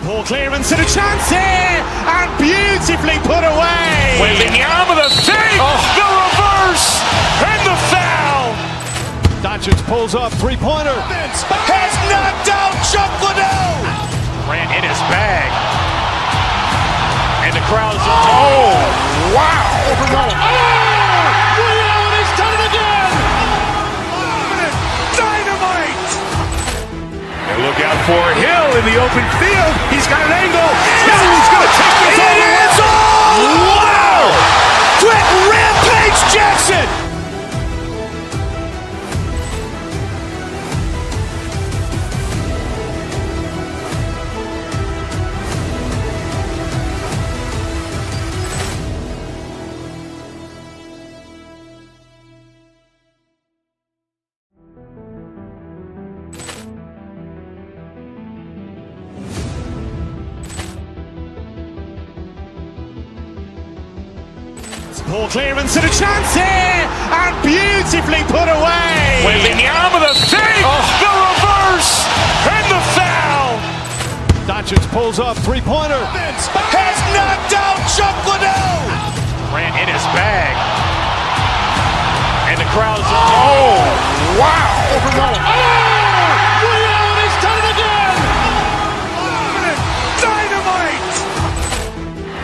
Ball clearance and a chance here, and beautifully put away. Wembanyama the save, the reverse, and the foul. Doncic pulls up, three-pointer. Has knocked out Chuck Liddell. Ran in his bag. And the crowd's wow. Liddell has done it again. Dynamite. And look out for Hill in the open field. He's got an angle. Hill's going to take this all the way. Wow! Quick Rampage Jackson. Ball clearance and a chance here, and beautifully put away. Wembanyama the save, the reverse, and the foul. Doncic pulls up, three-pointer. Has knocked out Chuck Liddell. Ran in his bag. And the crowd's wow. Liddell has done it again. Dynamite.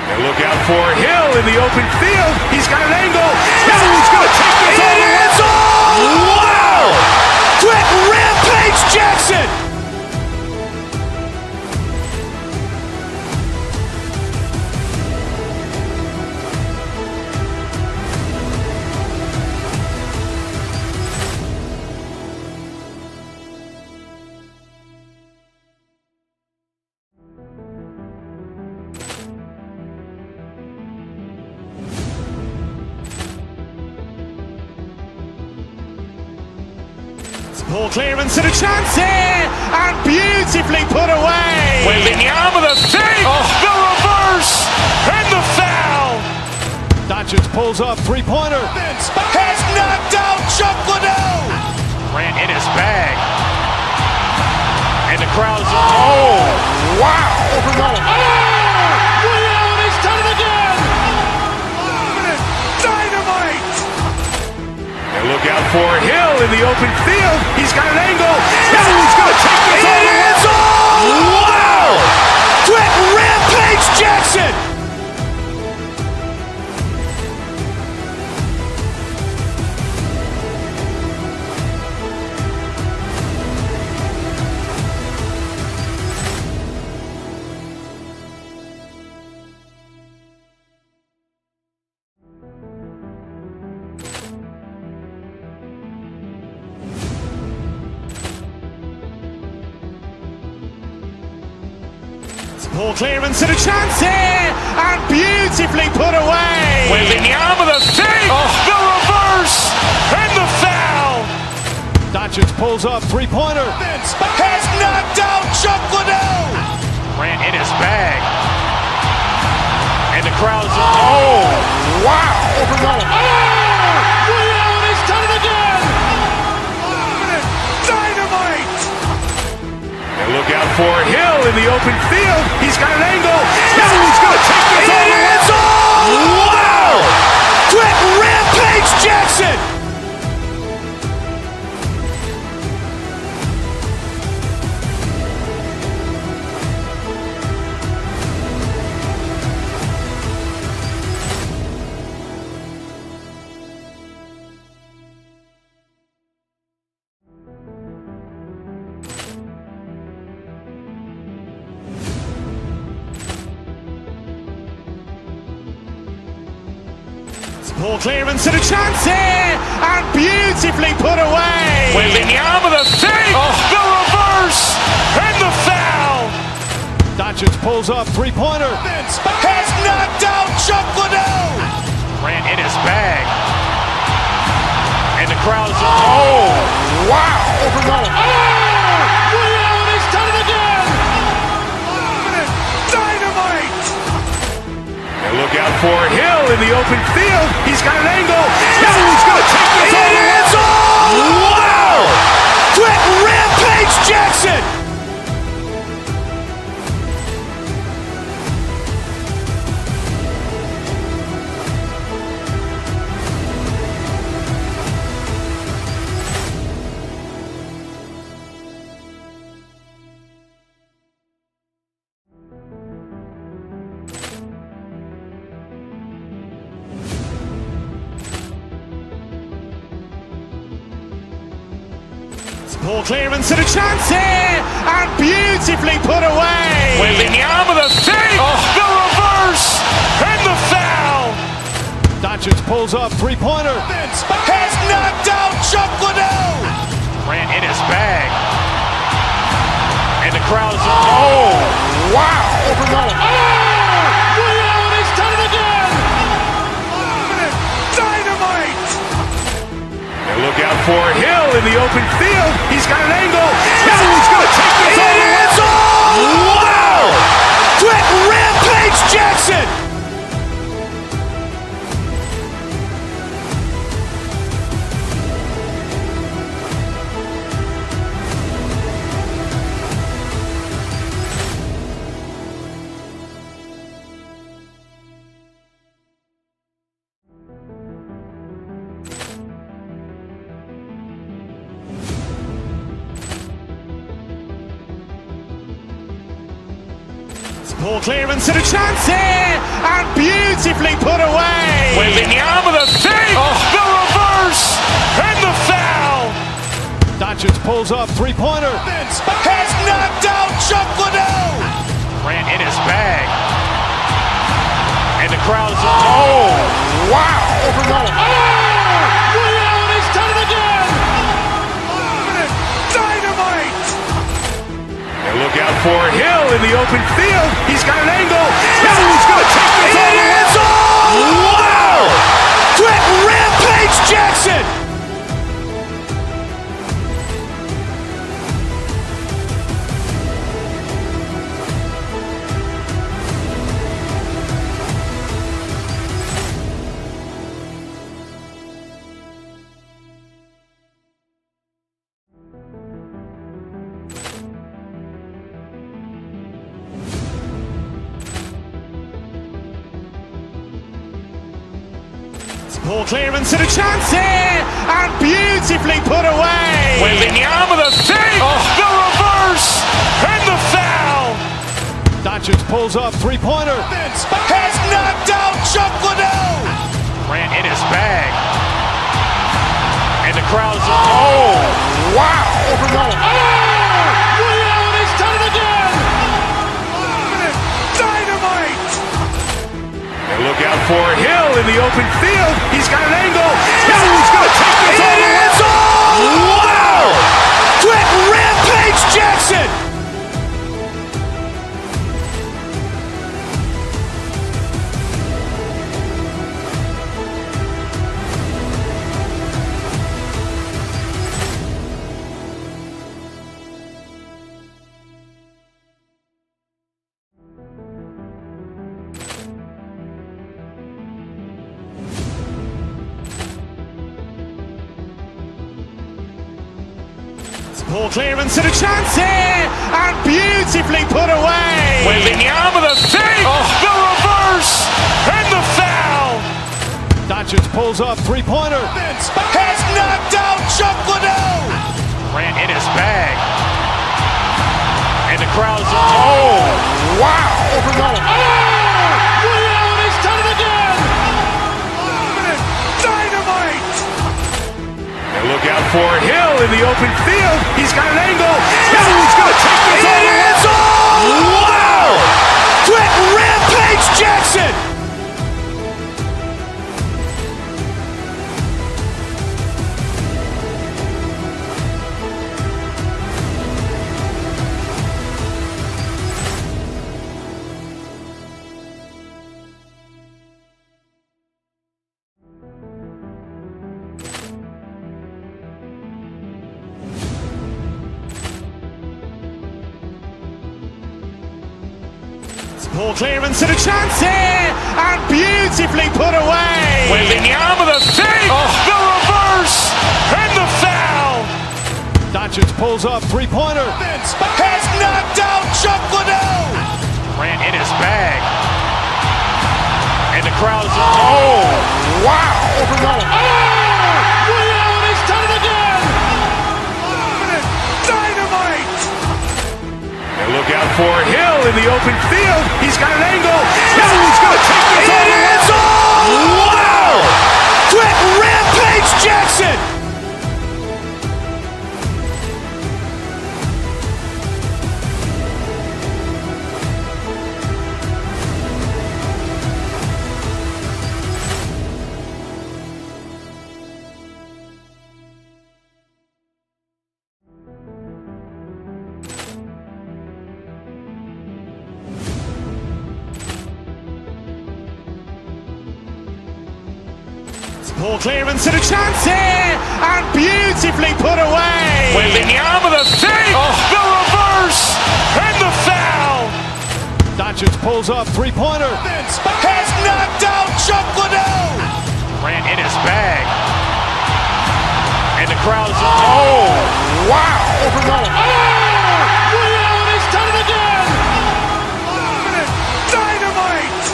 And look out for Hill in the open field. He's got an angle. Hill's going to take this all the way. Wow! Quick Rampage Jackson. Ball clearance and a chance here, and beautifully put away. Wembanyama the save, the reverse, and the foul. Doncic pulls up, three-pointer. Has knocked out Chuck Liddell. Ran in his bag. And the crowd's wow. Liddell has done it again. Dynamite. And look out for Hill in the open field. He's got an angle. Hill's going to take this all the way. Wow! Quick Rampage Jackson. Ball clearance and a chance here, and beautifully put away. Wembanyama the save, the reverse, and the foul. Doncic pulls up, three-pointer. Has knocked out Chuck Liddell. Ran in his bag. And the crowd's wow. Liddell has done it again. Dynamite. And look out for Hill in the open field. He's got an angle. Hill's going to take this all the way. Wow! Quick Rampage Jackson. Ball clearance and a chance here, and beautifully put away. Wembanyama the save, the reverse, and the foul. Doncic pulls up, three-pointer. Has knocked out Chuck Liddell. Ran in his bag. And the crowd's wow. Liddell has done it again. Dynamite. And look out for Hill in the open field. He's got an angle. Hill's going to take this all the way. Wow! Quick Rampage Jackson. Poor clearance and a chance here, and beautifully put away. Wembanyama with a fake, the reverse, and the foul. Doncic pulls up, three-pointer. Has knocked out Chuck Liddell. Grant in his bag. And the crowd is, oh, wow. Liddell, and he's done it again. Dynamite. And look out for Hill in the open field. He's got an angle. He's going to take this all the way. Wow. Quick Rampage Jackson. Poor clearance and a chance here, and beautifully put away. Wembanyama with a fake, the reverse, and the foul. Doncic pulls up, three-pointer. Has knocked out Chuck Liddell. Grant in his bag. And the crowd is, oh, wow. Liddell, and he's done it again. Dynamite. And look out for Hill in the open field. He's got an angle. He's going to take this all the way. Wow. Quick Rampage Jackson. Poor clearance and a chance here, and beautifully put away. Wembanyama with a fake, the reverse, and the foul. Doncic pulls up, three-pointer. Has knocked out Chuck Liddell. Grant in his bag. And the crowd is, oh, wow. Liddell, and he's done it again. Dynamite. And look out for Hill in the open field. He's got an angle. He's going to take this all the way. Wow. Quick Rampage Jackson. Poor clearance and a chance here, and beautifully put away. Wembanyama with a fake, the reverse, and the foul. Doncic pulls up, three-pointer. Has knocked out Chuck Liddell. Grant in his bag. And the crowd is, oh, wow. Liddell, and he's done it again. Dynamite. And look out for Hill in the open field. He's got an angle. He's going to take this all the way. Wow. Quick Rampage Jackson. Poor clearance and a chance here, and beautifully put away. Wembanyama with a fake, the reverse, and the foul. Doncic pulls up, three-pointer. Has knocked out Chuck Liddell. Grant in his bag. And the crowd is, oh, wow. Liddell, and he's done it again. Dynamite. And look out for Hill in the open field. He's got an angle. He's going to take this all the way. Wow. Quick Rampage Jackson. Poor clearance and a chance here, and beautifully put away. Wembanyama the fake, the reverse, and the foul. Doncic pulls up, three-pointer. Has knocked out Chuck Liddell. Grant in his bag. And the crowd is, oh, wow. Ray Allen has done it again. Dynamite.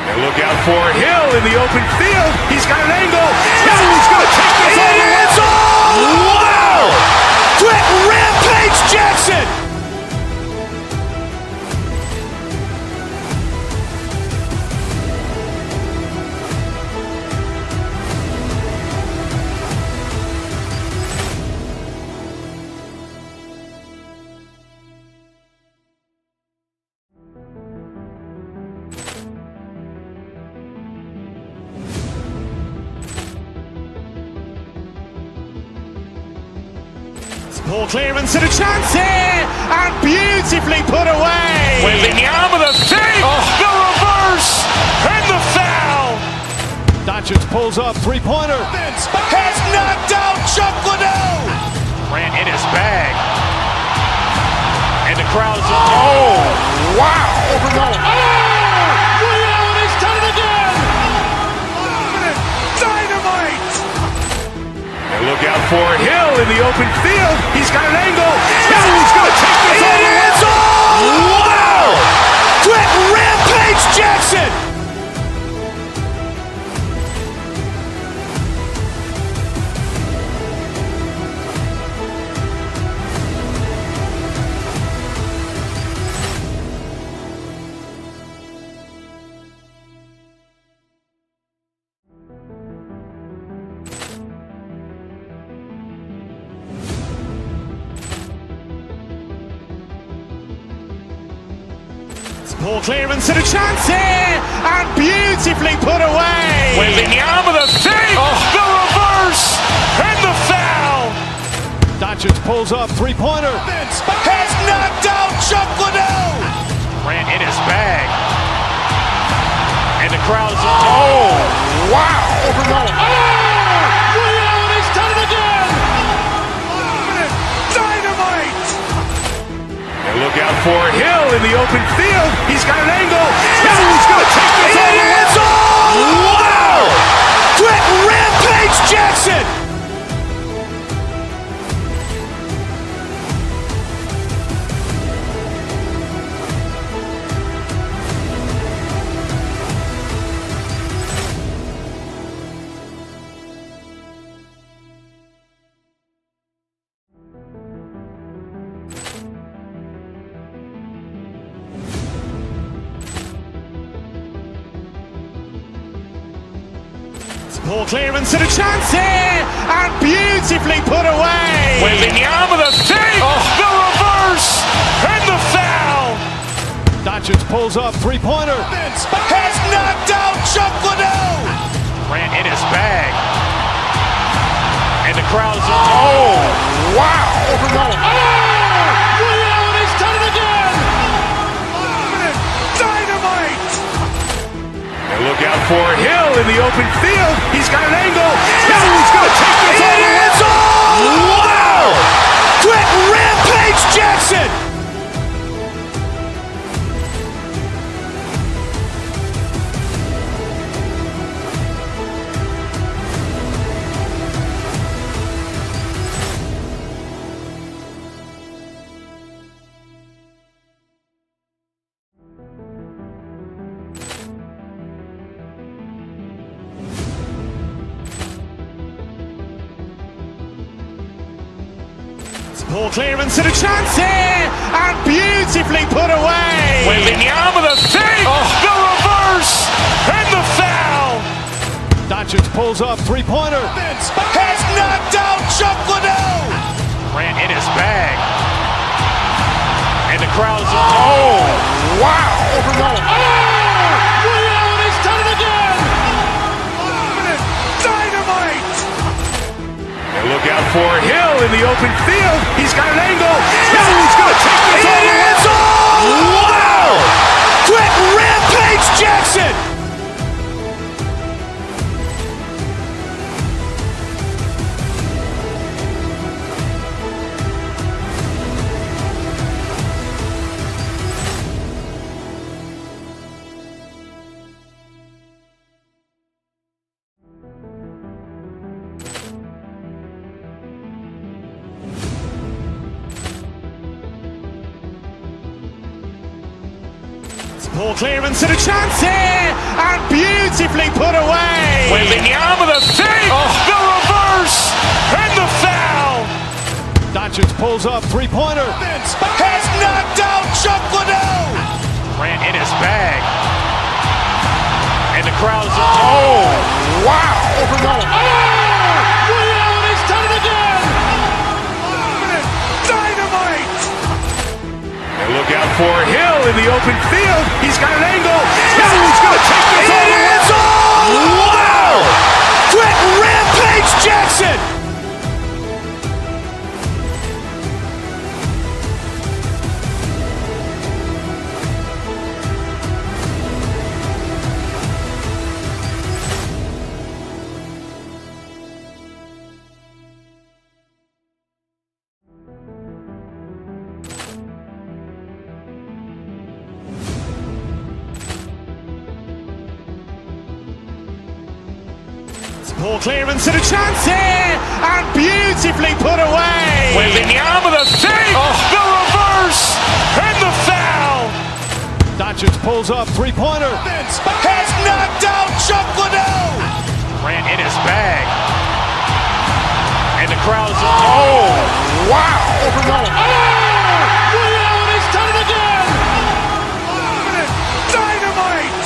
And look out for Hill in the open field. He's got an angle. Hill's going to take this all the way. Wow. Quick Rampage Jackson. Poor clearance and a chance here, and beautifully put away. Wembanyama the fake, the reverse, and the foul. Doncic pulls up, three-pointer. Has knocked out Chuck Liddell. Grant in his bag. And the crowd is, oh, wow. Ray Allen has done it again. Dynamite. And look out for Hill in the open field. He's got an angle. Hill's going to take this all the way. Wow. Quick Rampage Jackson. Poor clearance and a chance here, and beautifully put away. Wembanyama the fake, the reverse, and the foul. Doncic pulls up, three-pointer. Has knocked out Chuck Liddell. Grant in his bag. And the crowd is, oh, wow. Ray Allen has done it again. Dynamite. And look out for Hill in the open field. He's got an angle. Hill's going to take this all the way. Wow. Quick Rampage Jackson. Poor clearance and a chance here, and beautifully put away. Wembanyama the fake, the reverse, and the foul. Doncic pulls up, three-pointer. Has knocked out Chuck Liddell. Grant in his bag. And the crowd is, oh, wow. Ray Allen has done it again. Dynamite. And look out for Hill in the open field. He's got an angle. Hill's going to take this all the way. Wow. Quick Rampage Jackson. Poor clearance and a chance here, and beautifully put away. Wembanyama the fake, the reverse, and the foul. Doncic pulls up, three-pointer. Has knocked out Chuck Liddell. Grant in his bag. And the crowd is, oh, wow. Ray Allen has done it again. Dynamite. And look out for Hill in the open field. He's got an angle. Hill's going to take this all the way. Wow. Quick Rampage Jackson. Poor clearance and a chance here, and beautifully put away. Wembanyama the fake, the reverse, and the foul. Doncic pulls up, three-pointer. Has knocked out Chuck Liddell. Grant in his bag. And the crowd is, oh, wow. Over Roma. Oh! Ray Allen has done it again! Dynamite! And look out for Hill in the open field. He's got an angle. Hill's going to take this all the way. Wow! Quick Rampage Jackson! Poor clearance and a chance here, and beautifully put away. Wembanyama the fake, the reverse, and the foul. Doncic pulls up, three-pointer. Has knocked out Chuck Liddell. Grant in his bag. And the crowd is, oh, wow. Over Roma. Oh! Ray Allen has done it again! Dynamite!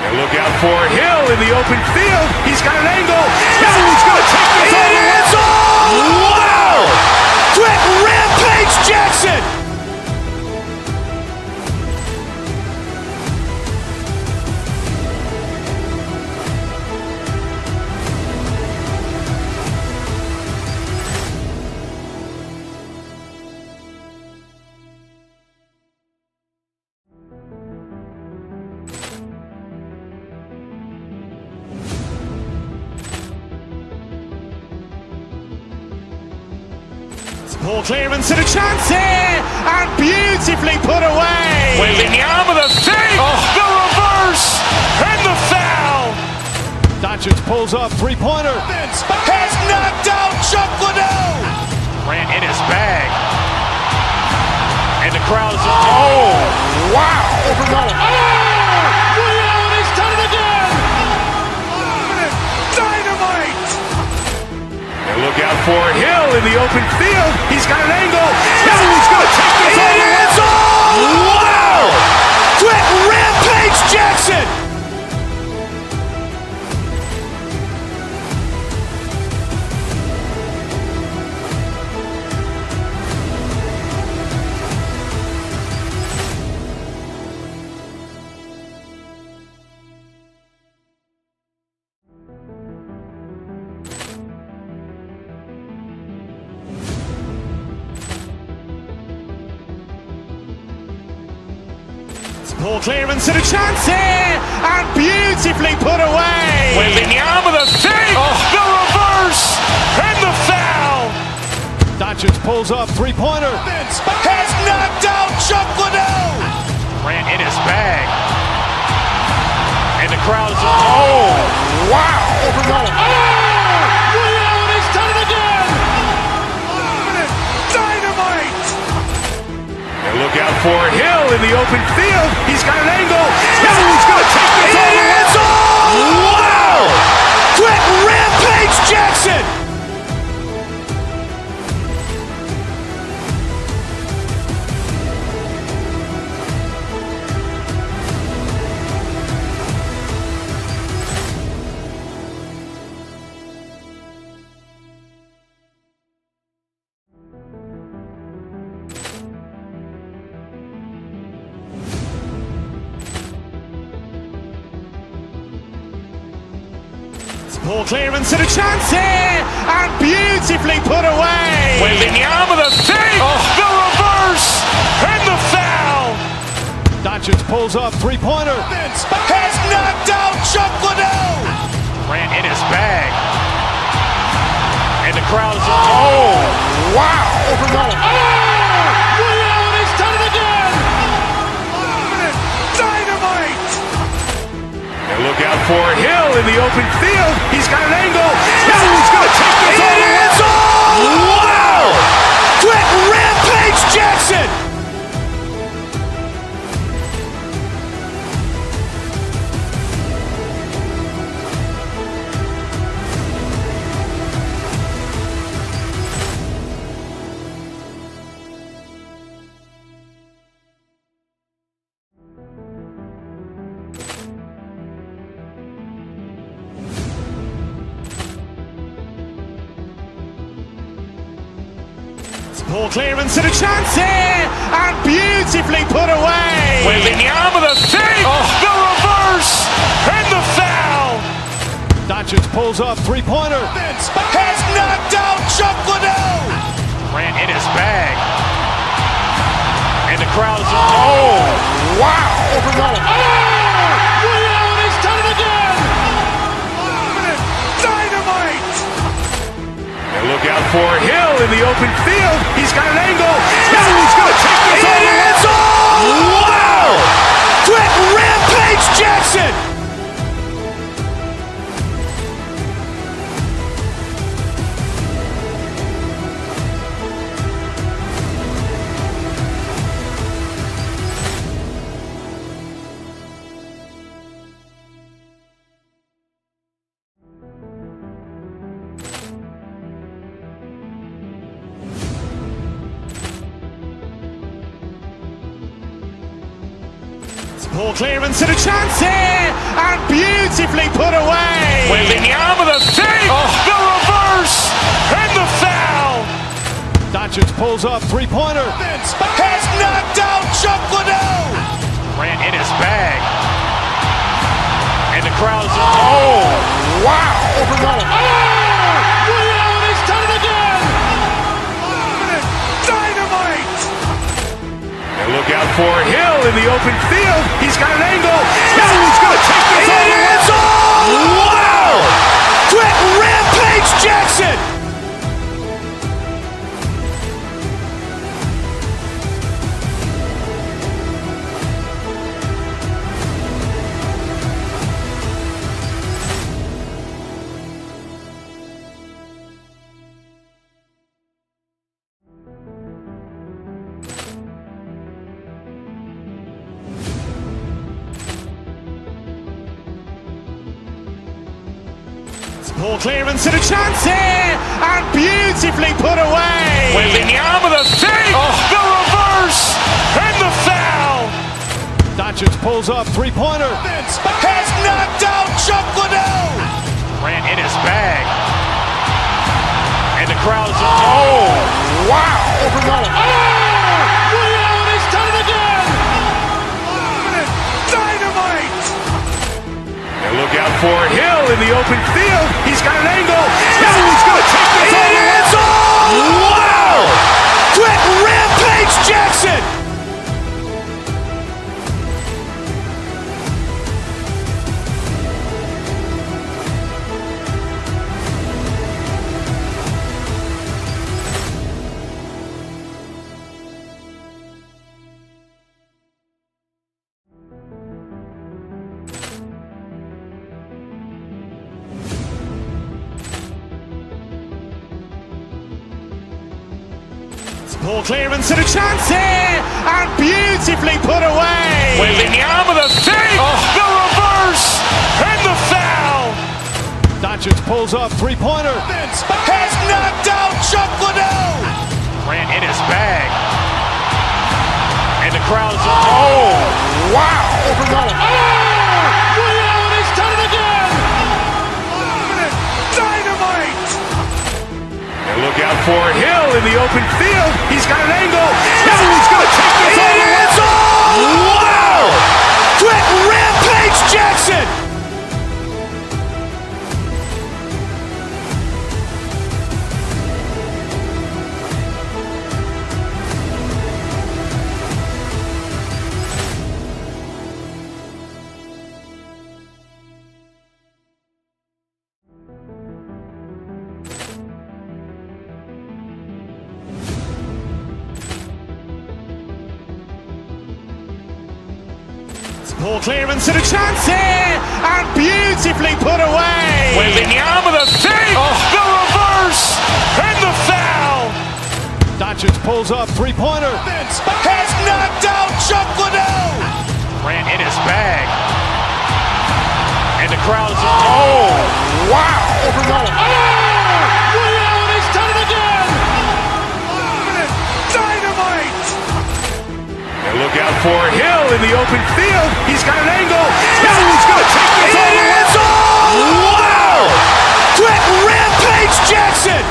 And look out for Hill in the open field. He's got an angle. Hill's going to take this all the way. Wow! Quick Rampage Jackson! Poor clearance and a chance here, and beautifully put away. Wembanyama the fake, the reverse, and the foul. Doncic pulls up, three-pointer. Has knocked out Chuck Liddell. Grant in his bag. And the crowd is, oh, wow. Over Roma. Oh! Ray Allen has done it again! Dynamite! And look out for Hill in the open field. He's got an angle. Hill's going to take this all the way. Wow! Quick Rampage Jackson! Poor clearance and a chance here, and beautifully put away. Wembanyama the fake, the reverse, and the foul. Doncic pulls up, three-pointer. Has knocked out Chuck Liddell. Grant in his bag. And the crowd is, oh, wow. Over Roma. Oh! Ray Allen has done it again! Dynamite! And look out for Hill in the open field. He's got an angle. Hill's going to take this all the way. Wow! Quick Rampage Jackson! Poor clearance and a chance here, and beautifully put away. Wembanyama the fake, the reverse, and the foul. Doncic pulls up, three-pointer. Has knocked out Chuck Liddell. Grant in his bag. And the crowd is, oh, wow. Over Roma. Oh! Ray Allen has done it again! Dynamite! And look out for Hill in the open field. He's got an angle. Hill's going to take this all the way. Wow! Quick Rampage Jackson! Poor clearance and a chance here, and beautifully put away. Wembanyama with a fake, the reverse, and the foul. Doncic pulls up, three-pointer. Has knocked out Chuck Liddell. Ran in his bag. And the crowd is, wow. Ray Allen has done it again. Dynamite. And look out for Hill in the open field. He's got an angle. He's going to take this all the way. Wow. Quick Rampage Jackson. Poor clearance and a chance here, and beautifully put away. Wembanyama with a fake, the reverse, and the foul. Doncic pulls up, three-pointer. Has knocked out Chuck Liddell. Ran in his bag. And the crowd is, wow. Ray Allen has done it again. Dynamite. And look out for Hill in the open field. He's got an angle. He's going to take this all the way. Wow. Quick Rampage Jackson. Poor clearance and a chance here, and beautifully put away. Wembanyama with a fake, the reverse, and the foul. Doncic pulls up, three-pointer. Has knocked out Chuck Liddell. Ran in his bag. And the crowd is, wow. Ray Allen has done it again. Dynamite. And look out for Hill in the open field. He's got an angle. He's going to take this all the way. Wow. Quick Rampage Jackson. Poor clearance and a chance here, and beautifully put away. Wembanyama with a fake, the reverse, and the foul. Doncic pulls up, three-pointer. Has knocked out Chuck Liddell. Ran in his bag. And the crowd is, wow. Ray Allen has done it again. Dynamite. And look out for Hill in the open field. He's got an angle. He's going to take this all the way. Wow. Quick Rampage Jackson. Poor clearance and a chance here, and beautifully put away. Wembanyama with a fake, the reverse, and the foul. Doncic pulls up, three-pointer. Has knocked out Chuck Liddell. Ran in his bag. And the crowd is, wow. Ray Allen has done it again. Dynamite. And look out for Hill in the open field. He's got an angle. He's going to take this all the way. Wow. Quick Rampage Jackson.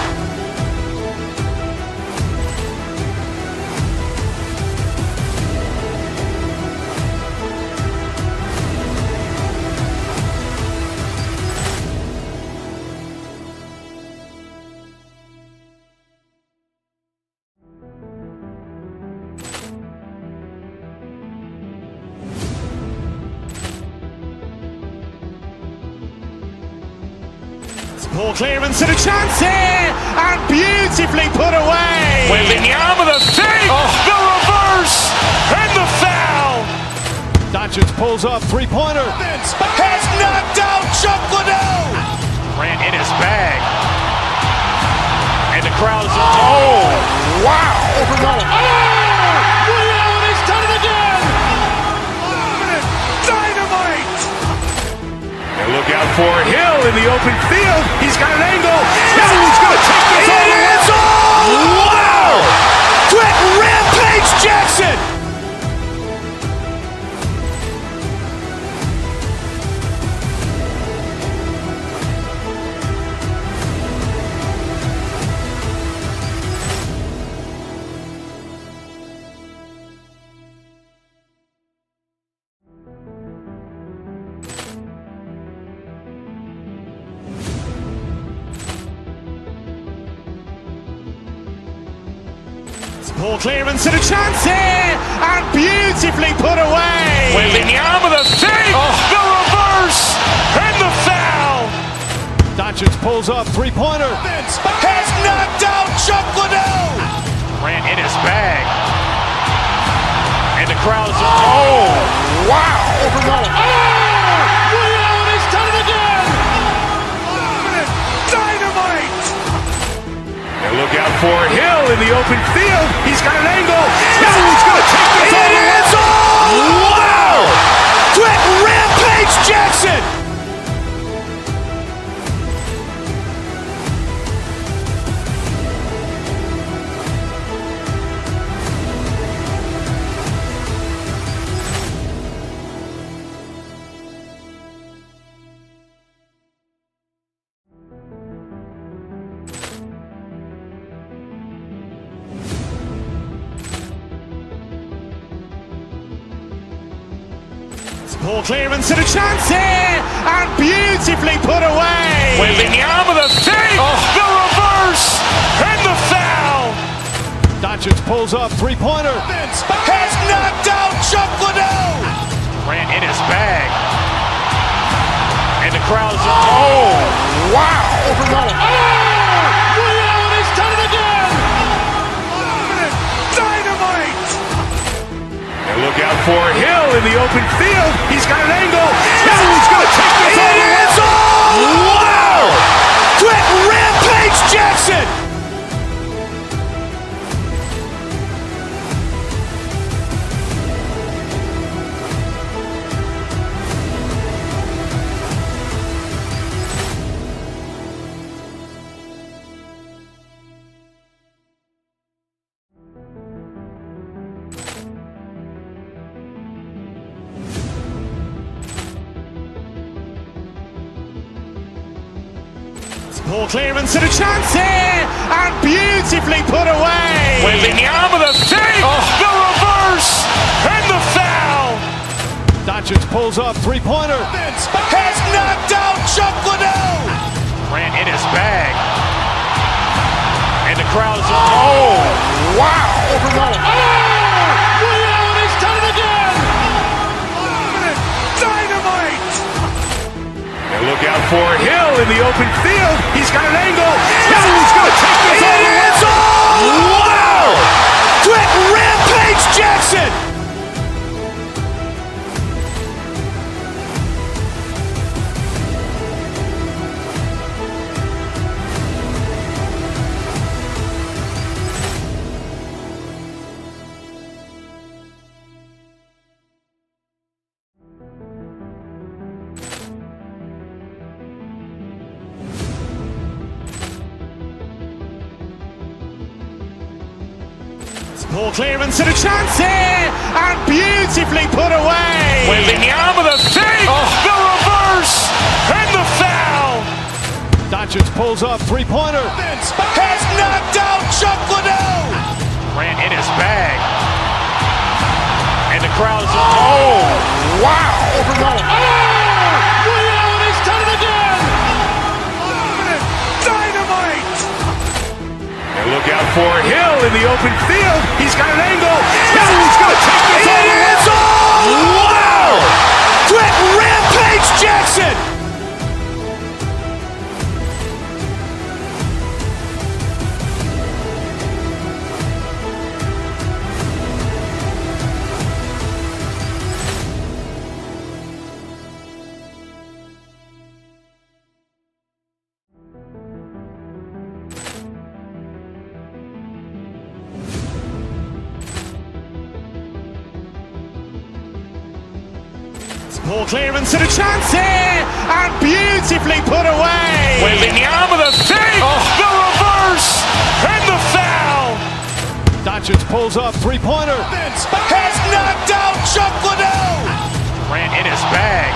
Poor clearance and a chance here, and beautifully put away. Wembanyama with a fake, the reverse, and the foul. Doncic pulls up, three-pointer. Has knocked out Chuck Liddell. Ran in his bag. And the crowd is, oh, wow. Ray Allen has done it again. Dynamite. And look out for Hill in the open field. He's got an angle. He's going to take this all the way. Wow. Quick Rampage Jackson. Poor clearance and a chance here, and beautifully put away. Wembanyama with a fake, the reverse, and the foul. Doncic pulls up, three-pointer. Has knocked out Chuck Liddell. Ran in his bag. And the crowd is, oh, wow. Ray Allen has done it again. Dynamite. And look out for Hill in the open field. He's got an angle. He's going to take this all the way. Wow. Quick Rampage Jackson. Poor clearance and a chance here, and beautifully put away. Wembanyama with a fake, the reverse, and the foul. Doncic pulls up, three-pointer. Has knocked out Chuck Liddell. Ran in his bag. And the crowd is, oh, wow. Ray Allen has done it again. Dynamite. And look out for Hill in the open field. He's got an angle. He's going to take this all the way. Wow. Quick Rampage Jackson. Poor clearance and a chance here, and beautifully put away. Wembanyama with a fake, the reverse, and the foul. Doncic pulls up, three-pointer. Has knocked out Chuck Liddell. Ran in his bag. And the crowd is, oh, wow. Ray Allen has done it again. Dynamite. And look out for Hill in the open field. He's got an angle. He's going to take this all the way. Wow. Quick Rampage Jackson. Poor clearance and a chance here, and beautifully put away. Wembanyama with a fake, the reverse, and the foul. Doncic pulls up, three-pointer. Has knocked out Chuck Liddell. Ran in his bag. And the crowd is, oh, wow. Ray Allen has done it again. Dynamite. And look out for Hill in the open field. He's got an angle. He's going to take this all the way. Wow. Quick Rampage Jackson. Poor clearance and a chance here, and beautifully put away. Wembanyama the fake, the reverse, and the foul. Doncic pulls up, three-pointer. Has knocked out Chuck Liddell. Ran in his bag.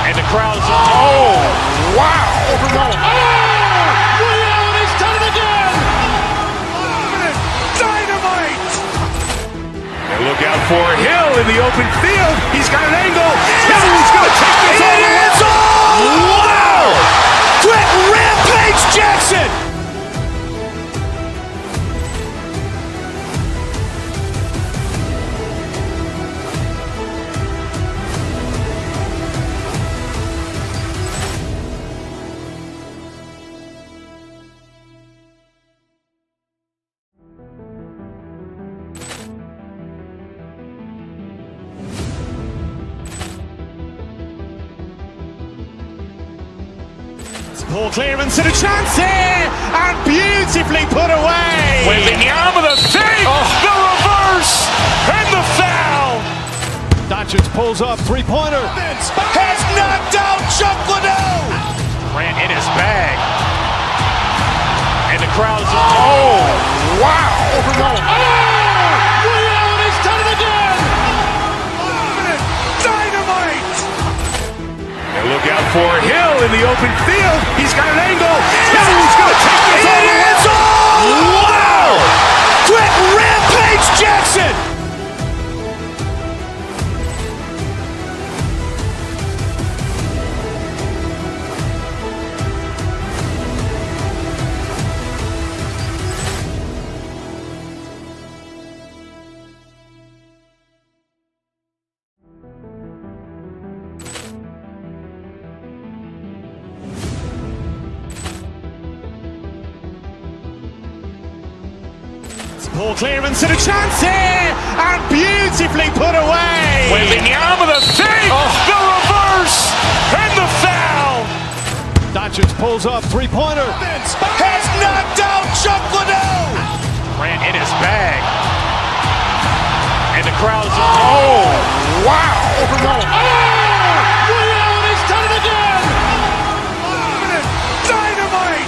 And the crowd's, wow. Ray Allen has done it again. Dynamite. And look out for Hill in the open field. He's got an angle. He's going to take this all the way. Wow. Quick Rampage Jackson. Poor clearance and a chance here, and beautifully put away. Wembanyama the fake, the reverse, and the foul. Doncic pulls up, three-pointer. Has knocked out Chuck Liddell. Ran in his bag. And the crowd's, wow. Ray Allen has done it again. Dynamite. And look out for Hill in the open field. He's got an angle. He's going to take this all the way. Wow. Quick Rampage Jackson. Poor clearance and a chance here, and beautifully put away. Wembanyama the fake, the reverse, and the foul. Doncic pulls up, three-pointer. Has knocked out Chuck Liddell. Ran in his bag. And the crowd's, wow. Ray Allen has done it again. Dynamite.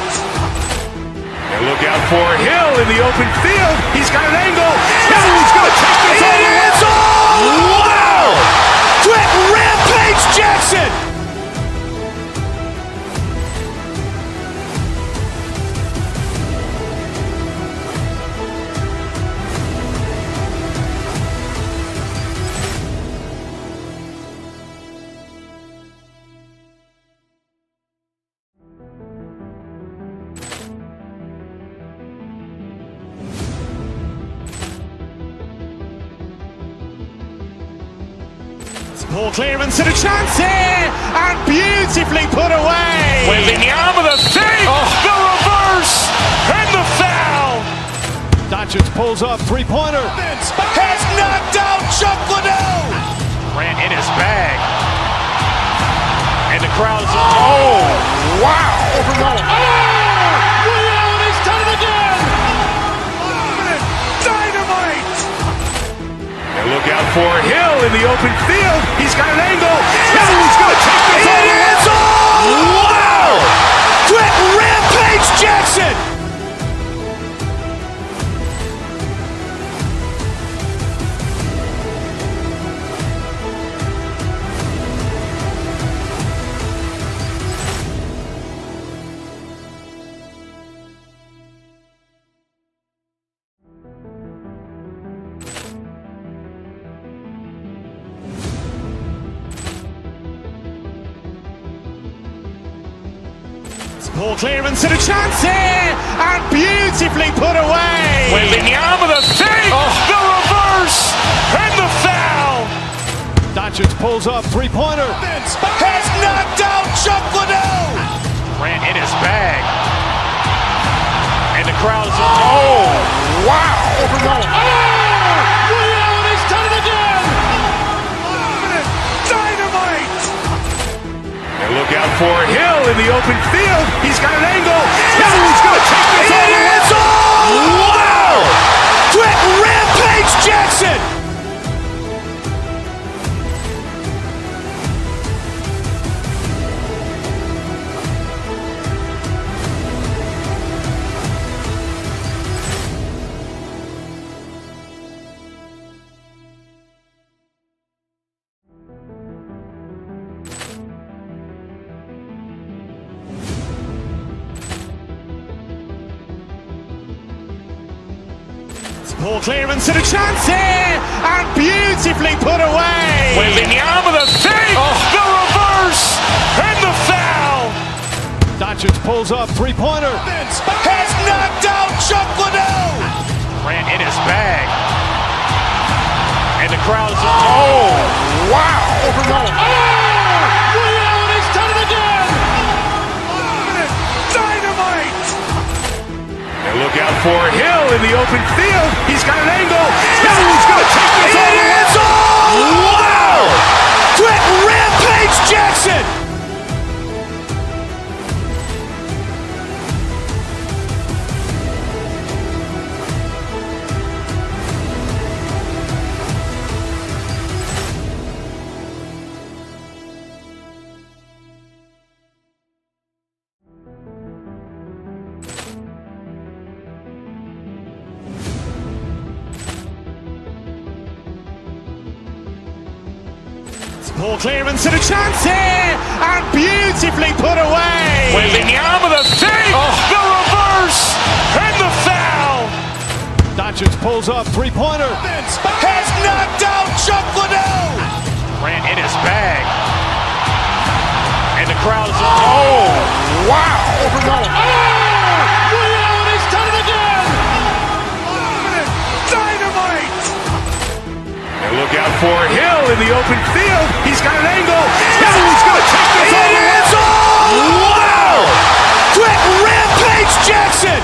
And look out for Hill in the open field. He's got an angle. He's going to take this all the way. Wow. Quick Rampage Jackson. Poor clearance and a chance here, and beautifully put away. Wembanyama the fake, the reverse, and the foul. Doncic pulls up, three-pointer. Has knocked out Chuck Liddell. Ran in his bag. And the crowd's, wow. Ray Allen has done it again. Dynamite. And look out for Hill in the open field. He's got an angle. He's going to take this all the way. Wow. Quick Rampage Jackson. Poor clearance and a chance here, and beautifully put away. Wembanyama the fake, the reverse, and the foul. Doncic pulls up, three-pointer. Has knocked out Chuck Liddell. Ran in his bag. And the crowd's, wow. Ray Allen has done it again. Dynamite. And look out for Hill in the open field. He's got an angle. He's going to take this all the way. Wow. Quick Rampage Jackson. Poor clearance and a chance here, and beautifully put away. Wembanyama the fake, the reverse, and the foul. Doncic pulls up, three-pointer. Has knocked out Chuck Liddell. Ran in his bag. And the crowd is, oh, wow. Ray Allen has done it again. Dynamite. And look out for Hill in the open field. He's got an angle. Hill's going to take this all the way. Wow. Quick Rampage Jackson. Poor clearance and a chance here, and beautifully put away. Wembanyama the fake, the reverse, and the foul. Doncic pulls up, three-pointer. Has knocked out Chuck Liddell. Ran in his bag. And the crowd is, oh, wow. Ray Allen has done it again. Dynamite. And look out for Hill in the open field. He's got an angle. Hill's going to take this all the way. Wow. Quick Rampage Jackson.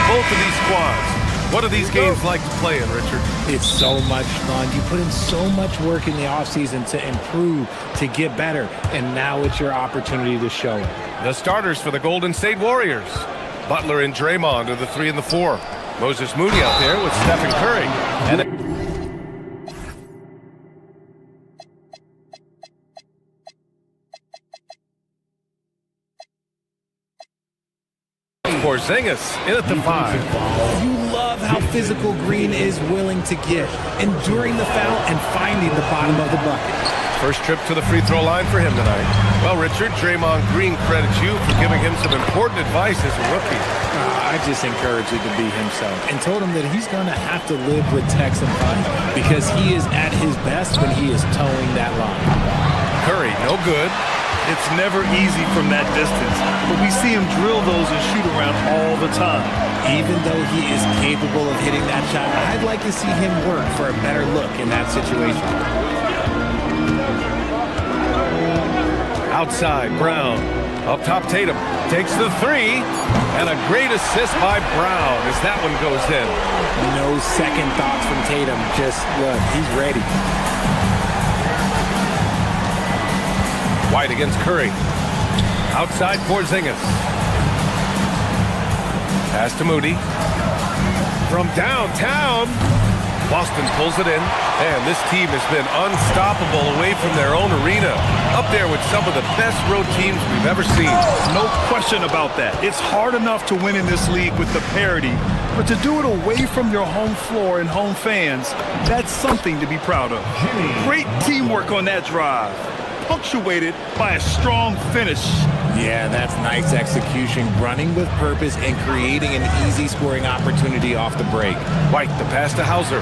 Both of these squads. What are these games like to play in, Richard? It's so much fun. You put in so much work in the offseason to improve, to get better, and now it's your opportunity to show it. The starters for the Golden State Warriors. Butler and Draymond are the 3 and the 4. Moses Moody out there with Stephen Curry. And Porzingis in at the 5. You love how physical Green is willing to get, enduring the foul and finding the bottom of the bucket. First trip to the free throw line for him tonight. Well, Richard, Draymond Green credits you for giving him some important advice as a rookie. I just encouraged him to be himself and told him that he's going to have to live with Tex and fun because he is at his best when he is towing that line. Curry, no good. It's never easy from that distance, but we see him drill those and shoot around all the time. Even though he is capable of hitting that shot, I'd like to see him work for a better look in that situation. Outside, Brown. Up top, Tatum takes the 3, and a great assist by Brown as that one goes in. No second thoughts from Tatum. Just look, he's ready. White against Curry. Outside, Porzingis. Pass to Moody. From downtown, Boston pulls it in, and this team has been unstoppable away from their own arena. Up there with some of the best road teams we've ever seen. No question about that. It's hard enough to win in this league with the parity, but to do it away from your home floor and home fans, that's something to be proud of. Great teamwork on that drive, punctuated by a strong finish. Yeah, that's nice execution, running with purpose and creating an easy scoring opportunity off the break. White, the pass to Hauser.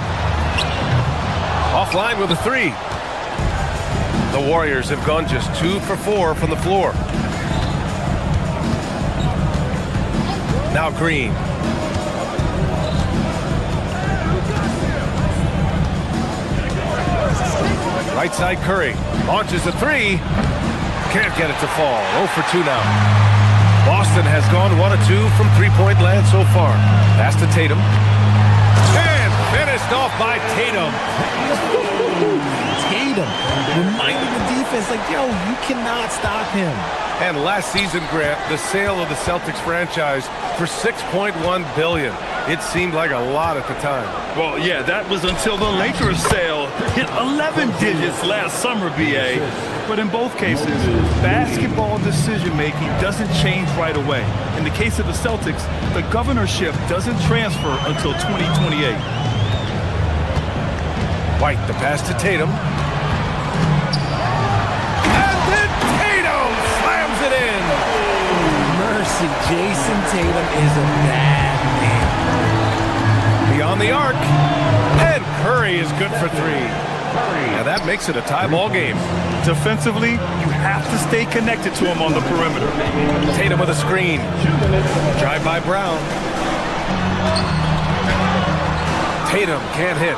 Offline with a 3. The Warriors have gone just 2 for 4 from the floor. Now Green. Right side Curry. Launches a 3. Can't get it to fall. 0 for 2 now. Boston has gone 1 of 2 from three-point land so far. Pass to Tatum. And finished off by Tatum. Tatum reminding the defense, like, yo, you cannot stop him. And last season, Grant, the sale of the Celtics franchise for $6.1 billion. It seemed like a lot at the time. Well, yeah, that was until the Lakers sale hit 11 digits last summer, BA. But in both cases, basketball decision-making doesn't change right away. In the case of the Celtics, the governorship doesn't transfer until 2028. White, the pass to Tatum. And then Tatum slams it in. Mercy, Jason Tatum is a bad man. Beyond the arc. And Curry is good for 3. And that makes it a tie ball game. Defensively, you have to stay connected to him on the perimeter. Tatum with a screen. Drive by Brown. Tatum can't hit.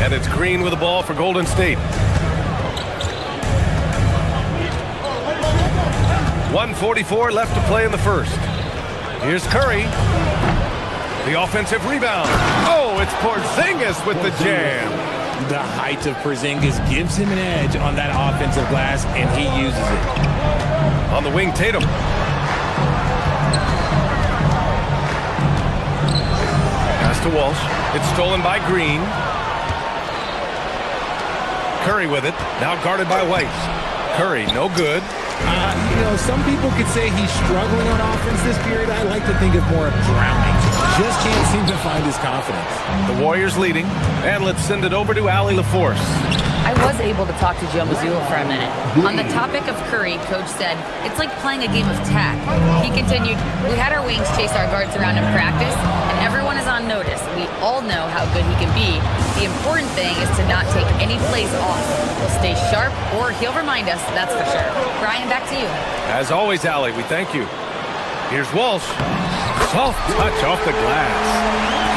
And it's Green with the ball for Golden State. 1:44 left to play in the first. Here's Curry. The offensive rebound. Oh, it's Porzingis with the jam. The height of Porzingis gives him an edge on that offensive glass, and he uses it. On the wing, Tatum. Pass to Walsh. It's stolen by Green. Curry with it. Now guarded by White. Curry, no good. Some people could say he's struggling on offense this period. I like to think of more of drowning. Just can't seem to find his confidence. The Warriors leading. And let's send it over to Allie LaForce. I was able to talk to Joe Mazzulla for a minute. On the topic of Curry, Coach said, it's like playing a game of tag. He continued, we had our wings chase our guards around in practice, and everyone is on notice. We all know how good he can be. The important thing is to not take any plays off. He'll stay sharp, or he'll remind us, that's for sure. Brian, back to you. As always, Allie, we thank you. Here's Walsh. Soft touch off the glass.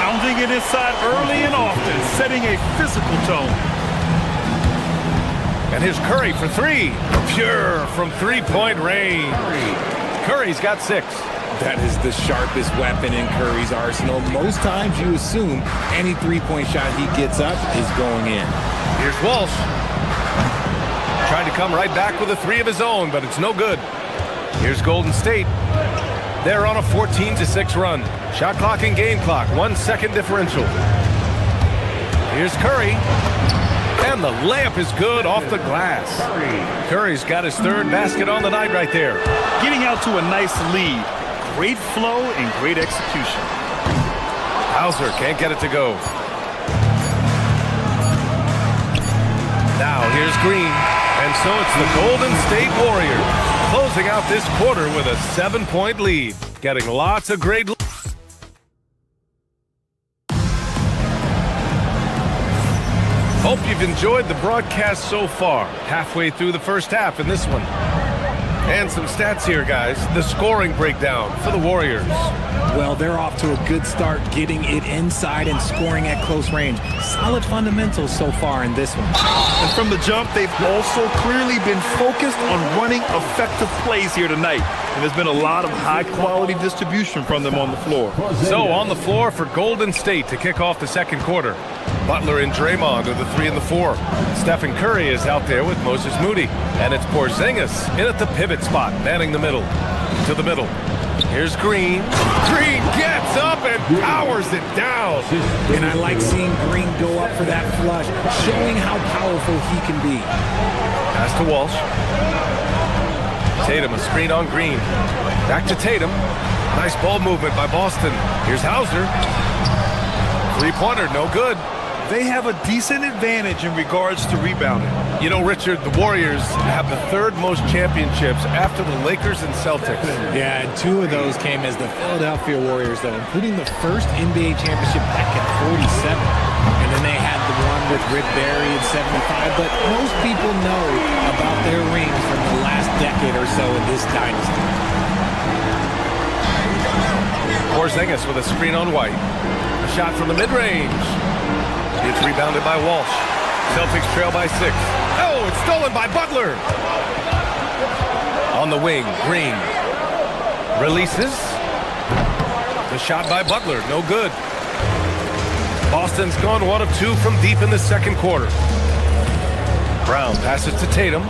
Pounding it inside early and often, setting a physical tone. And here's Curry for 3. Pure from three-point range. Curry's got 6. That is the sharpest weapon in Curry's arsenal. Most times you assume any three-point shot he gets up is going in. Here's Walsh. Trying to come right back with a 3 of his own, but it's no good. Here's Golden State. They're on a 14-6 run. Shot clock and game clock, 1 second differential. Here's Curry. And the layup is good off the glass. Curry's got his 3rd basket on the night right there. Getting out to a nice lead. Great flow and great execution. Hauser can't get it to go. Now here's Green. And so it's the Golden State Warriors closing out this quarter with a 7-point lead. Getting lots of great. Hope you've enjoyed the broadcast so far. Halfway through the first half in this one. And some stats here, guys. The scoring breakdown for the Warriors. Well, they're off to a good start getting it inside and scoring at close range. Solid fundamentals so far in this one. And from the jump, they've also clearly been focused on running effective plays here tonight. And there's been a lot of high-quality distribution from them on the floor. So on the floor for Golden State to kick off the second quarter. Butler and Draymond are the 3 and the 4. Stephen Curry is out there with Moses Moody. And it's Porzingis in at the pivot spot, manning the middle. To the middle. Here's Green. Green gets up and powers it down. And I like seeing Green go up for that flush, showing how powerful he can be. Pass to Walsh. Tatum, a screen on Green. Back to Tatum. Nice ball movement by Boston. Here's Hauser. 3-pointer, no good. They have a decent advantage in regards to rebounding. You know, Richard, the Warriors have the 3rd most championships after the Lakers and Celtics. Yeah, and 2 of those came as the Philadelphia Warriors, though, including the first NBA championship back in 47. And then they had the one with Rick Barry in 75. But most people know about their rings from the last decade or so in this dynasty. Porzingis with a screen on White. A shot from the mid-range. It's rebounded by Walsh. Celtics trail by 6. Oh, it's stolen by Butler. On the wing, Green releases. The shot by Butler, no good. Boston's gone 1 of 2 from deep in the second quarter. Brown passes to Tatum.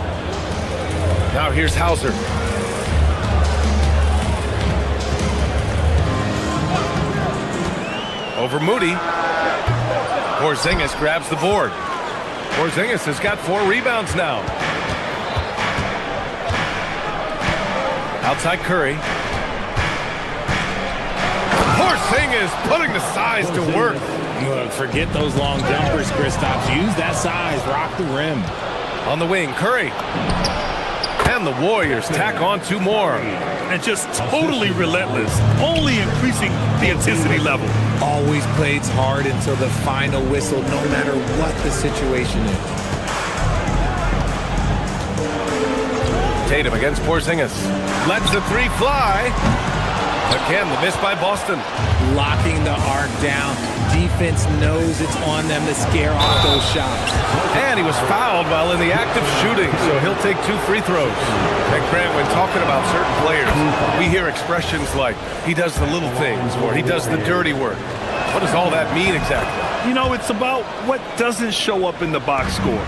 Now here's Hauser. Over Moody. Porzingis grabs the board. Porzingis has got 4 rebounds now. Outside Curry. Porzingis putting the size to work. Look, forget those long jumpers, Kristaps. Use that size. Rock the rim. On the wing, Curry. And the Warriors tack on 2 more. And just totally relentless, only increasing the intensity level. Always plays hard until the final whistle, no matter what the situation is. Tatum against Porzingis. Lets the 3 fly. Again, the miss by Boston. Locking the arc down. Defense knows it's on them to scare off those shots. And he was fouled while in the act of shooting, so he'll take 2 free throws. And Grant, when talking about certain players, we hear expressions like, he does the little things, or he does the dirty work. What does all that mean exactly? You know, it's about what doesn't show up in the box score.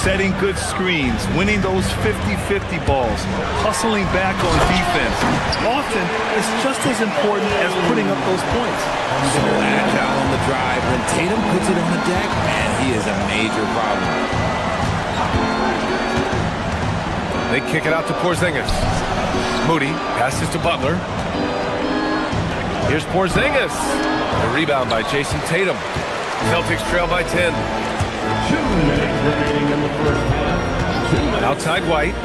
Setting good screens, winning those 50-50 balls, hustling back on defense. Often, it's just as important as putting up those points. So agile on the drive. When Tatum puts it on the deck, man, he is a major problem. They kick it out to Porzingis. Moody passes to Butler. Here's Porzingis. The rebound by Jason Tatum. Celtics trail by 10. 2 minutes remaining in the first half. Outside White.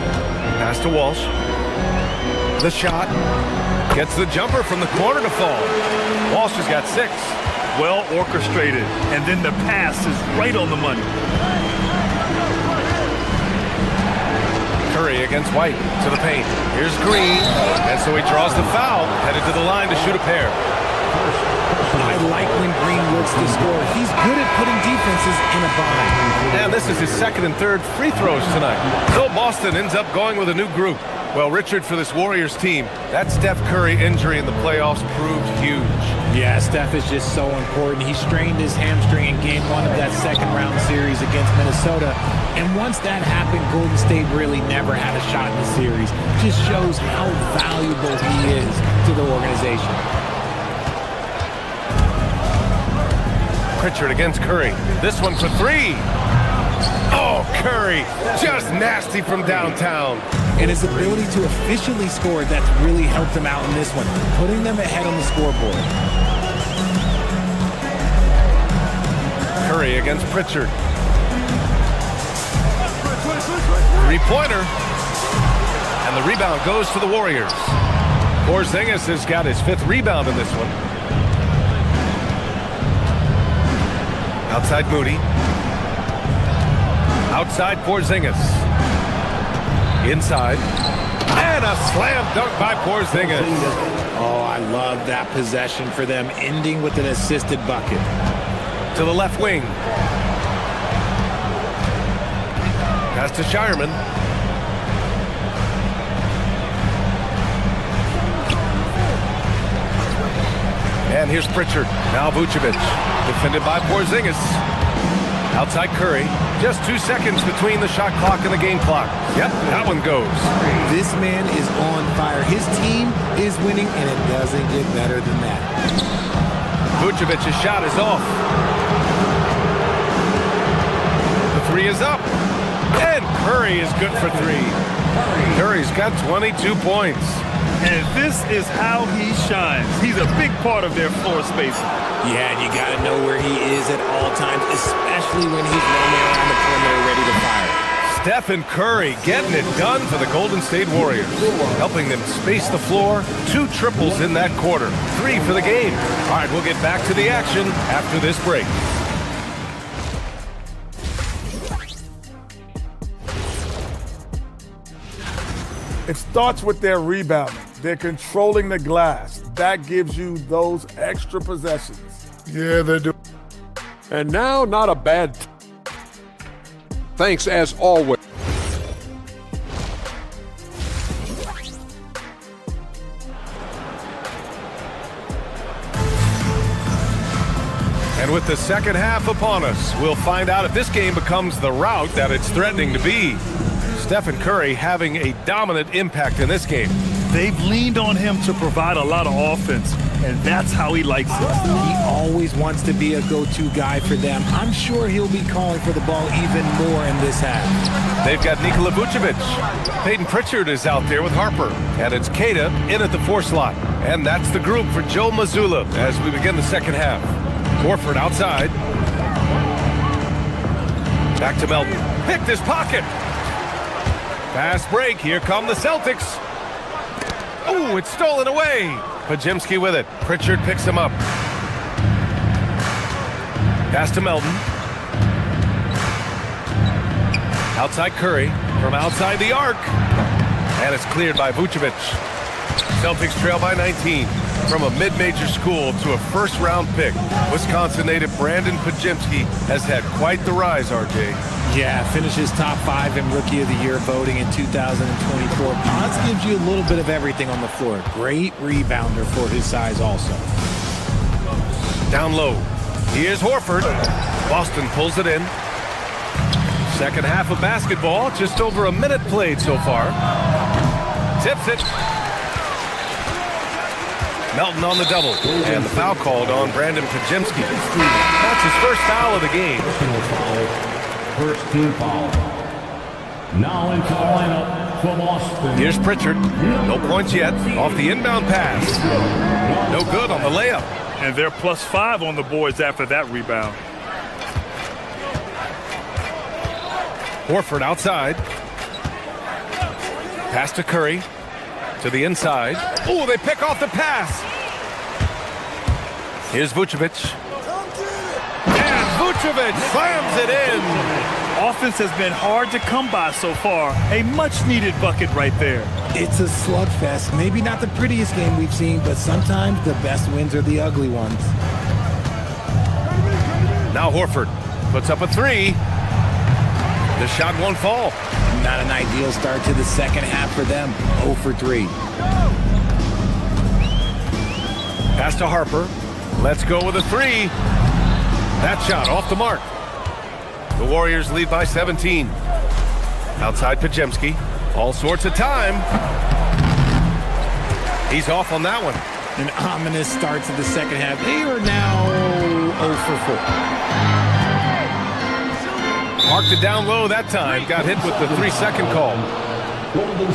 Pass to Walsh. The shot. Gets the jumper from the corner to fall. Walsh has got 6. Well orchestrated, and then the pass is right on the money. Curry against White to the paint. Here's Green. And so he draws the foul. Headed to the line to shoot a pair. I like when Green works the score. He's good at putting defenses in a bind. And this is his 2nd and 3rd free throws tonight. So Boston ends up going with a new group. Well, Richard, for this Warriors team, that Steph Curry injury in the playoffs proved huge. Yeah, Steph is just so important. He strained his hamstring in game 1 of that second-round series against Minnesota. And once that happened, Golden State really never had a shot in the series. Just shows how valuable he is to the organization. Pritchard against Curry. This one for 3. Oh, Curry, just nasty from downtown. And his ability to efficiently score, that's really helped him out in this one, putting them ahead on the scoreboard. Curry against Pritchard. 3-pointer. And the rebound goes to the Warriors. Porzingis has got his 5th rebound in this one. Outside Moody. Outside Porzingis. Inside. And a slam dunk by Porzingis. Oh, I love that possession for them, ending with an assisted bucket. To the left wing. Pass to Shireman. And here's Pritchard. Now Vucevic. Defended by Porzingis. Outside Curry. Just 2 seconds between the shot clock and the game clock. Yep, that one goes. This man is on fire. His team is winning, and it doesn't get better than that. Vucevic's shot is off. The 3 is up. And Curry is good for 3. Curry's got 22 points. And this is how he shines. He's a big part of their floor spacing. Yeah, and you got to know where he is at all times, especially when he's roaming around the perimeter ready to fire. Steph and Curry getting it done for the Golden State Warriors, helping them space the floor. 2 triples in that quarter, 3 for the game. All right, we'll get back to the action after this break. It starts with their rebounding. They're controlling the glass. That gives you those extra possessions. Yeah, they do. And now, not a bad Thanks as always. And with the second half upon us, we'll find out if this game becomes the rout that it's threatening to be. Stephen Curry having a dominant impact in this game. They've leaned on him to provide a lot of offense, and that's how he likes it. He always wants to be a go-to guy for them. I'm sure he'll be calling for the ball even more in this half. They've got Nikola Vucevic. Peyton Pritchard is out there with Harper. And it's Queta in at the 4 slot. And that's the group for Joe Mazzulla as we begin the second half. Horford outside. Back to Melton. Picked his pocket. Fast break. Here come the Celtics. Ooh, it's stolen away. Podziemski with it. Pritchard picks him up. Pass to Melton. Outside Curry. From outside the arc. And it's cleared by Vucevic. Celtics trail by 19. From a mid-major school to a first-round pick, Wisconsin native Brandon Podziemski has had quite the rise, RJ. Yeah, finishes top 5 in Rookie of the Year voting in 2024. Pods gives you a little bit of everything on the floor. Great rebounder for his size also. Down low. Here's Horford. Boston pulls it in. Second half of basketball, just over a minute played so far. Tips it. Melton on the double, and the foul called on Brandon Podziemski. That's his first foul of the game. First team foul. Now into the lineup for Boston. Here's Pritchard. No points yet. Off the inbound pass. No good on the layup. And they're +5 on the boards after that rebound. Horford outside. Pass to Curry. To the inside. Oh, they pick off the pass. Here's Vucevic. And Vucevic slams it in. Offense has been hard to come by so far. A much-needed bucket right there. It's a slugfest. Maybe not the prettiest game we've seen, but sometimes the best wins are the ugly ones. Now Horford puts up a 3. The shot won't fall. Not an ideal start to the second half for them. 0 for 3. Pass to Harper. Let's go with a 3. That shot off the mark. The Warriors lead by 17. Outside Podziemski. All sorts of time. He's off on that one. An ominous start to the second half. They are now 0 for 4. Marked it down low that time. Got hit with the 3-second call.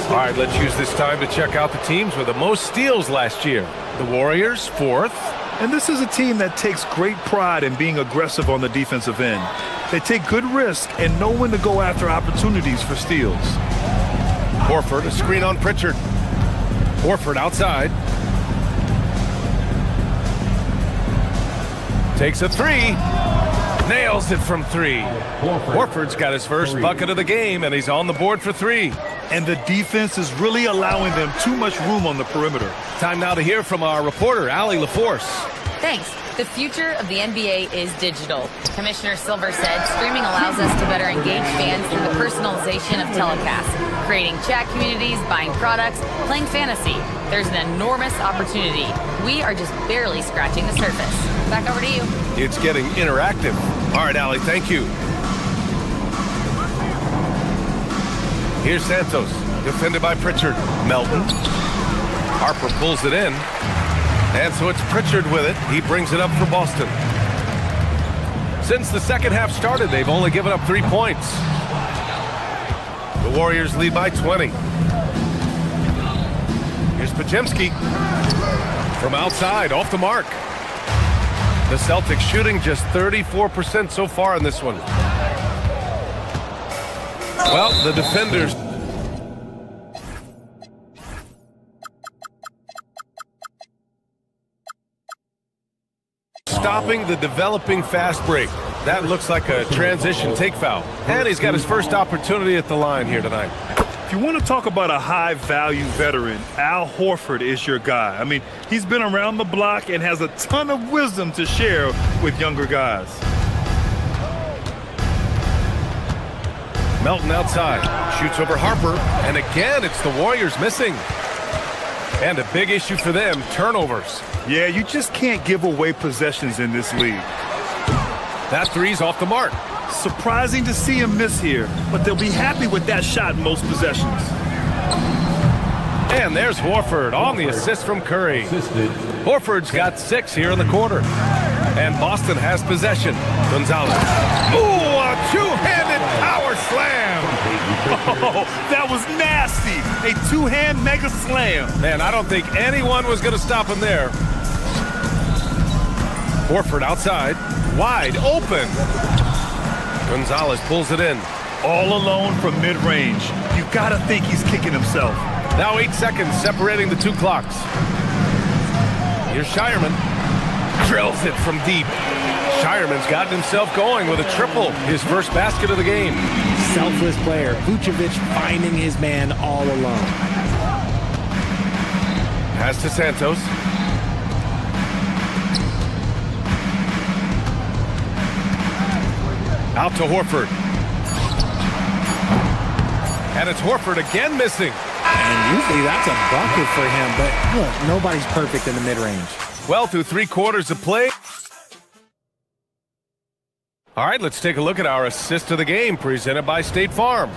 All right, let's use this time to check out the teams with the most steals last year. The Warriors, 4th. And this is a team that takes great pride in being aggressive on the defensive end. They take good risk and know when to go after opportunities for steals. Horford, a screen on Pritchard. Horford outside. Takes a 3. Nails it from 3. Horford's got his first bucket of the game, and he's on the board for 3. And the defense is really allowing them too much room on the perimeter. Time now to hear from our reporter, Allie LaForce. Thanks. The future of the NBA is digital. Commissioner Silver said streaming allows us to better engage fans through the personalization of telecasts, creating chat communities, buying products, playing fantasy. There's an enormous opportunity. We are just barely scratching the surface. Back over to you. It's getting interactive. All right, Allie, thank you. Here's Santos, defended by Pritchard. Melton. Harper pulls it in. And so it's Pritchard with it. He brings it up for Boston. Since the second half started, they've only given up 3 points. The Warriors lead by 20. Here's Podziemski. From outside, off the mark. The Celtics shooting just 34% so far in this one. Well, the defenders stopping the developing fast break. That looks like a transition take foul. And he's got his first opportunity at the line here tonight. If you want to talk about a high-value veteran, Al Horford is your guy. I mean, he's been around the block and has a ton of wisdom to share with younger guys. Melton outside, shoots over Harper, and again it's the Warriors missing. And a big issue for them, turnovers. Yeah, you just can't give away possessions in this league. That three's off the mark. Surprising to see him miss here, but they'll be happy with that shot in most possessions. And there's Horford on the assist from Curry. Horford's got 6 here in the quarter. And Boston has possession. Gonzalez. Ooh, a two-handed power slam. Oh, that was nasty. A two-hand mega slam. Man, I don't think anyone was going to stop him there. Horford outside. Wide open. Gonzalez pulls it in. All alone from mid-range. You gotta think he's kicking himself. Now 8 seconds separating the two clocks. Here's Shireman. Drills it from deep. Shireman's gotten himself going with a triple. His first basket of the game. Selfless player. Vucevic finding his man all alone. Pass to Santos. Out to Horford. And it's Horford again missing. And usually that's a bucket for him, but look, nobody's perfect in the mid-range. Well, through 3 quarters of play. All right, let's take a look at our assist of the game presented by State Farm.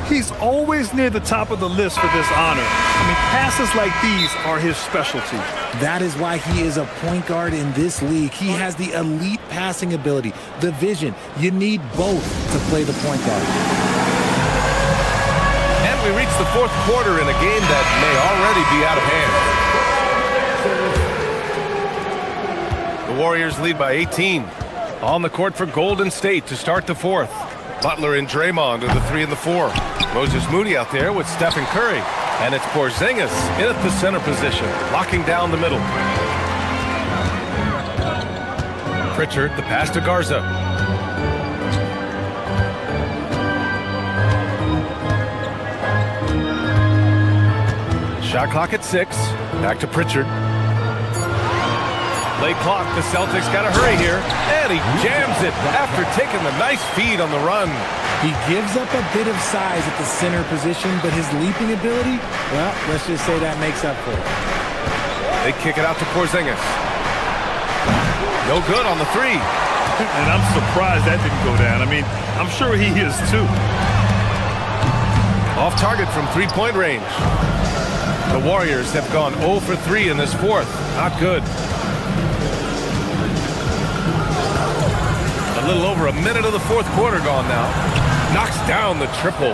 He's always near the top of the list for this honor. I mean, passes like these are his specialty. That is why he is a point guard in this league. He has the elite passing ability, the vision. You need both to play the point guard. And we reach the 4th quarter in a game that may already be out of hand. The Warriors lead by 18. On the court for Golden State to start the 4th. Butler and Draymond are the 3 and the 4. Moses Moody out there with Stephen Curry. And it's Porzingis in at the center position, locking down the middle. Pritchard, the pass to Garza. Shot clock at 6. Back to Pritchard. Late clock, the Celtics got to hurry here. And he jams it after taking the nice feed on the run. He gives up a bit of size at the center position, but his leaping ability, well, let's just say that makes up for it. They kick it out to Porzingis. No good on the 3. And I'm surprised that didn't go down. I mean, I'm sure he is too. Off target from 3-point range. The Warriors have gone 0 for 3 in this 4th. Not good. A little over a minute of the 4th quarter gone now. Knocks down the triple.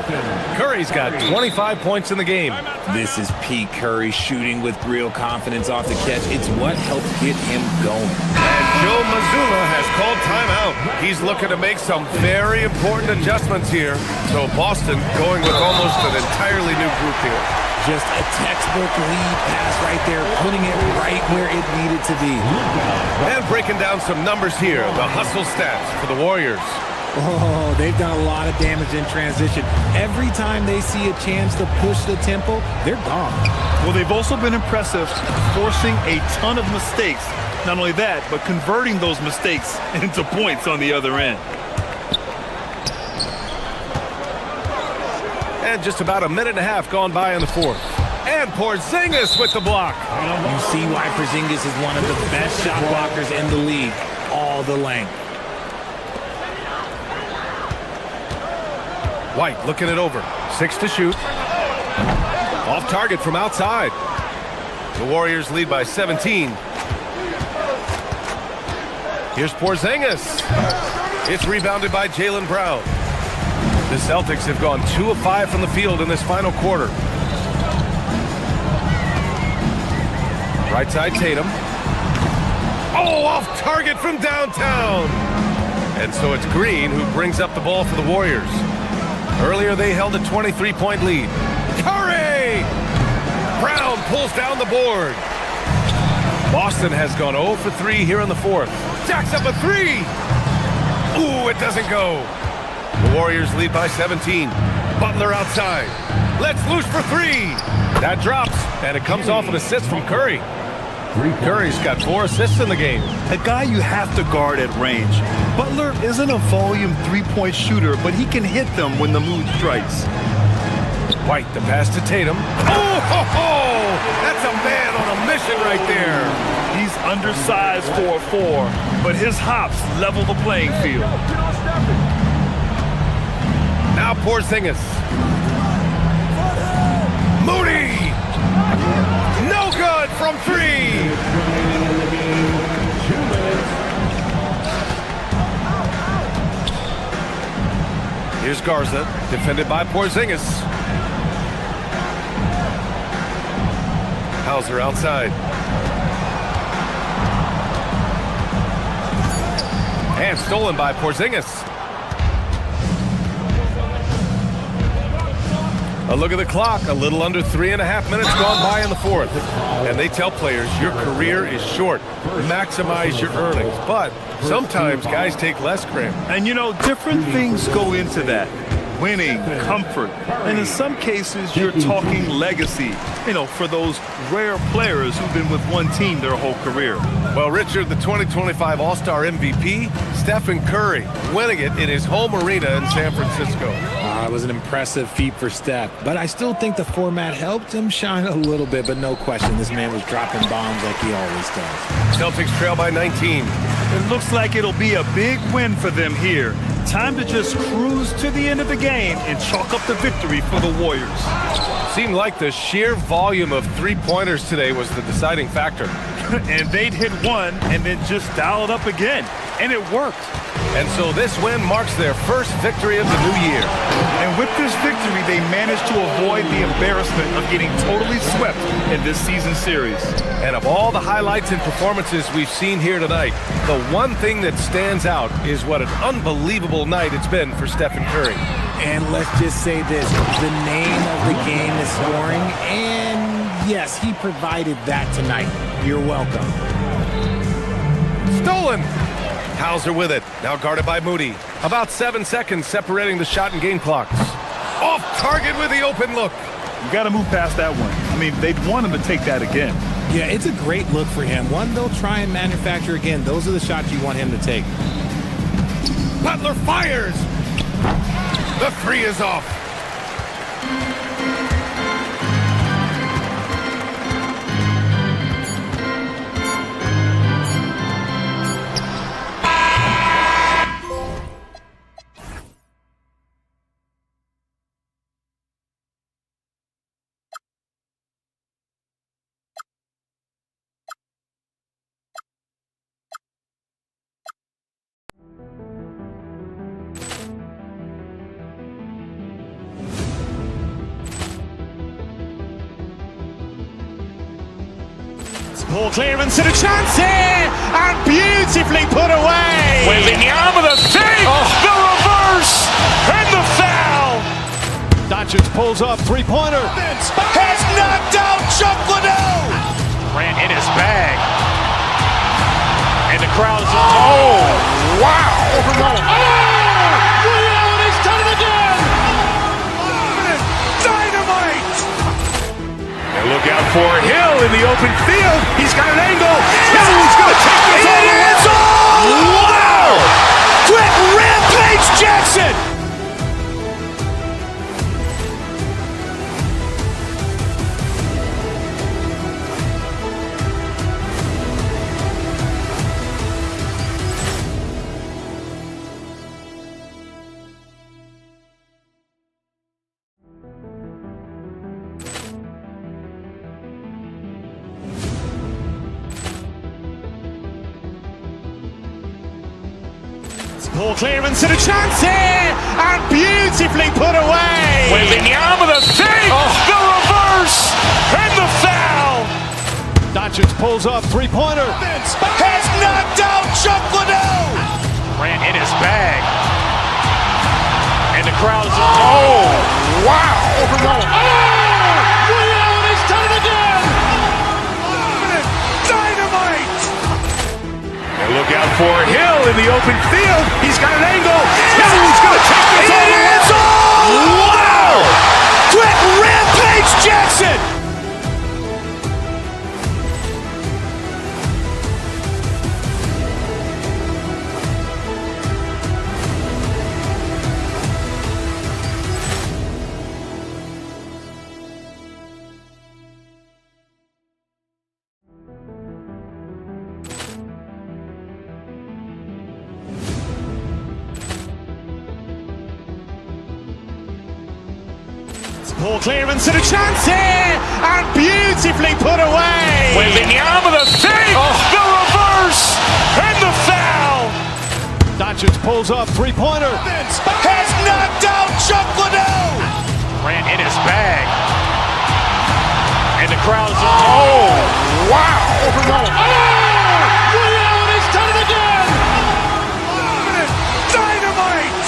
Curry's got 25 points in the game. This is peak Curry shooting with real confidence off the catch. It's what helped get him going. And Joe Mazzulla has called timeout. He's looking to make some very important adjustments here. So Boston going with almost an entirely new group here. Just a textbook lead pass right there, putting it right where it needed to be. And breaking down some numbers here, the hustle stats for the Warriors. Oh, they've done a lot of damage in transition. Every time they see a chance to push the tempo, they're gone. Well, they've also been impressive, forcing a ton of mistakes. Not only that, but converting those mistakes into points on the other end. And just about a minute and a half gone by in the 4th. And Porzingis with the block. You see why Porzingis is one of the best shot blockers in the league. All the length. White looking it over. 6 to shoot. Off target from outside. The Warriors lead by 17. Here's Porzingis. It's rebounded by Jaylen Brown. The Celtics have gone 2 of 5 from the field in this final quarter. Right side Tatum. Oh, off target from downtown. And so it's Green who brings up the ball for the Warriors. Earlier they held a 23-point lead. Curry! Brown pulls down the board. Boston has gone 0 for 3 here in the 4th. Jacks up a 3. Ooh, it doesn't go. The Warriors lead by 17. Butler outside. Let's loose for 3. That drops, and it comes off an assist from Curry. Curry's got 4 assists in the game. A guy you have to guard at range. Butler isn't a volume three-point shooter, but he can hit them when the mood strikes. White, the pass to Tatum. Oh, ho, ho! That's a man on a mission right there. He's undersized for a 4, but his hops level the playing field. Now Porzingis. Moody! No good from 3! Here's Garza, defended by Porzingis. Hauser outside. And stolen by Porzingis. A look at the clock, a little under 3.5 minutes gone by in the fourth. And they tell players, your career is short. Maximize your earnings. But sometimes guys take less credit. And you know, different things go into that. Winning, comfort, and in some cases, you're talking legacy, you know, for those rare players who've been with one team their whole career. Well, Richard, the 2025 All-Star MVP, Stephen Curry, winning it in his home arena in San Francisco. It was an impressive feat for Steph, but I still think the format helped him shine a little bit, but no question, this man was dropping bombs like he always does. Celtics trail by 19. It looks like it'll be a big win for them here. Time to just cruise to the end of the game and chalk up the victory for the Warriors. Seemed like the sheer volume of three-pointers today was the deciding factor. And they'd hit one and then just dial it up again. And it worked. And so this win marks their first victory of the new year. And with this victory, they managed to avoid the embarrassment of getting totally swept in this season series. And of all the highlights and performances we've seen here tonight, the one thing that stands out is what an unbelievable night it's been for Stephen Curry. And let's just say this, the name of the game is scoring, and yes, he provided that tonight. You're welcome. Stolen! Hauser with it, now guarded by Moody. About 7 seconds separating the shot and game clocks. Off target with the open look. You got to move past that one. I mean, they'd want him to take that again. Yeah, it's a great look for him. One they'll try and manufacture again. Those are the shots you want him to take. Butler fires! The 3 is off. Ball clearance and a chance here, and beautifully put away. Wembanyama the save, the reverse, and the foul. Doncic pulls up, three-pointer. Has knocked out Chuck Liddell. Ran in his bag. And the crowd is, oh, wow. Oh, Allen has done it again. Dynamite. And look out for Hill in the open field. He's got an angle. Hill's going to take this all the way. Wow. Quick rampage Jackson. Ball clearance and a chance here, and beautifully put away. Wembanyama the save, the reverse, and the foul. Doncic pulls up, three-pointer. Has knocked out Chuck Liddell. Ran in his bag. And the crowd is, oh, wow. Allen has done it again. Dynamite. And look out for Hill in the open field. He's got an angle. Hill's going to take this all the way. Wow. Quick rampage Jackson. Poor clearance and a chance here, and beautifully put away. With the arm of the fake, the reverse, and the foul. Doncic pulls up, three-pointer. Has knocked out Chuck Liddell. Ran in his bag. And the crowd is, oh, wow. Overruled. Oh, Ray Allen has done it again. Dynamite.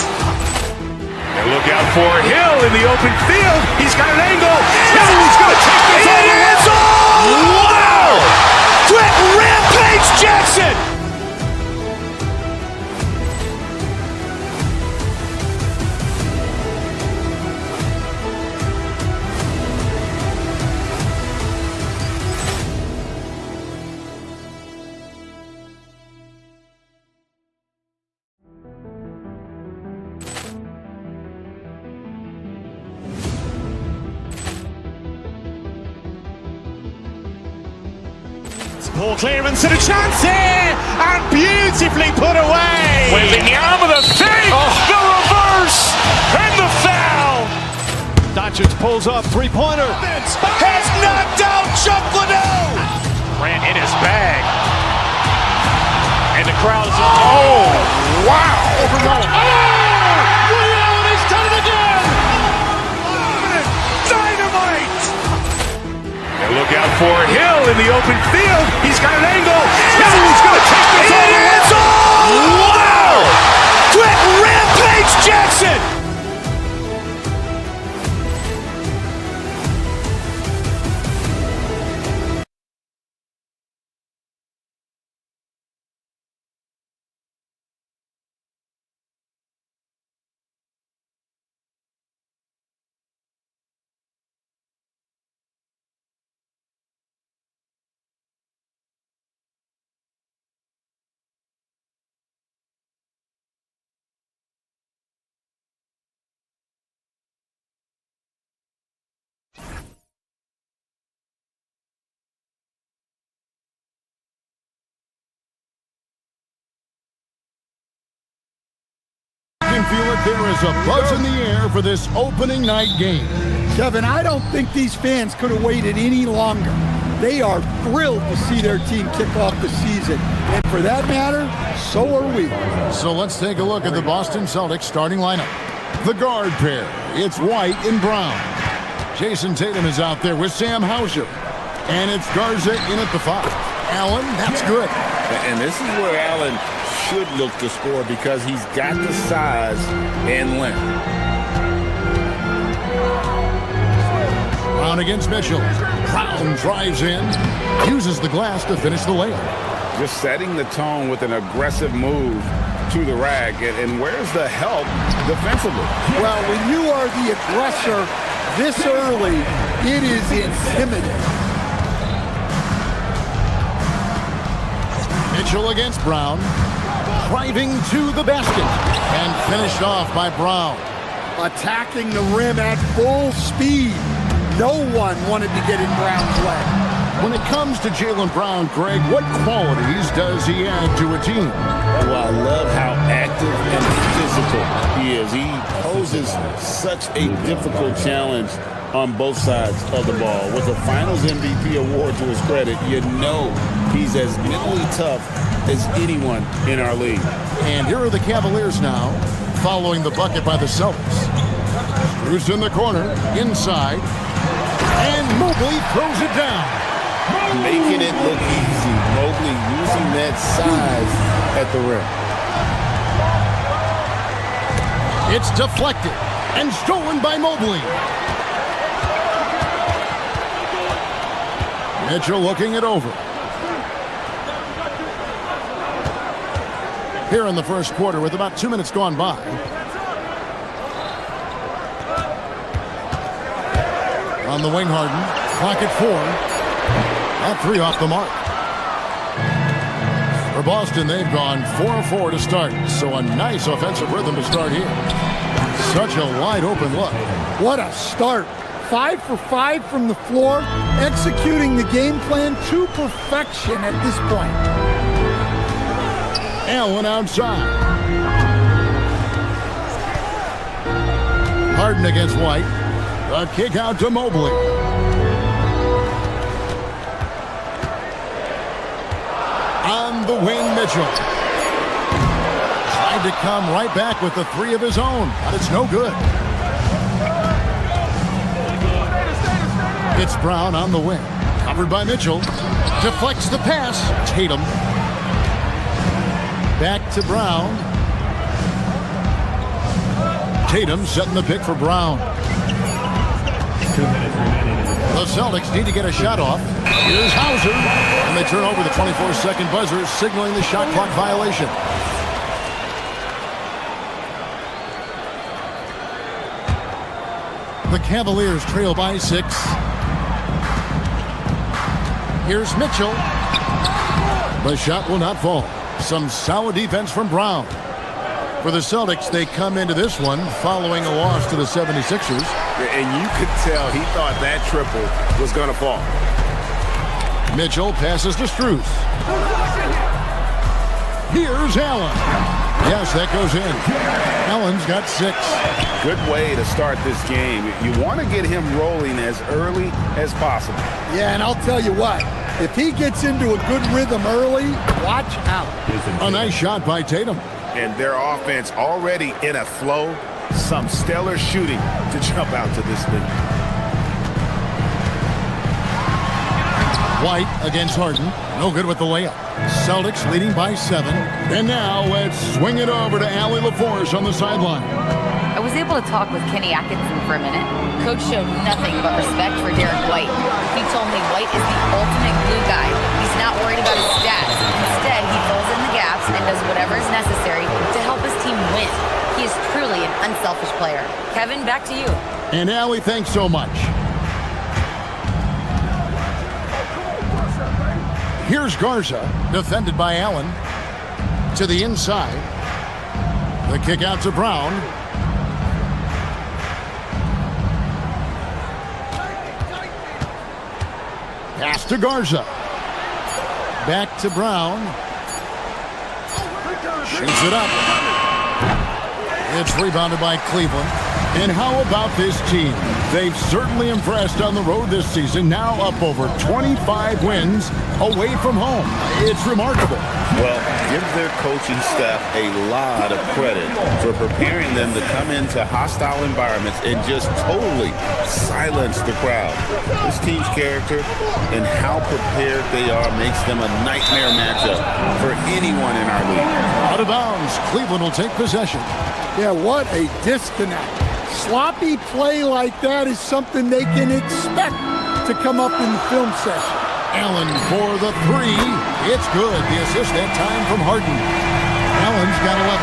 And look out for Hill in the open field. He's got an angle. He's going to take this all the way. Wow. Quick Rampage Jackson. Poor clearance and a chance here, and beautifully put away. With the arm of the fake, the reverse, and the foul. Doncic pulls up, three-pointer. Has knocked out Chuck Liddell. Ran in his bag. And the crowd is, oh, wow. Overruled. Oh, Ray Allen has done it again. Dynamite. And look out for Hill in the open field. He's got an angle. He's going to take this all the way. Wow. Quick Rampage Jackson. can feel it. There is a buzz in the air for this opening night game. Kevin, I don't think these fans could have waited any longer. They are thrilled to see their team kick off the season. And for that matter, so are we. So let's take a look at the Boston Celtics starting lineup. The guard pair, it's White and Brown. Jason Tatum is out there with Sam Hauser. And it's Garza in at the 5. Allen, that's good. And this is where Allen should look to score because he's got the size and length. Brown against Mitchell. Brown drives in, uses the glass to finish the layup. Just setting the tone with an aggressive move to the rack. And where's the help defensively? Well, when you are the aggressor this early, it is intimidating. Mitchell against Brown, driving to the basket, and finished off by Brown. Attacking the rim at full speed. No one wanted to get in Brown's way. When it comes to Jaylen Brown, Greg, what qualities does he add to a team? Well, I love how active and physical he is. He poses such a difficult challenge on both sides of the ball. With a Finals MVP award to his credit, you know he's as mentally tough as anyone in our league. And here are the Cavaliers now, following the bucket by the Celtics. Bruce in the corner, inside, and Mobley throws it down. Making it look easy. Mobley using that size at the rim. It's deflected and stolen by Mobley. Mitchell looking it over. Here in the first quarter with about 2 minutes gone by. On the wing, Harden. Clock at 4. At 3 off the mark. For Boston, they've gone 4-4 to start. So a nice offensive rhythm to start here. Such a wide open look. What a start. 5 for 5 from the floor, executing the game plan to perfection at this point. Allen outside. Harden against White. The kick out to Mobley. On the wing, Mitchell. Tried to come right back with the three of his own, but it's no good. It's Brown on the wing. Covered by Mitchell. Deflects the pass. Tatum. Back to Brown. Tatum setting the pick for Brown. 2 minutes remaining. The Celtics need to get a shot off. Here's Hauser. And they turn over the 24-second buzzer, signaling the shot clock violation. The Cavaliers trail by 6. Here's Mitchell. The shot will not fall. Some solid defense from Brown. For the Celtics, they come into this one following a loss to the 76ers. And you could tell he thought that triple was going to fall. Mitchell passes to Strus. Here's Allen. Yes, that goes in. Allen's got 6. Good way to start this game. You want to get him rolling as early as possible. Yeah, and I'll tell you what. If he gets into a good rhythm early, watch out. A nice shot by Tatum. And their offense already in a flow. Some stellar shooting to jump out to this lead. White against Harden. No good with the layup. Celtics leading by 7. And now let's swing it over to Allie LaForce on the sideline. I was able to talk with Kenny Atkinson for a minute. Coach showed nothing but respect for Derek White. He told me White is the ultimate glue guy. He's not worried about his stats. Instead, he fills in the gaps and does whatever is necessary to help his team win. He is truly an unselfish player. Kevin, back to you. And Allie, thanks so much. Here's Garza, defended by Allen. To the inside. The kick out to Brown. Pass to Garza. Back to Brown. Shoots it up. It's rebounded by Cleveland. And how about this team? They've certainly impressed on the road this season, now up over 25 wins away from home. It's remarkable. Well, give their coaching staff a lot of credit for preparing them to come into hostile environments and just totally silence the crowd. This team's character and how prepared they are makes them a nightmare matchup for anyone in our league. Out of bounds, Cleveland will take possession. Yeah, what a disconnect. Sloppy play like that is something they can expect to come up in the film session. Allen for the 3. It's good. The assist that time from Harden. Allen's got 11.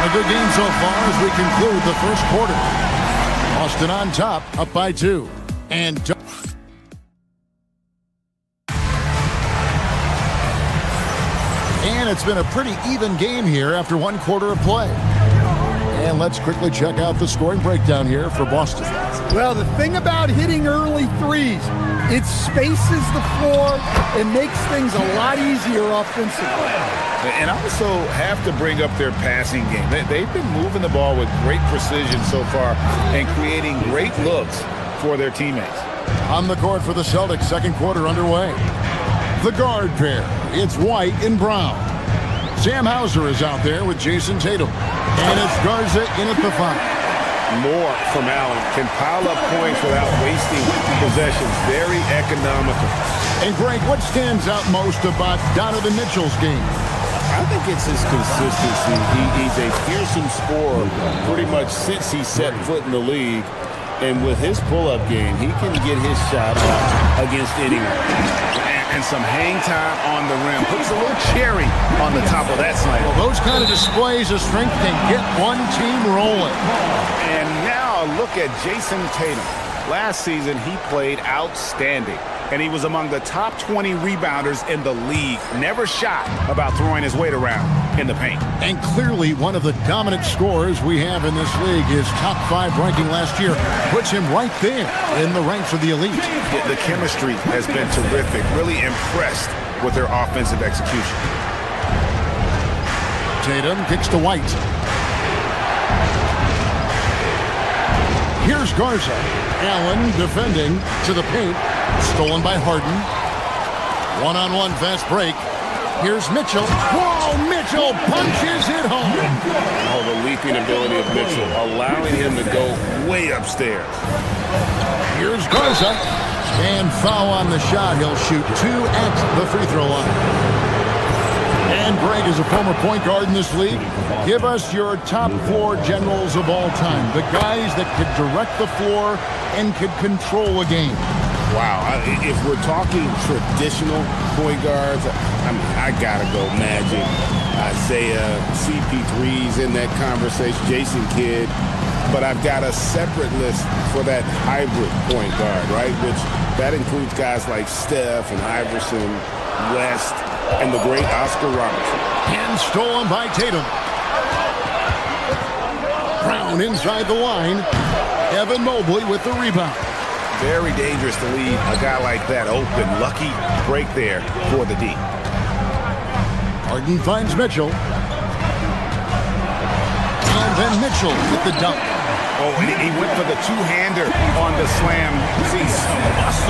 A good game so far as we conclude the first quarter. Boston on top, up by 2. And it's been a pretty even game here after one quarter of play. And let's quickly check out the scoring breakdown here for Boston. Well, the thing about hitting early threes, it spaces the floor and makes things a lot easier offensively. And I also have to bring up their passing game. They've been moving the ball with great precision so far and creating great looks for their teammates. On the court for the Celtics, second quarter underway. The guard pair, it's White and Brown. Sam Hauser is out there with Jason Tatum. And it's Garza in at the 5. More from Allen. Can pile up points without wasting possessions. Very economical. And Greg, what stands out most about Donovan Mitchell's game? I think it's his consistency. He's a fearsome scorer pretty much since he set foot in the league. And with his pull-up game, he can get his shot off against anyone. And some hang time on the rim. Puts a little cherry on the top of that slam. Well, those kind of displays of strength can get one team rolling. And now a look at Jason Tatum. Last season, he played outstanding. And he was among the top 20 rebounders in the league. Never shy about throwing his weight around in the paint. And clearly one of the dominant scorers we have in this league. His top 5 ranking last year puts him right there in the ranks of the elite. The chemistry has been terrific. Really impressed with their offensive execution. Tatum kicks to White. Here's Garza. Allen defending to the paint. Stolen by Harden. One-on-one fast break. Here's Mitchell. Whoa, Mitchell punches it home. Oh, the leaping ability of Mitchell, allowing him to go way upstairs. Here's Garza. And foul on the shot. He'll shoot 2 at the free throw line. And Greg is a former point guard in this league. Give us your top 4 generals of all time. The guys that could direct the floor and could control a game. Wow, if we're talking traditional point guards, I mean, I gotta go Magic, Isaiah, CP3's in that conversation, Jason Kidd. But I've got a separate list for that hybrid point guard, right? Which that includes guys like Steph and Iverson, West, and the great Oscar Robertson. And stolen by Tatum. Brown inside the line. Evan Mobley with the rebound. Very dangerous to leave a guy like that open. Lucky break there for the D. Harden finds Mitchell. And then Mitchell with the dunk. Oh, and he went for the two-hander on the slam.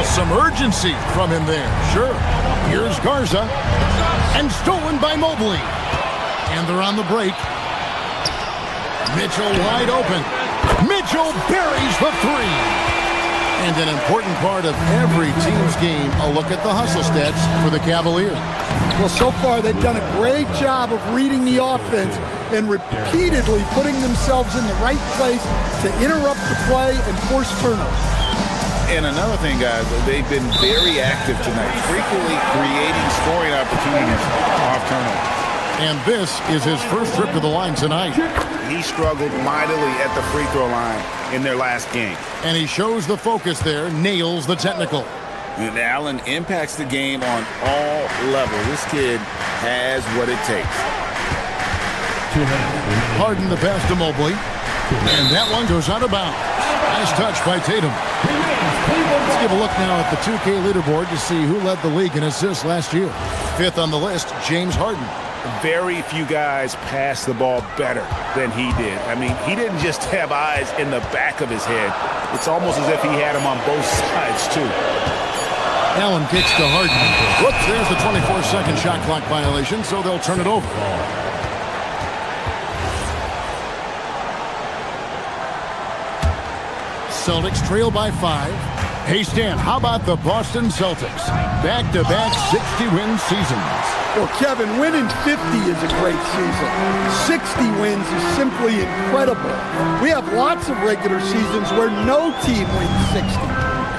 Some urgency from him there. Sure. Here's Garza. And stolen by Mobley. And they're on the break. Mitchell wide open. Mitchell buries the 3. And an important part of every team's game, a look at the hustle stats for the Cavaliers. Well, so far they've done a great job of reading the offense and repeatedly putting themselves in the right place to interrupt the play and force turnovers. And another thing, guys, they've been very active tonight, frequently creating scoring opportunities off turnovers. And this is his first trip to the line tonight. He struggled mightily at the free throw line in their last game. And he shows the focus there, nails the technical. And Allen impacts the game on all levels. This kid has what it takes. Harden the pass to Mobley. And that one goes out of bounds. Nice touch by Tatum. Let's give a look now at the 2K leaderboard to see who led the league in assists last year. 5th on the list, James Harden. Very few guys pass the ball better than he did. I mean, he didn't just have eyes in the back of his head. It's almost as if he had them on both sides, too. Allen kicks to Harden. Whoops, there's the 24-second shot clock violation, so they'll turn it over. Celtics trail by 5. Hey, Stan, how about the Boston Celtics? Back-to-back 60-win seasons. Well, Kevin, winning 50 is a great season. 60 wins is simply incredible. We have lots of regular seasons where no team wins 60.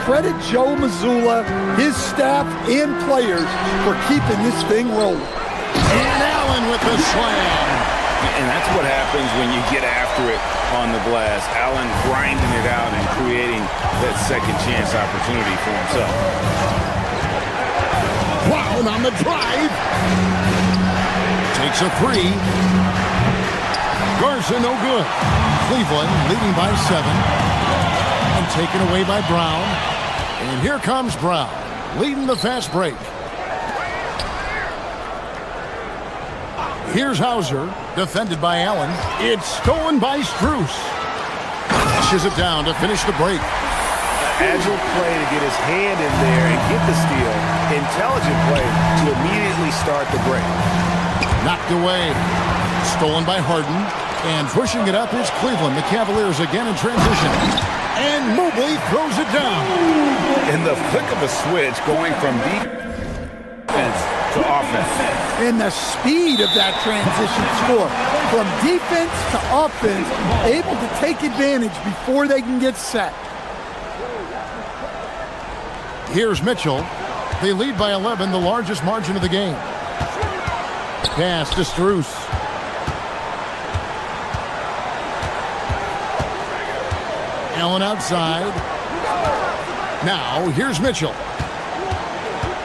Credit Joe Mazzulla, his staff, and players for keeping this thing rolling. And Allen with the slam. And that's what happens when you get after it on the glass. Allen grinding it out and creating that second chance opportunity for himself. Brown on the drive. Takes a 3. Garza no good. Cleveland leading by 7. And taken away by Brown. And here comes Brown, leading the fast break. Here's Hauser, defended by Allen. It's stolen by Strus. Pushes it down to finish the break. Agile play to get his hand in there and get the steal. Intelligent play to immediately start the break. Knocked away. Stolen by Harden. And pushing it up is Cleveland. The Cavaliers again in transition. And Mobley throws it down. In the flick of a switch, going from defense to offense. And the speed of that transition score. From defense to offense, able to take advantage before they can get set. Here's Mitchell. They lead by 11, the largest margin of the game. Pass to Strus. Allen outside. Now, here's Mitchell.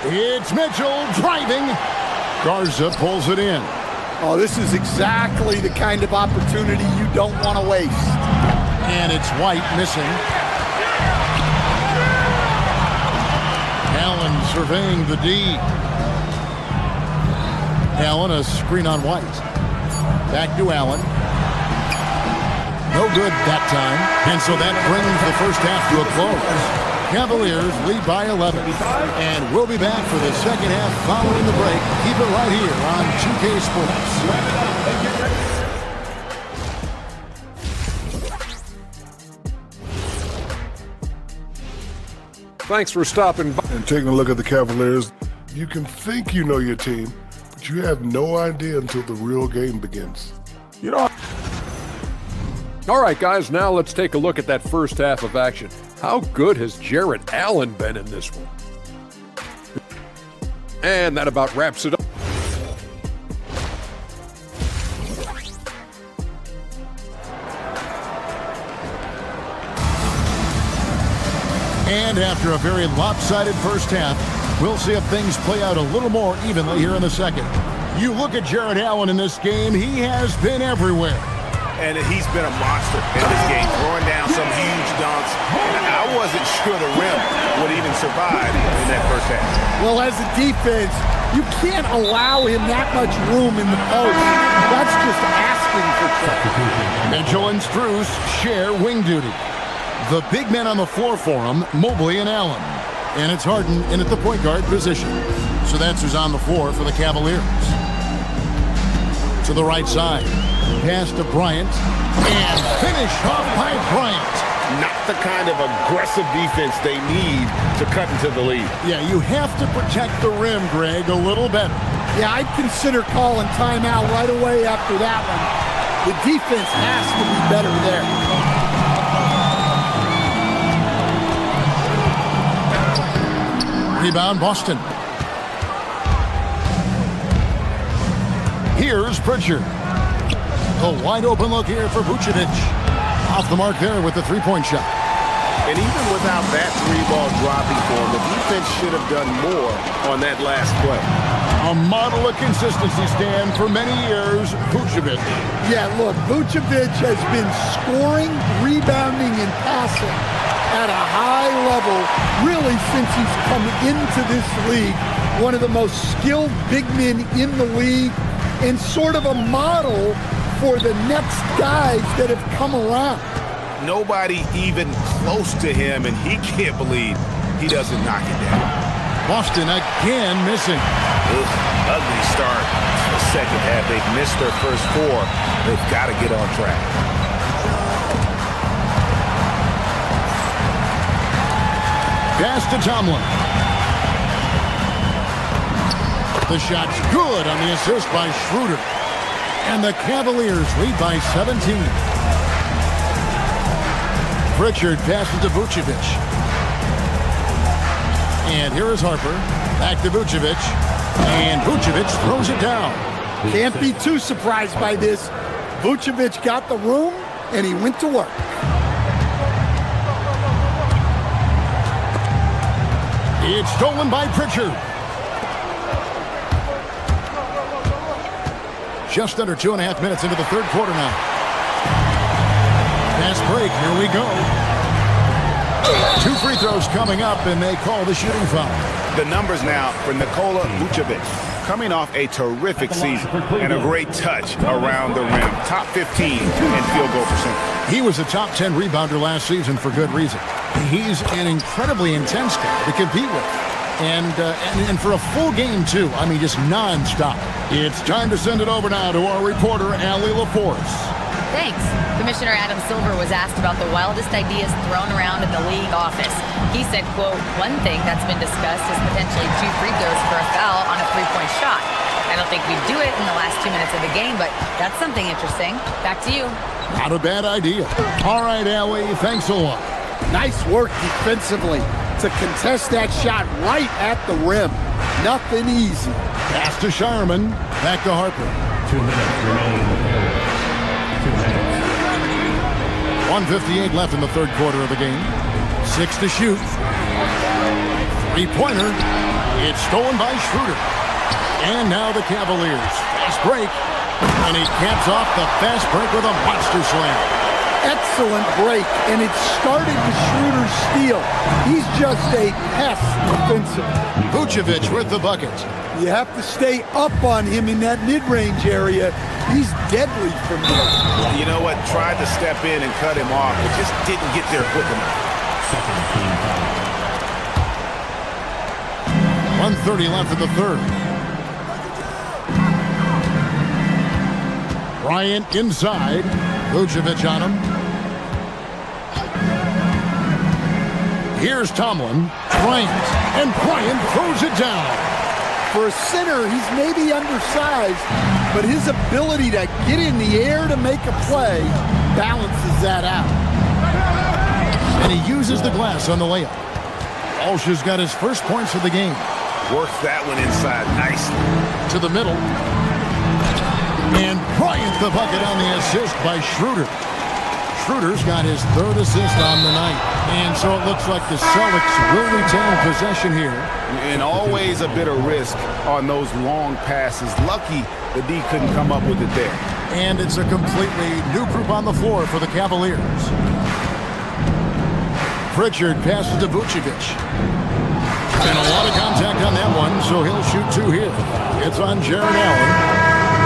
It's Mitchell driving. Garza pulls it in. Oh, this is exactly the kind of opportunity you don't want to waste. And it's White missing. Allen surveying the D. Allen, a screen on White. Back to Allen. No good that time. And so that brings the first half to a close. Cavaliers lead by 11. And we'll be back for the second half following the break. Keep it right here on 2K Sports. Thanks for stopping by. And taking a look at the Cavaliers, you can think you know your team, but you have no idea until the real game begins. You know. All right, guys, now let's take a look at that first half of action. How good has Jarrett Allen been in this one? And that about wraps it up. And after a very lopsided first half, we'll see if things play out a little more evenly here in the second. You look at Jarrett Allen in this game, he has been everywhere. And he's been a monster in this game, throwing down some huge dunks. And I wasn't sure the rim would even survive in that first half. Well, as a defense, you can't allow him that much room in the post. That's just asking for trouble. Mitchell and Strus share wing duty. The big men on the floor for him, Mobley and Allen. And it's Harden in at the point guard position. So that's who's on the floor for the Cavaliers. To the right side. Pass to Bryant. And finished off by Bryant. Not the kind of aggressive defense they need to cut into the lead. Yeah, you have to protect the rim, Greg, a little better. Yeah, I'd consider calling timeout right away after that one. The defense has to be better there. Rebound, Boston. Here's Pritchard. A wide open look here for Vucevic. Off the mark there with the three-point shot. And even without that three-ball dropping for him, the defense should have done more on that last play. A model of consistency, Stan, for many years, Vucevic. Yeah, look, Vucevic has been scoring, rebounding, and passing at a high level really since he's come into this league. One of the most skilled big men in the league and sort of a model for the next guys that have come around. Nobody even close to him, and he can't believe he doesn't knock it down. Boston again missing. Ugly start to the second half. They've missed their first four. They've got to get on track. Pass to Tomlin. The shot's good on the assist by Schroeder. And the Cavaliers lead by 17. Pritchard passes to Vucevic. And here is Harper. Back to Vucevic. And Vucevic throws it down. Can't be too surprised by this. Vucevic got the room, and he went to work. It's stolen by Pritchard. Just under 2.5 minutes into the third quarter now. Fast break, here we go. 2 free throws coming up, and they call the shooting foul. The numbers now for Nikola Vucevic. Coming off a terrific season and a great touch around the rim. Top 15 in field goal percentage. He was a top 10 rebounder last season for good reason. He's an incredibly intense guy to compete with. And for a full game, too. I mean, just nonstop. It's time to send it over now to our reporter, Allie LaForce. Thanks. Commissioner Adam Silver was asked about the wildest ideas thrown around in the league office. He said, quote, one thing that's been discussed is potentially 2 free throws for a foul on a 3-point shot. I don't think we'd do it in the last 2 minutes of the game, but that's something interesting. Back to you. Not a bad idea. All right, Allie, thanks a lot. Nice work defensively to contest that shot right at the rim. Nothing easy. Pass to Shireman. Back to Harper. 2 minutes remaining in the third. 2 minutes. 1:58 left in the third quarter of the game. 6 to shoot. 3-pointer. It's stolen by Schroeder. And now the Cavaliers. Fast break. And he caps off the fast break with a monster slam. excellent break, and it started with Schroeder's steal. He's just a pest offensively. Vucevic with the bucket. You have to stay up on him in that mid-range area. He's deadly from there. You know what? Tried to step in and cut him off, but just didn't get there quick enough. 1:30 left in the third. Bryant inside. Vucevic on him. Here's Tomlin. Bryant. And Bryant throws it down. For a center, he's maybe undersized, but his ability to get in the air to make a play balances that out. And he uses the glass on the layup. Walsh has got his first points of the game. Works that one inside nicely. To the middle. And Bryant the bucket on the assist by Schroeder. Schroeder's got his third assist on the night. And so it looks like the Celtics will retain possession here. And always a bit of risk on those long passes. Lucky the D couldn't come up with it there. And it's a completely new group on the floor for the Cavaliers. Pritchard passes to Vucevic. And a lot of contact on that one, so he'll shoot two here. It's on Jarrett Allen.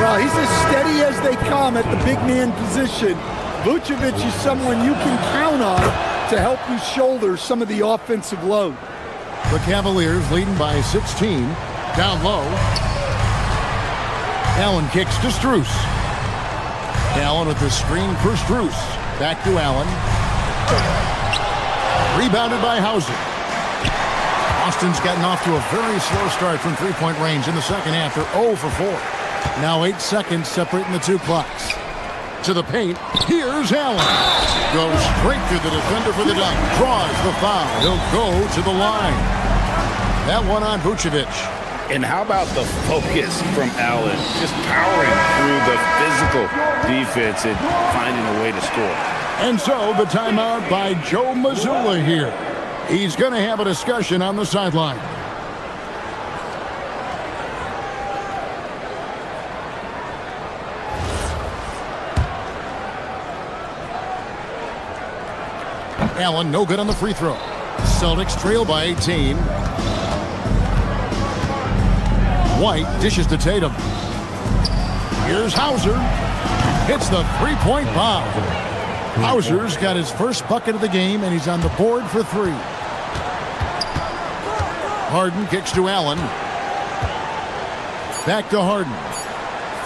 Well, he's as steady as they come at the big man position. Vucevic is someone you can count on to help you shoulder some of the offensive load. The Cavaliers leading by 16. Down low. Allen kicks to Strus. Allen with the screen for Strus. Back to Allen. Rebounded by Hauser. Boston's gotten off to a very slow start from three-point range in the second half. They're 0 for 4. Now 8 seconds separating the two clocks. To the paint. Here's Allen. Goes straight through the defender for the dunk. Draws the foul. He'll go to the line. That one on Vucevic. And how about the focus from Allen? Just powering through the physical defense and finding a way to score. And so the timeout by Joe Mazzulla here. He's going to have a discussion on the sideline. Allen, no good on the free throw. Celtics trail by 18. White dishes to Tatum. Here's Hauser. Hits the three-point bomb. Hauser's got his first bucket of the game, and he's on the board for 3. Harden kicks to Allen. Back to Harden.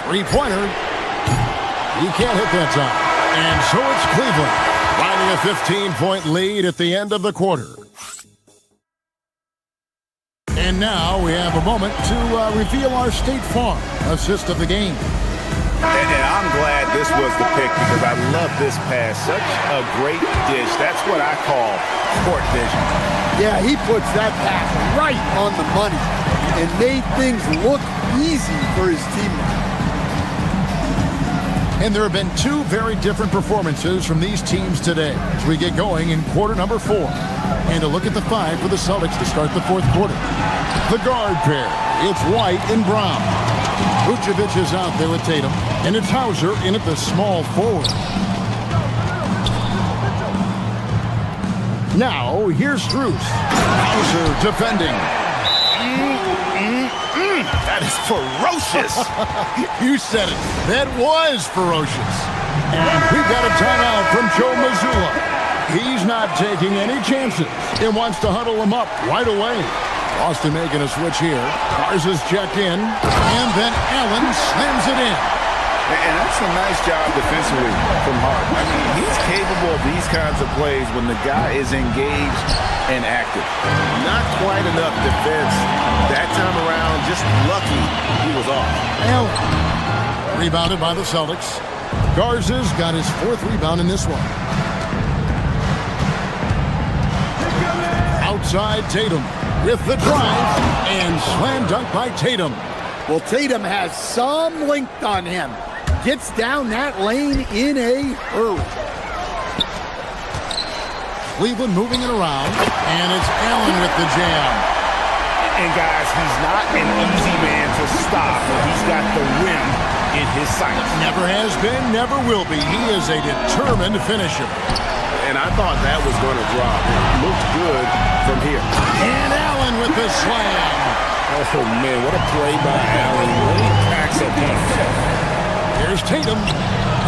Three-pointer. He can't hit that time. And so it's Cleveland, finding a 15-point lead at the end of the quarter. And now we have a moment to reveal our State Farm assist of the game. And I'm glad this was the pick because I love this pass. Such a great dish. That's what I call court vision. Yeah, he puts that pass right on the money and made things look easy for his teammates. And there have been 2 very different performances from these teams today as we get going in quarter number 4. And a look at the 5 for the Celtics to start the fourth quarter. The guard pair, it's White and Brown. Vucevic is out there with Tatum, and it's Hauser in at the small forward. Now, here's Strus. Hauser defending. That is ferocious. You said it. That was ferocious. And we've got a timeout from Joe Mazzulla. He's not taking any chances and wants to huddle him up right away. Boston making a switch here. Garza's checked in, and then Allen slams it in. And that's a nice job defensively from Harden. I mean, he's capable of these kinds of plays when the guy is engaged and active. Not quite enough defense that time around. Just lucky he was off. Allen. Rebounded by the Celtics. Garza's got his 4th rebound in this one. Outside Tatum with the drive and slam dunk by Tatum. Well, Tatum has some length on him. Gets down that lane in a hurry. Cleveland moving it around, and it's Allen with the jam. And guys, he's not an easy man to stop. He's got the rim in his sights. Never has been, never will be. He is a determined finisher. And I thought that was going to drop. It looked good from here. And Allen with the slam. Oh, man, what a play by Allen. Really packs a punch. Here's Tatum.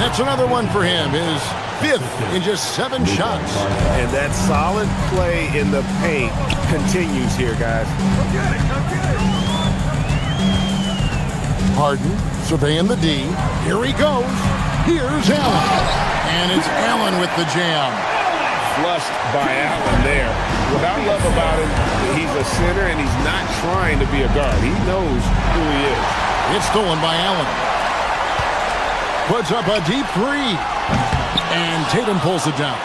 That's another one for him. His 5th in just 7 shots. And that solid play in the paint continues here, guys. Harden surveying the D. Here he goes. Here's Allen. And it's Allen with the jam. Flushed by Allen there. What I love about him, he's a center and he's not trying to be a guard. He knows who he is. It's stolen by Allen. Puts up a deep 3. And Tatum pulls it down.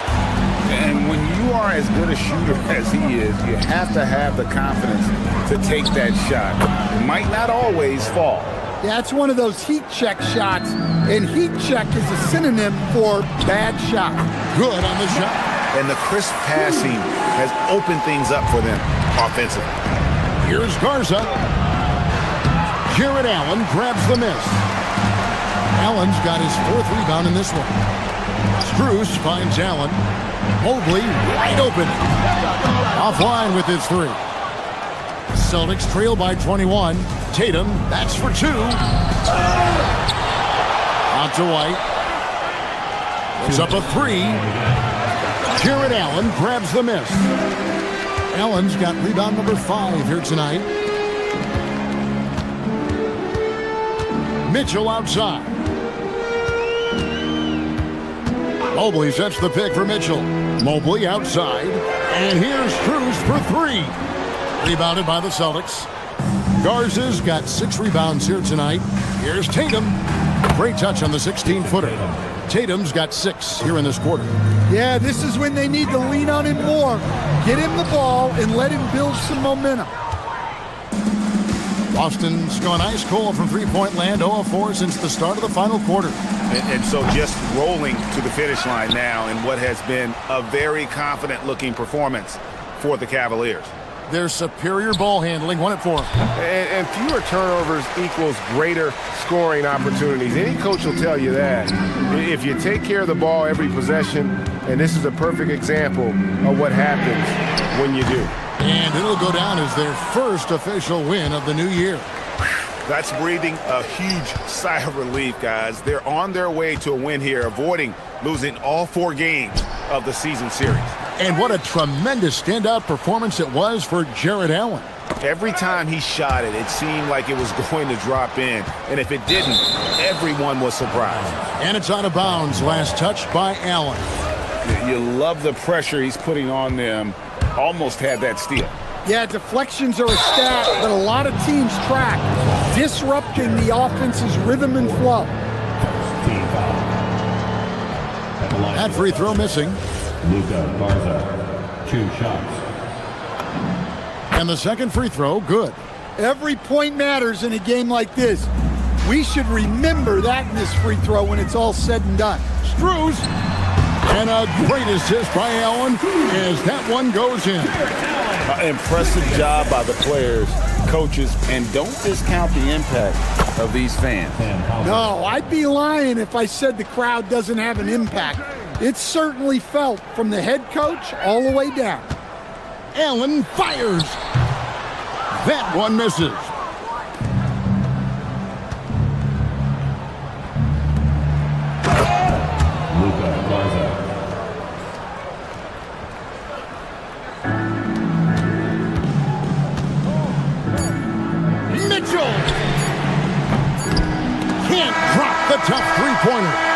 And when you are as good a shooter as he is, you have to have the confidence to take that shot. It might not always fall. Yeah, it's one of those heat check shots, and heat check is a synonym for bad shot. Good on the shot. And the crisp passing has opened things up for them offensively. Here's Garza. Jared Allen grabs the miss. Allen's got his 4th rebound in this one. Strus finds Allen. Mobley wide open. Offline with his 3. Celtics trail by 21. Tatum, that's for 2. Out to White. Puts up a 3. Jared Allen grabs the miss. Allen's got rebound number 5 here tonight. Mitchell outside. Mobley sets the pick for Mitchell. Mobley outside. And here's Strus for 3. Rebounded by the Celtics. Garza's got 6 rebounds here tonight. Here's Tatum. Great touch on the 16-footer. Tatum's got 6 here in this quarter. Yeah, this is when they need to lean on him more. Get him the ball and let him build some momentum. Boston's gone ice cold from three-point land, 0-4 since the start of the final quarter. And so just rolling to the finish line now in what has been a very confident-looking performance for the Cavaliers. Their superior ball handling won it for them. And fewer turnovers equals greater scoring opportunities. Any coach will tell you that. If you take care of the ball every possession, and this is a perfect example of what happens when you do. And it'll go down as their first official win of the new year. That's breathing a huge sigh of relief, guys. They're on their way to a win here, avoiding losing all 4 games of the season series. And what a tremendous standout performance it was for Jared Allen. Every time he shot it, it seemed like it was going to drop in. And if it didn't, everyone was surprised. And it's out of bounds. Last touch by Allen. You love the pressure he's putting on them. Almost had that steal. Yeah, deflections are a stat that a lot of teams track, disrupting the offense's rhythm and flow. That free throw missing. Luka Garza, 2 shots. And the second free throw, good. Every point matters in a game like this. We should remember that in this free throw when it's all said and done. Strus. And a great assist by Allen as that one goes in. Impressive job by the players, coaches, and don't discount the impact of these fans. No, I'd be lying if I said the crowd doesn't have an impact. It's certainly felt from the head coach all the way down. Allen fires. That one misses. Luka Garza. Mitchell can't drop the tough three-pointer.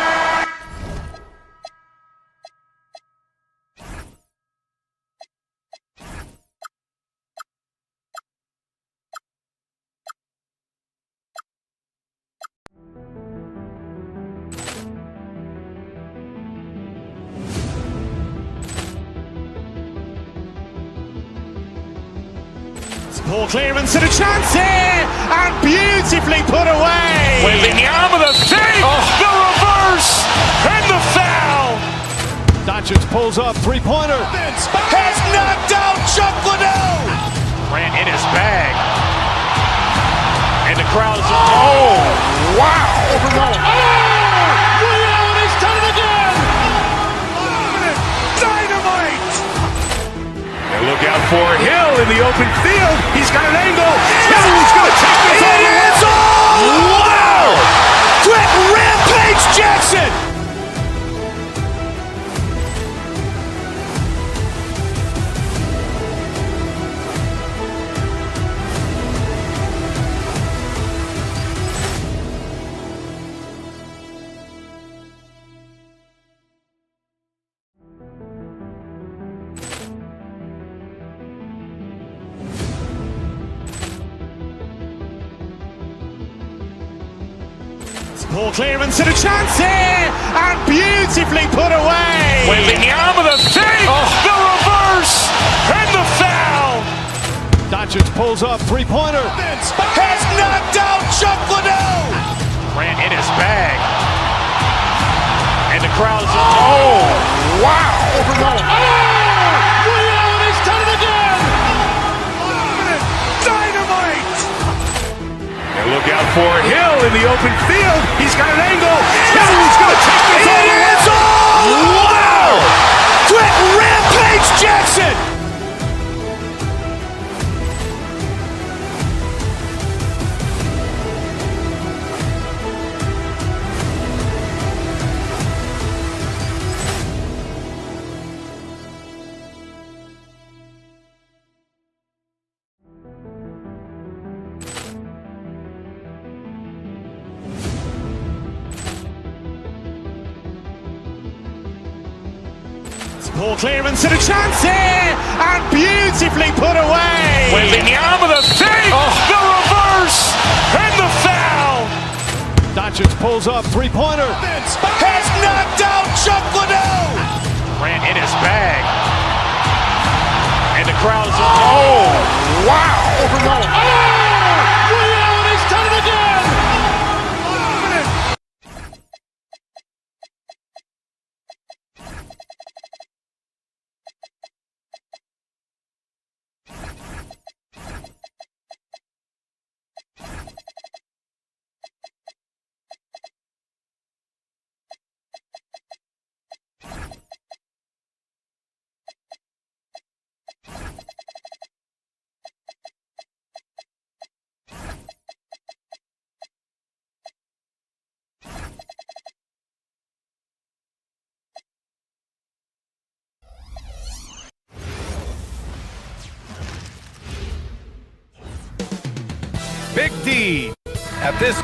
Ball clearance and a chance here, and beautifully put away. Wembanyama the fake, the reverse, and the foul. Doncic pulls up, three-pointer. Has knocked out Chuck Liddell. Ran in his bag. And And the crowd is, oh, wow! Over Nolan. And he's done it again! Dynamite! And look out for Hill in the open field. He's got an angle. Hill's going to take this all the way. Wow! Quick Rampage Jackson! Ball clearance and a chance here, and beautifully put away. Wembanyama the save, the reverse, and the foul. Doncic pulls up, three-pointer. Has knocked out Chuck Liddell. Grant in his bag. And the crowd is, oh, wow. Over Nolan. And he's done it again. Dynamite. And look out for Hill in the open field. He's got an angle. Hill's going to take this all the way. Wow! Quick Rampage Jackson! Ball clearance and a chance here, and beautifully put away. Wembanyama the save, the reverse, and the foul. Doncic pulls up, three-pointer. Has knocked out Chuck Liddell. Grant in his bag. And the crowd is, oh, wow. Over Nolan. And he's done it again. Big D at this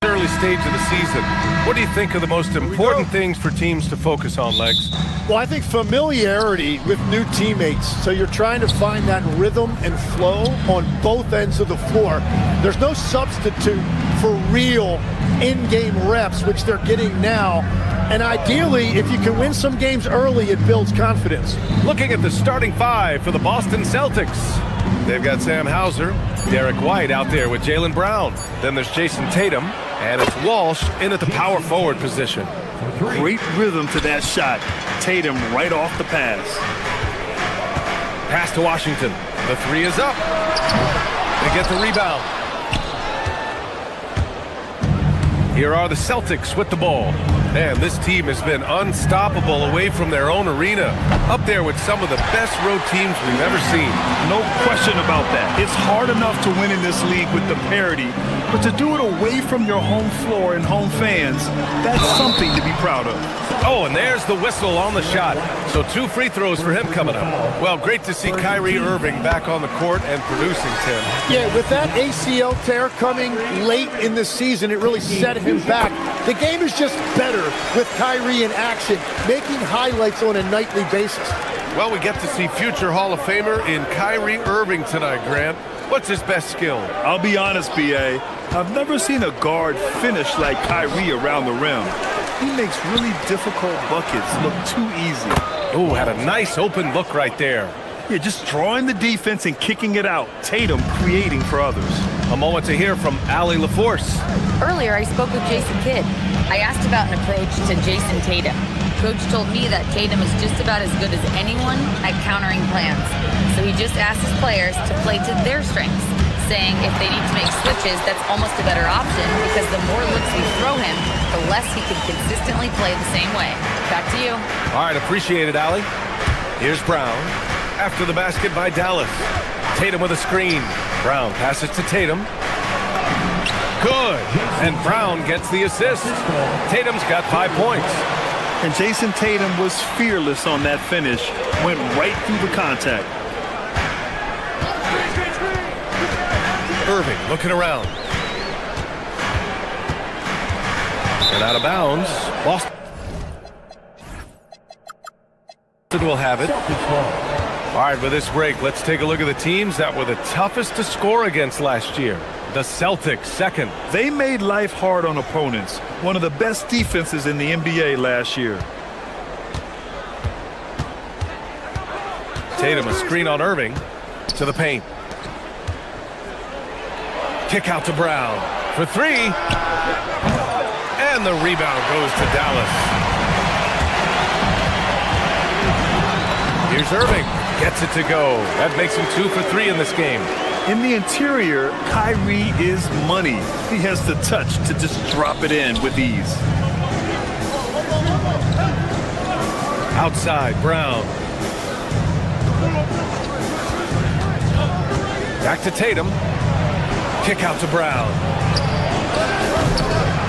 early stage of the season. What do you think are the most important things for teams to focus on, Legs? Well, I think familiarity with new teammates. So you're trying to find that rhythm and flow on both ends of the floor. There's no substitute for real in-game reps, which they're getting now. And ideally, if you can win some games early, it builds confidence. Looking at the starting five for the Boston Celtics. They've got Sam Hauser, Derek White out there with Jaylen Brown. Then there's Jason Tatum, and it's Walsh in at the power forward position. Great rhythm to that shot. Tatum right off the pass. Pass to Washington. The three is up. They get the rebound. Here are the Celtics with the ball. Man, this team has been unstoppable away from their own arena. Up there with some of the best road teams we've ever seen. No question about that. It's hard enough to win in this league with the parity, but to do it away from your home floor and home fans, that's something to be proud of. Oh, and there's the whistle on the shot. So 2 free throws for him coming up. Well, great to see Kyrie Irving back on the court and producing, Tim. Yeah, with that ACL tear coming late in the season, it really set him back. The game is just better with Kyrie in action, making highlights on a nightly basis. Well, we get to see future Hall of Famer in Kyrie Irving tonight, Grant. What's his best skill? I'll be honest, B.A. I've never seen a guard finish like Kyrie around the rim. He makes really difficult buckets look too easy. Oh, had a nice open look right there. Yeah, just drawing the defense and kicking it out. Tatum creating for others. A moment to hear from Allie LaForce. Earlier, I spoke with Jason Kidd. I asked about an approach to Jason Tatum. Coach told me that Tatum is just about as good as anyone at countering plans. So he just asked his players to play to their strengths, saying if they need to make switches, that's almost a better option because the more looks we throw him, the less he can consistently play the same way. Back to you. All right, appreciate it, Allie. Here's Brown. After the basket by Dallas. Tatum with a screen. Brown passes to Tatum. Good. And Brown gets the assist. Tatum's got 5 points. And Jason Tatum was fearless on that finish. Went right through the contact. Irving looking around. And out of bounds. Boston will have it. All right, with this break, let's take a look at the teams that were the toughest to score against last year. The Celtics, second. They made life hard on opponents. One of the best defenses in the NBA last year. Tatum, a screen on Irving. To the paint. Kick out to Brown. For three. And the rebound goes to Dallas. Here's Irving. Gets it to go. That makes him 2 for 3 in this game. In the interior, Kyrie is money. He has the touch to just drop it in with ease. Outside, Brown. Back to Tatum. Kick out to Brown.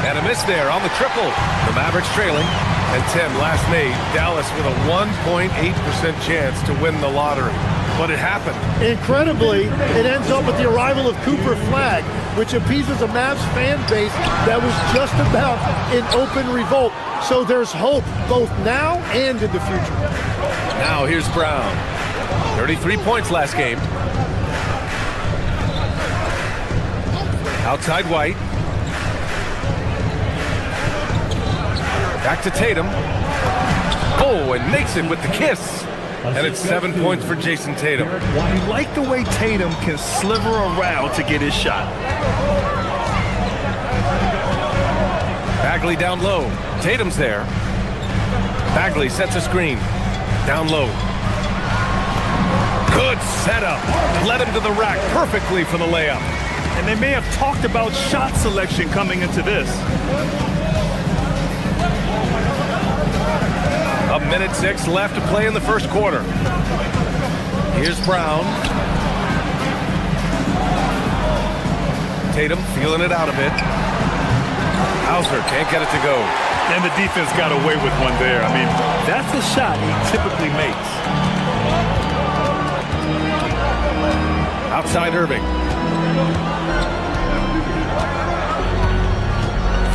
And a miss there on the triple. The Mavericks trailing. And Tim, last night, Dallas with a 1.8% chance to win the lottery. But it happened. Incredibly, it ends up with the arrival of Cooper Flagg, which appeases a Mavs fan base that was just about in open revolt. So there's hope both now and in the future. Now here's Brown. 33 points last game. Outside White. Back to Tatum. Oh, and makes it with the kiss. And it's 7 points for Jason Tatum. You like the way Tatum can sliver around to get his shot. Bagley down low. Tatum's there. Bagley sets a screen. Down low. Good setup. Led him to the rack perfectly for the layup. And they may have talked about shot selection coming into this. A minute 6 left to play in the first quarter. Here's Brown. Tatum feeling it out a bit. Hauser can't get it to go. And the defense got away with one there. I mean, that's a shot he typically makes. Outside Irving.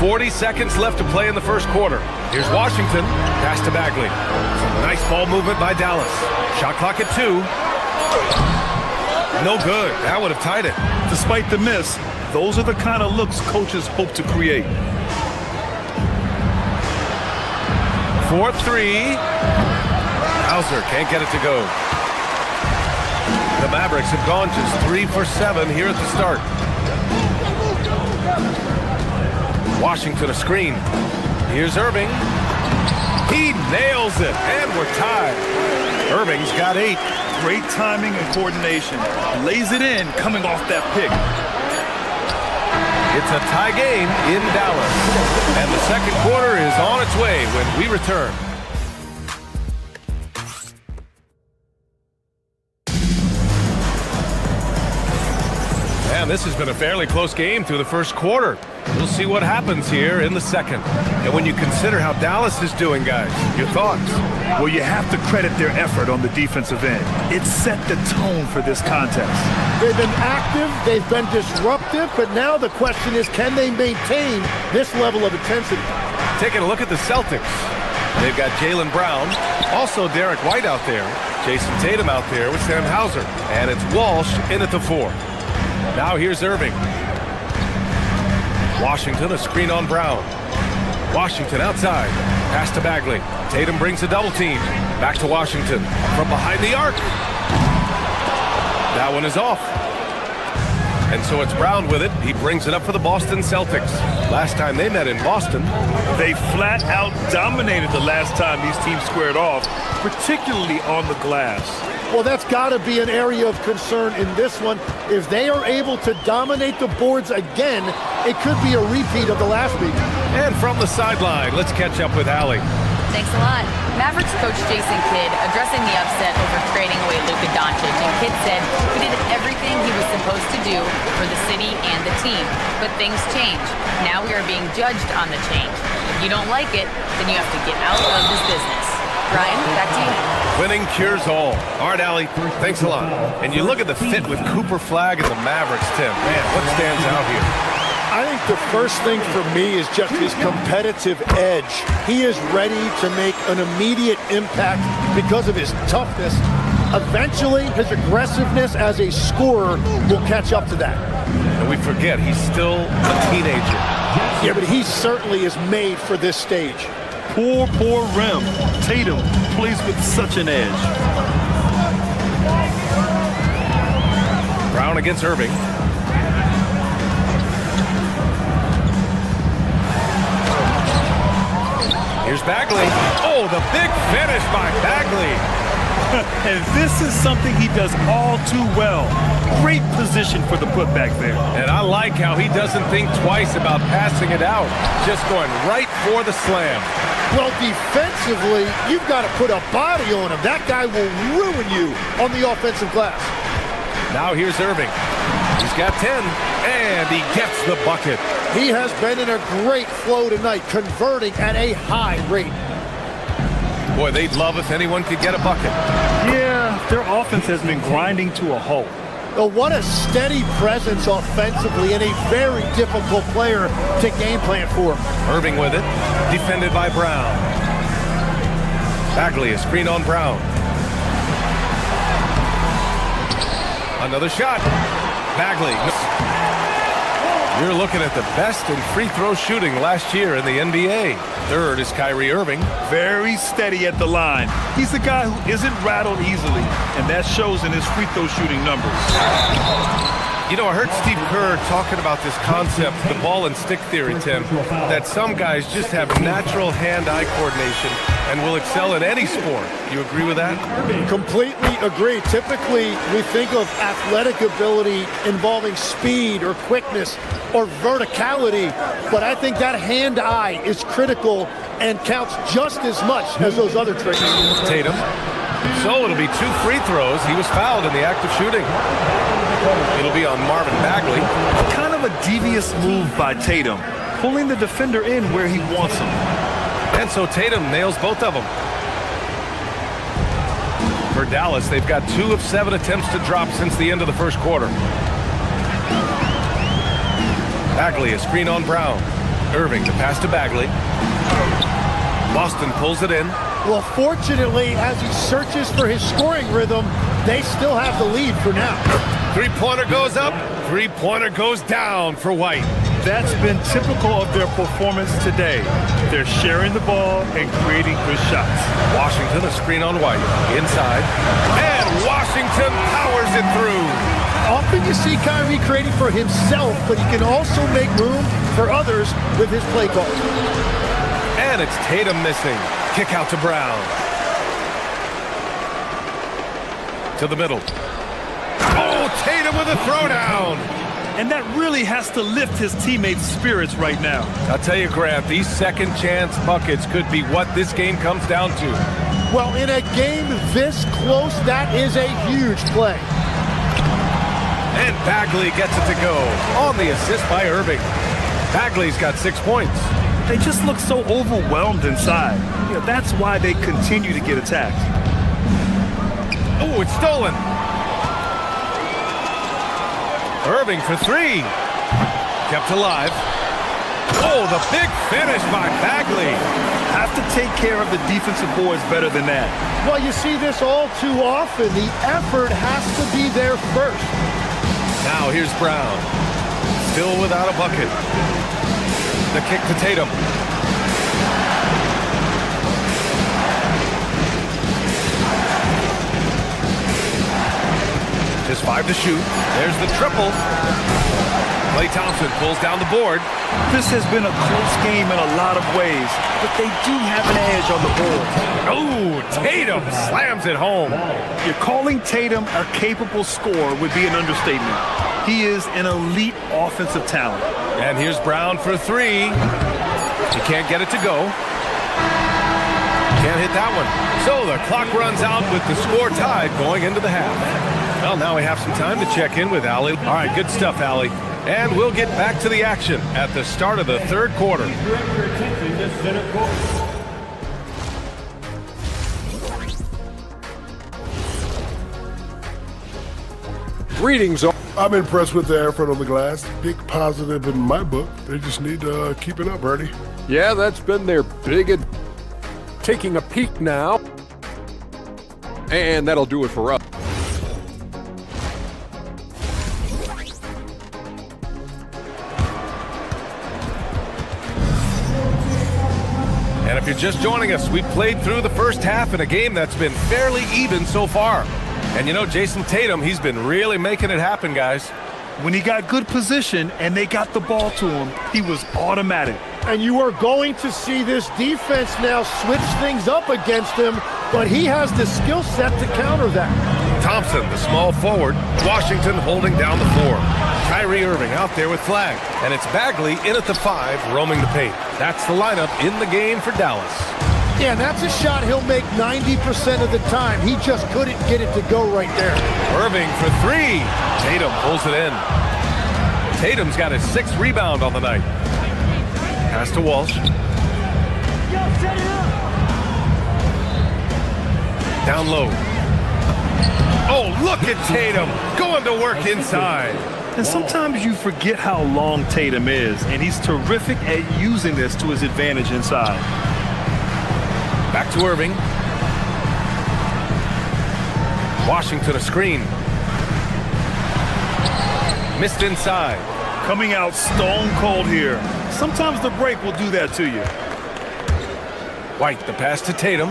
40 seconds left to play in the first quarter. Here's Washington. Pass to Bagley. Nice ball movement by Dallas. Shot clock at 2. No good. That would have tied it. Despite the miss, those are the kind of looks coaches hope to create. 4-3. Hauser can't get it to go. The Mavericks have gone just 3 for 7 here at the start. Washington a screen. Here's Irving. He nails it, and we're tied. Irving's got 8. Great timing and coordination. Lays it in coming off that pick. It's a tie game in Dallas. And the second quarter is on its way when we return. Man, this has been a fairly close game through the first quarter. We'll see what happens here in the second. And when you consider how Dallas is doing, guys, your thoughts? Well, you have to credit their effort on the defensive end. It set the tone for this contest. They've been active, they've been disruptive, but now the question is, can they maintain this level of intensity? Taking a look at the Celtics. They've got Jaylen Brown, also Derek White out there, Jason Tatum out there with Sam Hauser, and it's Walsh in at the 4. Now here's Irving. Washington, a screen on Brown. Washington outside. Pass to Bagley. Tatum brings a double team. Back to Washington. From behind the arc. That one is off. And so it's Brown with it. He brings it up for the Boston Celtics. Last time they met in Boston, they flat out dominated the last time these teams squared off, particularly on the glass. Well, that's got to be an area of concern in this one. If they are able to dominate the boards again, it could be a repeat of the last week. And from the sideline, let's catch up with Allie. Thanks a lot. Mavericks coach Jason Kidd addressing the upset over trading away Luka Doncic, and Kidd said he did everything he was supposed to do for the city and the team. But things change. Now we are being judged on the change. If you don't like it, then you have to get out of this business. Ryan, back to you. Winning cures all. All right, Allie, thanks a lot. And you look at the fit with Cooper Flagg and the Mavericks, Tim. Man, what stands out here? I think the first thing for me is just his competitive edge. He is ready to make an immediate impact because of his toughness. Eventually, his aggressiveness as a scorer will catch up to that. And we forget, he's still a teenager. Yeah, but he certainly is made for this stage. Poor rim. Tatum plays with such an edge. Brown against Irving. Here's Bagley. Oh, the big finish by Bagley. And this is something he does all too well. Great position for the putback there. And I like how he doesn't think twice about passing it out. Just going right for the slam. Well, defensively, you've got to put a body on him. That guy will ruin you on the offensive glass. Now here's Irving. He's got 10, and he gets the bucket. He has been in a great flow tonight, converting at a high rate. Boy, they'd love if anyone could get a bucket. Yeah, their offense has been grinding to a halt. Well, what a steady presence offensively and a very difficult player to game plan for. Irving with it, defended by Brown. Bagley, a screen on Brown. Another shot. Bagley. You're looking at the best in free throw shooting last year in the NBA. Third is Kyrie Irving. Very steady at the line. He's the guy who isn't rattled easily, and that shows in his free throw shooting numbers. You know, I heard Steve Kerr talking about this concept, the ball and stick theory, Tim, that some guys just have natural hand-eye coordination and will excel in any sport. You agree with that? Completely agree. Typically, we think of athletic ability involving speed or quickness or verticality, but I think that hand-eye is critical and counts just as much as those other traits. Tatum. So it'll be 2 free throws. He was fouled in the act of shooting. It'll be on Marvin Bagley. Kind of a devious move by Tatum, pulling the defender in where he wants him. And so Tatum nails both of them. For Dallas, they've got 2 of 7 attempts to drop since the end of the first quarter. Bagley, a screen on Brown. Irving, the pass to Bagley. Boston pulls it in. Well, fortunately, as he searches for his scoring rhythm, they still have the lead for now. Three-pointer goes up, three-pointer goes down for White. That's been typical of their performance today. They're sharing the ball and creating good shots. Washington, a screen on White. Inside. And Washington powers it through. Often you see Kyrie creating for himself, but he can also make room for others with his play calls. And it's Tatum missing. Kick out to Brown. To the middle. Oh, Tatum with a throwdown. And that really has to lift his teammates' spirits right now. I'll tell you, Grant, these second chance buckets could be what this game comes down to. Well, in a game this close, that is a huge play. And Bagley gets it to go on the assist by Irving. Bagley's got 6 points. They just look so overwhelmed inside. You know, that's why they continue to get attacked. Oh, it's stolen. Irving for 3. Kept alive. Oh, the big finish by Bagley. Have to take care of the defensive boards better than that. Well, you see this all too often. The effort has to be there first. Now here's Brown. Still without a bucket. The kick to Tatum. Just 5 to shoot. There's the triple. Klay Thompson pulls down the board. This has been a close game in a lot of ways, but they do have an edge on the board. Oh, Tatum slams it home. You're calling Tatum a capable scorer would be an understatement. He is an elite offensive talent. And here's Brown for 3. He can't get it to go. Can't hit that one. So the clock runs out with the score tied going into the half. Well, now we have some time to check in with Allie. All right, good stuff, Allie. And we'll get back to the action at the start of the third quarter. Greetings. I'm impressed with the effort on the glass. Big positive in my book. They just need to keep it up, Bernie. Yeah, that's been their big taking a peek now. And that'll do it for us. And if you're just joining us, we played through the first half in a game that's been fairly even so far. And you know, Jason Tatum, he's been really making it happen, guys. When he got good position and they got the ball to him, he was automatic. And you are going to see this defense now switch things up against him, but he has the skill set to counter that. Thompson, the small forward. Washington holding down the 4. Kyrie Irving out there with flag. And it's Bagley in at the 5, roaming the paint. That's the lineup in the game for Dallas. Yeah, and that's a shot he'll make 90% of the time. He just couldn't get it to go right there. Irving for 3. Tatum pulls it in. Tatum's got his 6th rebound on the night. Pass to Walsh. Down low. Oh, look at Tatum going to work inside. And sometimes you forget how long Tatum is, and he's terrific at using this to his advantage inside. Back to Irving. Washington a screen. Missed inside. Coming out stone cold here. Sometimes the break will do that to you. White, the pass to Tatum.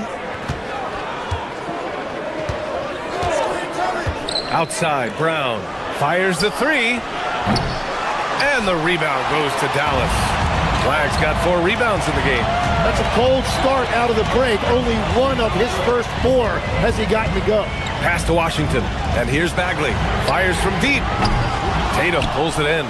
Outside, Brown fires the 3. And the rebound goes to Dallas. Flag's got 4 rebounds in the game. That's a cold start out of the break. Only 1 of his first 4 has he gotten to go. Pass to Washington. And here's Bagley. Fires from deep. Tatum pulls it in.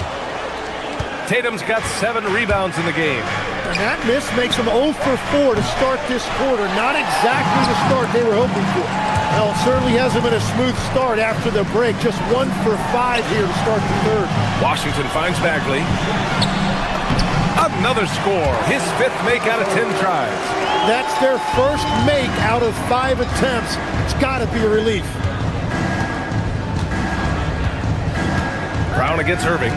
Tatum's got 7 rebounds in the game. And that miss makes him 0 for 4 to start this quarter. Not exactly the start they were hoping for. Well, it certainly hasn't been a smooth start after the break. Just 1 for 5 here to start the third. Washington finds Bagley. Another score. His 5th make out of 10 tries. That's their first make out of 5 attempts. It's got to be a relief. Brown against Irving.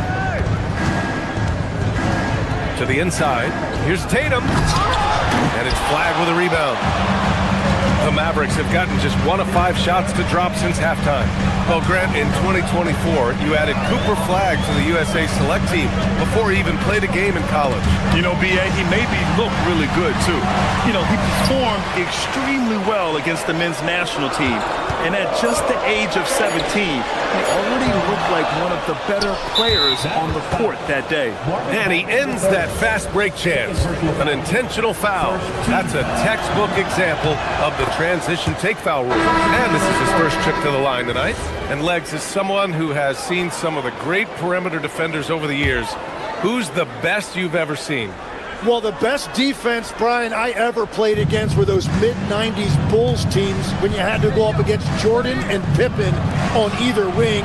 To the inside. Here's Tatum. And it's flagged with a rebound. The Mavericks have gotten just 1 of 5 shots to drop since halftime. Well, Grant, in 2024, you added Cooper Flagg to the USA Select team before he even played a game in college. You know, B.A., he made me look really good, too. You know, he performed extremely well against the men's national team. And at just the age of 17, he already looked like one of the better players on the court that day. And he ends that fast break chance. An intentional foul. That's a textbook example of the transition take foul rule. And this is his first trip to the line tonight. And Legs is someone who has seen some of the great perimeter defenders over the years. Who's the best you've ever seen? Well, the best defense, Brian, I ever played against were those mid-90s Bulls teams when you had to go up against Jordan and Pippen on either wing.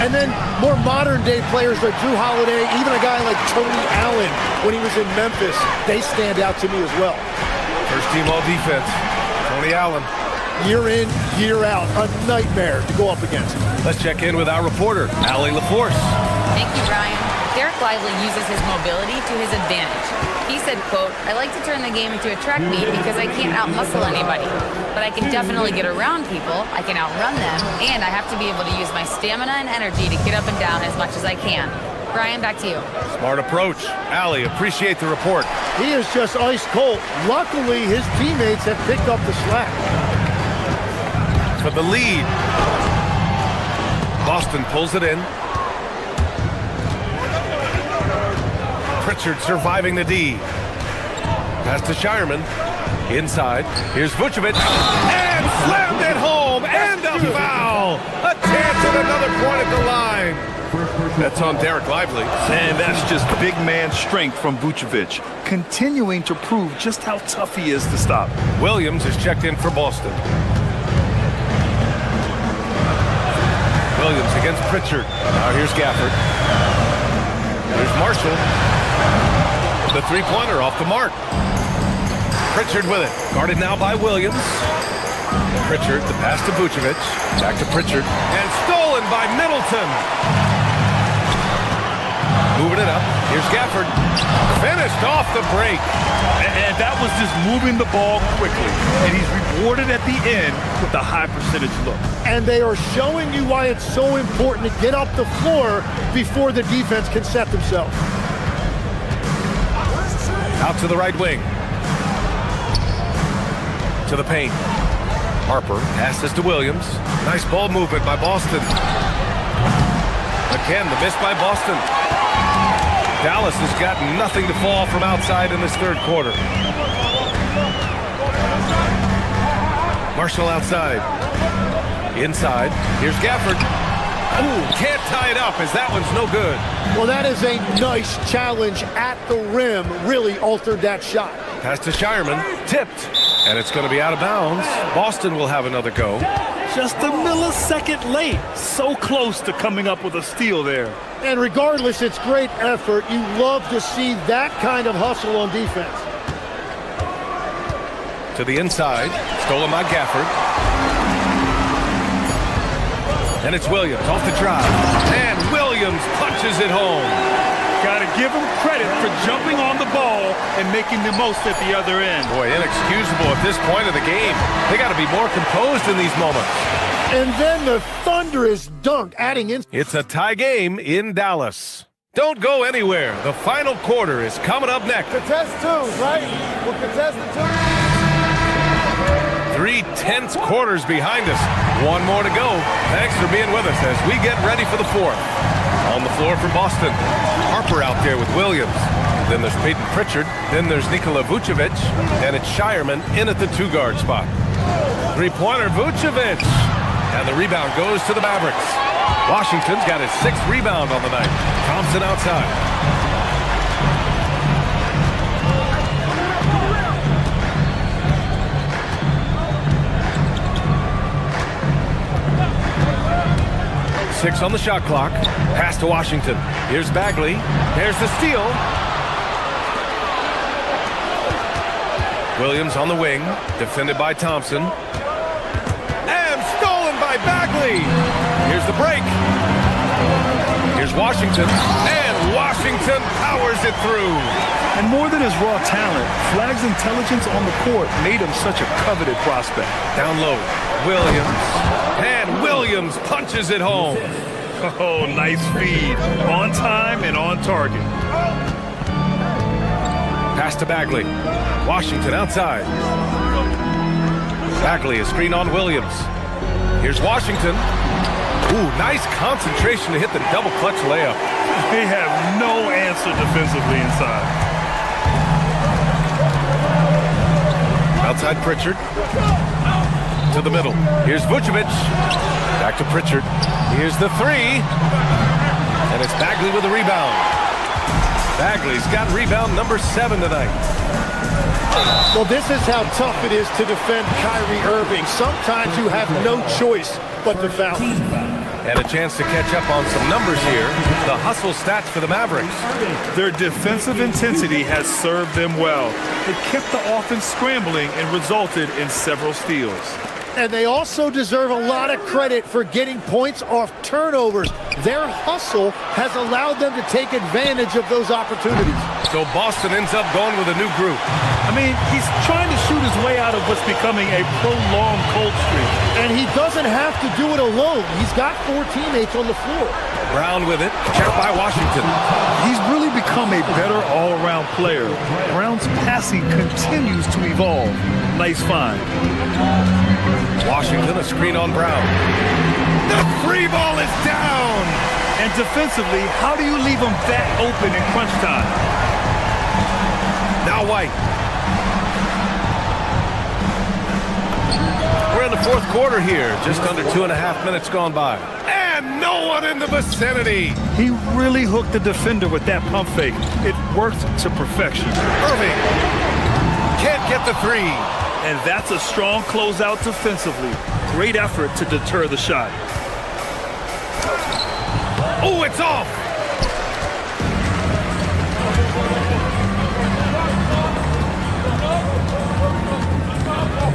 And then more modern-day players like Drew Holiday, even a guy like Tony Allen when he was in Memphis, they stand out to me as well. First team all defense, Tony Allen. Year in, year out, a nightmare to go up against. Let's check in with our reporter, Allie LaForce. Thank you, Brian. Derek Lively uses his mobility to his advantage. He said, quote, "I like to turn the game into a track meet because I can't out-muscle anybody. But I can definitely get around people, I can outrun them, and I have to be able to use my stamina and energy to get up and down as much as I can." Brian, back to you. Smart approach. Allie, appreciate the report. He is just ice cold. Luckily, his teammates have picked up the slack. For the lead. Boston pulls it in. Pritchard surviving the D. Pass to Shireman. Inside. Here's Vucevic. And slammed it home. And a foul. A chance at another point at the line. That's on Derek Lively. And that's just big man strength from Vucevic, continuing to prove just how tough he is to stop. Williams is checked in for Boston. Williams against Pritchard. Now here's Gafford. Here's Marshall. The three-pointer off the mark. Pritchard with it. Guarded now by Williams. Pritchard, the pass to Vucevic. Back to Pritchard. And stolen by Middleton. Moving it up. Here's Gafford. Finished off the break. And that was just moving the ball quickly. And he's rewarded at the end with a high percentage look. And they are showing you why it's so important to get up the floor before the defense can set themselves. Out to the right wing. To the paint. Harper passes to Williams. Nice ball movement by Boston. Again, the miss by Boston. Dallas has got nothing to fall from outside in this third quarter. Marshall outside. Inside. Here's Gafford. Ooh, can't tie it up as that one's no good. Well, that is a nice challenge at the rim. Really altered that shot. Pass to Shireman. Tipped. And it's going to be out of bounds. Boston will have another go. Just a millisecond late. So close to coming up with a steal there. And regardless, it's great effort. You love to see that kind of hustle on defense. To the inside. Stolen by Gafford. And it's Williams off the drive. And Williams punches it home. Got to give him credit for jumping on the ball and making the most at the other end. Boy, inexcusable at this point of the game. They got to be more composed in these moments. And then the thunderous dunk adding in. It's a tie game in Dallas. Don't go anywhere. The final quarter is coming up next. Contest twos, right? We'll contest the two. 3 tense quarters behind us. One more to go. Thanks for being with us as we get ready for the fourth. On the floor for Boston. Harper out there with Williams. Then there's Peyton Pritchard. Then there's Nikola Vucevic. And it's Shireman in at the two-guard spot. Three-pointer Vucevic. And the rebound goes to the Mavericks. Washington's got his 6th rebound on the night. Thompson outside. Six on the shot clock. Pass to Washington. Here's Bagley. There's the steal. Williams on the wing. Defended by Thompson. And stolen by Bagley. Here's the break. Here's Washington. And Washington powers it through. And more than his raw talent, Flagg's intelligence on the court made him such a coveted prospect. Down low. Williams. And Williams punches it home. Oh, nice feed. On time and on target. Pass to Bagley. Washington outside. Bagley, a screen on Williams. Here's Washington. Ooh, nice concentration to hit the double clutch layup. They have no answer defensively inside. Outside Pritchard. To the middle. Here's Vucevic. Back to Pritchard. Here's the three. And it's Bagley with the rebound. Bagley's got rebound number 7 tonight. Well, this is how tough it is to defend Kyrie Irving. Sometimes you have no choice but to foul. And a chance to catch up on some numbers here. The hustle stats for the Mavericks. Their defensive intensity has served them well. It kept the offense scrambling and resulted in several steals. And they also deserve a lot of credit for getting points off turnovers. Their hustle has allowed them to take advantage of those opportunities. So Boston ends up going with a new group. I mean, he's trying to shoot his way out of what's becoming a prolonged cold streak. And he doesn't have to do it alone. He's got 4 teammates on the floor. Brown with it, checked by Washington. He's really become a better all-around player. Brown's passing continues to evolve. Nice find. Washington, a screen on Brown. The three ball is down. And defensively, how do you leave them that open in crunch time? Now White. We're in the fourth quarter here. Just under 2.5 minutes gone by. And no one in the vicinity. He really hooked the defender with that pump fake. It worked to perfection. Irving can't get the three. And that's a strong closeout defensively. Great effort to deter the shot. Oh, it's off.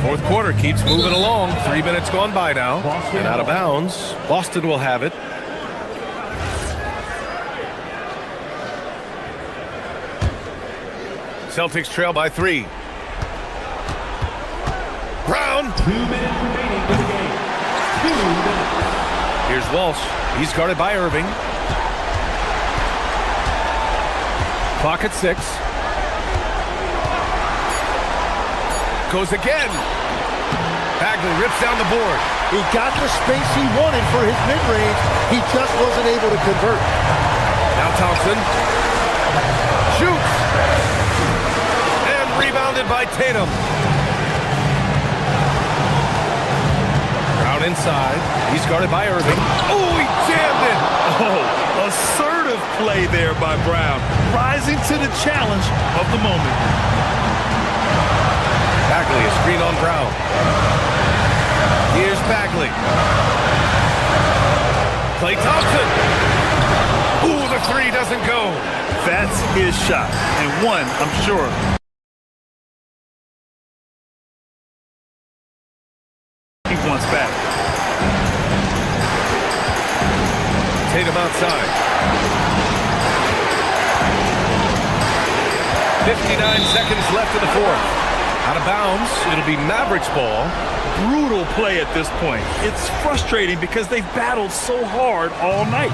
Fourth quarter keeps moving along. 3 minutes gone by now. And out of bounds. Boston will have it. Celtics trail by 3. Brown. 2 minutes remaining in the game. 2 minutes. Here's Walsh. He's guarded by Irving. Clock at 6. Goes again. Bagley rips down the board. He got the space he wanted for his mid-range. He just wasn't able to convert. Now Thompson. Shoots. And rebounded by Tatum. Brown inside. He's guarded by Irving. Oh, he jammed it. Oh, assertive play there by Brown. Rising to the challenge of the moment. Bagley, a screen on Brown. Here's Bagley. Klay Thompson. Ooh, the three doesn't go. That's his shot. And one, I'm sure. He wants back. Tatum outside. 59 seconds left in the fourth. Out of bounds, it'll be Mavericks ball. Brutal play at this point. It's frustrating because they've battled so hard all night.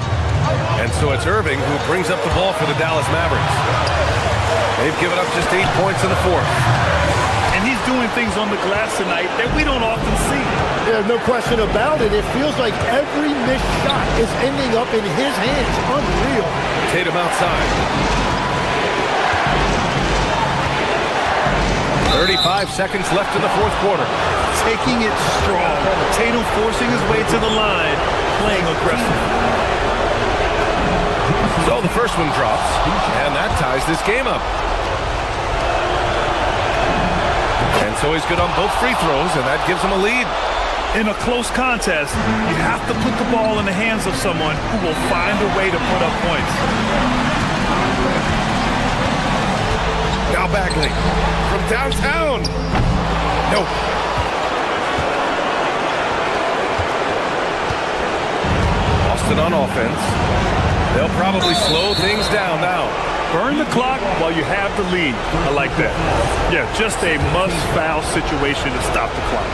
And so it's Irving who brings up the ball for the Dallas Mavericks. They've given up just 8 points in the fourth. And he's doing things on the glass tonight that we don't often see. Yeah, no question about it. It feels like every missed shot is ending up in his hands. Unreal. Tatum outside. 35 seconds left in the fourth quarter. Taking it strong. Tatum forcing his way to the line, playing aggressive. So the first one drops, and that ties this game up. And so he's good on both free throws, and that gives him a lead. In a close contest, you have to put the ball in the hands of someone who will find a way to put up points. Now Bagley from downtown. Nope. Boston on offense. They'll probably slow things down now. Burn the clock while you have the lead. I like that. Yeah, just a must-foul situation to stop the clock.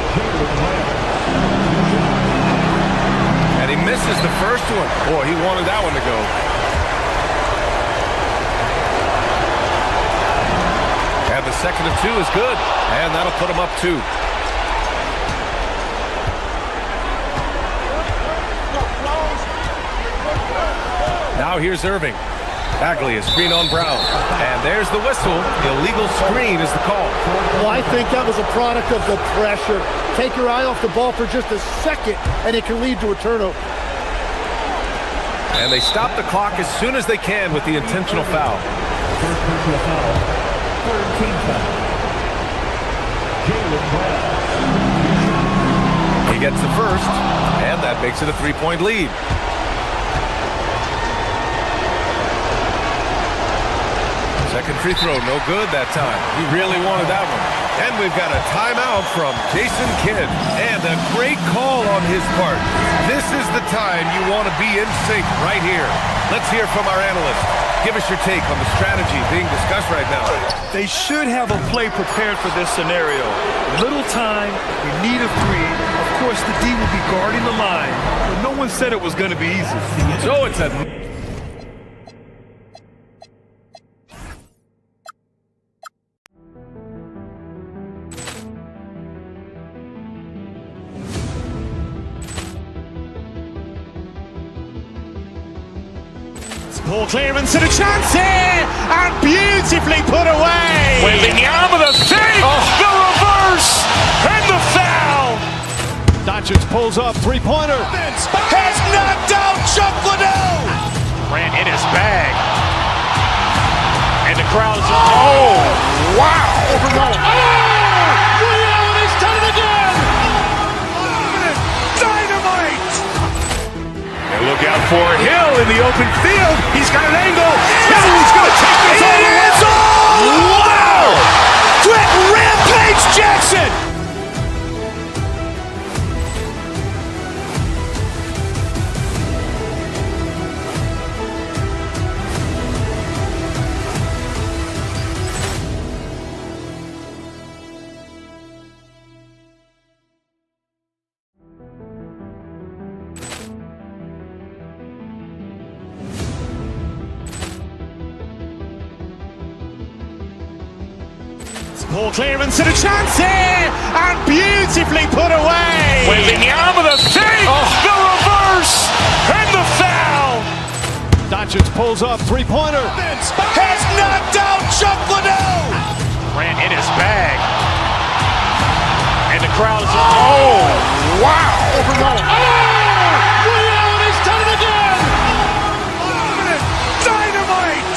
And he misses the first one. Boy, he wanted that one to go. And the second of 2 is good. And that'll put him up 2. Now here's Irving. Bagley, a screen on Brown. And there's the whistle. Illegal screen is the call. Well, I think that was a product of the pressure. Take your eye off the ball for just a second, and it can lead to a turnover. And they stop the clock as soon as they can with the intentional foul. First personal foul. Third team foul. Jaylen Brown. He gets the first, and that makes it a 3-point lead. Second free throw, no good that time. He really wanted that one. And we've got a timeout from Jason Kidd. And a great call on his part. This is the time you want to be in sync right here. Let's hear from our analyst. Give us your take on the strategy being discussed right now. They should have a play prepared for this scenario. Little time, we need a three. Of course, the D will be guarding the line, but no one said it was going to be easy. So it's a... Ball clearance and a chance here, and beautifully put away. Wembanyama the save, the reverse, and the foul. Doncic pulls up, three-pointer. Has knocked out Chuck Liddell. Ran in his bag. And the crowd is, oh, wow. Ray Allen has done it again. Dynamite. And look out for Hill in the open field. He's got an angle. Hill's going to take this all the way. Wow. Threat Rampage Jackson. Ball clearance and a chance here, and beautifully put away. Wembanyama the save, the reverse, and the foul. Doncic pulls up, three-pointer. Has knocked out Chuck Liddell. Ran in his bag. And the crowd is, oh, wow. Ray Allen has done it again. Dynamite.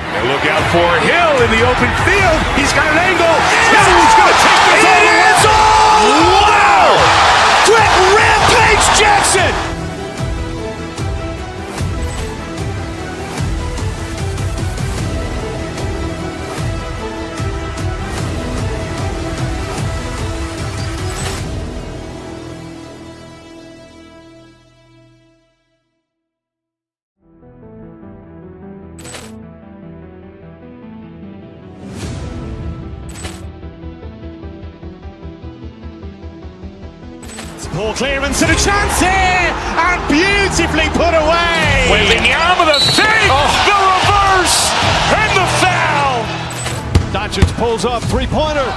And look out for Hill in the open field. He's got an angle. Hill's going to take this all the way. Wow. Threat Rampage Jackson. Ball clearance and a chance here, and beautifully put away. Wembanyama the save, the reverse, and the foul. Doncic pulls up, three-pointer.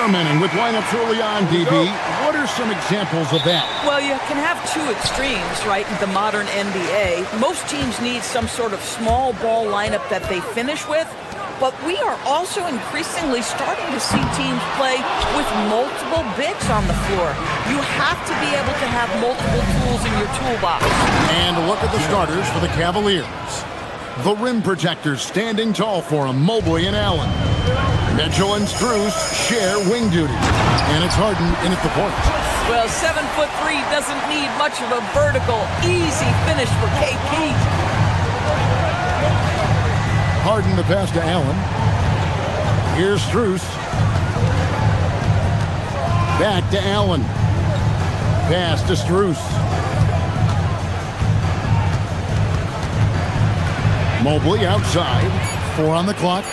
Experimenting with lineups early on, DB. What are some examples of that? Well, you can have two extremes, right, in the modern NBA. Most teams need some sort of small ball lineup that they finish with, but we are also increasingly starting to see teams play with multiple bigs on the floor. You have to be able to have multiple tools in your toolbox. And look at the starters for the Cavaliers. The rim protectors standing tall for him, Mobley and Allen. Mitchell and Strus share wing duty. And it's Harden in at the point. Well, 7'3" doesn't need much of a vertical, easy finish for KP. Harden the pass to Allen. Here's Strus. Back to Allen. Pass to Strus. Mobley outside. 4 on the clock.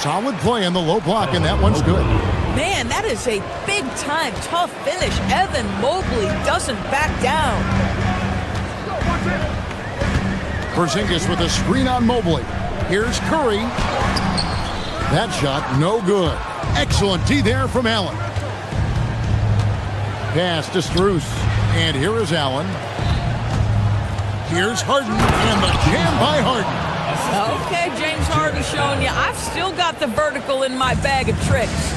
Solid play on the low block, and that one's good. Man, that is a big-time tough finish. Evan Mobley doesn't back down. Porzingis with a screen on Mobley. Here's Curry. That shot, no good. Excellent D there from Allen. Pass to Strus. And here is Allen. Here's Harden, and the jam by Harden. Okay, James Harden showing you I've still got the vertical in my bag of tricks.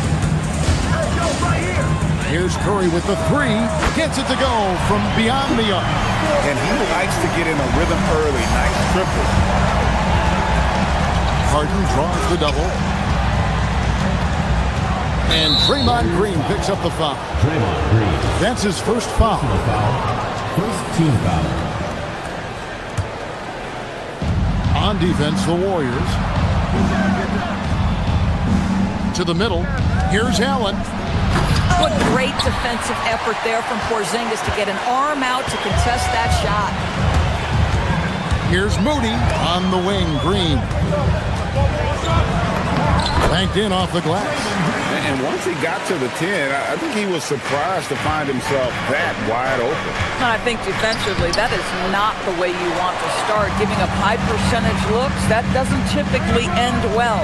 Here's Curry with the 3. Gets it to go from beyond the arc. And he likes to get in a rhythm early. Nice triple. Harden draws the double. And Draymond Green picks up the foul. Draymond Green. That's his first foul. First team foul. On defense, the Warriors. To the middle. Here's Allen. What great defensive effort there from Porzingis to get an arm out to contest that shot. Here's Moody on the wing. Green. Banked in off the glass. And once he got to the 10, I think he was surprised to find himself that wide open. And I think defensively, that is not the way you want to start. Giving up high percentage looks, that doesn't typically end well.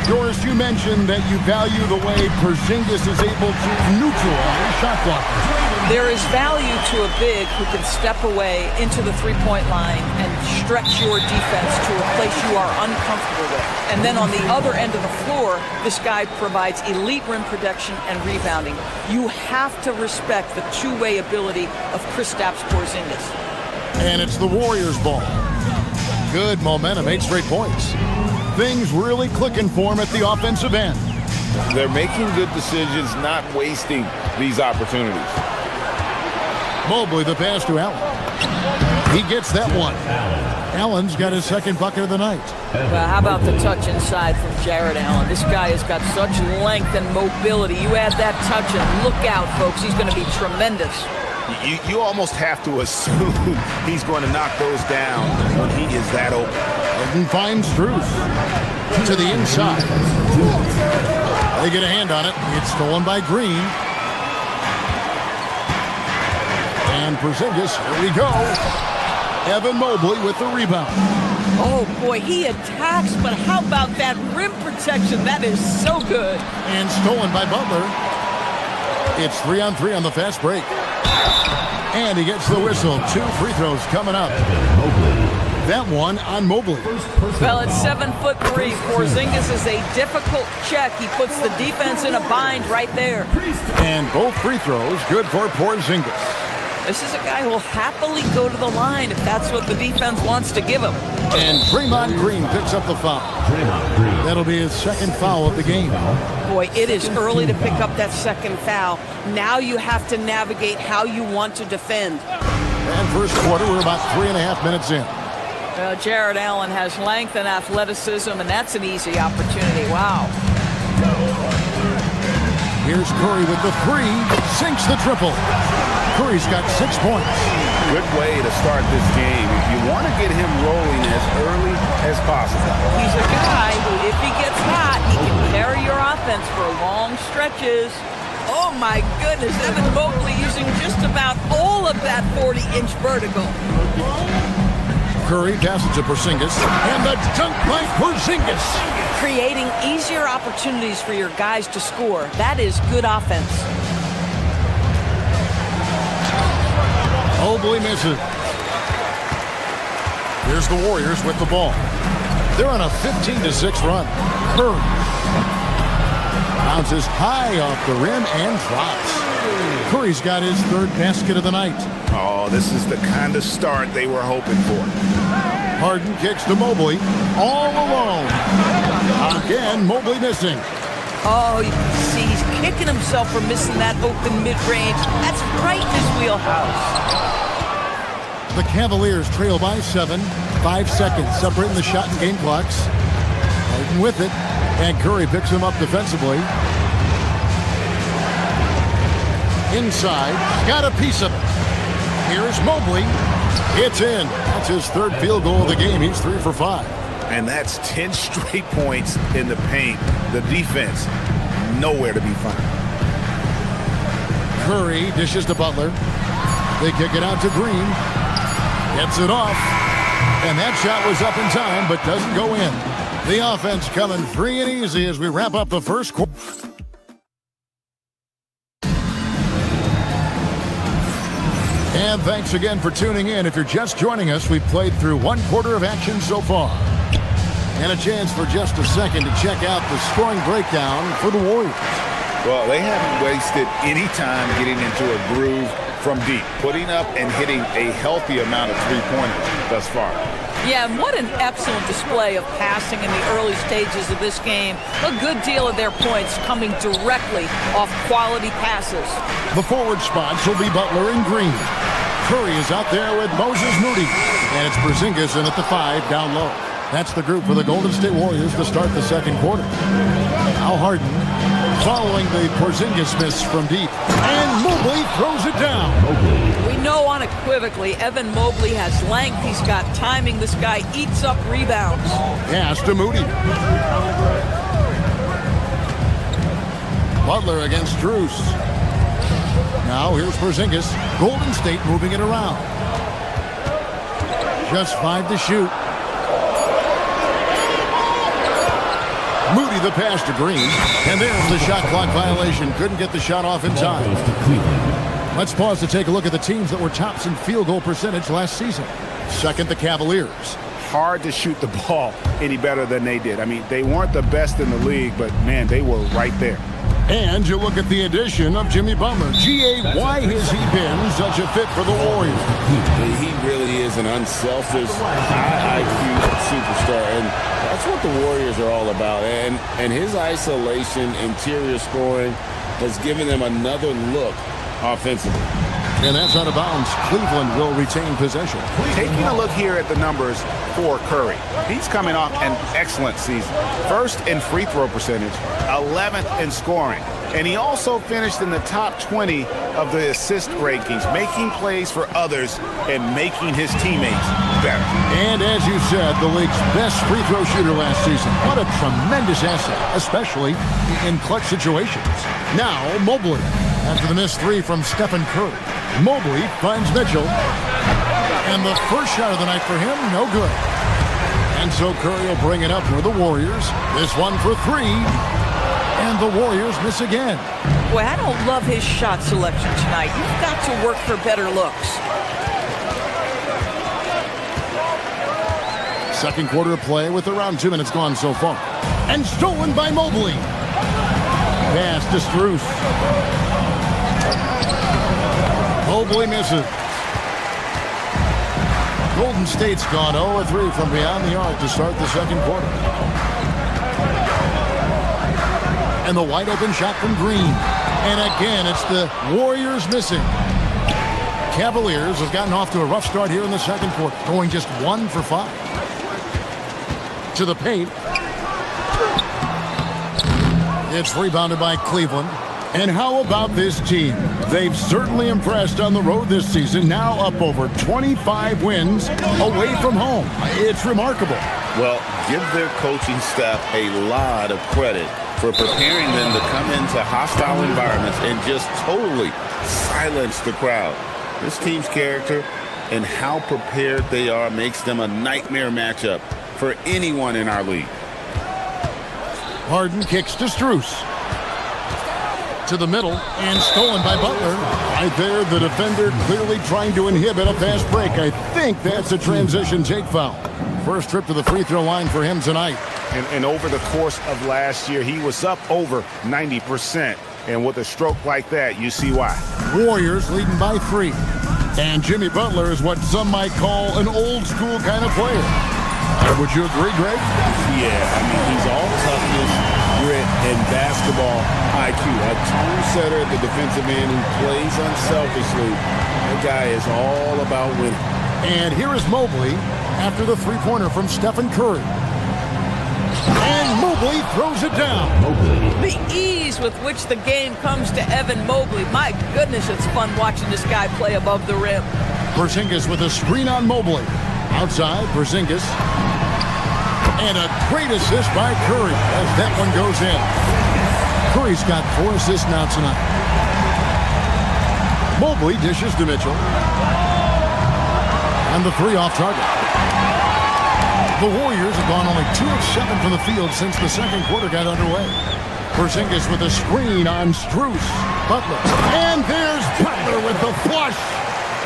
Doris, you mentioned that you value the way Porzingis is able to neutralize shot blockers. There is value to a big who can step away into the three-point line and stretch your defense to a place you are uncomfortable with. And then on the other end of the floor, this guy provides elite rim protection and rebounding. You have to respect the two-way ability of Kristaps Porzingis. And it's the Warriors' ball. Good momentum, 8 straight points. Things really clicking for him at the offensive end. They're making good decisions, not wasting these opportunities. Mobley, the pass to Allen. He gets that one. Allen's got his second bucket of the night. Well, how about the touch inside from Jared Allen? This guy has got such length and mobility. You add that touch and look out, folks. He's going to be tremendous. You almost have to assume he's going to knock those down when he is that open. And finds Strus to the inside. They get a hand on it. It's stolen by Green. And Porzingis, here we go. Evan Mobley with the rebound. Oh, boy, he attacks, but how about that rim protection? That is so good. And stolen by Butler. It's 3-on-3 on the fast break. And he gets the whistle. 2 free throws coming up. That one on Mobley. Well, it's 7'3". Porzingis is a difficult check. He puts the defense in a bind right there. And both free throws good for Porzingis. This is a guy who will happily go to the line if that's what the defense wants to give him. And Draymond Green picks up the foul. That'll be his second foul of the game. Boy, it is early to pick up that second foul. Now you have to navigate how you want to defend. And first quarter, we're about 3.5 minutes in. Jared Allen has length and athleticism, and that's an easy opportunity. Wow. Here's Curry with the 3. Sinks the triple. Curry's got 6 points. Good way to start this game. If you want to get him rolling as early as possible. He's a guy who, if he gets hot, he can carry your offense for long stretches. Oh, my goodness. Evan Mobley using just about all of that 40-inch vertical. Curry passes to Porzingis. And the dunk by Porzingis. Creating easier opportunities for your guys to score. That is good offense. Mobley misses. Here's the Warriors with the ball. They're on a 15-6 run. Curry bounces high off the rim and drops. Curry's got his 3rd basket of the night. Oh, this is the kind of start they were hoping for. Harden kicks to Mobley. All alone. Again, Mobley missing. Oh, you can see he's kicking himself for missing that open mid-range. That's right in his wheelhouse. The Cavaliers trail by 7. 5 seconds separating the shot and game clocks. Harden with it. And Curry picks him up defensively. Inside. Got a piece of it. Here's Mobley. It's in. That's his 3rd field goal of the game. He's 3 for 5. And that's 10 straight points in the paint. The defense, nowhere to be found. Curry dishes to Butler. They kick it out to Green. Gets it off. And that shot was up in time, but doesn't go in. The offense coming free and easy as we wrap up the first quarter. And thanks again for tuning in. If you're just joining us, we've played through 1 quarter of action so far. And a chance for just a second to check out the scoring breakdown for the Warriors. Well, they haven't wasted any time getting into a groove from deep, putting up and hitting a healthy amount of three-pointers thus far. Yeah, and what an excellent display of passing in the early stages of this game. A good deal of their points coming directly off quality passes. The forward spots will be Butler and Green. Curry is out there with Moses Moody. And it's Porzingis in at the 5 down low. That's the group for the Golden State Warriors to start the second quarter. Now Harden following the Porzingis miss from deep. And Mobley throws it down. We know unequivocally Evan Mobley has length. He's got timing. This guy eats up rebounds. Pass to Moody. Butler against Strus. Now here's Porzingis. Golden State moving it around. Just 5 to shoot. Moody the pass to Green. And there's the shot clock violation. Couldn't get the shot off in time. Let's pause to take a look at the teams that were tops in field goal percentage last season. Second, the Cavaliers. Hard to shoot the ball any better than they did. I mean, they weren't the best in the league, but, man, they were right there. And you look at the addition of Jimmy Butler. G.A., why has he been such a fit for the Warriors? He really is an unselfish, high IQ superstar, and that's what the Warriors are all about. And his isolation, interior scoring has given them another look offensively. And that's out of bounds. Cleveland will retain possession. Taking a look here at the numbers for Curry. He's coming off an excellent season. First in free throw percentage, 11th in scoring. And he also finished in the top 20 of the assist rankings, making plays for others and making his teammates better. And as you said, the league's best free throw shooter last season. What a tremendous asset, especially in clutch situations. Now, Mobley, after the missed three from Stephen Curry. Mobley finds Mitchell. And the first shot of the night for him, no good. And so Curry will bring it up for the Warriors. This one for 3. And the Warriors miss again. Boy, I don't love his shot selection tonight. You've got to work for better looks. Second quarter of play with around 2 minutes gone so far. And stolen by Mobley. Pass to Strus. Mobley misses. Golden State's gone 0-3 from beyond the arc to start the second quarter. And the wide open shot from Green. And again, it's the Warriors missing. Cavaliers have gotten off to a rough start here in the second quarter, going just 1 for 5. To the paint. It's rebounded by Cleveland. And how about this team? They've certainly impressed on the road this season, now up over 25 wins away from home. It's remarkable. Well, give their coaching staff a lot of credit for preparing them to come into hostile environments and just totally silence the crowd. This team's character and how prepared they are makes them a nightmare matchup for anyone in our league. Harden kicks to Strus. To the middle and stolen by Butler. Right there, the defender clearly trying to inhibit a fast break. I think that's a transition take foul. First trip to the free throw line for him tonight. And over the course of last year, he was up over 90%. And with a stroke like that, you see why. Warriors leading by 3. And Jimmy Butler is what some might call an old school kind of player. Would you agree, Greg? Yeah, I mean, he's all toughness, grit, and basketball IQ. A tone setter at the defensive end who plays unselfishly. That guy is all about winning. And here is Mobley after the three-pointer from Stephen Curry. And Mobley throws it down. The ease with which the game comes to Evan Mobley. My goodness, it's fun watching this guy play above the rim. Porzingis with a screen on Mobley. Outside, Porzingis. And a great assist by Curry as that one goes in. Curry's got 4 assists now tonight. Mobley dishes to Mitchell. And the 3 off target. The Warriors have gone only 2 of 7 from the field since the second quarter got underway. Porzingis with a screen on Strus. Butler. And there's Butler with the flush.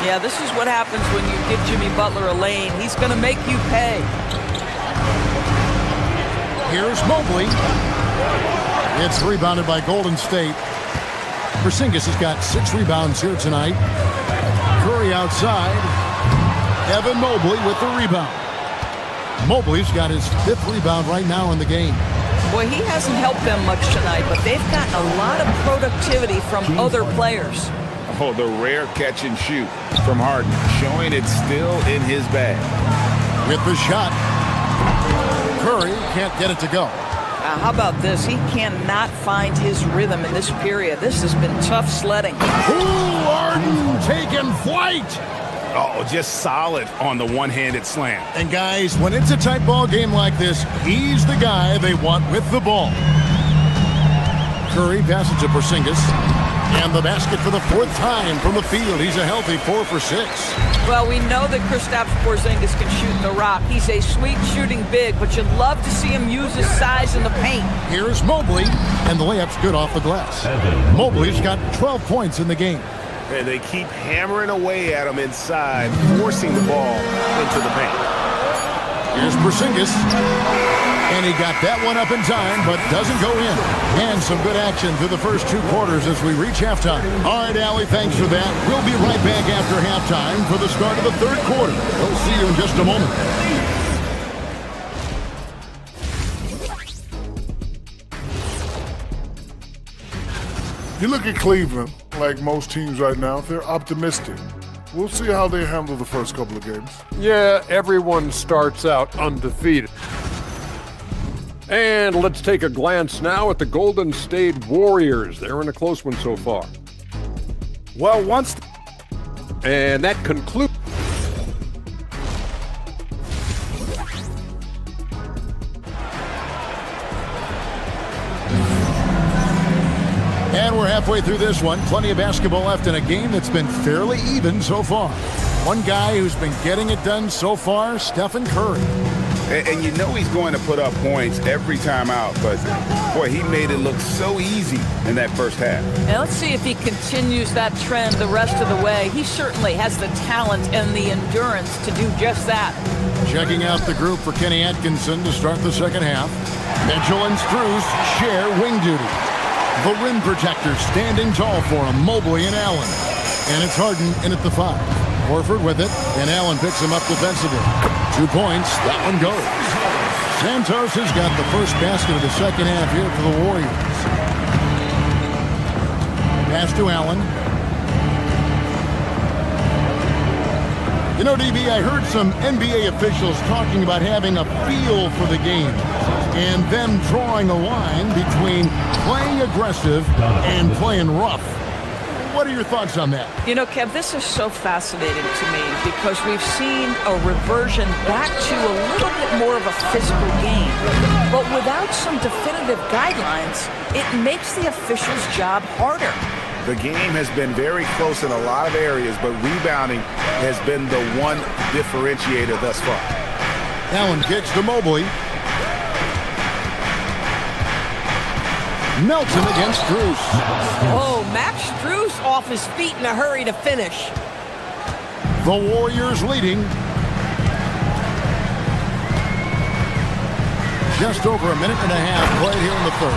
Yeah, this is what happens when you give Jimmy Butler a lane. He's going to make you pay. Here's Mobley. It's rebounded by Golden State. Porzingis has got 6 rebounds here tonight. Curry outside. Evan Mobley with the rebound. Mobley's got his 5th rebound right now in the game. Boy, he hasn't helped them much tonight, but they've gotten a lot of productivity from other players. Oh, the rare catch and shoot from Harden, showing it's still in his bag. With the shot. Curry can't get it to go. How about this? He cannot find his rhythm in this period. This has been tough sledding. Harden taking flight. Oh, just solid on the one-handed slam. And guys, when it's a tight ball game like this, he's the guy they want with the ball. Curry passes to Porzingis. And the basket for the fourth time from the field. He's a healthy 4 for 6. Well, we know that Kristaps Porzingis can shoot in the rock. He's a sweet shooting big, but you'd love to see him use his size in the paint. Here's Mobley, and the layup's good off the glass. Mobley's got 12 points in the game. And they keep hammering away at him inside, forcing the ball into the paint. Here's Porzingis. And he got that one up in time, but doesn't go in. And some good action through the first 2 quarters as we reach halftime. All right, Allie, thanks for that. We'll be right back after halftime for the start of the third quarter. We'll see you in just a moment. You look at Cleveland, like most teams right now, they're optimistic. We'll see how they handle the first couple of games. Yeah, everyone starts out undefeated. And let's take a glance now at the Golden State Warriors. They're in a close one so far. Well, And that concludes. And we're halfway through this one. Plenty of basketball left in a game that's been fairly even so far. One guy who's been getting it done so far, Stephen Curry. And you know he's going to put up points every time out, but boy, he made it look so easy in that first half. Now let's see if he continues that trend the rest of the way. He certainly has the talent and the endurance to do just that. Checking out the group for Kenny Atkinson to start the second half. Mitchell and Strus share wing duty. The rim protectors standing tall for him, Mobley and Allen. And it's Harden in at the 5. Horford with it, and Allen picks him up defensively. 2 points, that one goes. Santos has got the first basket of the second half here for the Warriors. Pass to Allen. You know, DB, I heard some NBA officials talking about having a feel for the game and them drawing a line between playing aggressive and playing rough. What are your thoughts on that? You know, Kev, this is so fascinating to me because we've seen a reversion back to a little bit more of a physical game. But without some definitive guidelines, it makes the officials' job harder. The game has been very close in a lot of areas, but rebounding has been the one differentiator thus far. Allen kicks to Mobley. Melton against Strus. Oh, Max Strus off his feet in a hurry to finish. The Warriors leading. Just over a minute and a half played here in the third.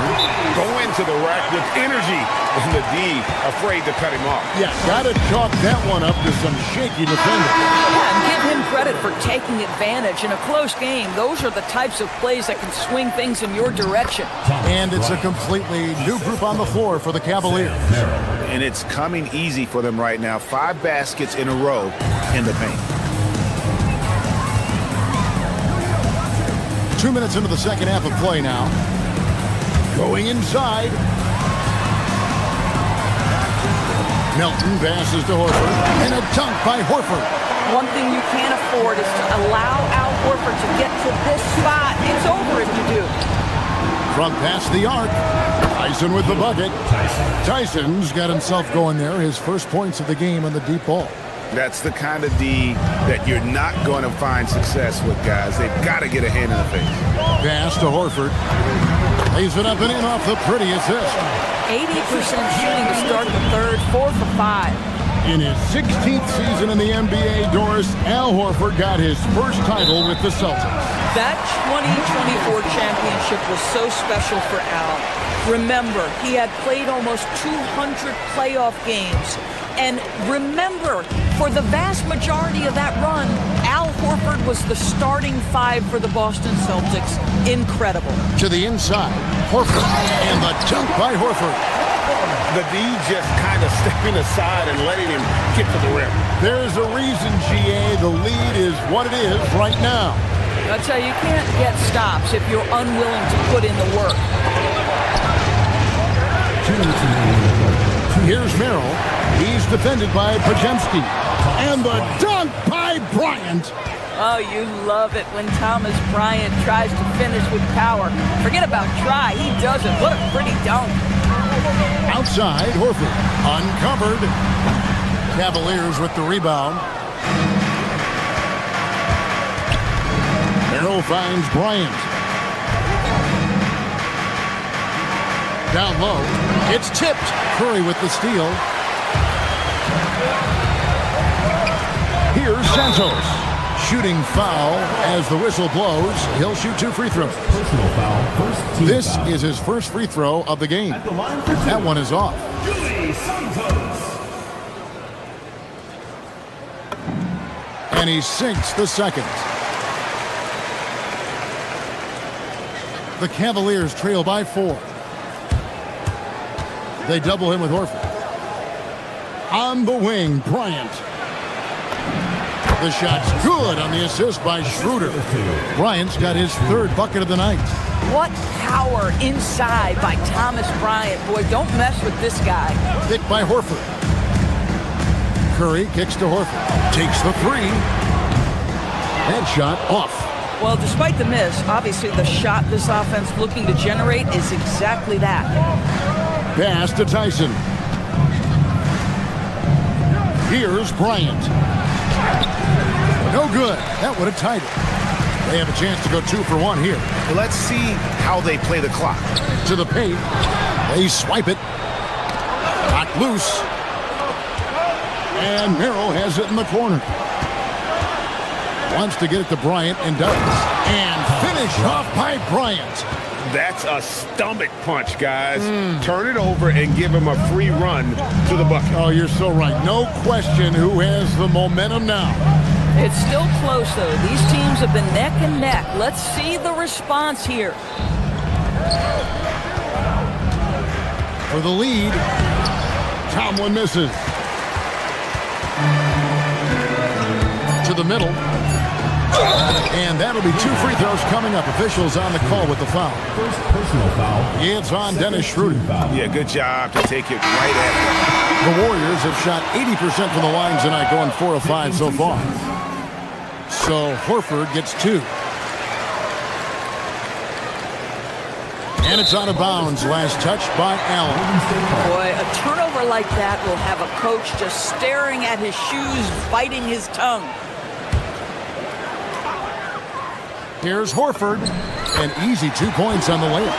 Go into the rack with energy, and the D afraid to cut him off. Yeah, got to chalk that one up to some shaky defending. Yeah, and give him credit for taking advantage in a close game. Those are the types of plays that can swing things in your direction. And it's a completely new group on the floor for the Cavaliers. And it's coming easy for them right now. 5 baskets in a row in the paint. 2 minutes into the second half of play now. Going inside. Melton passes to Horford. And a dunk by Horford. One thing you can't afford is to allow Al Horford to get to this spot. It's over if you do. From past the arc. Tyson with the bucket. Tyson's got himself going there. His first points of the game on the deep ball. That's the kind of D that you're not going to find success with, guys. They've got to get a hand in the face. Pass to Horford. Lays it up and in off the pretty assist. 80% shooting to start the third, 4 for 5. In his 16th season in the NBA, Doris, Al Horford got his first title with the Celtics. That 2024 championship was so special for Al. Remember, he had played almost 200 playoff games. And remember, for the vast majority of that run, Al Horford was the starting 5 for the Boston Celtics. Incredible. To the inside, Horford, and the dunk by Horford. The D just kind of stepping aside and letting him get to the rim. There's a reason, GA, the lead is what it is right now. That's how you can't get stops if you're unwilling to put in the work. Here's Merrill. He's defended by Pajemski. And the dunk by Bryant. Oh, you love it when Thomas Bryant tries to finish with power. Forget about try. He does it. What a pretty dunk. Outside, Horford. Uncovered. Cavaliers with the rebound. Merrill finds Bryant. Down low. It's tipped. Curry with the steal. Here's Santos. Shooting foul as the whistle blows. He'll shoot 2 free throws. Personal foul, first team This foul. is his first free throw of the game. That one is off. And he sinks the second. The Cavaliers trail by 4. They double him with Horford. On the wing, Bryant. The shot's good on the assist by Schroeder. Bryant's got his 3rd bucket of the night. What power inside by Thomas Bryant. Boy, don't mess with this guy. Picked by Horford. Curry kicks to Horford. Takes the 3. Headshot off. Well, despite the miss, obviously the shot this offense looking to generate is exactly that. Pass to Tyson. Here's Bryant. No good. That would have tied it. They have a chance to go 2 for 1 here. Let's see how they play the clock. To the paint. They swipe it. Knocked loose. And Merrill has it in the corner. Wants to get it to Bryant and does. And finished off by Bryant. That's a stomach punch, guys. Turn it over and give him a free run to the bucket. Oh, you're so right. No question who has the momentum now. It's still close, though. These teams have been neck and neck. Let's see the response here. For the lead, Tomlin misses. To the middle. And that'll be 2 free throws coming up. Officials on the call with the foul. First personal foul. It's on Dennis Schroeder. Yeah, good job to take it right at him. The Warriors have shot 80% from the line tonight, going 4 of 5 so far. So Horford gets 2. And it's out of bounds. Last touch by Allen. Boy, a turnover like that will have a coach just staring at his shoes, biting his tongue. Here's Horford. An easy 2 points on the layup.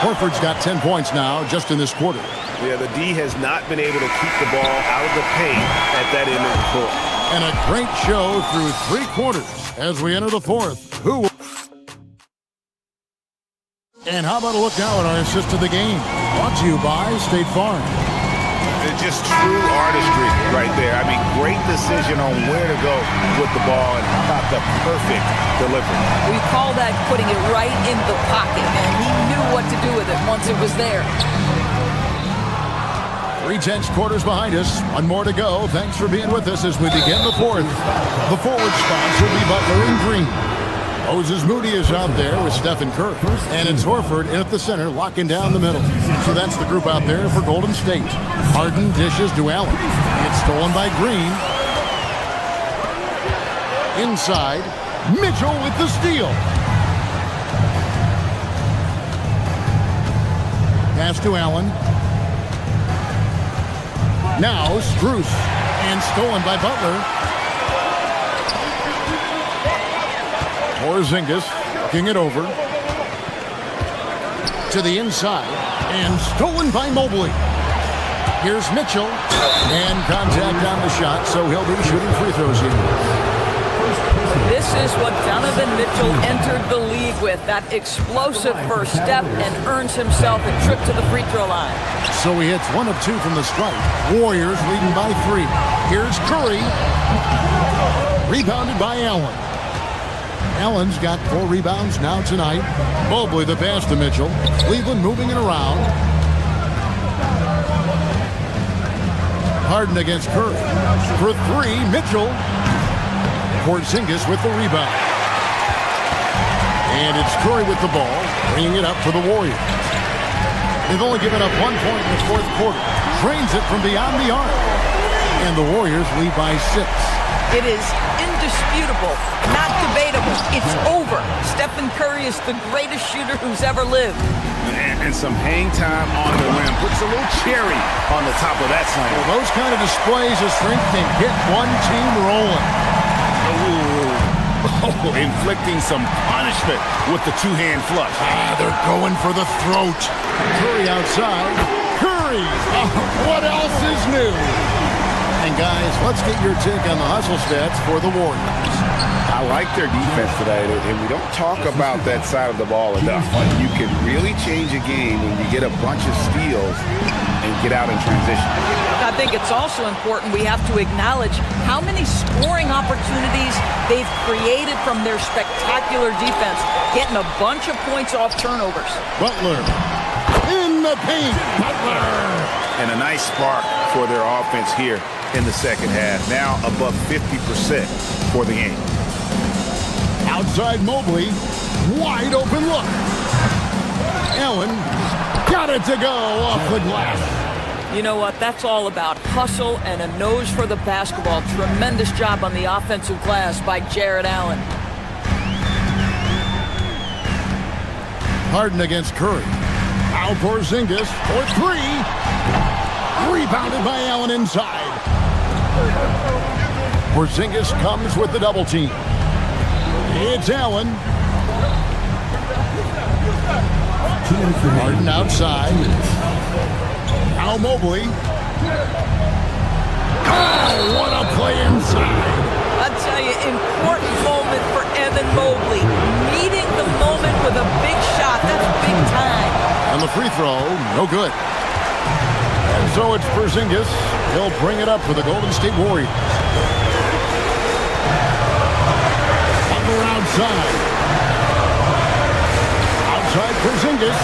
Horford's got 10 points now just in this quarter. Yeah, the D has not been able to keep the ball out of the paint at that end of the court. And a great show through 3 quarters as we enter the 4th. Who? And how about a look now at our assist of the game? Brought to you by State Farm. It's just true artistry right there. I mean, great decision on where to go with the ball, and how about the perfect delivery. We call that putting it right in the pocket, and he knew what to do with it once it was there. 3 tenths quarters behind us. 1 more to go. Thanks for being with us as we begin the 4th. The forward spots will be Butler and Green. Moses Moody is out there with Stephen Curry. And it's Horford in at the center, locking down the middle. So that's the group out there for Golden State. Harden dishes to Allen. It's stolen by Green. Inside, Mitchell with the steal. Pass to Allen. Now Strus. And stolen by Butler. Porzingis looking it over. To the inside. And stolen by Mobley. Here's Mitchell. And contact on the shot, so he'll be shooting free throws here. This is what Donovan Mitchell entered the league with, that explosive first step, and earns himself a trip to the free throw line. So he hits 1 of 2 from the stripe. Warriors leading by 3. Here's Curry. Rebounded by Allen. Allen's got 4 rebounds now tonight. Mobley the pass to Mitchell. Cleveland moving it around. Harden against Curry. For 3, Mitchell. Porzingis with the rebound. And it's Curry with the ball, bringing it up for the Warriors. They've only given up 1 point in the fourth quarter. Drains it from beyond the arc. And the Warriors lead by 6. It is indisputable, not debatable. It's over. Stephen Curry is the greatest shooter who's ever lived. And some hang time on the rim. Puts a little cherry on the top of that slam. Well, those kind of displays of strength can get one team rolling. Oh, inflicting some punishment with the two-hand flush. They're going for the throat. Curry outside. Curry! What else is new? And guys, let's get your take on the hustle stats for the Warriors. I like their defense today, and we don't talk about that side of the ball enough. You can really change a game when you get a bunch of steals and get out in transition. I think it's also important we have to acknowledge how many scoring opportunities they've created from their spectacular defense, getting a bunch of points off turnovers. Butler in the paint. Butler! And a nice spark for their offense here in the second half. Now above 50% for the game. Outside Mobley. Wide open look. Allen got it to go off the glass. You know what? That's all about hustle and a nose for the basketball. Tremendous job on the offensive glass by Jared Allen. Harden against Curry. Now Porzingis for 3. Rebounded by Allen inside. Porzingis comes with the double team. It's Allen. Harden outside. Now Mobley. Oh, what a play inside. I tell you, important moment for Evan Mobley. Meeting the moment with a big shot. That's big time. And the free throw, no good. And so it's Porzingis. He'll bring it up for the Golden State Warriors. Butler outside. Outside Porzingis.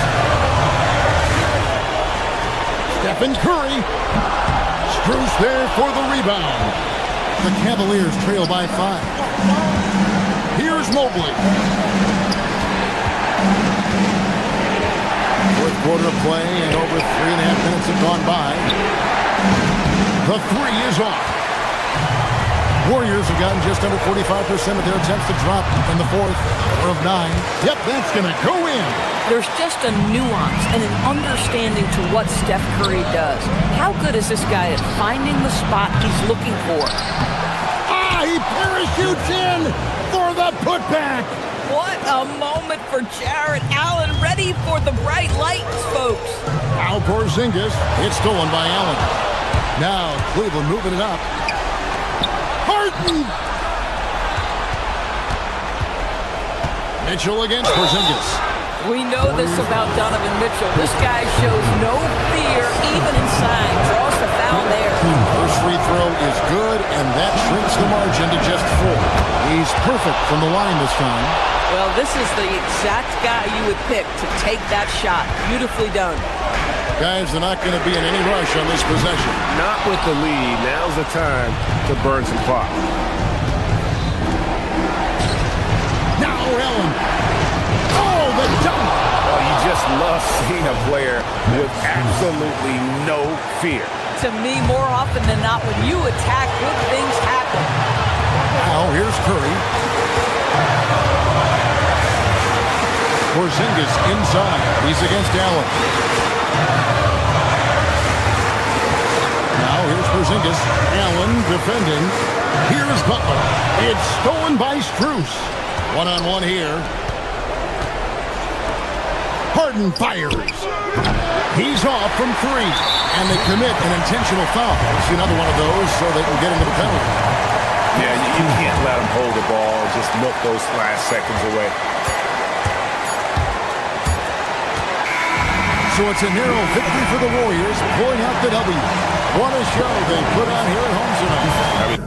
Stephen Curry. Strus there for the rebound. The Cavaliers trail by 5. Here's Mobley. Fourth quarter of play and over 3.5 minutes have gone by. The 3 is off. Warriors have gotten just under 45% of their attempts to drop in the fourth of 9. Yep, that's going to go in. There's just a nuance and an understanding to what Steph Curry does. How good is this guy at finding the spot he's looking for? He parachutes in for the putback. What a moment for Jared Allen, ready for the bright lights, folks. Now Porzingis, it's stolen by Allen. Now Cleveland moving it up. Harden! Mitchell against Porzingis. We know this about Donovan Mitchell. This guy shows no fear, even inside. Draws the foul there. First free throw is good, and that shrinks the margin to just 4. He's perfect from the line this time. Well, this is the exact guy you would pick to take that shot. Beautifully done. Guys, they're not going to be in any rush on this possession. Not with the lead. Now's the time to burn some clock. Now Allen. Oh, the dunk. Well, you just love seeing a player with absolutely no fear. To me, more often than not, when you attack, good things happen. Now here's Curry. Porzingis inside. He's against Allen. Now here's Porzingis. Allen defending. Here's Butler. It's stolen by Strus. One-on-one here. Harden fires. He's off from 3. And they commit an intentional foul. It's another one of those so they can get into the penalty. Yeah, you can't let them hold the ball and just milk those last seconds away. So it's a narrow victory for the Warriors, pulling out the W. What a show they put on here at home tonight.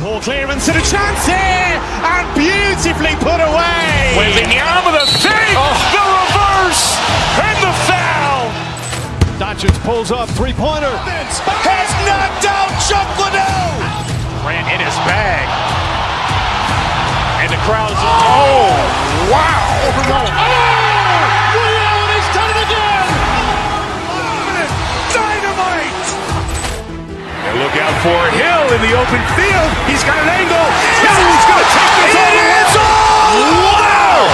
Ball clearance and a chance here, and beautifully put away Wembanyama the save, the reverse, and the foul. Doncic pulls up, three-pointer. Has knocked out Chuck Liddell. Grant in his bag. And the crowd is, oh, wow. Ray Allen has done it again. Dynamite. And look out for Hill in the open field. He's got an angle. Hill's going to take this all the way. Wow!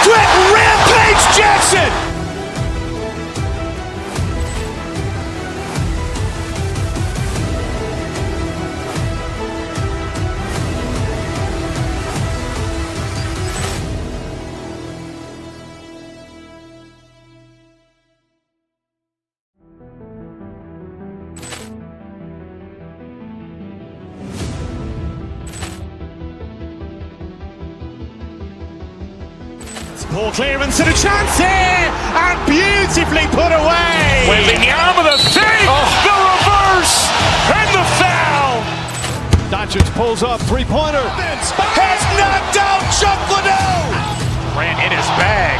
Quick Rampage Jackson. Ball clearance and a chance here, and beautifully put away. Wembanyama the save, the reverse, and the foul. Doncic pulls up, three-pointer. Has knocked out Chuck Liddell. Grant in his bag.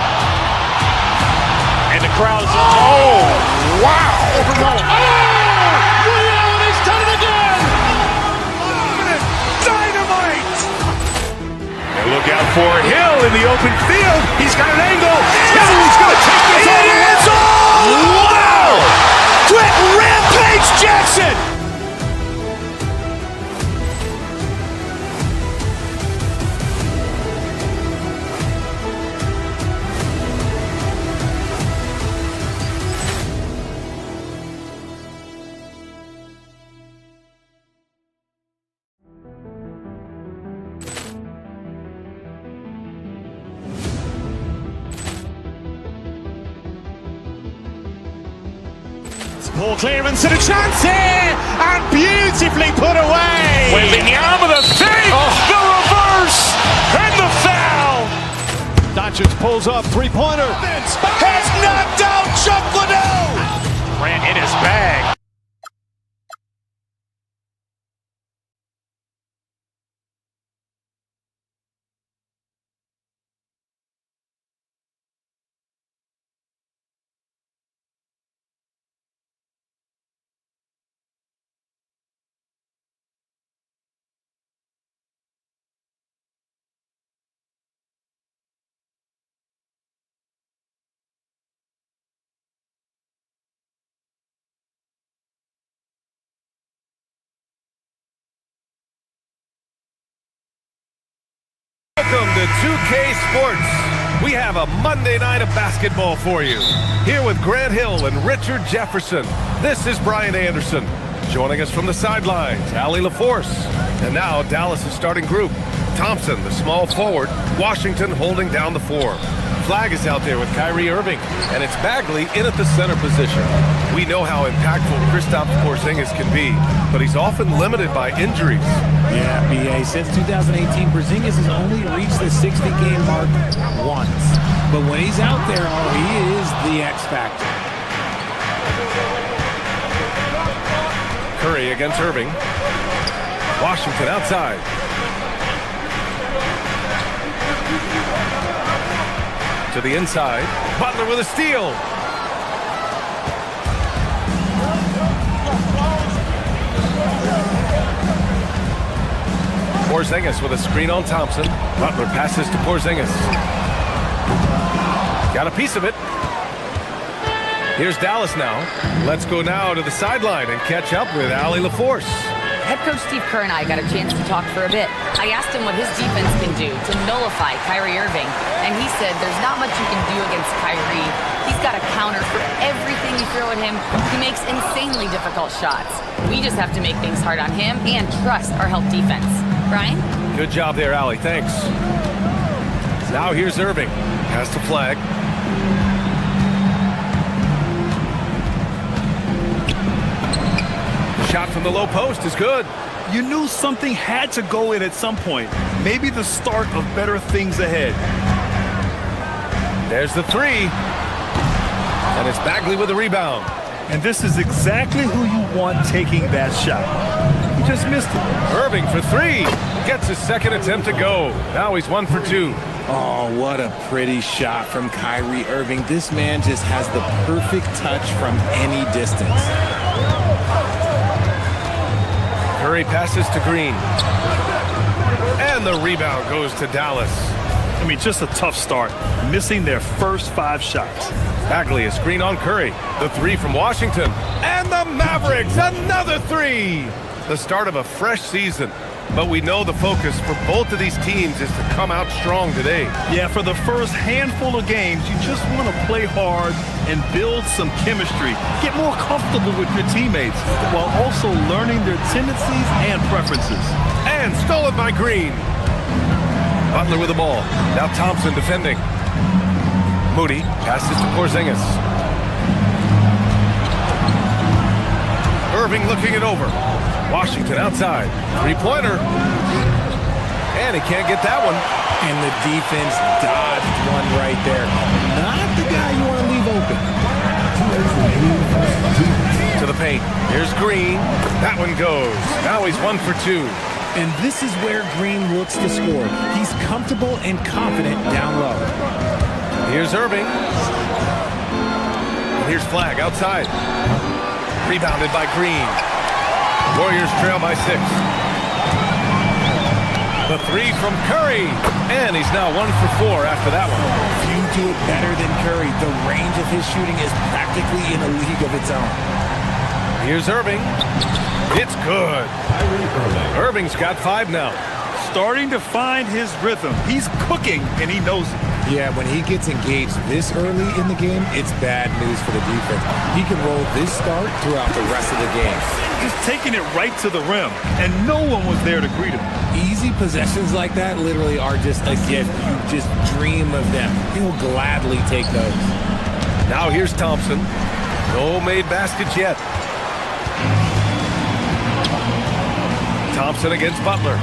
And the crowd is, oh, wow. Ray Allen has done it again. Dynamite. And look out for Hill in the open field. He's got an angle. Hill's going to take this all the way. Wow! Quick Rampage Jackson. Ball clearance and a chance here, and beautifully put away. Wembanyama the save, the reverse, and the foul. Doncic pulls up, three-pointer. Has knocked out Chuck Liddell. Grant in his bag. Welcome to 2K Sports. We have a Monday night of basketball for you. Here with Grant Hill and Richard Jefferson, this is Brian Anderson. Joining us from the sidelines, Allie LaForce. And now Dallas' starting group. Thompson, the small forward. Washington holding down the four. Flag is out there with Kyrie Irving, and it's Bagley in at the center position. We know how impactful Kristaps Porzingis can be, but he's often limited by injuries. Yeah, BA. Since 2018, Porzingis has only reached the 60-game mark once. But when he's out there, he is the X factor. Curry against Irving. Washington outside. To the inside. Butler with a steal. Porzingis with a screen on Thompson. Butler passes to Porzingis. Got a piece of it. Here's Dallas now. Let's go now to the sideline and catch up with Allie LaForce. Head coach Steve Kerr and I got a chance to talk for a bit. I asked him what his defense can do to nullify Kyrie Irving, and he said there's not much you can do against Kyrie. He's got a counter for everything you throw at him. He makes insanely difficult shots. We just have to make things hard on him and trust our help defense. Brian? Good job there, Allie. Thanks. Now here's Irving. Has the flag. Shot from the low post is good. You knew something had to go in at some point. Maybe the start of better things ahead. There's the three. And it's Bagley with the rebound. And this is exactly who you want taking that shot. He just missed it. Irving for three. Gets his second attempt to go. Now he's 1 for 2. Oh, what a pretty shot from Kyrie Irving. This man just has the perfect touch from any distance. Curry passes to Green. And the rebound goes to Dallas. I mean, just a tough start, missing their first 5 shots. Bagley, a screen on Curry. The 3 from Washington. And the Mavericks, another 3. The start of a fresh season. But we know the focus for both of these teams is to come out strong today. Yeah, for the first handful of games, you just want to play hard and build some chemistry. Get more comfortable with your teammates while also learning their tendencies and preferences. And stolen by Green. Butler with the ball. Now Thompson defending. Moody passes to Porzingis. Irving looking it over. Washington outside. 3-pointer. And he can't get that one. And the defense dodged one right there. Not the guy you want to leave open. To the paint. Here's Green. That one goes. Now he's 1 for 2. And this is where Green looks to score. He's comfortable and confident down low. Here's Irving. And here's Flagg outside. Rebounded by Green. Warriors trail by 6. The 3 from Curry. And he's now 1 for 4 after that one. Few do it better than Curry. The range of his shooting is practically in a league of its own. Here's Irving. It's good. Irving's got 5 now. Starting to find his rhythm. He's cooking, and he knows it. Yeah, when he gets engaged this early in the game, it's bad news for the defense. He can roll this start throughout the rest of the game. Just taking it right to the rim, and no one was there to greet him. Easy possessions like that literally are just a gift. You just dream of them. He'll gladly take those. Now here's Thompson. No made baskets yet. Thompson against Butler.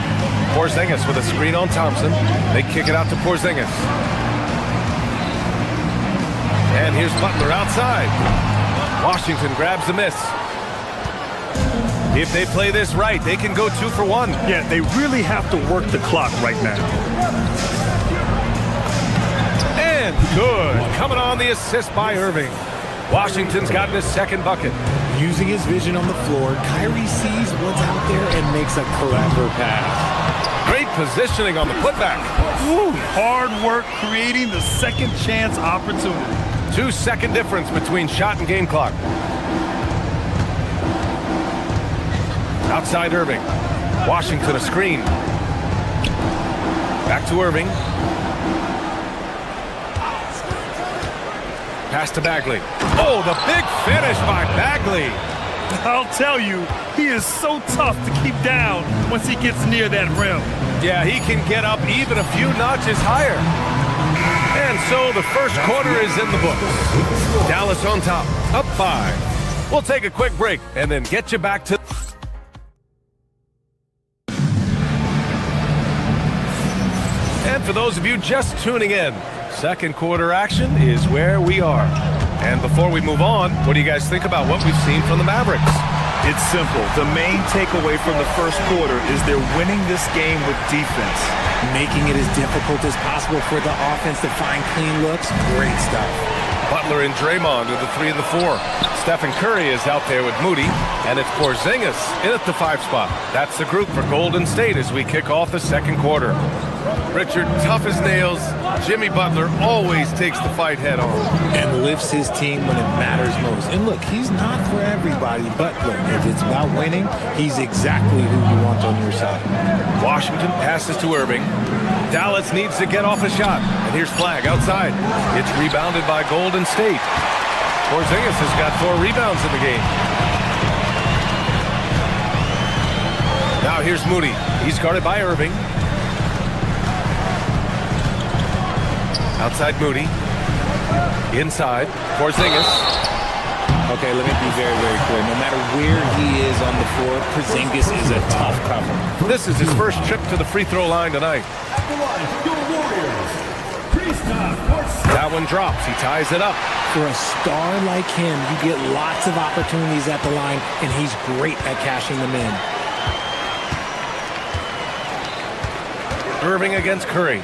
Porzingis with a screen on Thompson. They kick it out to Porzingis. And here's Butler outside. Washington grabs the miss. If they play this right, they can go 2 for 1. Yeah, they really have to work the clock right now. And good. Coming on the assist by Irving. Washington's gotten his 2nd bucket. Using his vision on the floor, Kyrie sees what's out there and makes a clever pass. Great positioning on the putback. Woo, hard work creating the second chance opportunity. 2-second difference between shot and game clock. Outside Irving. Washington a screen. Back to Irving. Pass to Bagley. Oh, the big finish by Bagley. I'll tell you, he is so tough to keep down once he gets near that rim. Yeah, he can get up even a few notches higher. And so the first quarter is in the books. Dallas on top, up 5. We'll take a quick break and then get you back to... And for those of you just tuning in, second quarter action is where we are. And before we move on, what do you guys think about what we've seen from the Mavericks? It's simple. The main takeaway from the first quarter is they're winning this game with defense. Making it as difficult as possible for the offense to find clean looks. Great stuff. Butler and Draymond are the 3 and the 4. Stephen Curry is out there with Moody, and it's Porzingis in at the 5 spot. That's the group for Golden State as we kick off the second quarter. Richard, tough as nails, Jimmy Butler always takes the fight head on. And lifts his team when it matters most. And look, he's not for everybody, but look, if it's about winning, he's exactly who you want on your side. Washington passes to Irving. Dallas needs to get off a shot. And here's Flagg outside. It's rebounded by Golden State. Porzingis has got 4 rebounds in the game. Now here's Moody. He's guarded by Irving. Outside Moody. Inside. Porzingis. Okay, let me be very, very clear. No matter where he is on the floor, Porzingis is a tough cover. This is his first trip to the free throw line tonight. That one drops. He ties it up. For a star like him, you get lots of opportunities at the line, and he's great at cashing them in. Irving against Curry.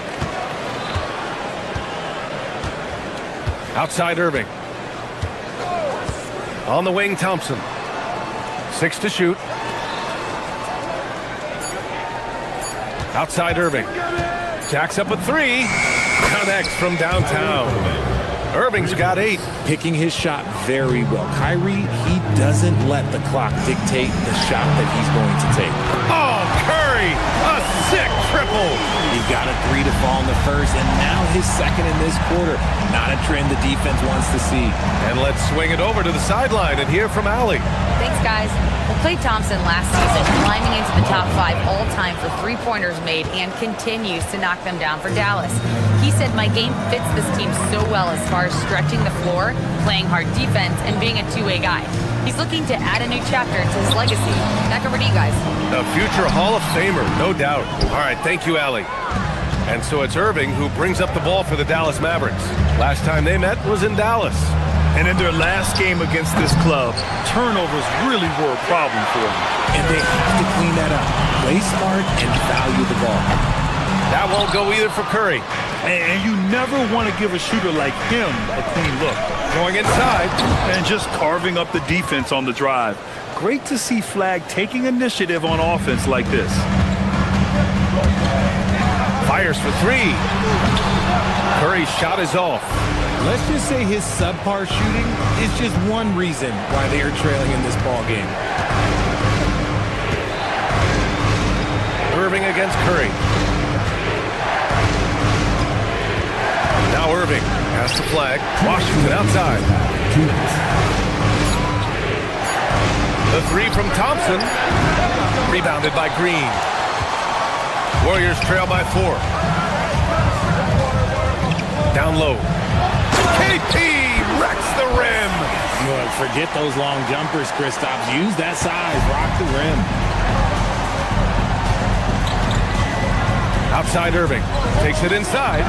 Outside Irving. On the wing, Thompson. 6 to shoot. Outside Irving. Jacks up a 3. Connects from downtown. Irving's got 8. Picking his shot very well. Kyrie, he doesn't let the clock dictate the shot that he's going to take. Oh, Curry! A sick triple! He got a 3 to fall in the first, and now his second in this quarter. Not a trend the defense wants to see. And let's swing it over to the sideline and hear from Allie. Thanks, guys. Well, Klay Thompson last season climbing into the top 5 all-time for three-pointers made and continues to knock them down for Dallas. He said, my game fits this team so well as far as stretching the floor, playing hard defense, and being a two-way guy. He's looking to add a new chapter to his legacy. Back over to you guys. A future Hall of Famer, no doubt. All right, thank you, Allie. And so it's Irving who brings up the ball for the Dallas Mavericks. Last time they met was in Dallas. And in their last game against this club, turnovers really were a problem for them. And they have to clean that up. Play smart and value the ball. That won't go either for Curry. And you never want to give a shooter like him a clean look. Going inside. And just carving up the defense on the drive. Great to see Flag taking initiative on offense like this. Fires for 3. Curry's shot is off. Let's just say his subpar shooting is just one reason why they are trailing in this ball game. Irving against Curry. Now Irving has the flag. Washington outside. The 3 from Thompson. Rebounded by Green. Warriors trail by 4. Down low. KP wrecks the rim. Look, forget those long jumpers, Kristaps. Use that size. Rock the rim. Outside Irving. Takes it inside.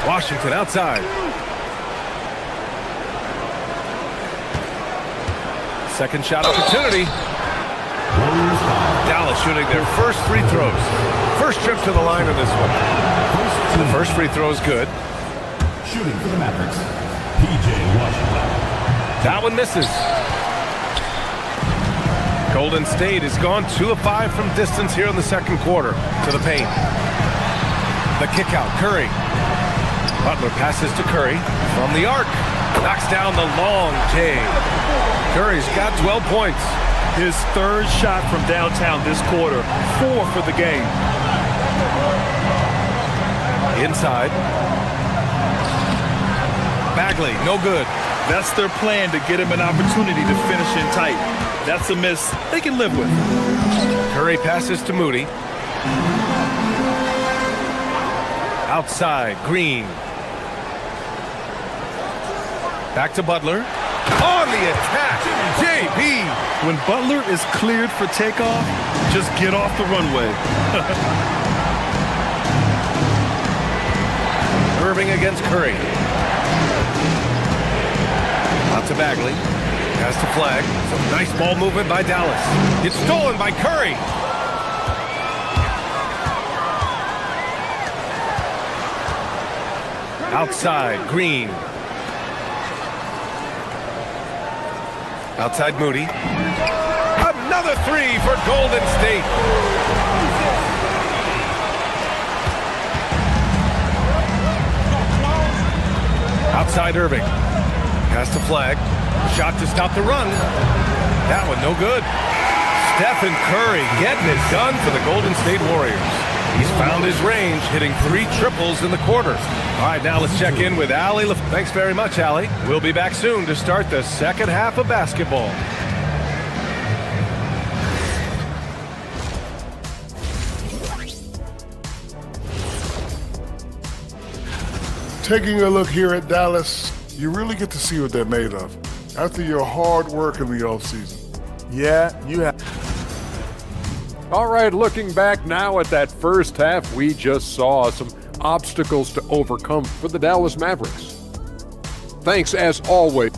Washington outside. Second shot opportunity. Dallas shooting their first free throws. First trip to the line in this one. The first free throw is good. Shooting for the Mavericks, P.J. Washington. That one misses. Golden State has gone 2 of 5 from distance here in the second quarter. To the paint. The kick out, Curry. Butler passes to Curry from the arc. Knocks down the long J. Curry's got 12 points. His third shot from downtown this quarter. 4 for the game. Inside. Bagley, no good. That's their plan, to get him an opportunity to finish in tight. That's a miss they can live with. Curry passes to Moody. Outside, Green. Back to Butler. On the attack, JB. When Butler is cleared for takeoff, just get off the runway. Irving against Curry. Out to Bagley. Has to flag. Some nice ball movement by Dallas. It's stolen by Curry. Outside, Green. Outside, Moody. Another 3 for Golden State. Outside Irving. Has to flag. Shot to stop the run. That one no good. Stephen Curry getting it done for the Golden State Warriors. He's found his range, hitting 3 triples in the quarter. All right, now let's check in with Allie. Thanks very much, Allie. We'll be back soon to start the second half of basketball. Taking a look here at Dallas, you really get to see what they're made of after your hard work in the offseason. Yeah, you have. All right, looking back now at that first half, we just saw some obstacles to overcome for the Dallas Mavericks. Thanks as always.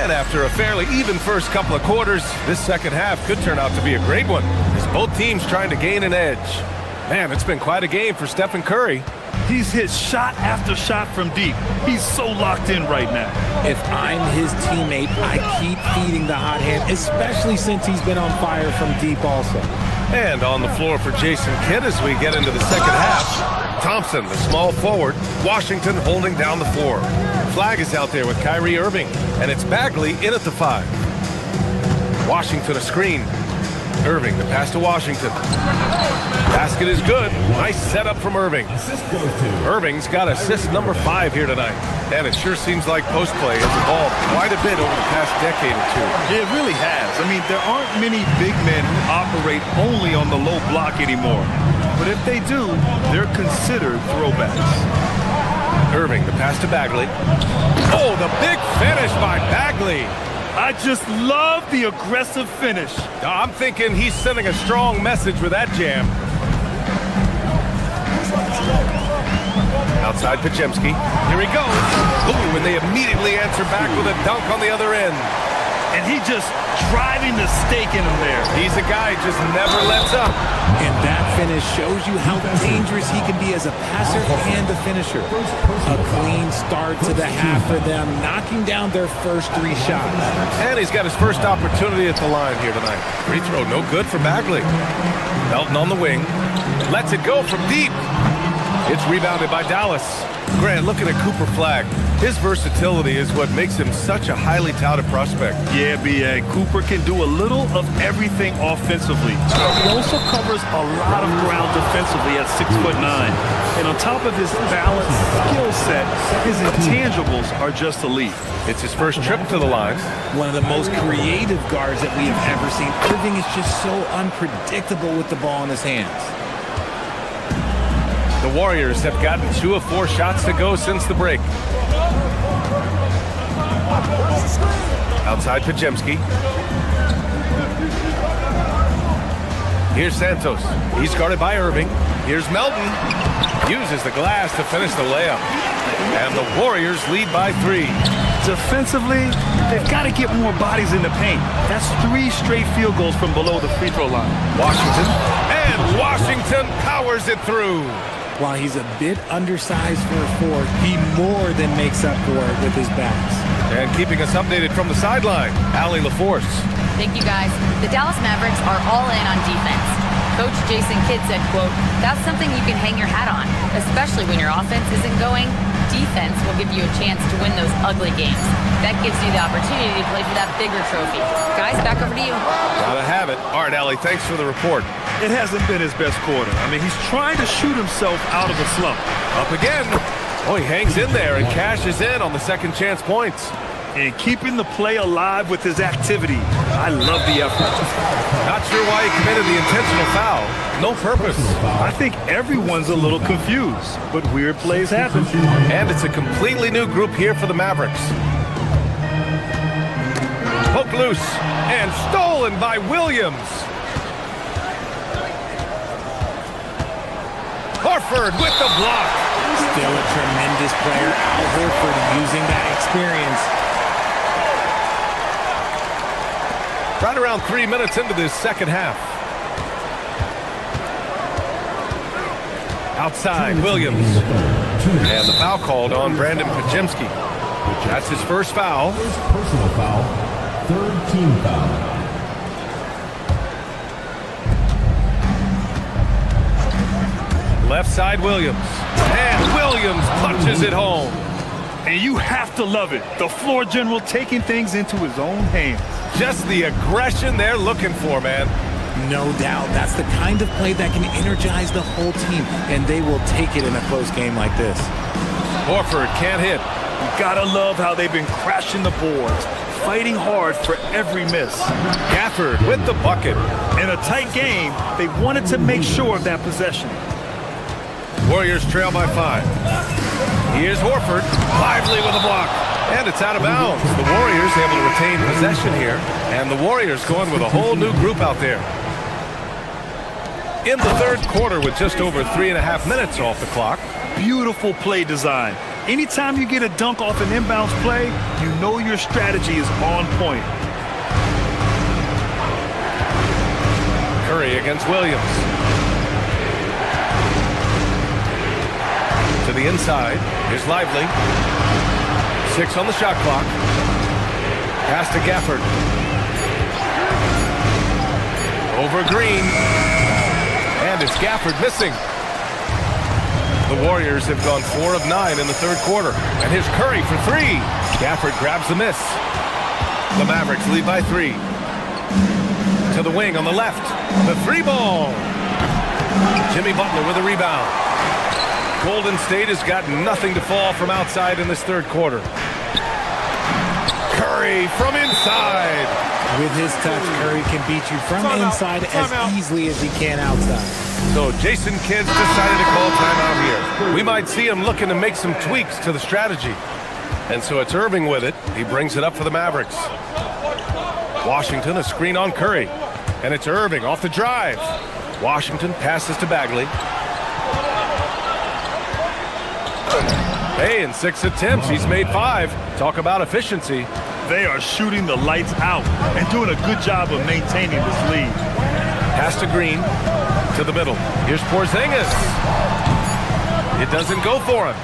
And after a fairly even first couple of quarters, this second half could turn out to be a great one, as both teams trying to gain an edge. Man, it's been quite a game for Stephen Curry. He's hit shot after shot from deep. He's so locked in right now. If I'm his teammate, I keep feeding the hot hand, especially since he's been on fire from deep also. And on the floor for Jason Kidd as we get into the second half. Thompson, the small forward. Washington holding down the floor. Flag is out there with Kyrie Irving, and it's Bagley in at the 5. Washington a screen. Irving, the pass to Washington. Basket is good. Nice setup from Irving. Irving's got assist number 5 here tonight. And it sure seems like post play has evolved quite a bit over the past decade or two. It really has. I mean, there aren't many big men who operate only on the low block anymore. But if they do, they're considered throwbacks. Irving, the pass to Bagley. Oh, the big finish by Bagley. I just love the aggressive finish. I'm thinking he's sending a strong message with that jam. Outside Podziemski. Here he goes. Ooh, and they immediately answer back with a dunk on the other end. And he just driving the stake in him there. He's a guy who just never lets up. And that finish shows you how dangerous he can be as a passer and a finisher. A clean start to the half for them, knocking down their first 3 shots. And he's got his first opportunity at the line here tonight. Free throw, no good for Bagley. Melton on the wing. Lets it go from deep. It's rebounded by Dallas. Grant, looking at Cooper Flag. His versatility is what makes him such a highly touted prospect. Yeah, B.A. Cooper can do a little of everything offensively. He also covers a lot of ground defensively at 6'9". And on top of his balanced skill set, his intangibles are just elite. It's his first trip to the line. One of the most creative guards that we have ever seen. Irving is just so unpredictable with the ball in his hands. The Warriors have gotten 2 of 4 shots to go since the break. Outside Podziemski. Here's Santos. He's guarded by Irving. Here's Melton. Uses the glass to finish the layup. And the Warriors lead by 3. Defensively, they've got to get more bodies in the paint. That's 3 straight field goals from below the free throw line. Washington. And Washington powers it through. While he's a bit undersized for a 4, he more than makes up for it with his backs. And keeping us updated from the sideline, Allie LaForce. Thank you, guys. The Dallas Mavericks are all in on defense. Coach Jason Kidd said, quote, "That's something you can hang your hat on, especially when your offense isn't going. Defense will give you a chance to win those ugly games. That gives you the opportunity to play for that bigger trophy." Guys, back over to you. Gotta have it. All right, Allie, thanks for the report. It hasn't been his best quarter. I mean, he's trying to shoot himself out of a slump. Up again. Oh, he hangs in there and cashes in on the second chance points. And keeping the play alive with his activity. I love the effort. Not sure why he committed the intentional foul. No purpose. I think everyone's a little confused, but weird plays happen. And it's a completely new group here for the Mavericks. Poked loose and stolen by Williams. Horford with the block. Still a tremendous player. Al Horford using that experience. Right around 3 minutes into this second half. Outside, Williams. And the foul called on Brandon Podziemski. That's his first foul. Personal foul. 3rd team foul. Left side, Williams. And Williams punches it home. And you have to love it. The floor general taking things into his own hands. Just the aggression they're looking for, man. No doubt. That's the kind of play that can energize the whole team, and they will take it in a close game like this. Horford can't hit. You gotta love how they've been crashing the boards, fighting hard for every miss. Gafford with the bucket. In a tight game, they wanted to make sure of that possession. Warriors trail by 5. Here's Horford, lively with a block. And it's out of bounds. The Warriors able to retain possession here. And the Warriors going with a whole new group out there. In the third quarter with just over 3.5 minutes off the clock. Beautiful play design. Anytime you get a dunk off an inbounds play, you know your strategy is on point. Curry against Williams. To the inside. Here's Lively. 6 on the shot clock. Pass to Gafford. Over Green. And it's Gafford missing. The Warriors have gone 4 of 9 in the third quarter. And here's Curry for 3. Gafford grabs the miss. The Mavericks lead by 3. To the wing on the left. The 3-ball. Jimmy Butler with a rebound. Golden State has got nothing to fall from outside in this third quarter. Curry from inside. With his touch, Curry can beat you from inside as easily as he can outside. So Jason Kidd's decided to call timeout here. We might see him looking to make some tweaks to the strategy. And so it's Irving with it. He brings it up for the Mavericks. Washington, a screen on Curry. And it's Irving off the drive. Washington passes to Bagley. Hey, in 6 attempts, he's made 5. Talk about efficiency. They are shooting the lights out and doing a good job of maintaining this lead. Pass to Green. To the middle. Here's Porzingis. It doesn't go for him.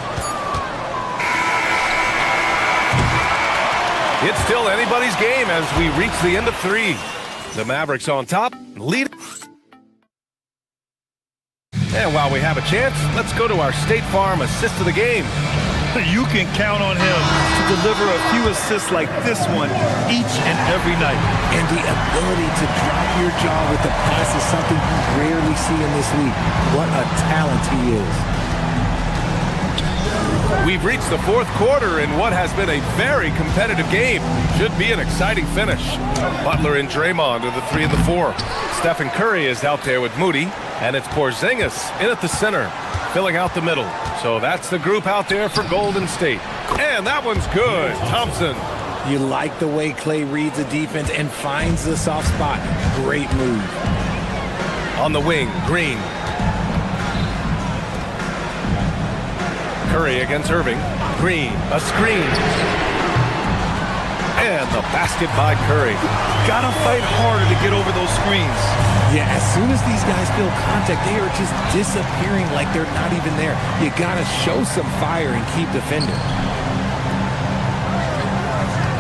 It's still anybody's game as we reach the end of 3. The Mavericks on top, lead. And while we have a chance, let's go to our State Farm assist of the game. You can count on him to deliver a few assists like this one each and every night. And the ability to drop your jaw with the pass is something you rarely see in this league. What a talent he is. We've reached the fourth quarter in what has been a very competitive game. Should be an exciting finish. Butler and Draymond are the 3 and the 4. Stephen Curry is out there with Moody, and it's Porzingis in at the center, filling out the middle. So that's the group out there for Golden State. And that one's good. Thompson. You like the way Clay reads the defense and finds the soft spot. Great move. On the wing, Green. Curry against Irving. Green, a screen. And the basket by Curry. Gotta fight harder to get over those screens. Yeah, as soon as these guys feel contact, they are just disappearing like they're not even there. You gotta show some fire and keep defending.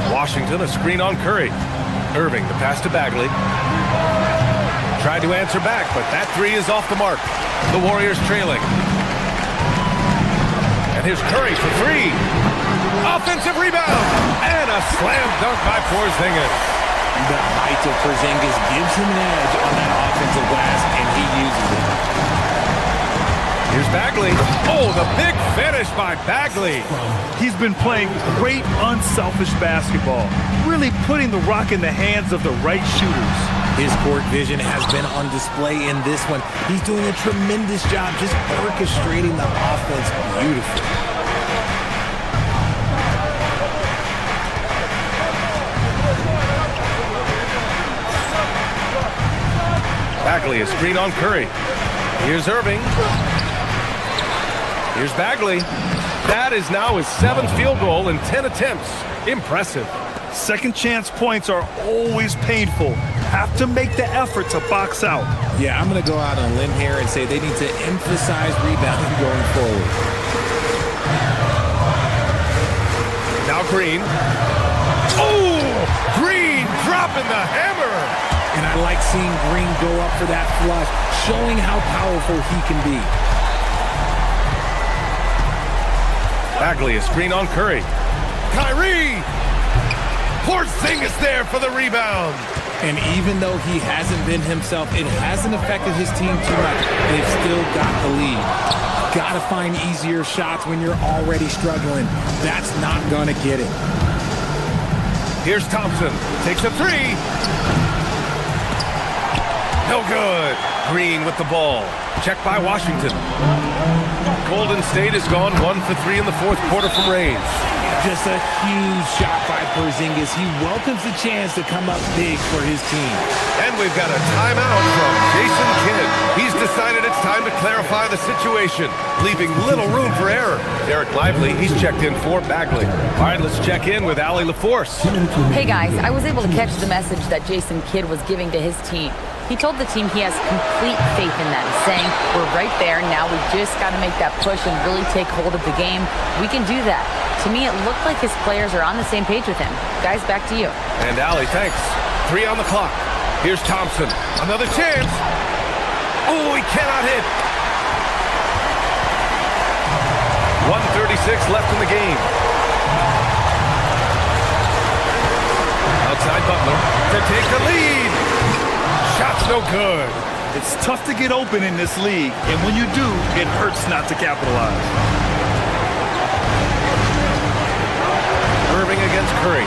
Washington, a screen on Curry. Irving, the pass to Bagley. Tried to answer back, but that 3 is off the mark. The Warriors trailing. And here's Curry for 3. Offensive rebound. And a slam dunk by Porzingis. The height of Porzingis gives him an edge on that offensive glass, and he uses it. Here's Bagley. Oh, the big finish by Bagley. He's been playing great, unselfish basketball, really putting the rock in the hands of the right shooters. His court vision has been on display in this one. He's doing a tremendous job just orchestrating the offense beautifully. Bagley, a screen on Curry. Here's Irving. Here's Bagley. That is now his 7th field goal in 10 attempts. Impressive. Second chance points are always painful. Have to make the effort to box out. Yeah, I'm going to go out on a limb here and say they need to emphasize rebounding going forward. Now Green. Oh! Green dropping the hammer! And I like seeing Green go up for that flush, showing how powerful he can be. Bagley, a screen on Curry. Kyrie! Porzingis there for the rebound. And even though he hasn't been himself, it hasn't affected his team too much. They've still got the lead. Gotta find easier shots when you're already struggling. That's not gonna get it. Here's Thompson. Takes a 3. No good. Green with the ball. Checked by Washington. Golden State has gone 1 for 3 in the fourth quarter from range. Just a huge shot by Porzingis. He welcomes the chance to come up big for his team. And we've got a timeout from Jason Kidd. He's decided it's time to clarify the situation, leaving little room for error. Derek Lively, he's checked in for Bagley. All right, let's check in with Allie LaForce. Hey guys, I was able to catch the message that Jason Kidd was giving to his team. He told the team he has complete faith in them, saying, we're right there, now we just got to make that push and really take hold of the game. We can do that. To me, it looked like his players are on the same page with him. Guys, back to you. And Allie, thanks. 3 on the clock. Here's Thompson. Another chance. Oh, he cannot hit. 1:36 left in the game. Outside Butler to take the lead. Shot's no good. It's tough to get open in this league, and when you do, it hurts not to capitalize. Irving against Curry.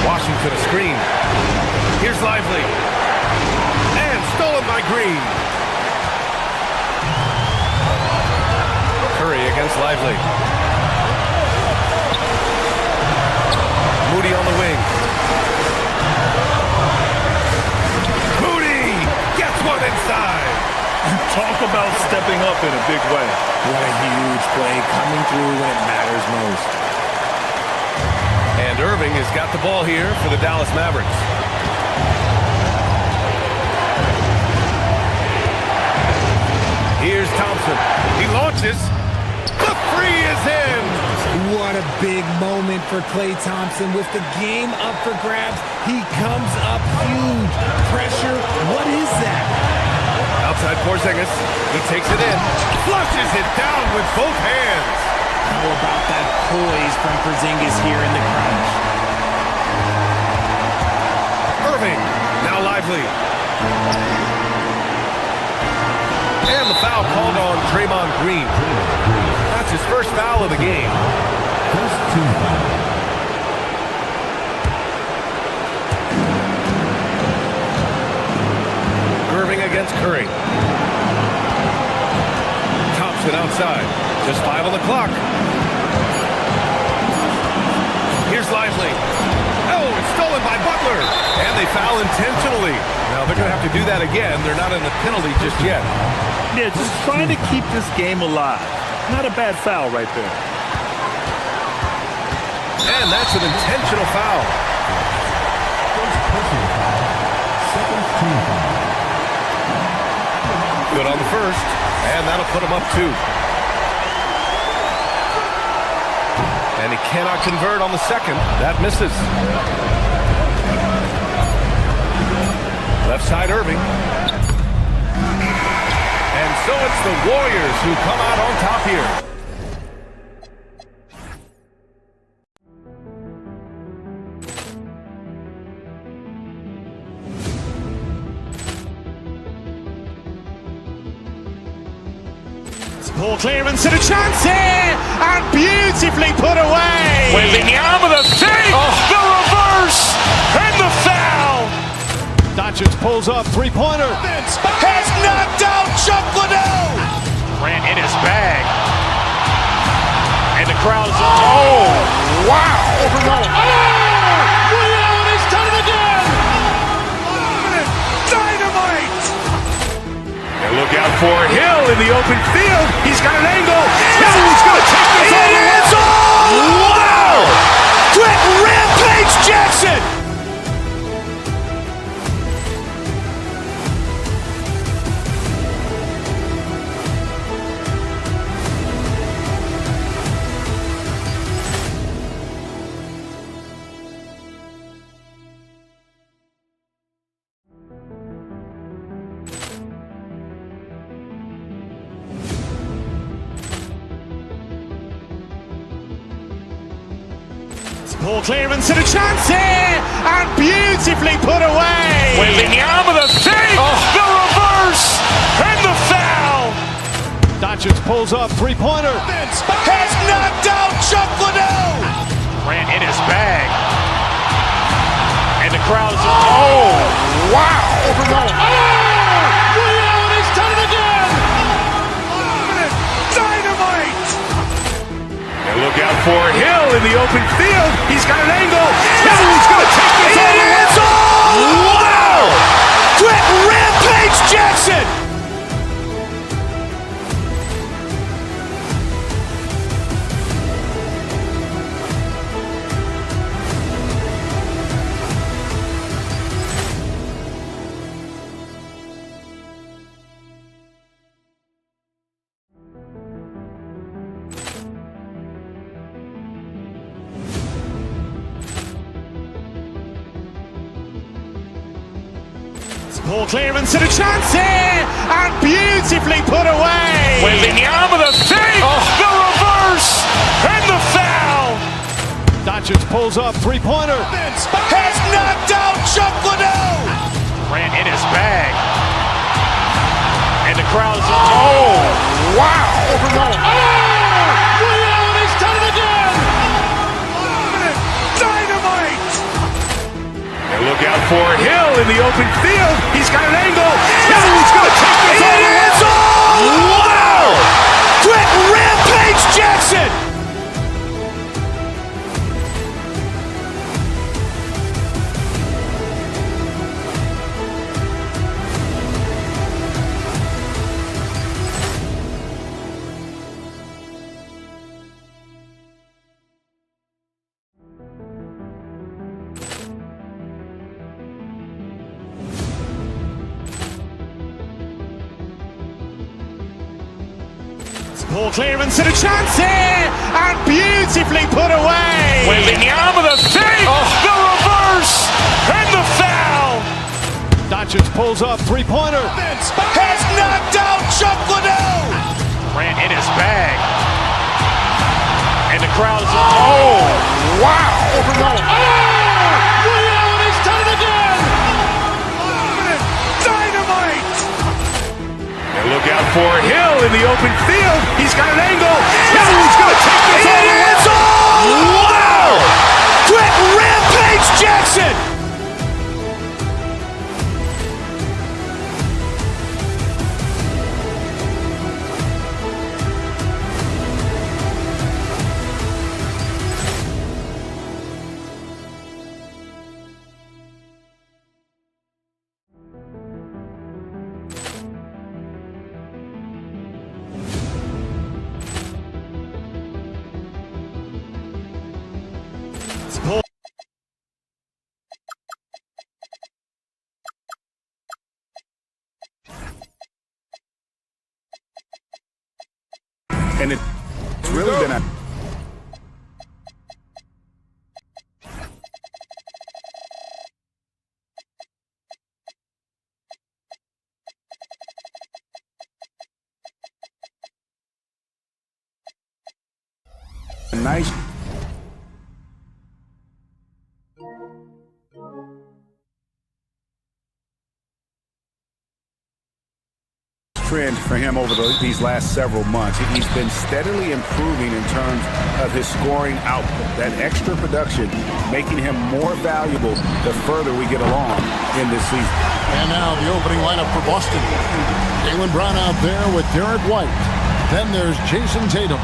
Washington a screen. Here's Lively. And stolen by Green. Curry against Lively. Moody on the wing. Moody gets one inside. Talk about stepping up in a big way. What a huge play, coming through when it matters most. And Irving has got the ball here for the Dallas Mavericks. Here's Thompson. He launches. The three is in. What a big moment for Klay Thompson. With the game up for grabs, he comes up huge. Pressure, what is that? Outside Porzingis. He takes it in. Flushes it down with both hands. How about that poise from Porzingis here in the crunch? Irving. Now Lively. And the foul called on Draymond Green. That's his first foul of the game. First team foul. Irving against Curry. Thompson outside. Just 5 on the clock. Here's Lively. Oh, it's stolen by Butler. And they foul intentionally. Now they're going to have to do that again. They're not in the penalty just yet. Yeah, just trying to keep this game alive. Not a bad foul right there. And that's an intentional foul. First personal foul. Second team foul. Good on the first. And that'll put him up 2. And he cannot convert on the second. That misses. Left side Irving. And so it's the Warriors who come out on top here. Ball clearance and a chance here, and beautifully put away. Wembanyama the fake, the reverse, and the foul. Doncic pulls up, three-pointer. Has knocked out Chuck Liddell. Ran in his bag. And the crowd is, oh, wow. Overruled. Ray Allen has done it again. Dynamite. And look out for Hill in the open field. He's got an angle. Hill is going to take this all the way. Wow. Quick rampage Jackson. Ball clearance and a chance here, and beautifully put away. Wembanyama the fake, the reverse, and the foul. Doncic pulls up, three-pointer. Has knocked out Chuck Liddell. Ran in his bag. And the crowd is, oh, wow. Overruled. Ray Allen has done it again. Dynamite. And Look out for Hill in the open field. He's got an angle. Hill's going to take this all the way. Wow! Quick Rampage Jackson! Ball clearance and a chance here, and beautifully put away. Wembanyama the fake, the reverse, and the foul. Doncic pulls up, three-pointer. Has knocked out Chuck Liddell. Ran in his bag. And the crowd's oh, wow. Liddell, he's done it again. Dynamite. And look out for Hill in the open field. He's got an angle. Hill's going to take this all the way. Wow! Quick Rampage Jackson! Ball clearance and a chance here, and beautifully put away. Wembanyama the fake, the reverse, and the foul. Doncic pulls up, three-pointer. Has knocked out Chuck Liddell. Ran in his bag. And the crowd's oh, wow. Liddell, he's done it again. Dynamite. And look out for Hill in the open field. He's got an angle. Hill's going to take this all the way. Wow! Quick Rampage Jackson! And it's really been a nice trend for him over these last several months. He's been steadily improving in terms of his scoring output. That extra production making him more valuable the further we get along in this season. And now the opening lineup for Boston. Jaylen Brown out there with Derek White. Then there's Jason Tatum.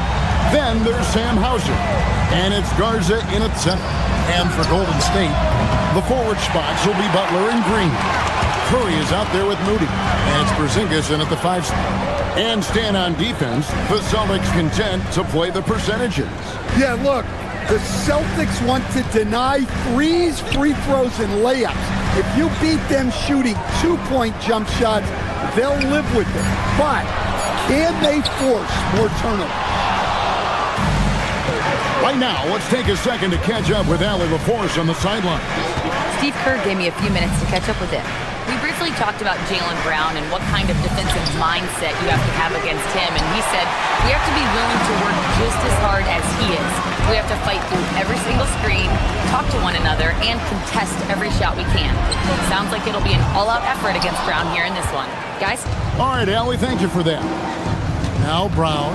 Then there's Sam Hauser. And it's Garza in at center. And for Golden State, the forward spots will be Butler and Green. Curry is out there with Moody. And it's Porzingis in at the 5 spot. And staying on defense, the Celtics content to play the percentages. Yeah, look, the Celtics want to deny threes, free throws, and layups. If you beat them shooting 2-point jump shots, they'll live with it. But can they force more turnovers? Right now, let's take a second to catch up with Allie LaForce on the sideline. Steve Kerr gave me a few minutes to catch up with him. We briefly talked about Jaylen Brown and what kind of defensive mindset you have to have against him, and he said we have to be willing to work just as hard as he is. We have to fight through every single screen, talk to one another, and contest every shot we can. Sounds like it'll be an all-out effort against Brown here in this one. Guys? All right, Allie, thank you for that. Now Brown,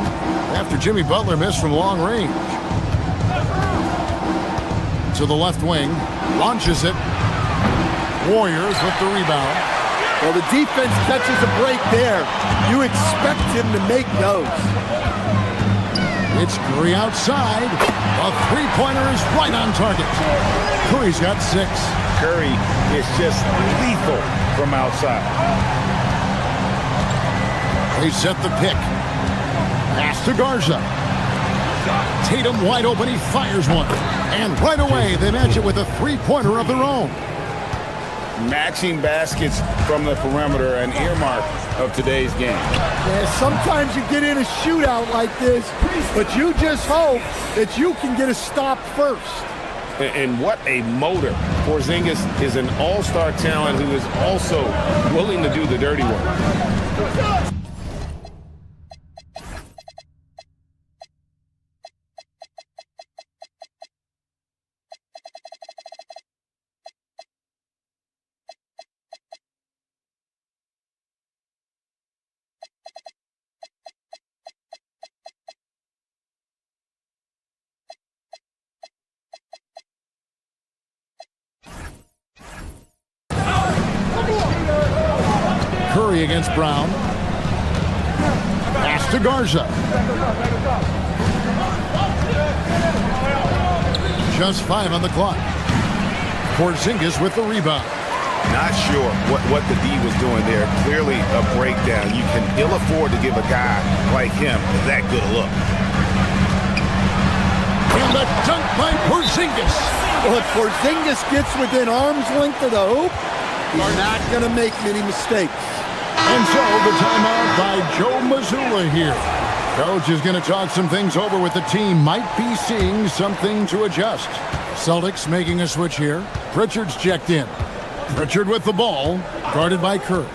after Jimmy Butler missed from long range. To the left wing, launches it. Warriors with the rebound. Well, the defense catches a break there. You expect him to make those. It's Curry outside. A three-pointer is right on target. Curry's got 6. Curry is just lethal from outside. They set the pick. Pass to Garza. Tatum wide open. He fires one. And right away, they match it with a three-pointer of their own. Matching baskets from the perimeter, an earmark of today's game. Yeah, sometimes you get in a shootout like this, but you just hope that you can get a stop first. And what a motor. Porzingis is an all-star talent who is also willing to do the dirty work. Curry against Brown. Pass to Garza. Just 5 on the clock. Porzingis with the rebound. Not sure what the D was doing there. Clearly a breakdown. You can ill afford to give a guy like him that good a look. And the dunk by Porzingis. Well, if Porzingis gets within arm's length of the hoop, he's not going to make many mistakes. And so the timeout by Joe Mazzulla here. Coach is going to talk some things over with the team. Might be seeing something to adjust. Celtics making a switch here. Pritchard's checked in. Pritchard with the ball, guarded by Curry.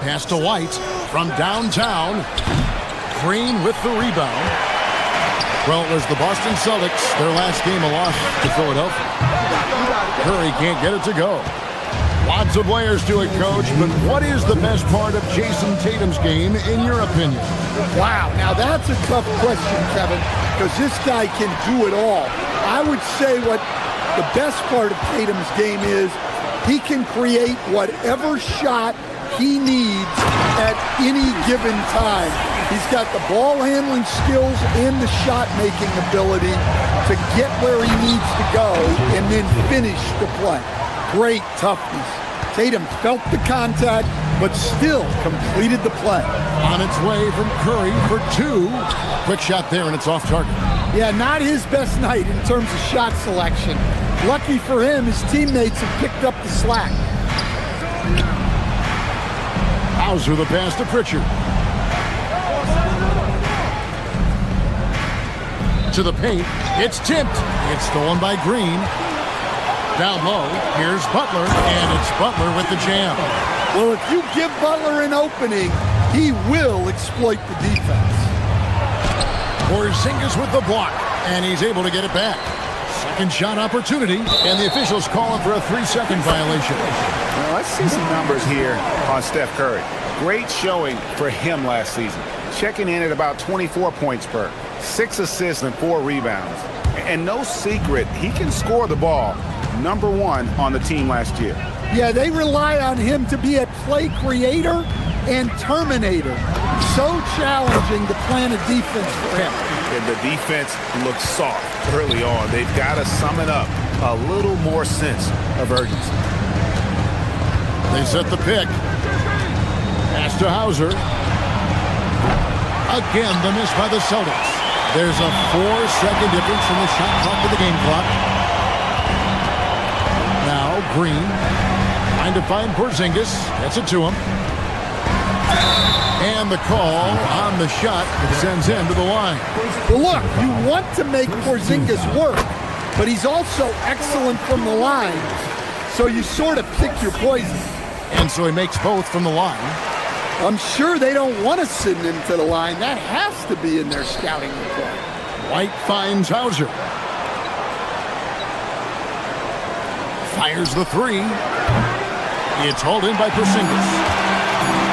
Pass to White from downtown. Green with the rebound. Well, it was the Boston Celtics, their last game a loss to Philadelphia. Curry can't get it to go. Lots of layers to it, Coach, but what is the best part of Jason Tatum's game, in your opinion? Wow, now that's a tough question, Kevin, because this guy can do it all. I would say what the best part of Tatum's game is, he can create whatever shot he needs at any given time. He's got the ball handling skills and the shot making ability to get where he needs to go and then finish the play. Great toughness. Tatum felt the contact, but still completed the play. On its way from Curry for 2. Quick shot there, and it's off target. Yeah, not his best night in terms of shot selection. Lucky for him, his teammates have picked up the slack. Hauser the pass to Pritchard. To the paint. It's tipped. It's stolen by Green. Down low, here's Butler, and it's Butler with the jam. Well, if you give Butler an opening, he will exploit the defense. Porzingis with the block, and he's able to get it back. Second shot opportunity, and the officials calling for a 3-second violation. Now, let's see some numbers here on Steph Curry. Great showing for him last season. Checking in at about 24 points per, 6 assists and 4 rebounds. And no secret, he can score the ball. #1 on the team last year. Yeah, they rely on him to be a play creator and terminator. So challenging to plan a defense for him. And the defense looks soft early on. They've got to sum it up. A little more sense of urgency. They set the pick. Pass to Hauser. Again, the miss by the Celtics. There's a 4-second difference from the shot clock to the game clock. Now, Green trying to find Porzingis. Gets it to him. And the call on the shot sends him to the line. Well, look, you want to make Porzingis work, but he's also excellent from the line. So you sort of pick your poison. And so he makes both from the line. I'm sure they don't want to send him to the line. That has to be in their scouting report. White finds Hauser. Fires the 3. It's hauled in by Porzingis.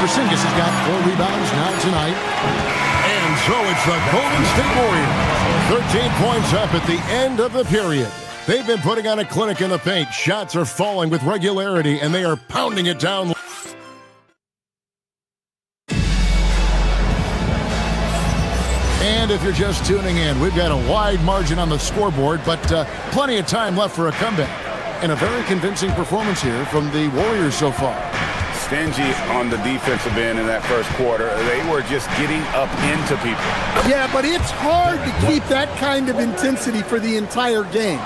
Porzingis has got 4 rebounds now tonight. And so it's the Golden State Warriors. 13 points up at the end of the period. They've been putting on a clinic in the paint. Shots are falling with regularity, and they are pounding it down. And And if you're just tuning in, we've got a wide margin on the scoreboard, but plenty of time left for a comeback. And a very convincing performance here from the Warriors so far. Stingy on the defensive end in that first quarter. They were just getting up into people. Yeah, but it's hard to keep that kind of intensity for the entire game.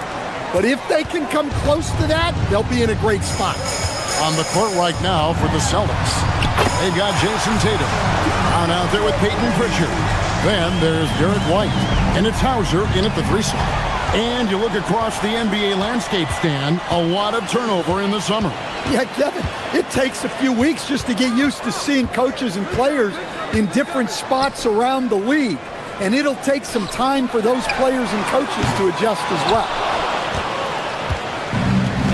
But if they can come close to that, they'll be in a great spot. On the court right now for the Celtics, they've got Jason Tatum. Brown out there with Peyton Pritchard. Then there's Derek White. And it's Hauser in at the 3 slot. And you look across the NBA landscape, Stan, a lot of turnover in the summer. Yeah, Kevin, it takes a few weeks just to get used to seeing coaches and players in different spots around the league. And it'll take some time for those players and coaches to adjust as well.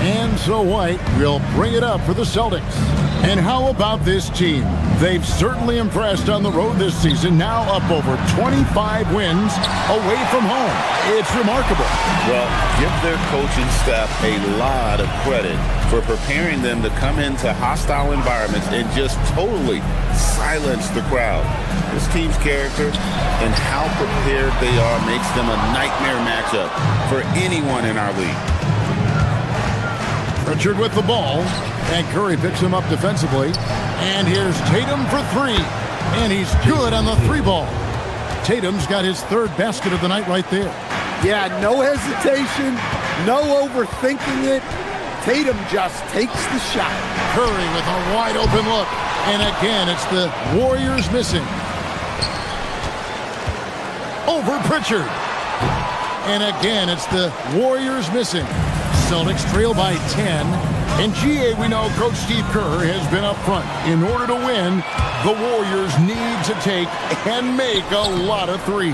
And so White will bring it up for the Celtics. And how about this team? They've certainly impressed on the road this season, now up over 25 wins away from home. It's remarkable. Well, give their coaching staff a lot of credit for preparing them to come into hostile environments and just totally silence the crowd. This team's character and how prepared they are makes them a nightmare matchup for anyone in our league. Pritchard with the ball, and Curry picks him up defensively. And here's Tatum for 3, and he's good on the 3 ball. Tatum's got his 3rd basket of the night right there. Yeah, no hesitation, no overthinking it. Tatum just takes the shot. Curry with a wide open look, and again it's the Warriors missing. Over Pritchard, and again it's the Warriors missing. Celtics trail by 10. And GA, we know Coach Steve Kerr has been up front. In order to win, the Warriors need to take and make a lot of threes.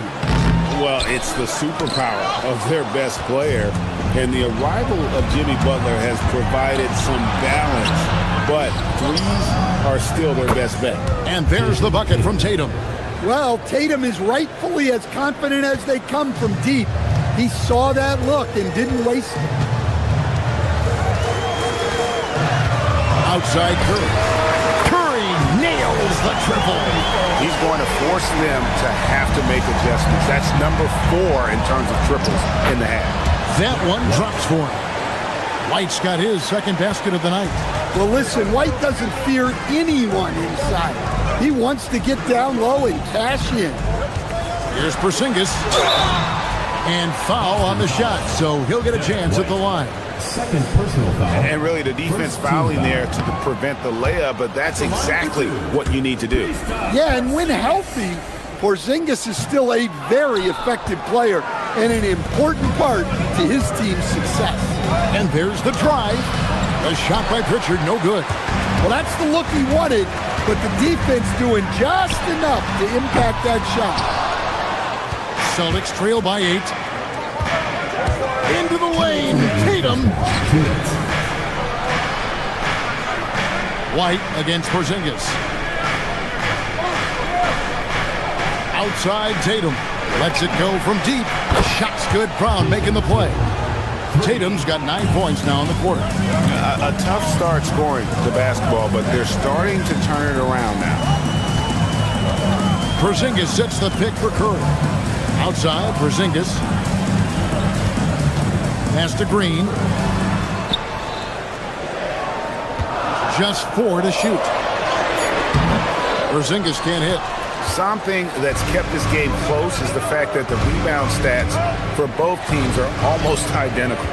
Well, it's the superpower of their best player. And the arrival of Jimmy Butler has provided some balance. But threes are still their best bet. And there's the bucket from Tatum. Well, Tatum is rightfully as confident as they come from deep. He saw that look and didn't waste it. Outside Curry. Curry nails the triple. He's going to force them to have to make adjustments. That's number 4 in terms of triples in the half. That one drops for him. White's got his 2nd basket of the night. Well, listen, White doesn't fear anyone inside. He wants to get down low and cash in. Here's Porzingis. And foul on the shot, so he'll get a chance at the line. 2nd personal foul. And really the defense fouling there to prevent the layup, but that's exactly what you need to do. Yeah, and when healthy, Porzingis is still a very effective player and an important part to his team's success. And there's the drive. A shot by Pritchard, no good. Well, that's the look he wanted, but the defense doing just enough to impact that shot. Celtics trail by 8. Into the lane, Tatum. White against Porzingis. Outside Tatum. Lets it go from deep. The shot's good. Brown making the play. Tatum's got 9 points now in the quarter. A tough start scoring the basketball, but they're starting to turn it around now. Porzingis sets the pick for Curry. Outside, Porzingis. Pass to Green. Just 4 to shoot. Porzingis can't hit. Something that's kept this game close is the fact that the rebound stats for both teams are almost identical.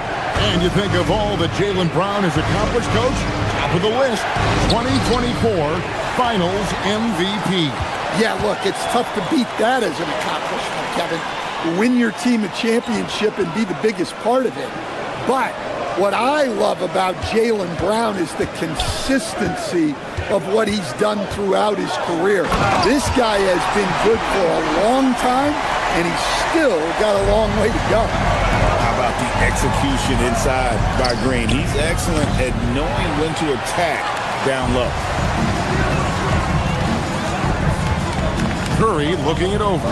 And you think of all that Jaylen Brown has accomplished, Coach? Top of the list, 2024 Finals MVP. Yeah, look, it's tough to beat that as an accomplishment, Kevin. Win your team a championship and be the biggest part of it. But what I love about Jaylen Brown is the consistency of what he's done throughout his career. This guy has been good for a long time, and he's still got a long way to go. How about the execution inside by Green? He's excellent at knowing when to attack down low. Curry looking it over.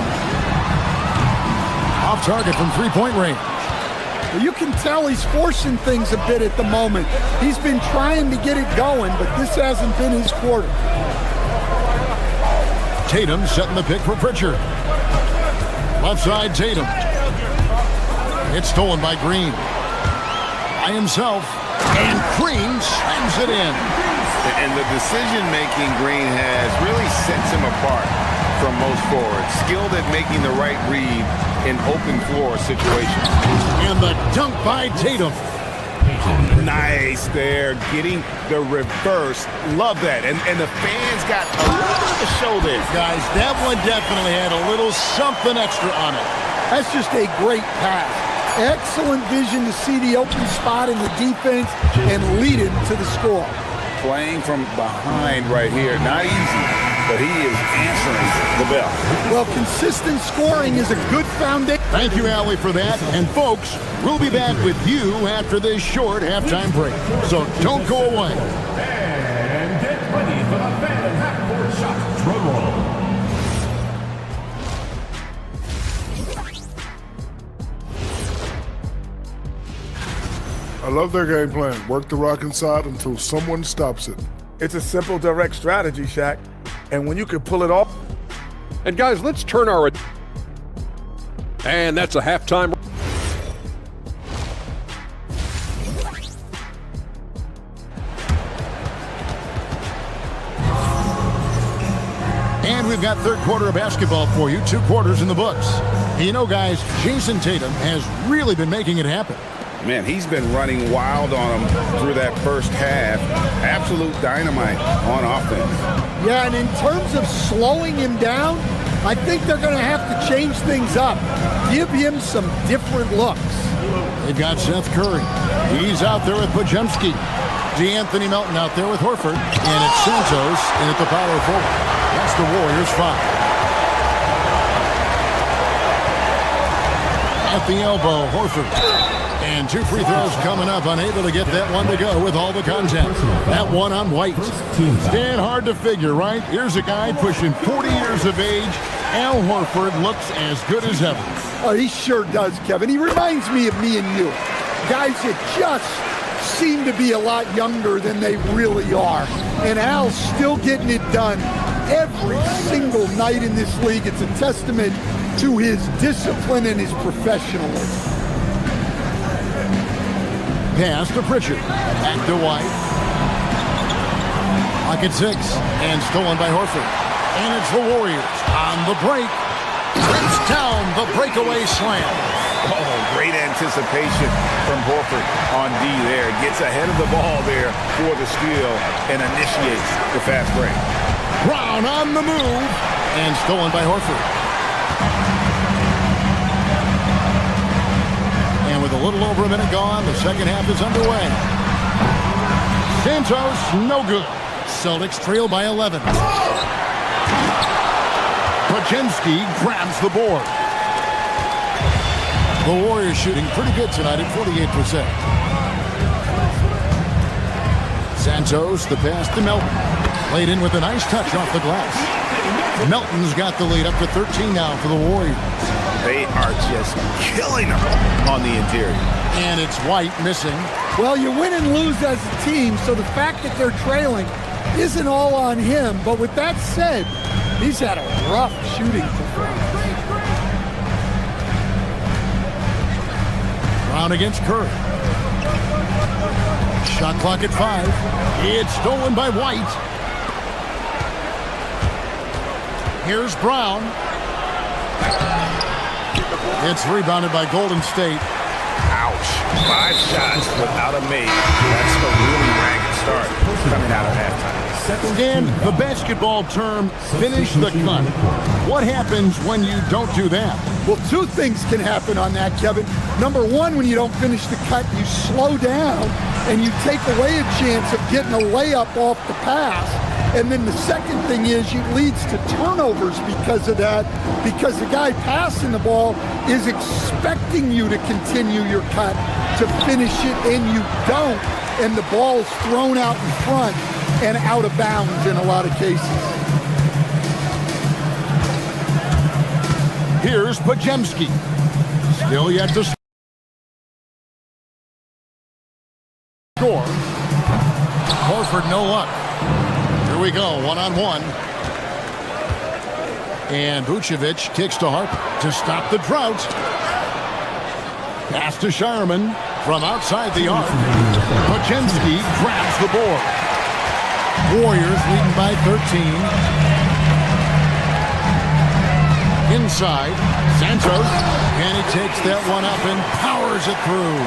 Off target from 3-point range. Well, you can tell he's forcing things a bit at the moment. He's been trying to get it going, but this hasn't been his quarter. Tatum setting the pick for Pritchard. Left side, Tatum. It's stolen by Green. By himself. And Green slams it in. And the decision-making Green has really sets him apart from most forwards. Skilled at making the right read in open floor situations. And the dunk by Tatum. Nice there, getting the reverse. Love that. And the fans got a lot to show there. Guys, that one definitely had a little something extra on it. That's just a great pass. Excellent vision to see the open spot in the defense and lead it to the score. Playing from behind right here. Not easy, but he is answering the bell. Well, consistent scoring is a good foundation. Thank you, Allie, for that. And, folks, we'll be back with you after this short halftime break. So don't go away. And get ready for the fan half-court shot. Drum roll. I love their game plan. Work the rock inside until someone stops it. It's a simple, direct strategy, Shaq. And when you can pull it off. And guys, let's turn our... And that's a halftime. And we've got third quarter of basketball for you. 2 quarters in the books. You know, guys, Jason Tatum has really been making it happen. Man, he's been running wild on him through that first half. Absolute dynamite on offense. Yeah, and in terms of slowing him down, I think they're going to have to change things up. Give him some different looks. They've got Seth Curry. He's out there with Pajemski. DeAnthony Melton out there with Horford. And it's Santos in at the power forward. That's the Warriors 5. At the elbow, Horford. And 2 free throws coming up. Unable to get that one to go with all the contact. That one on White. Stand hard to figure, right? Here's a guy pushing 40 years of age. Al Horford looks as good as ever. Oh, he sure does, Kevin. He reminds me of me and you. Guys that just seem to be a lot younger than they really are. And Al's still getting it done every single night in this league. It's a testament to his discipline and his professionalism. Pass to Pritchard. Back to White. Pocket 6. And stolen by Horford. And it's the Warriors on the break. Rips down the breakaway slam. Oh, great anticipation from Horford on D there. Gets ahead of the ball there for the steal and initiates the fast break. Brown on the move. And stolen by Horford. And with a little over a minute gone, the second half is underway. Santos, no good. Celtics trail by 11. Pajemski grabs the board. The Warriors shooting pretty good tonight at 48%. Santos, the pass to Melton. Played in with a nice touch off the glass. Melton's got the lead up to 13 now for the Warriors. They are just killing them on the interior. And it's White missing. Well, you win and lose as a team, so the fact that they're trailing isn't all on him. But with that said, he's had a rough shooting performance. Brown against Curry. Shot clock at 5. It's stolen by White. Here's Brown. It's rebounded by Golden State. Ouch. 5 shots without a make. That's a really ragged start coming out of halftime. And the basketball term, finish the cut. What happens when you don't do that? Well, 2 things can happen on that, Kevin. Number 1, when you don't finish the cut, you slow down and you take away a chance of getting a layup off the pass. And then the second thing is it leads to turnovers because of that, because the guy passing the ball is expecting you to continue your cut, to finish it, and you don't. And the ball is thrown out in front and out of bounds in a lot of cases. Here's Pajemski. Still yet to score. Horford, no luck. Here we go, one-on-one. And Vucevic kicks to Harper to stop the drought. Pass to Shireman from outside the arc. Pachinski grabs the board. Warriors leading by 13. Inside, Santos, and he takes that one up and powers it through.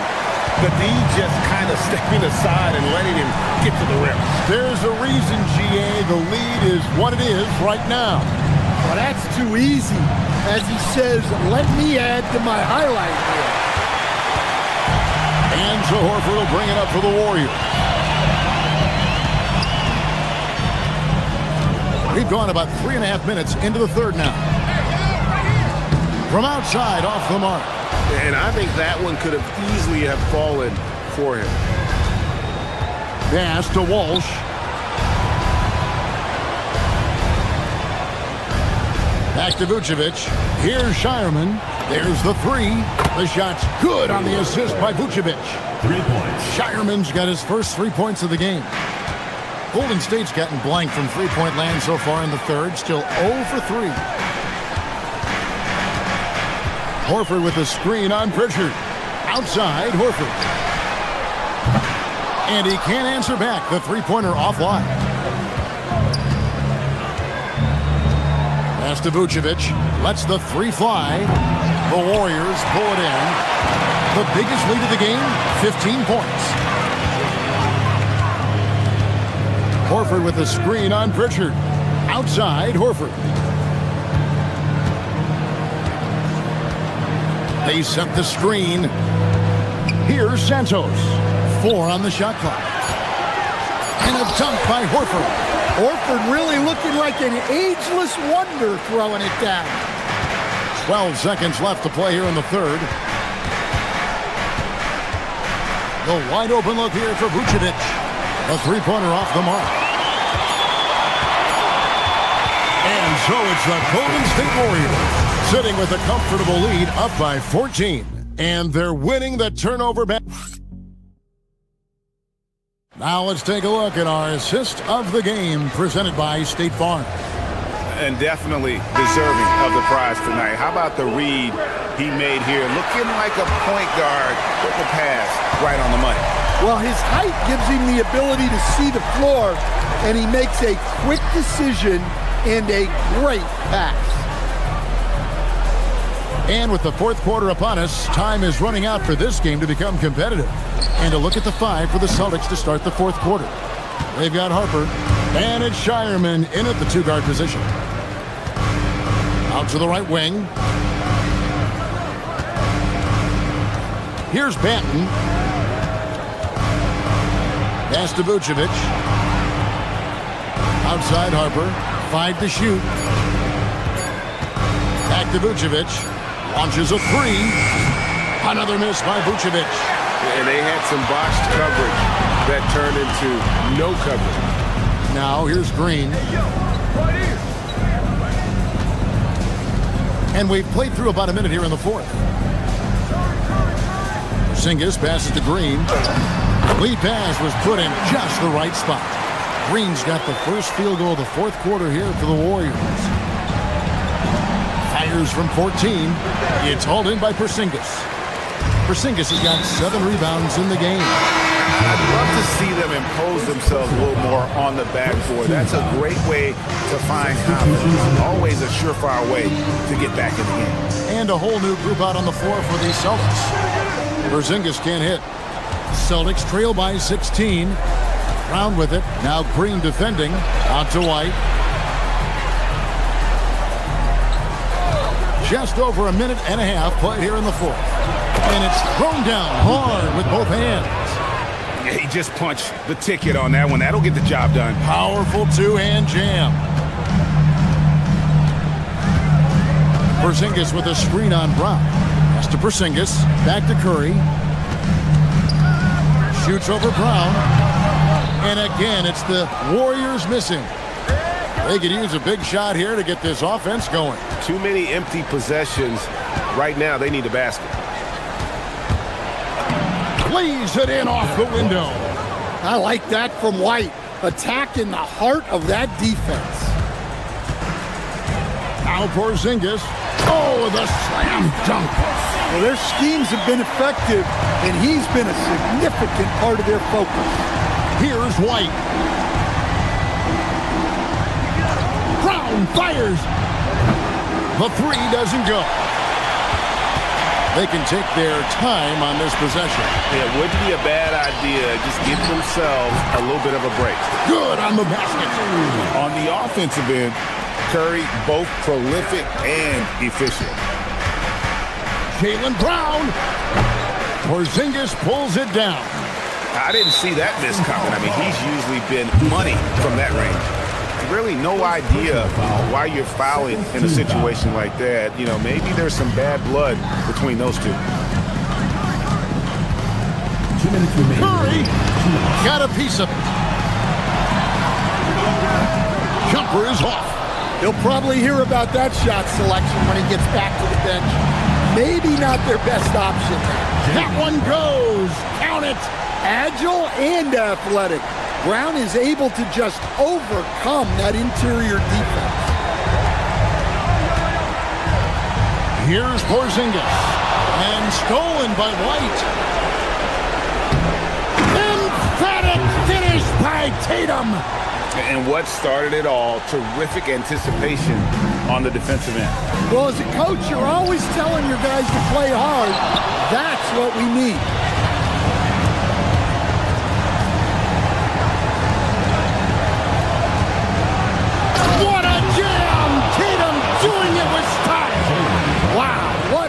The D just kind of stepping aside and letting him get to the rim. There's a reason, GA, the lead is what it is right now. Well, that's too easy. As he says, let me add to my highlight here. And so Horford will bring it up for the Warriors. We've gone about 3.5 minutes into the third now. From outside, off the mark. And I think that one could have easily have fallen for him. Pass to Walsh. Back to Vucevic. Here's Shireman. There's the three. The shot's good on the assist by Vucevic. 3 points. Shireman's got his first 3 points of the game. Golden State's gotten blank from three-point land so far in the third. Still 0 for 3. Horford with a screen on Pritchard. Outside, Horford. And he can't answer back. The three-pointer offline. Pass to Vucevic. Lets the three fly. The Warriors pull it in. The biggest lead of the game, 15 points. Horford with a screen on Pritchard. Outside, Horford. They set the screen. Here's Santos. 4 on the shot clock. And a dunk by Horford. Horford really looking like an ageless wonder throwing it down. 12 seconds left to play here in the third. The wide open look here for Vucevic. A three-pointer off the mark. And so it's the Golden State Warriors sitting with a comfortable lead up by 14. And they're winning the turnover battle. Now let's take a look at our assist of the game presented by State Farm. And definitely deserving of the prize tonight. How about the read he made here? Looking like a point guard with the pass right on the money. Well, his height gives him the ability to see the floor, and he makes a quick decision and a great pass. And with the fourth quarter upon us, time is running out for this game to become competitive. And a look at the 5 for the Celtics to start the fourth quarter. They've got Harper, and it's Shireman in at the two-guard position. Out to the right wing. Here's Banton. Pass to Vucevic. Outside Harper. 5 to shoot. Back to Vucevic. Launches a 3. Another miss by Vucevic. And they had some botched coverage that turned into no coverage. Now here's Green. And we've played through about a minute here in the fourth. Porzingis passes to Green. Lead pass was put in just the right spot. Green's got the first field goal of the fourth quarter here for the Warriors. Fires from 14. It's hauled in by Porzingis. Porzingis has got 7 rebounds in the game. I'd love to see them impose themselves a little more on the backboard. That's a great way to find confidence. Always a surefire way to get back in the game. And a whole new group out on the floor for the Celtics. Porzingis can't hit. Celtics trail by 16. Brown with it. Now Green defending. Out to White. Just over a minute and a half played here in the fourth. And it's thrown down hard with both hands. Yeah, he just punched the ticket on that one. That'll get the job done. Powerful two-hand jam. Porzingis with a screen on Brown. Pass to Porzingis. Back to Curry. Shoots over Brown. And again, it's the Warriors missing. They could use a big shot here to get this offense going. Too many empty possessions. Right now, they need a basket. Plays it in off the window. I like that from White. Attack in the heart of that defense. Now Porzingis. Oh, the slam dunk. Well, their schemes have been effective, and he's been a significant part of their focus. Here's White. Brown fires. The three doesn't go. They can take their time on this possession. It wouldn't be a bad idea. Just give themselves a little bit of a break. Good on the basket. On the offensive end, Curry both prolific and efficient. Jaylen Brown. Porzingis pulls it down. I didn't see that miss coming. I mean, he's usually been money from that range. Really no idea why you're fouling in a situation like that. You know, maybe there's some bad blood between those two. Curry got a piece of it. Jumper is off. He'll probably hear about that shot selection when he gets back to the bench. Maybe not their best option. That one goes. Count it. Agile and athletic. Brown is able to just overcome that interior defense. Here's Porzingis. And stolen by White. Emphatic finish by Tatum. And what started it all, terrific anticipation on the defensive end. Well, as a coach, you're always telling your guys to play hard. That's what we need.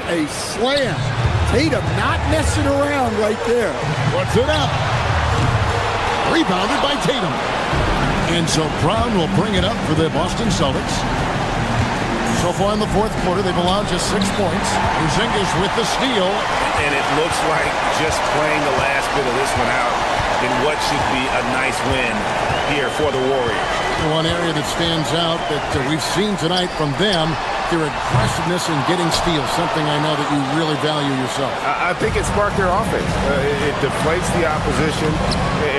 A slam. Tatum not messing around right there. Puts it up. Rebounded by Tatum. And so Brown will bring it up for the Boston Celtics. So far in the fourth quarter, they've allowed just 6 points. Porzingis with the steal. And it looks like just playing the last bit of this one out in what should be a nice win here for the Warriors. One area that stands out that we've seen tonight from them, their aggressiveness in getting steals, something I know that you really value yourself. I think it sparked their offense. It deflates the opposition,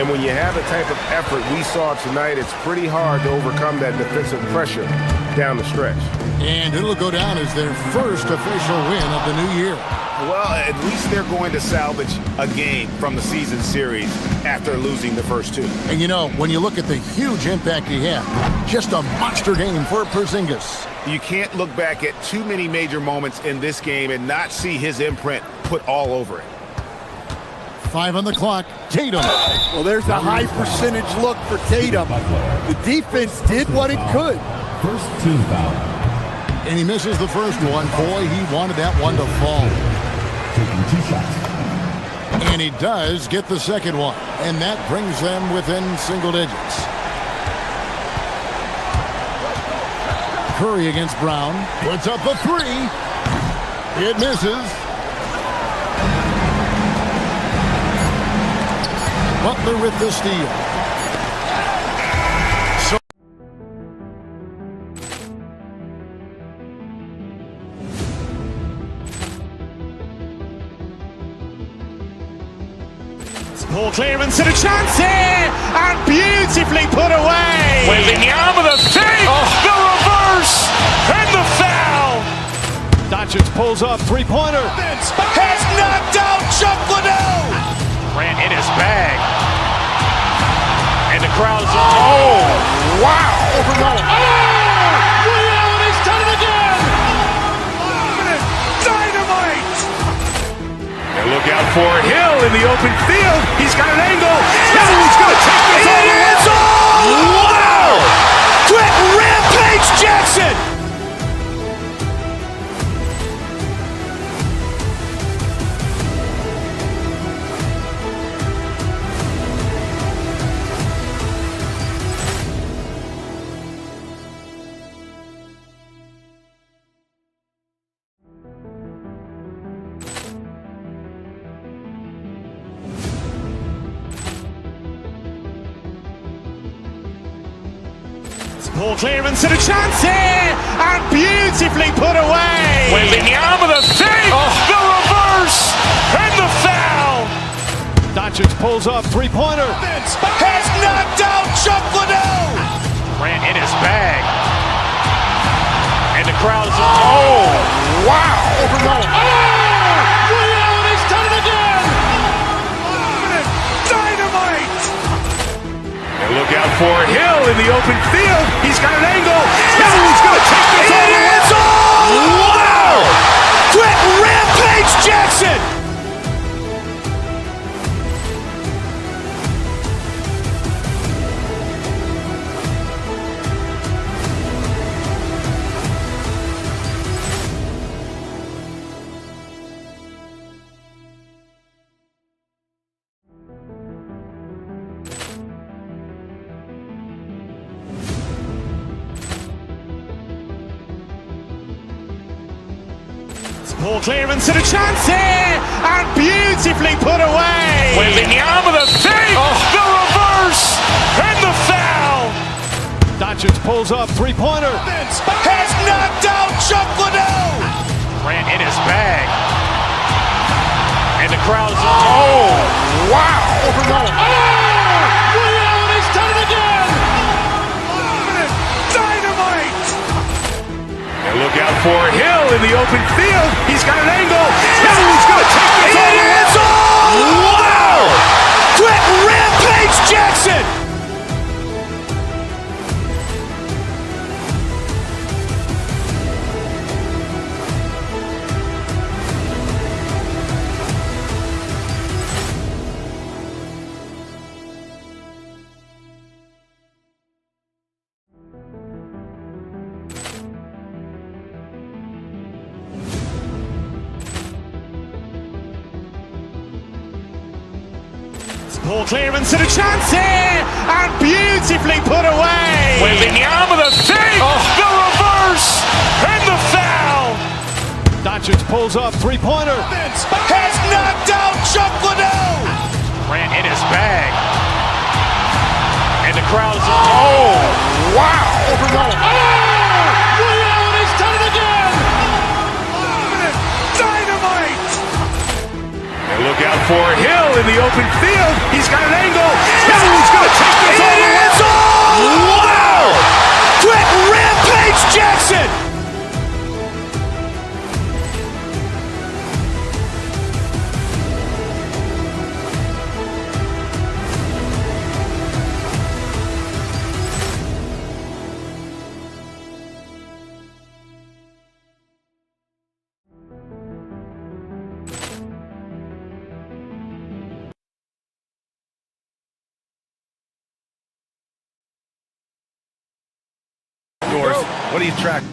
and when you have the type of effort we saw tonight, it's pretty hard to overcome that defensive pressure down the stretch. And it'll go down as their first official win of the new year. Well, at least they're going to salvage a game from the season series after losing the first two. And you know, when you look at the huge impact he had, just a monster game for Porzingis. You can't look back at too many major moments in this game and not see his imprint put all over it. 5 on the clock. Tatum. Well, there's a high percentage look for Tatum. The defense did what it could. First team foul. And he misses the first one. Boy, he wanted that one to fall. Taking 2 shots. And he does get the second one. And that brings them within single digits. Curry against Brown. Puts up a 3. It misses. Butler with the steal. Poor clearance and a chance here, and beautifully put away. Wembanyama the fake, the reverse, and the foul. Doncic pulls up, three-pointer. Has knocked out Chuck Liddell. Ran in his bag. And the crowd's oh, wow. Reality's done it again. Dynamite. And look out for Hill in the open field. He's got an angle. Hill is going to take this all the way. Wow! Quick rampage Jackson. Poor clearance and a chance here, and beautifully put away. Wembanyama the fake, the reverse, and the foul. Doncic pulls up, three-pointer. Has knocked out Chuck Liddell. Ran in his bag. And And the crowd is, oh, wow. Overruled. Ray Allen has done it again. Dynamite. And look out for Hill in the open field. He's got an angle. He's going to take this all the way. Wow. Quick Rampage Jackson. Ball clearance and a chance here, and beautifully put away. Wembanyama the save, the reverse, and the foul. Doncic pulls up, three-pointer. Has knocked out Chuck Liddell. Grant in his bag. And the crowd is, oh, wow. Overruled. Ray Allen has done it again. Dynamite. And look out for Hill in the open field. He's got an angle. He's going to take this all the way. Wow. Quick Rampage Jackson. Ball clearance and a chance here, and beautifully put away. Wembanyama the save, the reverse, and the foul. Doncic pulls up, three-pointer. Has knocked out Chuck Liddell. Grant in his bag. And the crowd is, oh, wow. Overruled. Ray Allen has done it again. Dynamite. And look out for Hill in the open field. He's got an angle. He's going to take this all the way. Wow. Quick Rampage Jackson. What do you track?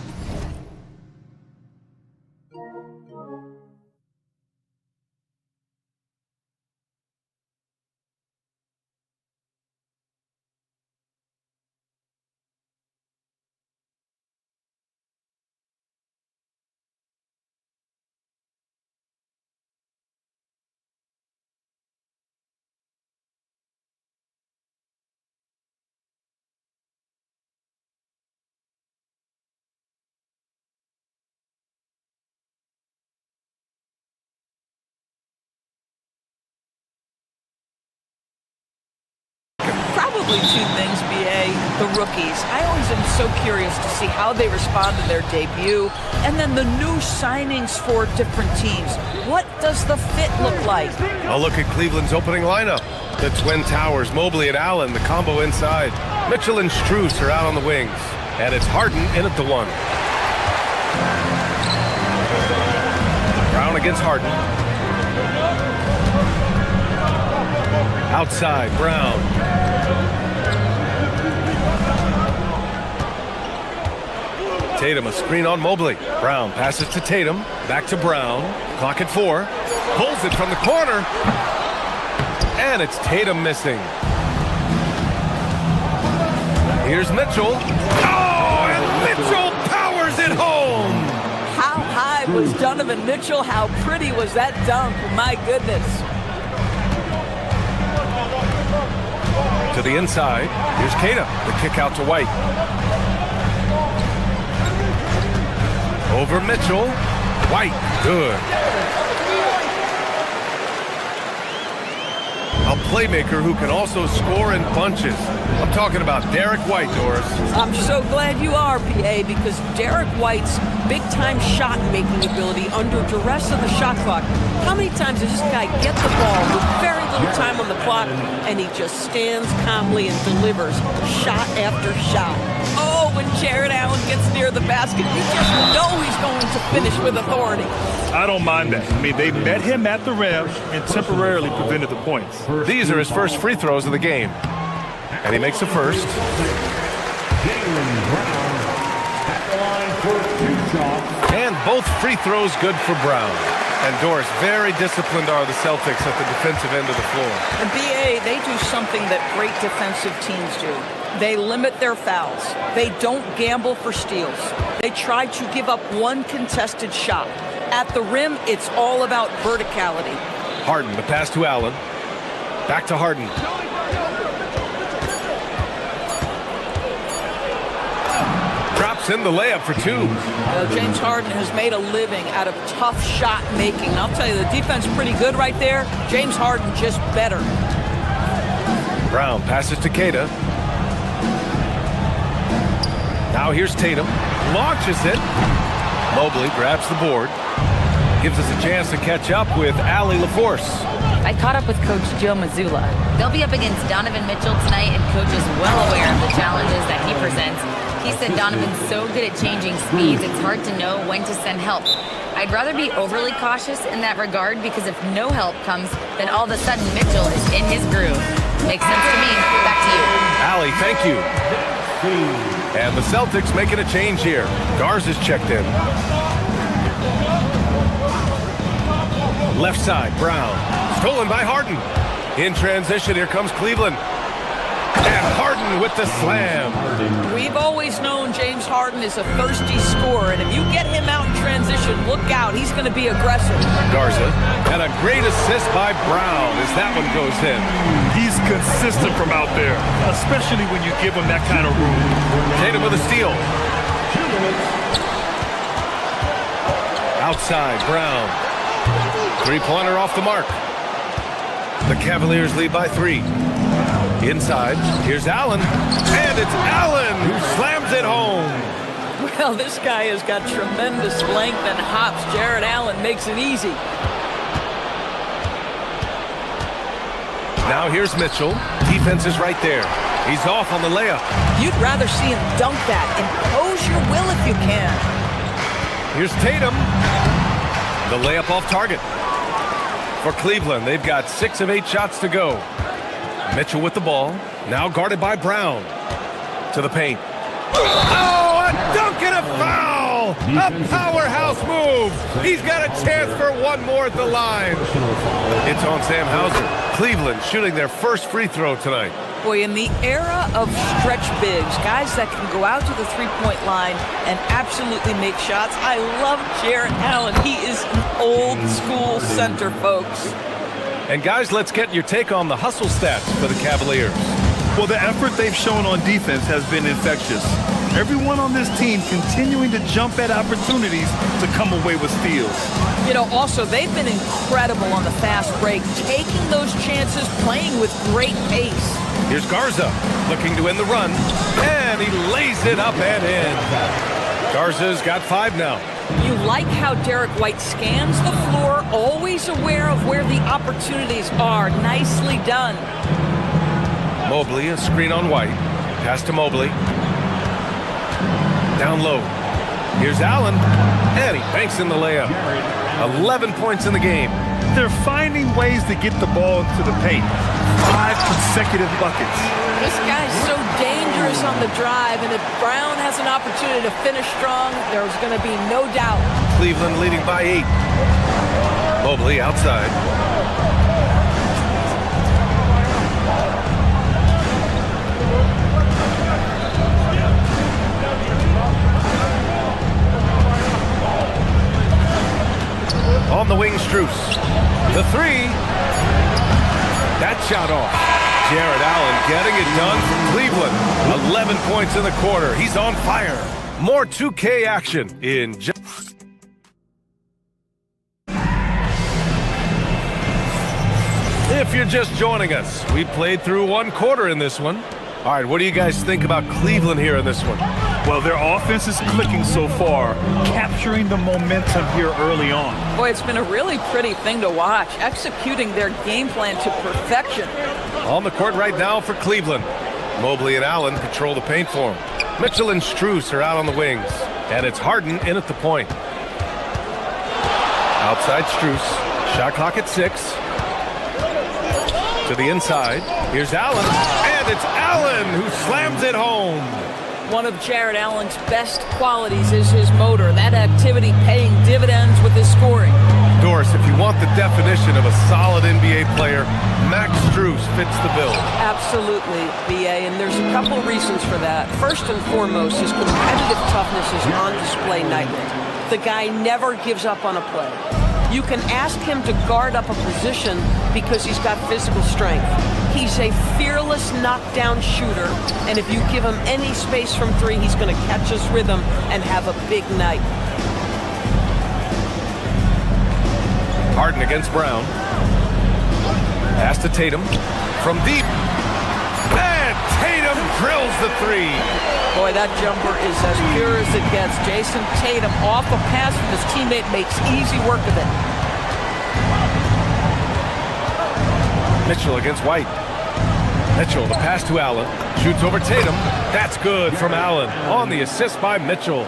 Probably two things, BA. The rookies. I always am so curious to see how they respond to their debut. And then the new signings for different teams. What does the fit look like? I'll look at Cleveland's opening lineup. The Twin Towers, Mobley and Allen, the combo inside. Mitchell and Strus are out on the wings. And it's Harden in at the one. Brown against Harden. Outside, Brown. Tatum, a screen on Mobley. Brown passes to Tatum. Back to Brown. Clock at 4. Pulls it from the corner. And it's Tatum missing. Here's Mitchell. Oh, and Mitchell powers it home. How high was Donovan Mitchell? How pretty was that dunk? My goodness. To the inside. Here's Tatum. The kick out to White. Over Mitchell. White. Good. A playmaker who can also score in bunches. I'm talking about Derek White, Doris. I'm so glad you are, PA, because Derek White's big-time shot-making ability under duress of the shot clock. How many times does this guy get the ball with very little time on the clock, and he just stands calmly and delivers shot after shot? Oh, when Jared Allen gets near the basket, you just know he's going to finish with authority. I don't mind that. I mean, they met him at the rim and temporarily prevented the points. These are his first free throws of the game. And he makes the first. And both free throws good for Brown. And Doris, very disciplined are the Celtics at the defensive end of the floor. And BA, they do something that great defensive teams do. They limit their fouls. They don't gamble for steals. They try to give up one contested shot. At the rim, it's all about verticality. Harden, the pass to Allen. Back to Harden. Drops in the layup for two. James Harden has made a living out of tough shot making. I'll tell you, the defense is pretty good right there. James Harden just better. Brown passes to Keita. Now here's Tatum. Launches it. Mobley grabs the board. Gives us a chance to catch up with Allie LaForce. I caught up with Coach Joe Mazzulla. They'll be up against Donovan Mitchell tonight, and Coach is well aware of the challenges that he presents. He said Donovan's so good at changing speeds, it's hard to know when to send help. I'd rather be overly cautious in that regard, because if no help comes, then all of a sudden Mitchell is in his groove. Makes sense to me. Back to you. Allie, thank you. And the Celtics making a change here. Garza's checked in. Left side, Brown. Stolen by Harden. In transition, here comes Cleveland. And Harden with the slam. We've always known James Harden is a thirsty scorer, and if you get him out in transition, look out. He's going to be aggressive. Garza. And a great assist by Brown as that one goes in. He's consistent from out there, especially when you give him that kind of room. Tatum with a steal. Outside, Brown. Three-pointer off the mark. The Cavaliers lead by 3. Inside, here's Allen. And it's Allen who slams it home. Well, this guy has got tremendous length and hops. Jared Allen makes it easy. Now here's Mitchell. Defense is right there. He's off on the layup. You'd rather see him dunk that. Impose your will if you can. Here's Tatum. The layup off target. For Cleveland, they've got 6 of 8 shots to go. Mitchell with the ball. Now guarded by Brown. To the paint. Oh, a dunk and a foul! A powerhouse move! He's got a chance for one more at the line. It's on Sam Hauser. Cleveland shooting their first free throw tonight. Boy, in the era of stretch bigs, guys that can go out to the three-point line and absolutely make shots, I love Jared Allen. He is an old-school center, folks. And guys, let's get your take on the hustle stats for the Cavaliers. Well, the effort they've shown on defense has been infectious. Everyone on this team continuing to jump at opportunities to come away with steals. You know, also, they've been incredible on the fast break, taking those chances, playing with great pace. Here's Garza looking to end the run, and he lays it up and in. Garza's got 5 now. You like how Derek White scans the floor, always aware of where the opportunities are. Nicely done. Mobley, a screen on White. Pass to Mobley. Down low. Here's Allen, and he banks in the layup. 11 points in the game. They're finding ways to get the ball to the paint. 5 consecutive buckets. This guy's so dangerous on the drive, and if Brown has an opportunity to finish strong, there's going to be no doubt. Cleveland leading by 8. Mobley outside. On the wing, Strus. The 3. That shot off. Jared Allen getting it done for Cleveland. 11 points in the quarter. He's on fire. More 2K action in If If you're just joining us, we played through one quarter in this one. All right, what do you guys think about Cleveland here in this one? Well, their offense is clicking so far, capturing the momentum here early on. Boy, it's been a really pretty thing to watch, executing their game plan to perfection. On the court right now for Cleveland. Mobley and Allen patrol the paint for him. Mitchell and Strus are out on the wings. And it's Harden in at the point. Outside Strus. Shot clock at 6. To the inside. Here's Allen. And it's Allen who slams it home. One of Jared Allen's best qualities is his motor. That activity paying dividends with his scoring. Doris, if you want the definition of a solid NBA player, Max Strus fits the bill. Absolutely, B.A., and there's a couple reasons for that. First and foremost, his competitive toughness is on display nightly. The guy never gives up on a play. You can ask him to guard up a position because he's got physical strength. He's a fearless knockdown shooter, and if you give him any space from 3, he's going to catch his rhythm and have a big night. Harden against Brown. Pass to Tatum. From deep. And Tatum drills the 3. Boy, that jumper is as pure as it gets. Jason Tatum off a pass from his teammate makes easy work of it. Mitchell against White. Mitchell, the pass to Allen. Shoots over Tatum. That's good from Allen. On the assist by Mitchell.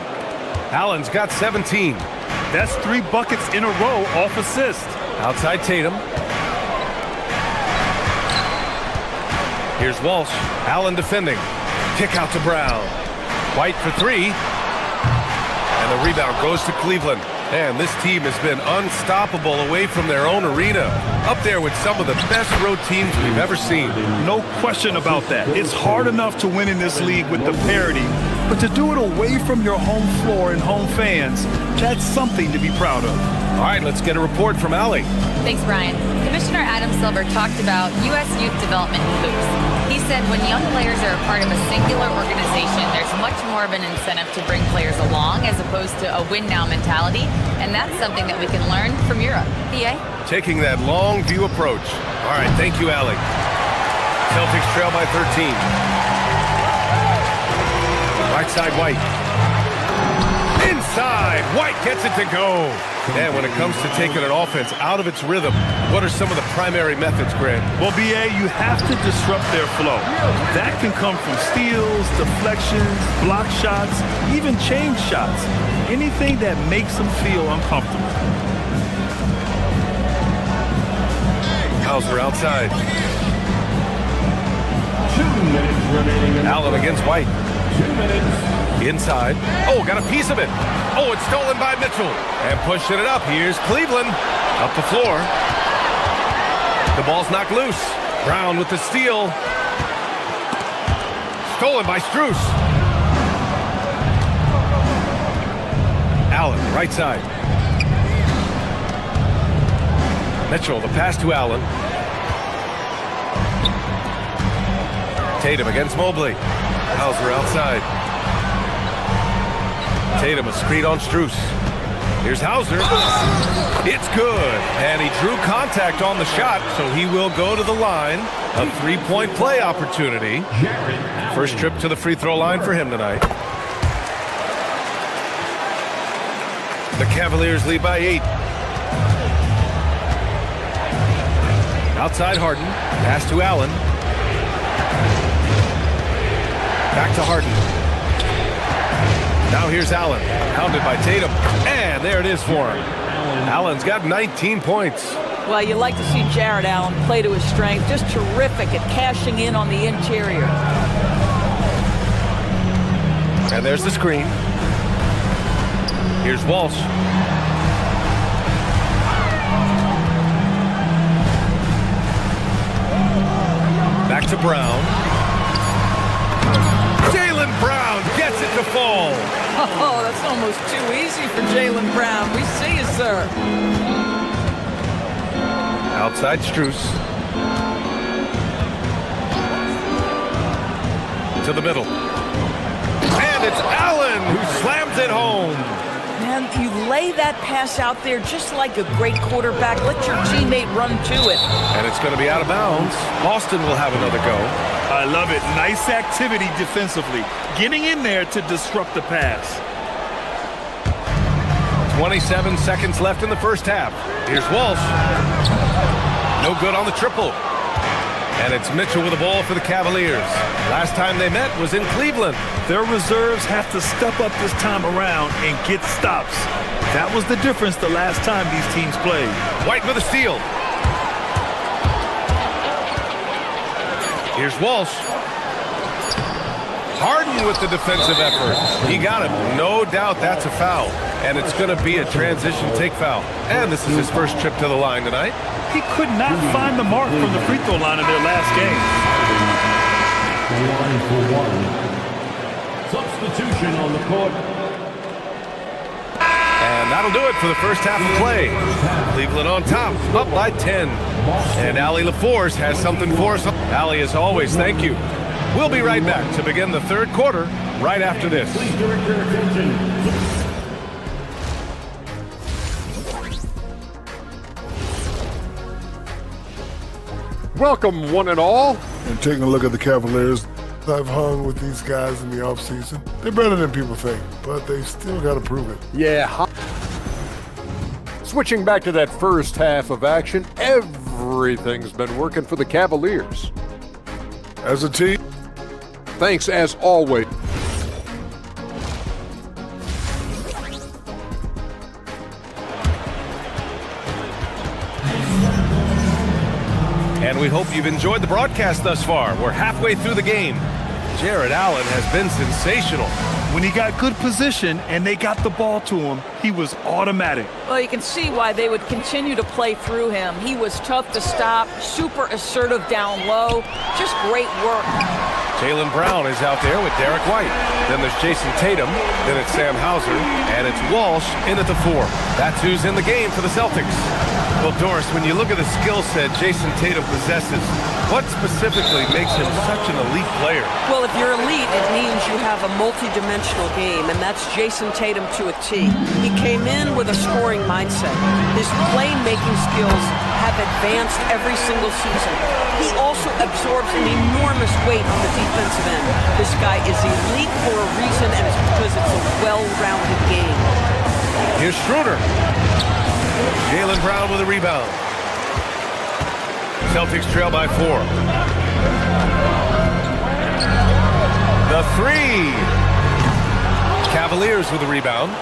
Allen's got 17. That's 3 buckets in a row off assist. Outside Tatum. Here's Walsh. Allen defending. Kick out to Brown. White for 3. And the rebound goes to Cleveland. And this team has been unstoppable away from their own arena. Up there with some of the best road teams we've ever seen. No question about that. It's hard enough to win in this league with the parity, but to do it away from your home floor and home fans, that's something to be proud of. All right, let's get a report from Allie. Thanks, Brian. Commissioner Adam Silver talked about U.S. youth development in hoops. He said when young players are a part of a singular organization, there's much more of an incentive to bring players along as opposed to a win-now mentality, and that's something that we can learn from Europe. PA? Taking that long view approach. All right, thank you, Allie. Celtics trail by 13. Right side, White. Inside, White gets it to go. And when it comes to taking an offense out of its rhythm, what are some of the primary methods, Grant? Well, B.A., you have to disrupt their flow. That can come from steals, deflections, block shots, even change shots. Anything that makes them feel uncomfortable. Hauser outside. 2 minutes remaining. Allen against White. 2 minutes. Inside. Oh, got a piece of it. Oh, it's stolen by Mitchell. And pushing it up. Here's Cleveland. Up the floor. The ball's knocked loose. Brown with the steal. Stolen by Strus. Allen, right side. Mitchell, the pass to Allen. Tatum against Mobley. Hauser outside. Tatum, a screen on Strus. Here's Hauser. It's good. And he drew contact on the shot, so he will go to the line. A 3-point play opportunity. First trip to the free throw line for him tonight. The Cavaliers lead by 8. Outside Harden. Pass to Allen. Back to Harden. Now here's Allen, hounded by Tatum, and there it is for him. Allen's got 19 points. Well, you like to see Jared Allen play to his strength. Just terrific at cashing in on the interior. And there's the screen. Here's Walsh. Back to Brown. Jaylen Brown gets it to fall. Oh, that's almost too easy for Jaylen Brown. We see you, sir. Outside Strus. To the middle. And it's Allen who slams it home. and you lay that pass out there just like a great quarterback. Let your teammate run to it. And it's going to be out of bounds. Boston will have another go. I love it. Nice activity defensively. Getting in there to disrupt the pass. 27 seconds left in the first half. Here's Walsh. No good on the triple. And it's Mitchell with the ball for the Cavaliers. Last time they met was in Cleveland. Their reserves have to step up this time around and get stops. That was the difference the last time these teams played. White with a steal. Here's Walsh. Harden with the defensive effort. He got it. No doubt that's a foul. And it's going to be a transition take foul. And this is his first trip to the line tonight. He could not find the mark from the free throw line in their last game. Substitution on the court. And that'll do it for the first half of play. Cleveland on top, up by 10. And Allie LaForce has something for us. Allie, as always, thank you. We'll be right back to begin the third quarter right after this. Please direct your attention. Welcome, one and all. And taking a look at the Cavaliers, I've hung with these guys in the offseason. They're better than people think, but they still got to prove it. Yeah. Switching back to that first half of action, everything's been working for the Cavaliers. As a team. Thanks, as always. And we hope you've enjoyed the broadcast thus far. We're halfway through the game. Jared Allen has been sensational. When he got good position and they got the ball to him, he was automatic. Well, you can see why they would continue to play through him. He was tough to stop, super assertive down low. Just great work. Jaylen Brown is out there with Derek White. Then there's Jason Tatum. Then it's Sam Hauser. And it's Walsh in at the 4. That's who's in the game for the Celtics. Well, Doris, when you look at the skill set Jason Tatum possesses, what specifically makes him such an elite player? Well, if you're elite, it means you have a multi-dimensional game, and that's Jason Tatum to a T. He came in with a scoring mindset. His playmaking skills have advanced every single season. He also absorbs an enormous weight on the defensive end. This guy is elite for a reason, and it's because it's a well-rounded game. Here's Schroeder. Jaylen Brown with a rebound. Celtics trail by 4. The 3. Cavaliers with a rebound.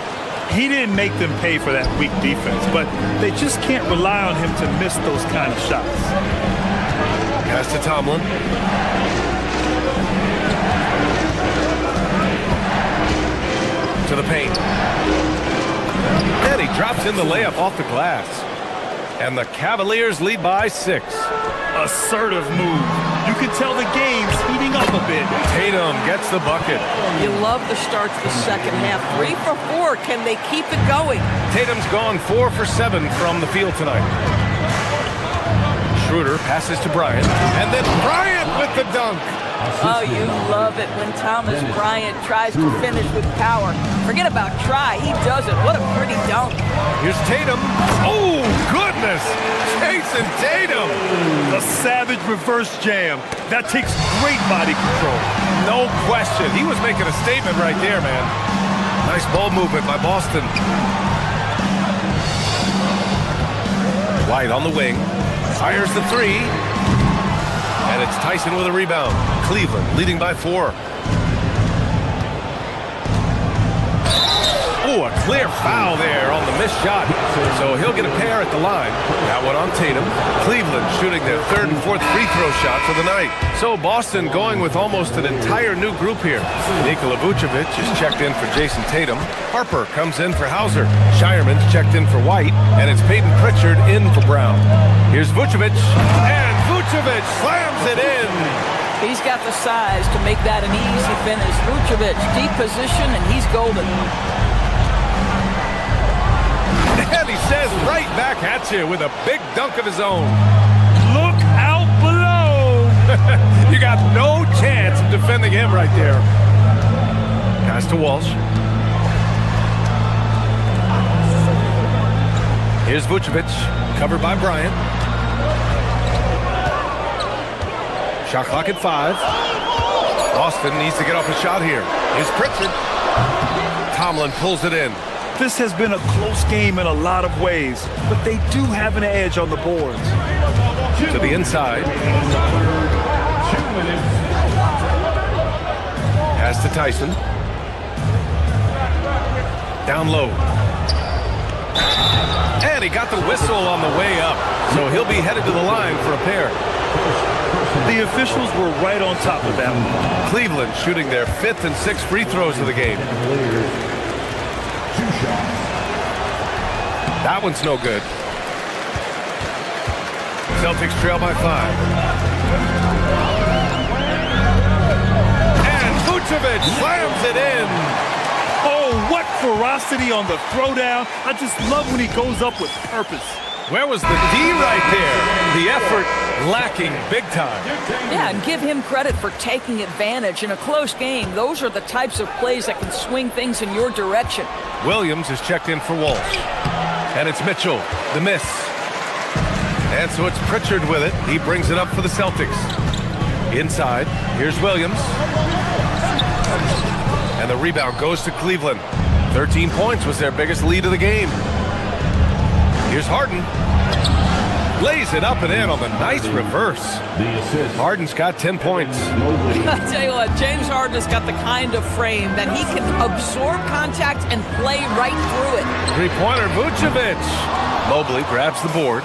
He didn't make them pay for that weak defense, but they just can't rely on him to miss those kind of shots. Pass to Tomlin. To the paint. And he drops in the layup off the glass. And the Cavaliers lead by 6. Assertive move. You can tell the game's heating up a bit. Tatum gets the bucket. You love the start to the second half. 3 for 4. Can they keep it going? Tatum's gone 4 for 7 from the field tonight. Schroeder passes to Bryant. And then Bryant with the dunk. Oh, you love it when Thomas Bryant tries to finish with power. Forget about try. He does it. What a pretty dunk. Here's Tatum. Oh, goodness. Jason Tatum. A savage reverse jam. That takes great body control. No question. He was making a statement right there, man. Nice ball movement by Boston. White on the wing. Fires the 3. And it's Tyson with a rebound. Cleveland leading by 4. Oh, a clear foul there on the missed shot. So he'll get a pair at the line. That one on Tatum. Cleveland shooting their 3rd and 4th free throw shots of the night. So Boston going with almost an entire new group here. Nikola Vucevic is checked in for Jason Tatum. Harper comes in for Hauser. Shireman's checked in for White. And it's Peyton Pritchard in for Brown. Here's Vucevic. And Vucevic slams it in. He's got the size to make that an easy finish. Vucevic, deep position, and he's golden. And he says right back at you with a big dunk of his own. Look out below. You got no chance of defending him right there. Pass to Walsh. Here's Vucevic, covered by Bryant. Shot clock at 5. Boston needs to get off a shot here. Here's Pritchard. Tomlin pulls it in. This has been a close game in a lot of ways, but they do have an edge on the boards. To the inside. Pass to Tyson. Down low. And he got the whistle on the way up, so he'll be headed to the line for a pair. The officials were right on top of that one. Cleveland shooting their 5th and 6th free throws of the game. That one's no good. Celtics trail by 5. And Vucevic slams it in. Oh, what ferocity on the throwdown. I just love when he goes up with purpose. Where was the D right there? The effort lacking big time. Yeah, and give him credit for taking advantage in a close game. Those are the types of plays that can swing things in your direction. Williams is checked in for Walsh. And it's Mitchell, the miss. And so it's Pritchard with it. He brings it up for the Celtics. Inside, here's Williams. And the rebound goes to Cleveland. 13 points was their biggest lead of the game. Here's Harden. Lays it up and in on the nice reverse. Harden's got 10 points. I tell you what, James Harden has got the kind of frame that he can absorb contact and play right through it. Three-pointer, Vucevic. Mobley grabs the board.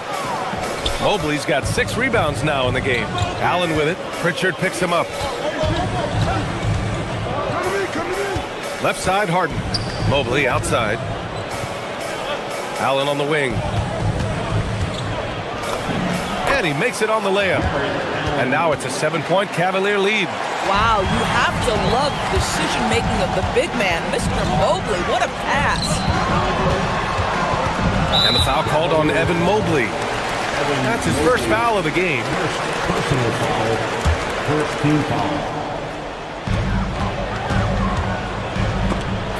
Mobley's got 6 rebounds now in the game. Allen with it. Pritchard picks him up. Left side, Harden. Mobley outside. Allen on the wing. And he makes it on the layup. And now it's a 7-point Cavalier lead. Wow, you have to love the decision-making of the big man. Mr. Mobley, what a pass. And the foul called on Evan Mobley. That's his first foul of the game. Personal foul. First team foul.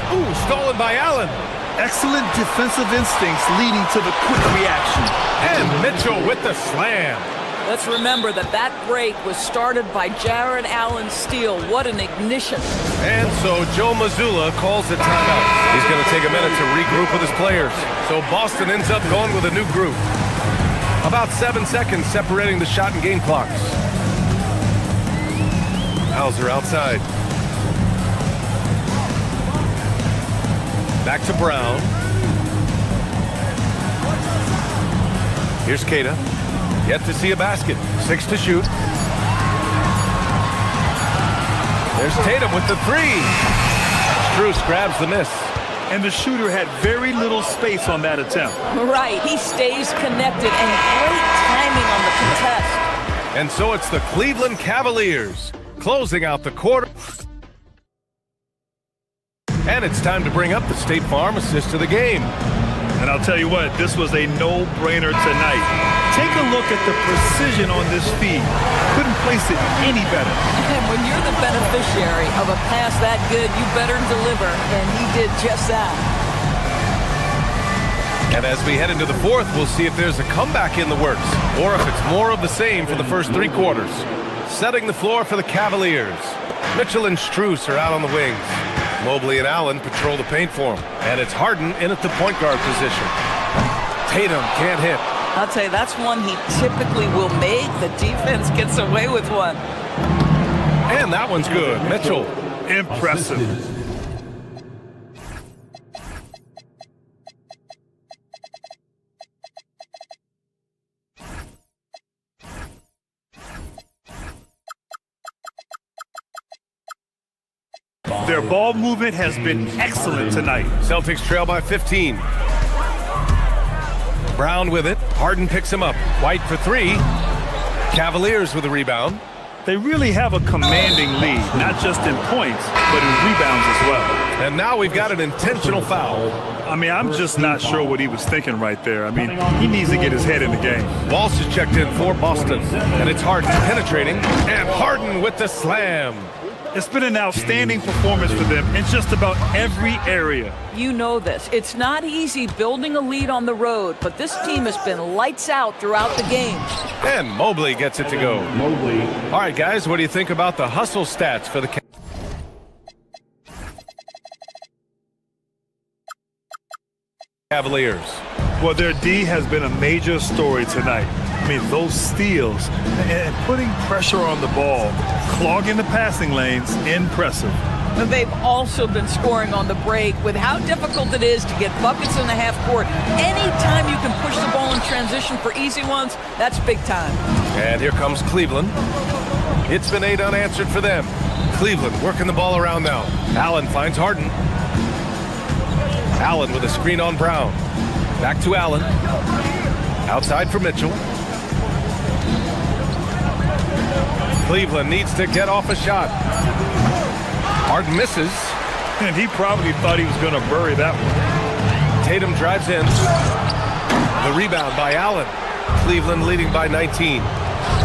Ooh, stolen by Allen. Excellent defensive instincts leading to the quick reaction. And Mitchell with the slam. Let's remember that break was started by Jared Allen's steal. What an ignition. And so Joe Mazzulla calls the timeout. He's going to take a minute to regroup with his players. So Boston ends up going with a new group. About 7 seconds separating the shot and game clocks. Hauser outside. Back to Brown. Here's Keita. Yet to see a basket. 6 to shoot. There's Tatum with the 3. Strus grabs the miss. And the shooter had very little space on that attempt. Right, he stays connected and great timing on the contest. And so it's the Cleveland Cavaliers closing out the quarter. And it's time to bring up the State Farm assist to the game. And I'll tell you what, this was a no-brainer tonight. Take a look at the precision on this feed. Couldn't place it any better. And when you're the beneficiary of a pass that good, you better deliver, and he did just that. And as we head into the fourth, we'll see if there's a comeback in the works, or if it's more of the same for the first 3 quarters. Setting the floor for the Cavaliers. Mitchell and Strus are out on the wings. Mobley and Allen patrol the paint for him. And it's Harden in at the point guard position. Tatum can't hit. I'll tell you, that's one he typically will make. The defense gets away with one. And that one's good. Mitchell. Impressive. Their ball movement has been excellent tonight. Celtics trail by 15. Brown with it. Harden picks him up. White for 3. Cavaliers with a rebound. They really have a commanding lead, not just in points, but in rebounds as well. And now we've got an intentional foul. I mean, I'm just not sure what he was thinking right there. I mean, he needs to get his head in the game. Walsh is checked in for Boston. And it's Harden penetrating. And Harden with the slam. It's been an outstanding performance for them in just about every area. You know this. It's not easy building a lead on the road, but this team has been lights out throughout the game. And Mobley gets it to go. Mobley. All right, guys, what do you think about the hustle stats for the Cavaliers? Well, their D has been a major story tonight. I mean, those steals and putting pressure on the ball, clogging the passing lanes, impressive. And they've also been scoring on the break. With how difficult it is to get buckets in the half court, anytime you can push the ball in transition for easy ones, that's big time. And here comes Cleveland. It's been 8 unanswered for them. Cleveland working the ball around now. Allen finds Harden. Allen with a screen on Brown. Back to Allen. Outside for Mitchell. Cleveland needs to get off a shot. Harden misses. And he probably thought he was going to bury that one. Tatum drives in. The rebound by Allen. Cleveland leading by 19.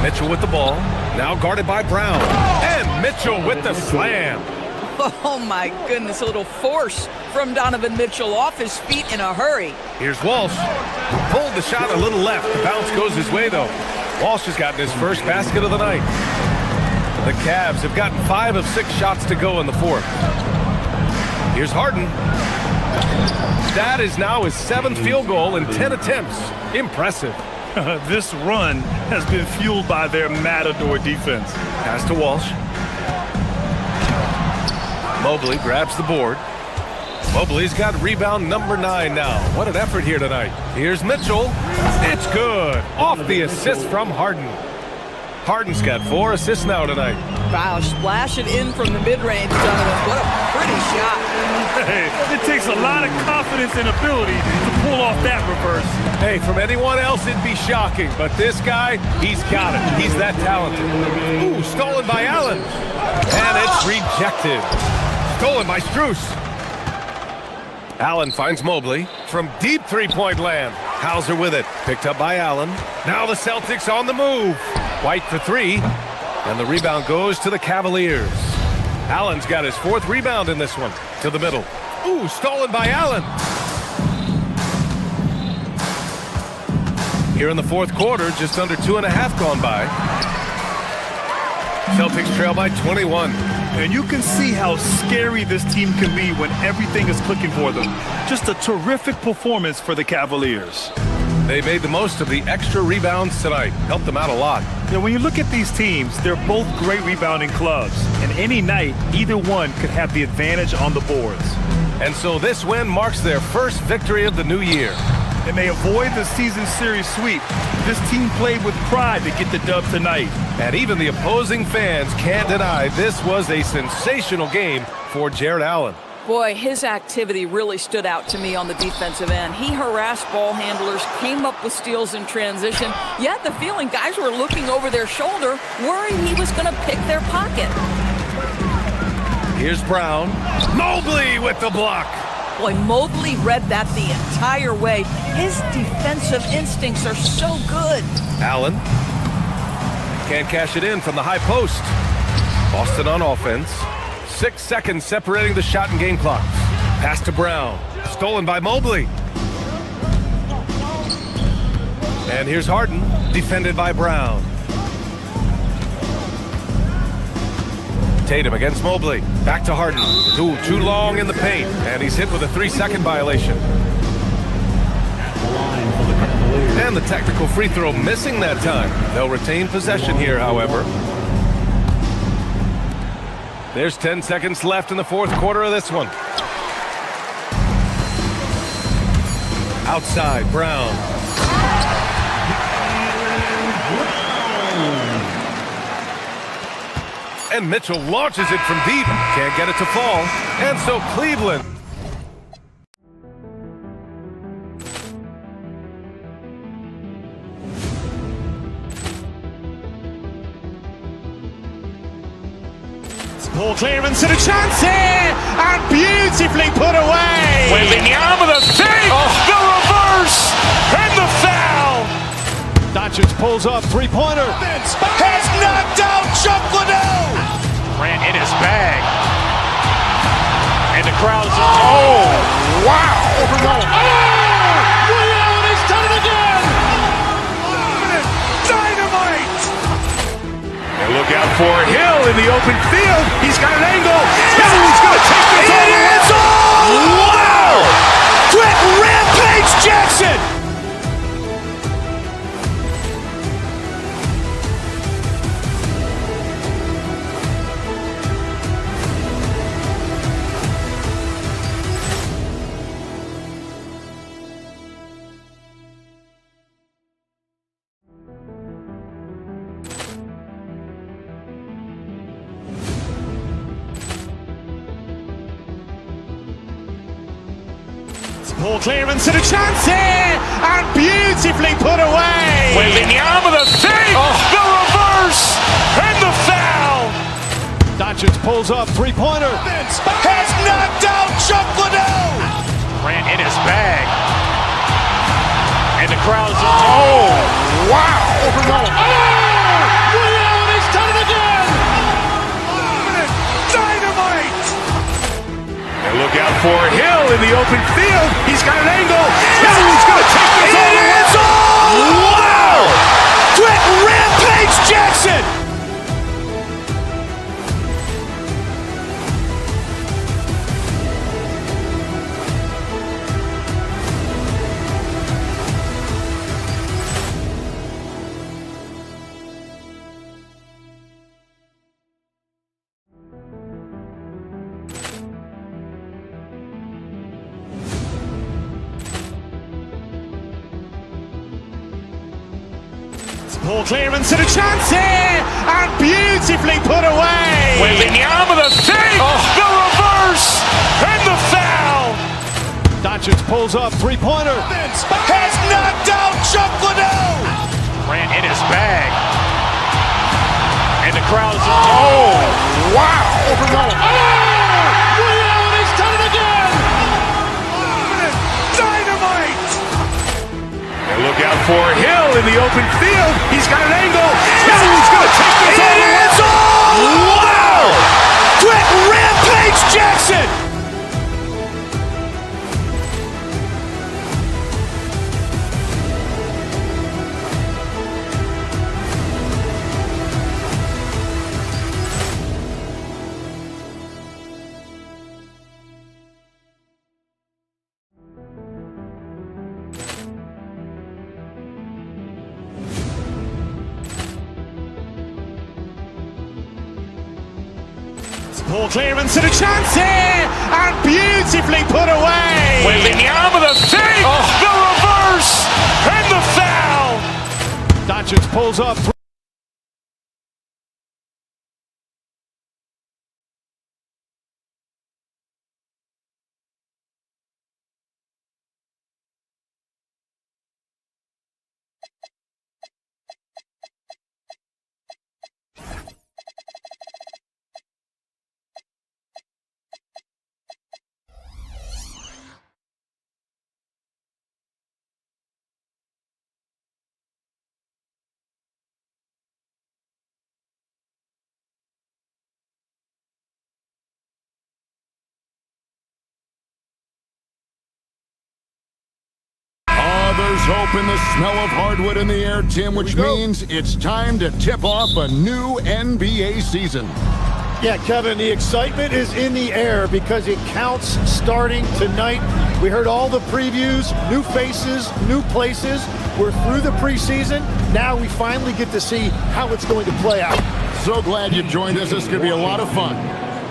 Mitchell with the ball. Now guarded by Brown. And Mitchell with the slam. Oh my goodness, a little force from Donovan Mitchell off his feet in a hurry. Here's Walsh. Pulled the shot a little left. The bounce goes his way though. Walsh has gotten his first basket of the night. The Cavs have gotten 5 of 6 shots to go in the fourth. Here's Harden. That is now his 7th field goal in 10 attempts. Impressive. This run has been fueled by their matador defense. Pass to Walsh. Mobley grabs the board. Mobley's got rebound number 9 now. What an effort here tonight. Here's Mitchell. It's good. Off the assist from Harden. Harden's got 4 assists now tonight. Wow, splash it in from the mid-range, Donovan. What a pretty shot. Hey, it takes a lot of confidence and ability to pull off that reverse. Hey, from anyone else it'd be shocking, but this guy, he's got it. He's that talented. Ooh, stolen by Allen. And it's rejected. Stolen by Strus. Allen finds Mobley from deep three-point land. Hauser with it. Picked up by Allen. Now the Celtics on the move. White for 3. And the rebound goes to the Cavaliers. Allen's got his 4th rebound in this one. To the middle. Ooh, stolen by Allen. Here in the fourth quarter, just under 2.5 gone by. Celtics trail by 21. And you can see how scary this team can be when everything is clicking for them. Just a terrific performance for the Cavaliers. They made the most of the extra rebounds tonight. Helped them out a lot. Now, when you look at these teams, they're both great rebounding clubs. And any night, either one could have the advantage on the boards. And so this win marks their first victory of the new year. And they avoid the season series sweep. This team played with pride to get the dub tonight. And even the opposing fans can't deny this was a sensational game for Jared Allen. Boy, his activity really stood out to me on the defensive end. He harassed ball handlers, came up with steals in transition. You had the feeling guys were looking over their shoulder, worried he was going to pick their pocket. Here's Brown. Mobley with the block. Boy, Mobley read that the entire way. His defensive instincts are so good. Allen can't cash it in from the high post. Boston on offense. 6 seconds separating the shot and game clocks. Pass to Brown. Stolen by Mobley. And here's Harden, defended by Brown. Tatum against Mobley. Back to Harden. Too long in the paint. And he's hit with a 3-second violation. And the technical free throw missing that time. They'll retain possession here, however. There's 10 seconds left in the fourth quarter of this one. Outside, Brown. And Mitchell launches it from deep. Can't get it to fall. And so Cleveland. Ball clearance and a chance here, and beautifully put away. Wembanyama the save, the reverse, and the foul. Doncic pulls up, three-pointer. Has knocked out Chuck Liddell. Grant in his bag. And the crowd's... Oh, wow! Overruled. Ray Allen has done it again! Dynamite! And look out for Hill in the open field. He's got an angle. He's going to take this all the way. Wow! Quick Rampage Jackson! Ball clearance and a chance here, and beautifully put away. Wembanyama the save, the reverse, and the foul. Doncic pulls up, three-pointer. Has knocked out Chuck Liddell. Grant in his bag. And the crowd's... Oh, wow. Overruled. Ray Allen has done it again! Dynamite! And look out for Hill in the open field. He's got an angle. He's going to take this all the way. Wow! Quick Rampage Jackson! Ball clearance and a chance here, and beautifully put away. Wembanyama the save, the reverse, and the foul. Doncic pulls up, three-pointer. Has knocked out Chuck Liddell. Grant in his bag. And the crowd's... Oh, wow. Overruled. Ray Allen has done it again! Dynamite! And look out for Hill in the open field. He's got an angle. He's going to take this all the way. Wow! Quick Rampage Jackson! Ball clearance and a chance here, and beautifully put away. Wembanyama the save, the reverse, and the foul. Doncic pulls up. There's hope in the smell of hardwood in the air, Tim, which means it's time to tip off a new NBA season. Yeah, Kevin, the excitement is in the air because it counts starting tonight. We heard all the previews, new faces, new places. We're through the preseason. Now we finally get to see how it's going to play out. So glad you joined us. This is going to be a lot of fun.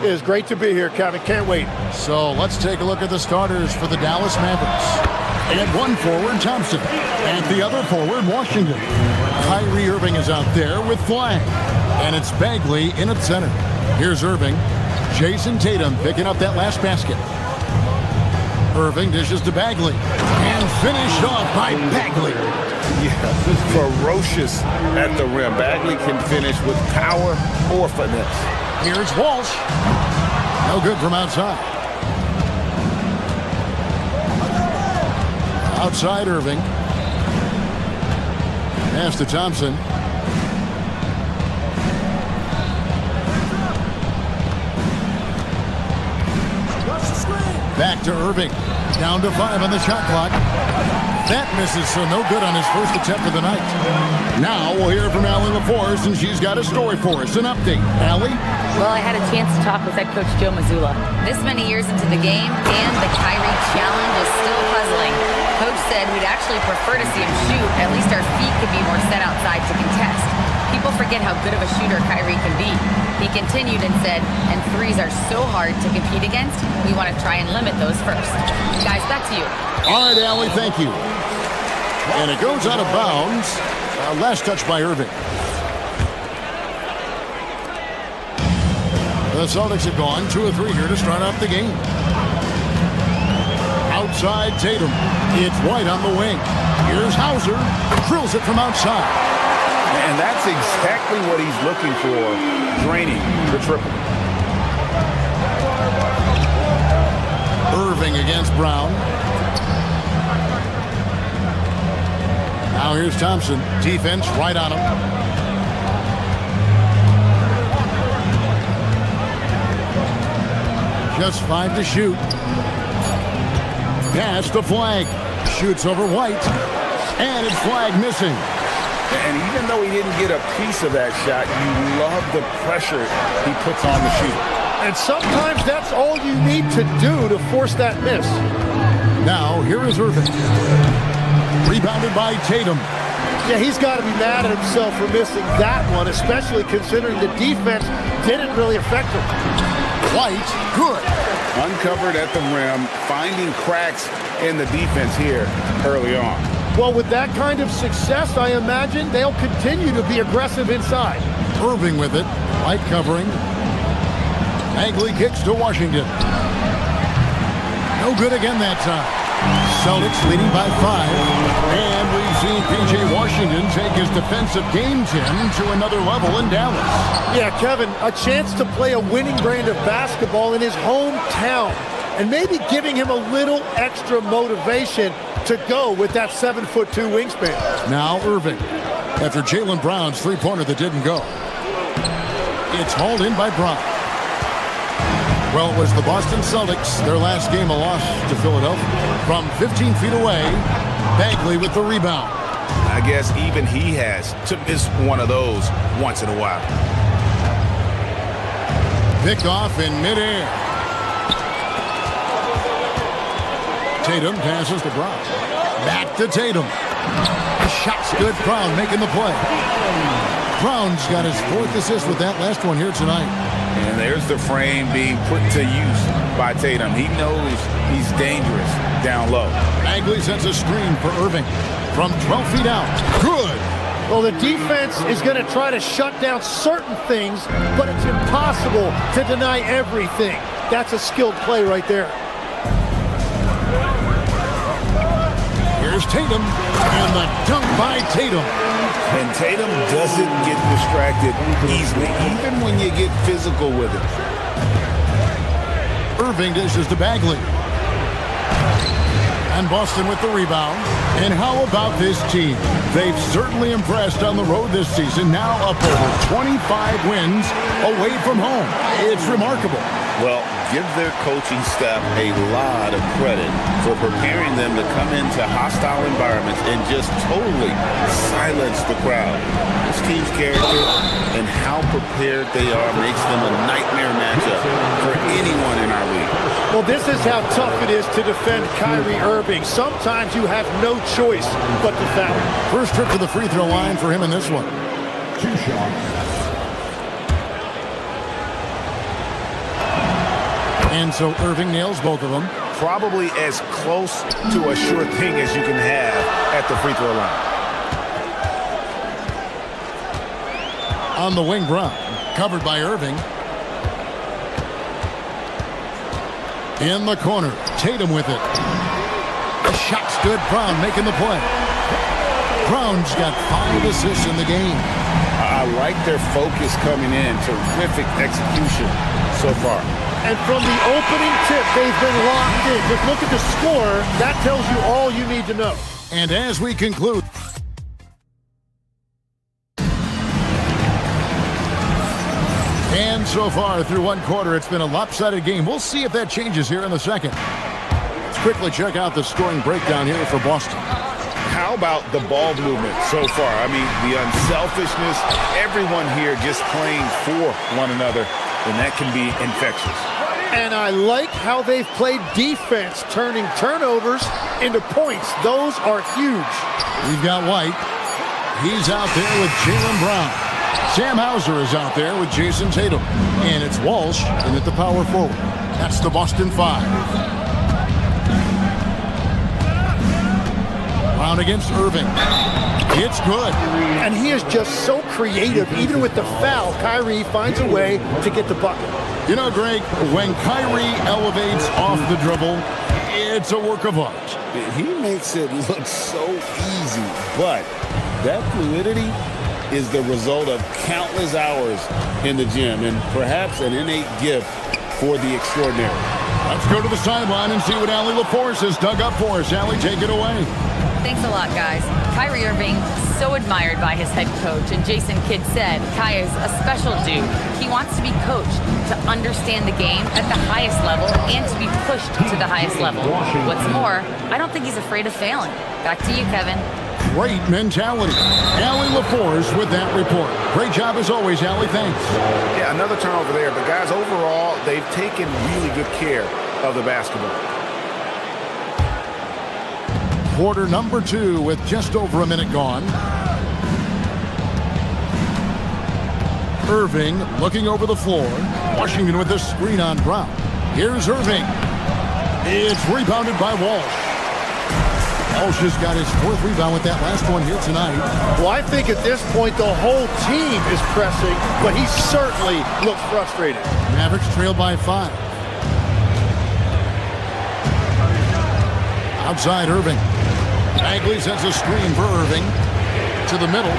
It is great to be here, Kevin. Can't wait. So let's take a look at the starters for the Dallas Mavericks. At one forward, Thompson. At the other forward, Washington. Kyrie Irving is out there with Flag. And it's Bagley in at center. Here's Irving. Jason Tatum picking up that last basket. Irving dishes to Bagley. And finished off by Bagley. Yeah, ferocious at the rim. Bagley can finish with power or finesse. Here's Walsh. No good from outside. Outside Irving. Pass to Thompson. Back to Irving. Down to 5 on the shot clock. That misses, so no good on his first attempt of the night. Now we'll hear from Allie LaForce, and she's got a story for us. An update. Allie? Well, I had a chance to talk with head coach Joe Mazzulla. This many years into the game, and the Kyrie challenge is still puzzling. Coach said we'd actually prefer to see him shoot. At least our feet could be more set outside to contest. People forget how good of a shooter Kyrie can be. He continued and said, and threes are so hard to compete against, we want to try and limit those first. Guys, back to you. All right, Allie, thank you. And it goes out of bounds. Last touch by Irving. The Celtics have gone 2 of 3 here to start off the game. Outside Tatum. It's White on the wing. Here's Hauser. Drills it from outside. And that's exactly what he's looking for, draining the triple. Irving against Brown. Now here's Thompson. Defense right on him. Just 5 to shoot. Pass to Flag. Shoots over White. And it's Flag missing. And even though he didn't get a piece of that shot, you love the pressure he puts on the shooter. And sometimes that's all you need to do to force that miss. Now, here is Irving. Rebounded by Tatum. Yeah, he's got to be mad at himself for missing that one, especially considering the defense didn't really affect him. White, good. Uncovered at the rim, finding cracks in the defense here early on. Well, with that kind of success, I imagine they'll continue to be aggressive inside. Irving with it. White covering. Bagley kicks to Washington. No good again that time. Celtics leading by 5. And we've seen P.J. Washington take his defensive game 10 to another level in Dallas. Yeah, Kevin, a chance to play a winning brand of basketball in his hometown. And maybe giving him a little extra motivation to go with that 7'2" wingspan. Now Irving. After Jaylen Brown's three-pointer that didn't go. It's hauled in by Brown. Well, it was the Boston Celtics, their last game a loss to Philadelphia. From 15 feet away, Bagley with the rebound. I guess even he has to miss one of those once in a while. Pick off in midair. Tatum passes to Brown. Back to Tatum. The shot's good. Brown making the play. Brown's got his 4th assist with that last one here tonight. And there's the frame being put to use by Tatum. He knows he's dangerous down low. Bagley sends a screen for Irving from 12 feet out. Good. Well, the defense is going to try to shut down certain things, but it's impossible to deny everything. That's a skilled play right there. Here's Tatum, and the dunk by Tatum. And Tatum doesn't get distracted easily, even when you get physical with him. Irving dishes to Bagley. And Boston with the rebound. And how about this team? They've certainly impressed on the road this season, now up over 25 wins away from home. It's remarkable. Well, give their coaching staff a lot of credit for preparing them to come into hostile environments and just totally silence the crowd. This team's character and how prepared they are makes them a nightmare matchup for anyone in our league. Well, this is how tough it is to defend Kyrie Irving. Sometimes you have no choice but to foul. First trip to the free throw line for him in this one. 2 shots. And so Irving nails both of them. Probably as close to a sure thing as you can have at the free throw line. On the wing, Brown. Covered by Irving. In the corner. Tatum with it. The shot stood. Brown making the play. Brown's got 5 assists in the game. I like their focus coming in. Terrific execution so far. And from the opening tip, they've been locked in. Just look at the score. That tells you all you need to know. And as we conclude, and So far through one quarter, it's been a lopsided game. We'll see if that changes here in the second. Let's quickly check out the scoring breakdown here for Boston. How about the ball movement so far? I mean, the unselfishness, everyone here just playing for one another, and that can be infectious. And I like how they've played defense, turning turnovers into points. Those are huge. We've got White. He's out there with Jaylen Brown. Sam Hauser is out there with Jason Tatum. And it's Walsh in at the power forward. That's the Boston 5. Brown against Irving. It's good. And he is just so creative. Even with the foul, Kyrie finds a way to get the bucket. You know, Greg, when Kyrie elevates off the dribble, it's a work of art. He makes it look so easy, but that fluidity is the result of countless hours in the gym and perhaps an innate gift for the extraordinary. Let's go to the sideline and see what Allie LaForce has dug up for us. Allie, take it away. Thanks a lot, guys. Kyrie Irving, so admired by his head coach, and Jason Kidd said Kai is a special dude. He wants to be coached to understand the game at the highest level and to be pushed to the highest level. What's more, I don't think he's afraid of failing. Back to you, Kevin. Great mentality. Allie LaForce with that report. Great job as always, Allie. Thanks. Yeah, another turnover there, but guys, overall, they've taken really good care of the basketball. Quarter number 2 with just over a minute gone. Irving looking over the floor. Washington with the screen on Brown. Here's Irving. It's rebounded by Walsh. Walsh has got his 4th rebound with that last one here tonight. Well, I think at this point the whole team is pressing, but he certainly looks frustrated. Mavericks trail by 5. Outside Irving. Bagley sends a screen for Irving to the middle.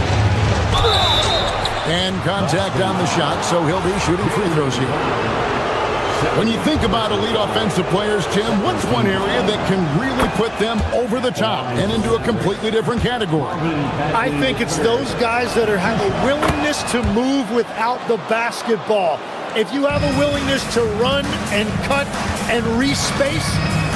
And contact on the shot, so he'll be shooting free throws here. When you think about elite offensive players, Tim, what's one area that can really put them over the top and into a completely different category? I think it's those guys that have a willingness to move without the basketball. If you have a willingness to run and cut and respace,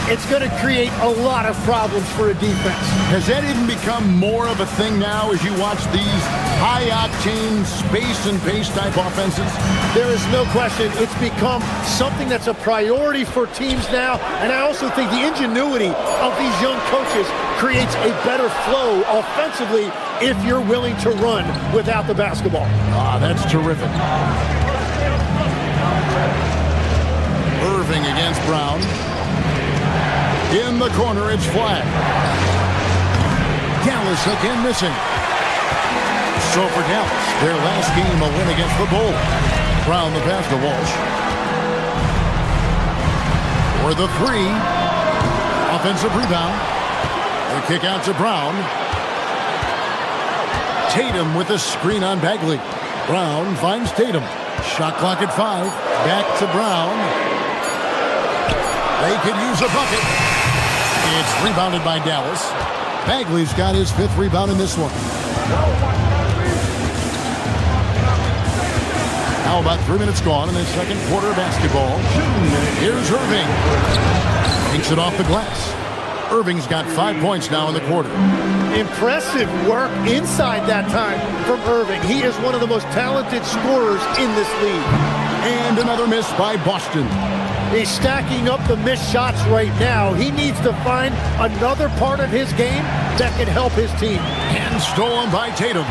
it's going to create a lot of problems for a defense. Has that even become more of a thing now as you watch these high-octane space and pace type offenses? There is no question. It's become something that's a priority for teams now, and I also think the ingenuity of these young coaches creates a better flow offensively if you're willing to run without the basketball. Ah, that's terrific. Irving against Brown. In the corner, it's flat. Dallas again missing. So for Dallas, their last game a win against the Bulls. Brown the pass to Walsh. For the 3. Offensive rebound. The kick out to Brown. Tatum with a screen on Bagley. Brown finds Tatum. Shot clock at 5. Back to Brown. They could use a bucket. It's rebounded by Dallas. Bagley's got his 5th rebound in this one. Now about 3 minutes gone in the second quarter of basketball. Here's Irving. Takes it off the glass. Irving's got 5 points now in the quarter. Impressive work inside that time from Irving. He is one of the most talented scorers in this league. And another miss by Boston. He's stacking up the missed shots right now. He needs to find another part of his game that can help his team. And stolen by Tatum.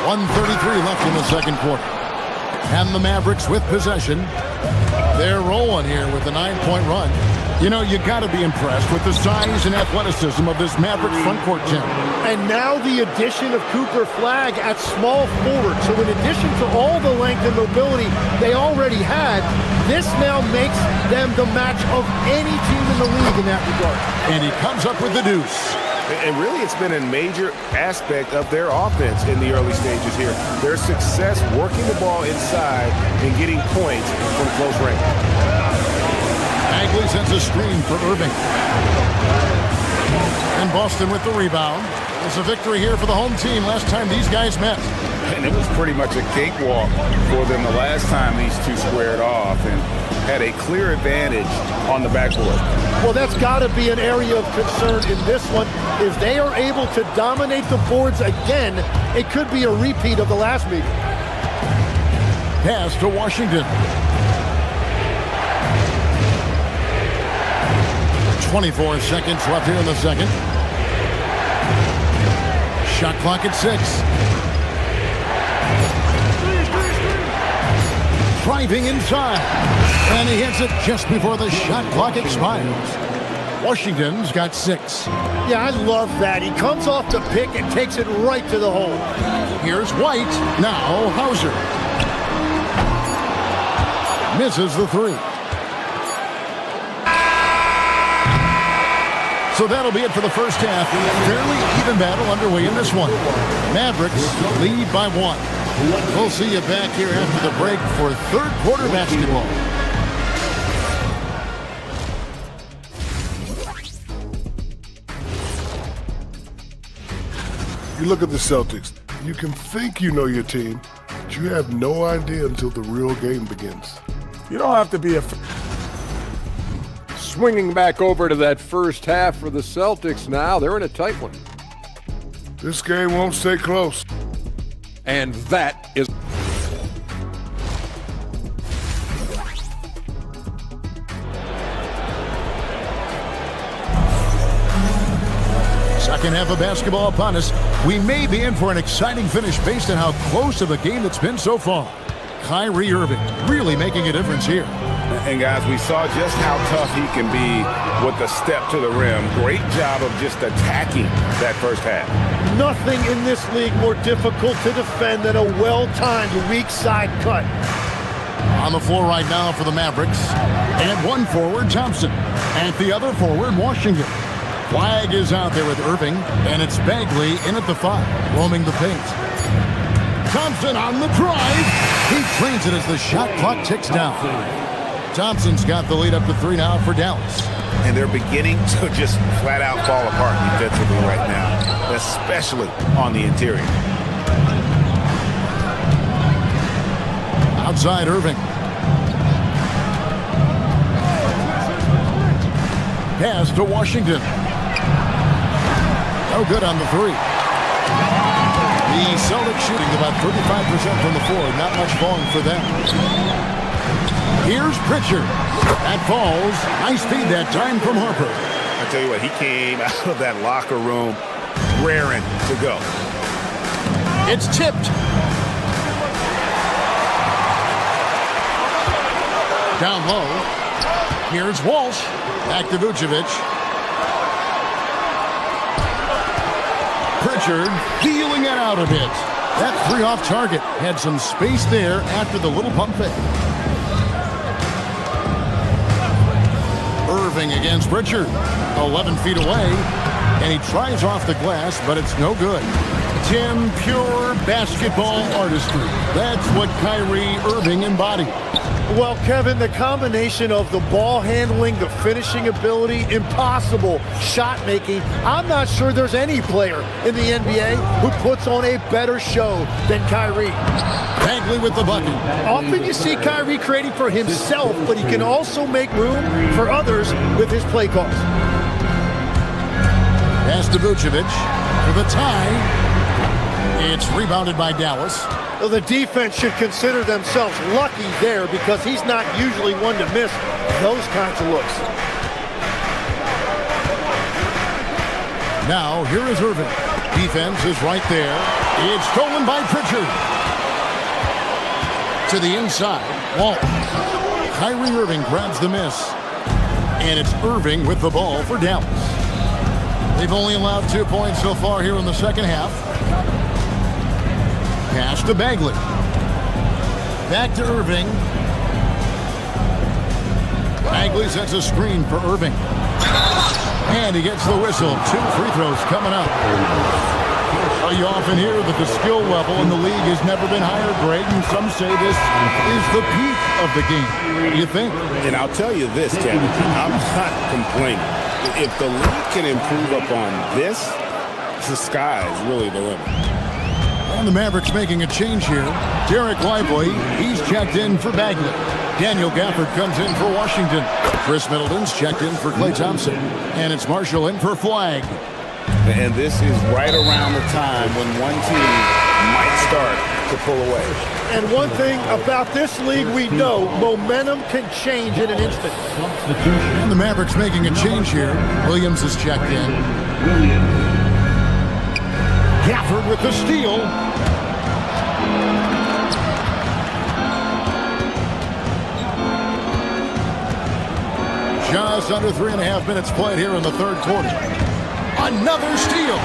.133 left in the second quarter. And the Mavericks with possession. They're rolling here with a 9-point run. You know, you got to be impressed with the size and athleticism of this Mavericks front court, Tim. And now the addition of Cooper Flagg at small forward. So in addition to all the length and mobility they already had, this now makes them the match of any team in the league in that regard. And he comes up with the deuce. And really, it's been a major aspect of their offense in the early stages here. Their success working the ball inside and getting points from close range. Bagley sends a screen for Irving. And Boston with the rebound. It's a victory here for the home team last time these guys met. And it was pretty much a cakewalk for them the last time these two squared off and had a clear advantage on the backboard. Well, that's got to be an area of concern in this one. If they are able to dominate the boards again, it could be a repeat of the last meeting. Pass to Washington. 24 seconds left here in the second. Shot clock at 6. Driving inside. And he hits it just before the shot clock expires. Washington's got 6. Yeah, I love that. He comes off the pick and takes it right to the hole. Here's White. Now Hauser. Misses the 3. So that'll be it for the first half. Fairly even battle underway in this one. Mavericks lead by 1. We'll see you back here after the break for third quarter basketball. You look at the Celtics, you can think you know your team, but you have no idea until the real game begins. You don't have to be a... Swinging back over to that first half for the Celtics now. They're in a tight one. This game won't stay close. And that is... Second half of basketball upon us. We may be in for an exciting finish based on how close of a game it's been so far. Kyrie Irving really making a difference here. And guys, we saw just how tough he can be with the step to the rim. Great job of just attacking that first half. Nothing in this league more difficult to defend than a well-timed weak side cut. On the floor right now for the Mavericks. And one forward, Thompson. And the other forward, Washington. Flag is out there with Irving, and it's Bagley in at the 5, roaming the paint. Thompson on the drive. He trains it as the shot clock ticks down. Thompson's got the lead up to 3 now for Dallas. And they're beginning to just flat out fall apart defensively right now, especially on the interior. Outside Irving. Pass to Washington. No good on the 3. The Celtics shooting about 35% from the floor. Not much falling for them. Here's Pritchard. That falls. Nice feed that time from Harper. I tell you what, he came out of that locker room raring to go. It's tipped. Down low. Here's Walsh. Back to Vucevic. Pritchard feeling it out a bit. That 3 off target. Had some space there after the little pump fake. Irving against Pritchard. 11 feet away. And he tries off the glass, but it's no good. Tim, pure basketball artistry. That's what Kyrie Irving embodied. Well, Kevin, the combination of the ball handling, the finishing ability, impossible shot making. I'm not sure there's any player in the NBA who puts on a better show than Kyrie. Bagley with the bucket. Often you see Kyrie creating for himself, but he can also make room for others with his play calls. Pass to Vucevic for the tie. It's rebounded by Dallas. Well, the defense should consider themselves lucky there because he's not usually one to miss those kinds of looks. Now, here is Irving. Defense is right there. It's stolen by Pritchard. To the inside. Walt. Kyrie Irving grabs the miss. And it's Irving with the ball for Dallas. They've only allowed 2 points so far here in the second half. Pass to Bagley. Back to Irving. Bagley sets a screen for Irving. And he gets the whistle. 2 free throws coming up. You often hear that the skill level in the league has never been higher, Greg, and some say this is the peak of the game. What do you think? And I'll tell you this, Kevin, I'm not complaining. If the league can improve upon this, the sky is really the limit. And the Mavericks making a change here. Derek Lively, he's checked in for Bagley. Daniel Gafford comes in for Washington. Chris Middleton's checked in for Klay Thompson. And it's Marshall in for Flagg. And this is right around the time when one team might start to pull away. And one thing about this league we know, momentum can change in an instant. And the Mavericks making a change here. Williams is checked in. Gafford with the steal. Just under 3.5 minutes played here in the third quarter. Another steal.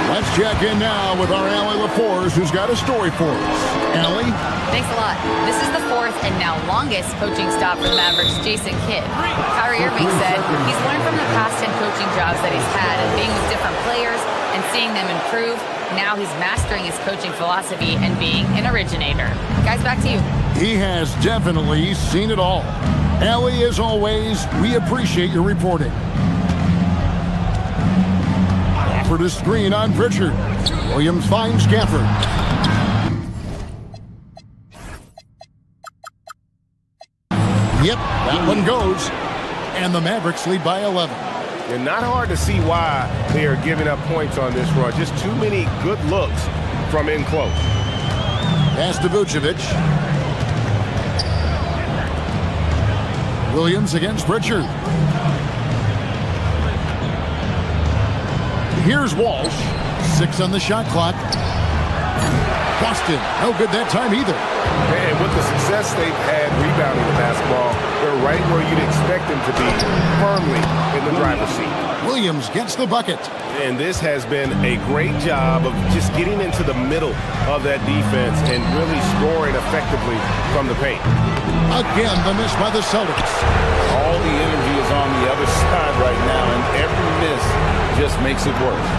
Let's check in now with our Allie LaForce, who's got a story for us. Allie? Thanks a lot. This is the fourth and now longest coaching stop for the Mavericks' Jason Kidd. Kyrie Irving said he's learned from the past 10 coaching jobs that he's had and being with different players and seeing them improve. Now he's mastering his coaching philosophy and being an originator. Guys, back to you. He has definitely seen it all. Allie, as always, we appreciate your reporting. For the screen on Pritchard. Williams finds Gafford. Yep, that one goes. And the Mavericks lead by 11. And not hard to see why they are giving up points on this run. Just too many good looks from in close. Pass to Vucevic. Williams against Pritchard. Here's Walsh. 6 on the shot clock. Boston, no good that time either. And with the success they've had rebounding the basketball, they're right where you'd expect them to be, firmly in the driver's seat. Williams gets the bucket. And this has been a great job of just getting into the middle of that defense and really scoring effectively from the paint. Again, the miss by the Celtics. All the energy is on the other side right now, and every miss just makes it worse.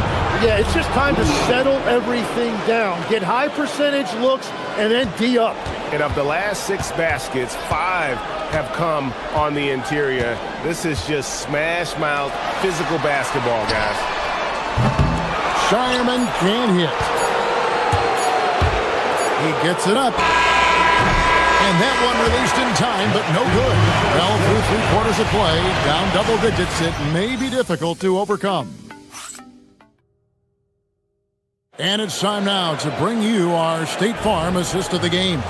Yeah, it's just time to settle everything down. Get high percentage looks and then D up. And of the last 6 baskets, 5 have come on the interior. This is just smash mouth physical basketball, guys. Shireman can't hit. He gets it up. And that one released in time, but no good. Well, through 3 quarters of play, down double digits, it may be difficult to overcome. And it's time now to bring you our State Farm assist of the game.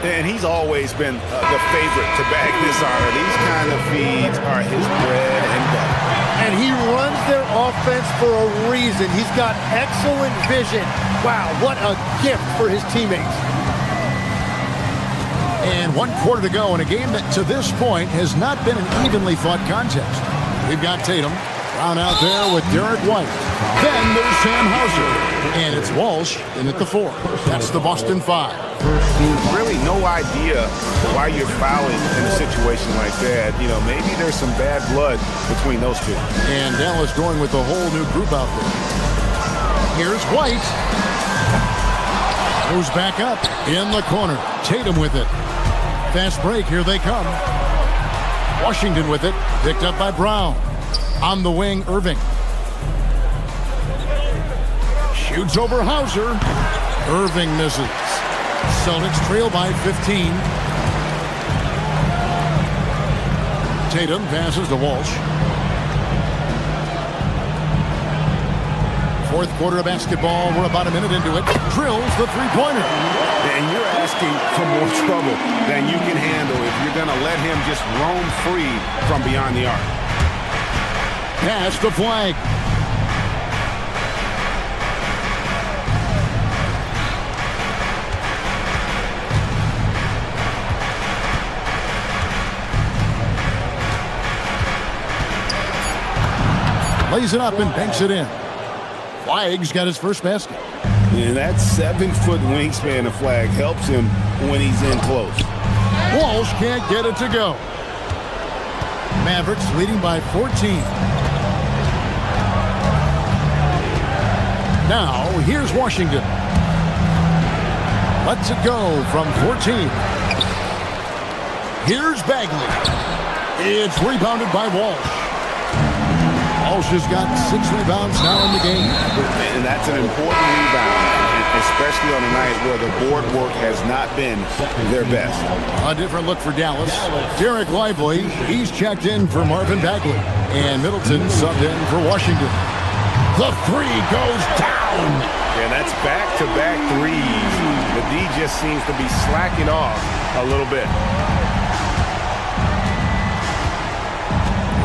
And he's always been the favorite to bag this honor. These kind of feeds are his bread and butter. And he runs their offense for a reason. He's got excellent vision. Wow, what a gift for his teammates. And 1 quarter to go in a game that to this point has not been an evenly fought contest. We've got Tatum. Brown out there with Derek White. Then there's Sam Hauser. And it's Walsh in at the 4. That's the Boston 5. Really no idea why you're fouling in a situation like that. You know, maybe there's some bad blood between those two. And Dallas going with a whole new group out there. Here's White. Goes back up in the corner. Tatum with it. Fast break, here they come. Washington with it. Picked up by Brown. On the wing, Irving. Shoots over Hauser. Irving misses. Celtics trail by 15. Tatum passes to Walsh. 4th quarter of basketball. We're about a minute into it. Drills the 3-pointer. And you're asking for more trouble than you can handle if you're going to let him just roam free from beyond the arc. Pass to Flagg. Lays it up and banks it in. Flagg's got his first basket. And that 7-foot wingspan of Flagg helps him when he's in close. Walsh can't get it to go. Mavericks leading by 14. Now, here's Washington. Lets it go from 14. Here's Bagley. It's rebounded by Walsh. Walsh has got 6 rebounds now in the game. And that's an important rebound, especially on a night where the board work has not been their best. A different look for Dallas. Derek Lively, he's checked in for Marvin Bagley. And Middleton subbed in for Washington. The 3 goes down. Yeah, that's back-to-back threes. The D just seems to be slacking off a little bit.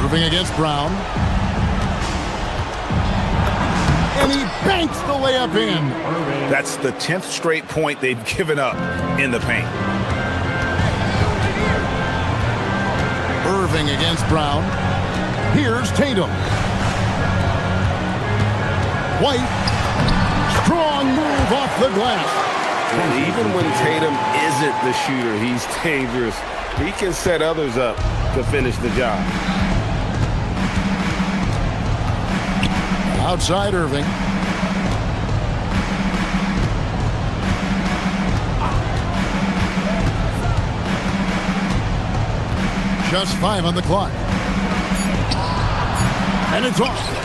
Moving against Brown. And he banks the layup in. That's the 10th straight point they've given up in the paint. Irving against Brown. Here's Tatum. White. Strong move off the glass. And even when Tatum isn't the shooter, he's dangerous. He can set others up to finish the job. Outside Irving. Just 5 on the clock. And it's off.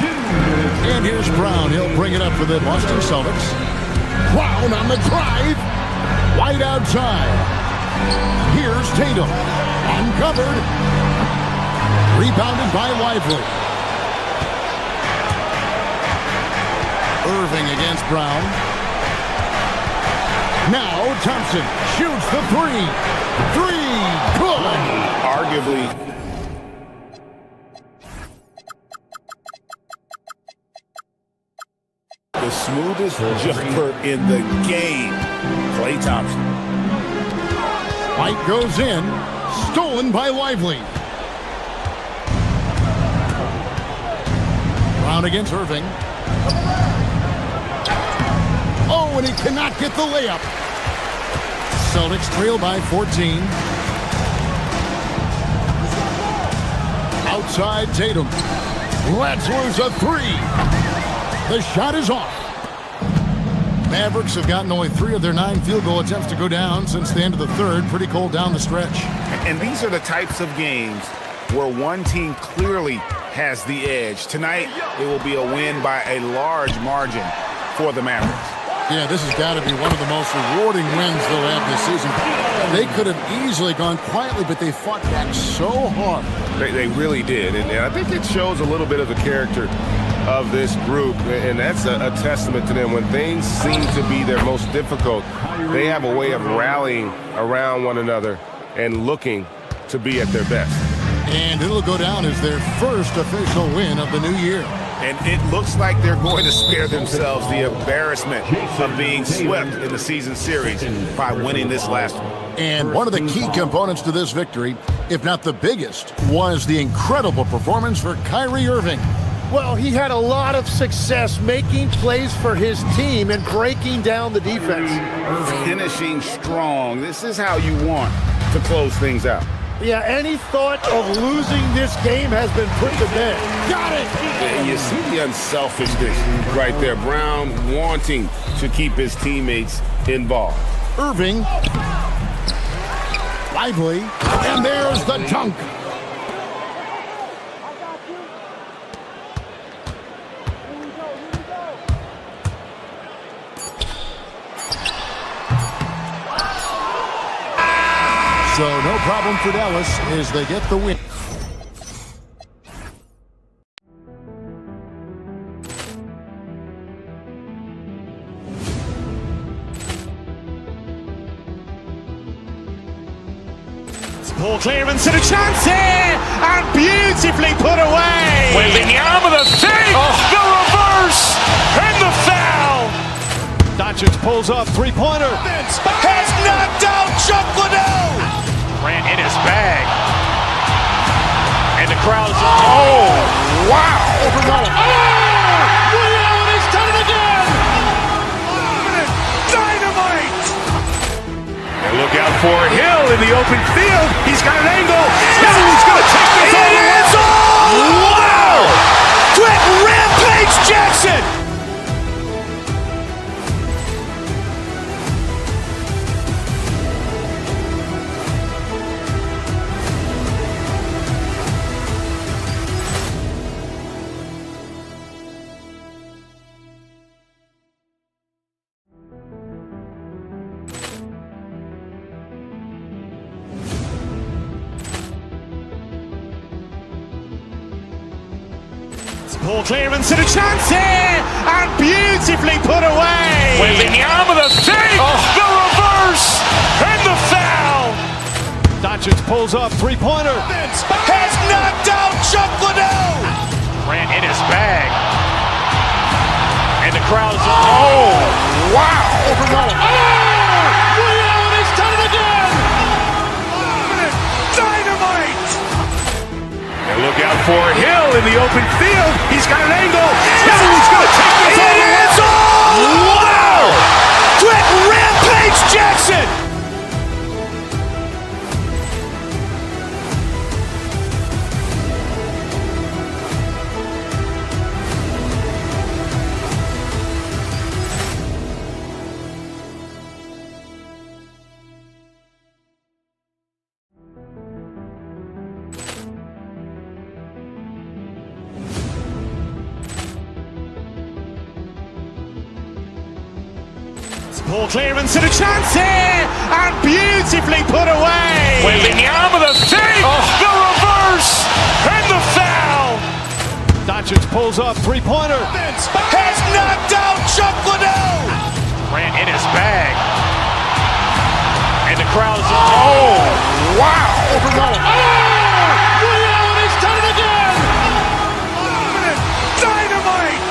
And here's Brown. He'll bring it up for the Boston Celtics. Brown on the drive. White outside. Here's Tatum. Uncovered. Rebounded by Lively. Irving against Brown. Now Thompson shoots the 3. 3. Good. Arguably the smoothest jumper in the game. Klay Thompson. White goes in. Stolen by Lively. Brown against Irving. Oh, and he cannot get the layup. Celtics trail by 14. Outside Tatum. Let's lose a 3. The shot is off. Mavericks have gotten only 3 of their 9 field goal attempts to go down since the end of the third. Pretty cold down the stretch. And these are the types of games where one team clearly has the edge. Tonight, it will be a win by a large margin for the Mavericks. Yeah, this has got to be one of the most rewarding wins they'll have this season. They could have easily gone quietly, but they fought back so hard. They really did. And I think it shows a little bit of the character of this group, and that's a testament to them. When things seem to be their most difficult, they have a way of rallying around one another and looking to be at their best. And it'll go down as their first official win of the new year. And it looks like they're going to spare themselves the embarrassment of being swept in the season series by winning this last one. And one of the key components to this victory, if not the biggest, was the incredible performance for Kyrie Irving. Well, he had a lot of success making plays for his team and breaking down the defense. Finishing strong. This is how you want to close things out. Yeah, any thought of losing this game has been put to bed. Got it! And you see the unselfishness right there. Brown wanting to keep his teammates involved. Irving. Lively. And there's the dunk. So no problem for Dallas as they get the win. Ball clearance and a chance here, and beautifully put away. Wembanyama the save, the reverse, and the foul. Doncic pulls up, three-pointer. Has knocked out Chuck Liddell. Ran in his bag. And the crowd is... Oh, wow. Liddell has done it again. Dynamite. And look out for Hill in the open field. He's got an angle. Hill's going to take this all the way. Wow. Quick Rampage Jackson. Ball clearance and a chance here, and beautifully put away. Wembanyama the fake, the reverse, and the foul. Doncic pulls up, three-pointer. Has knocked out Chuck Liddell. Ran in his bag. And the crowd is, oh, wow. He's done it again. Dynamite. And look out for Hill in the open field. He's got an angle. He's going to take this all the way. Wow. Quick Rampage Jackson. Ball clearance and a chance here, and beautifully put away. Wembanyama the fake, the reverse, and the foul. Doncic pulls up, three-pointer. Has knocked out Chuck Liddell. Ran in his bag. And the crowd is, oh, wow. He's done it again. Dynamite.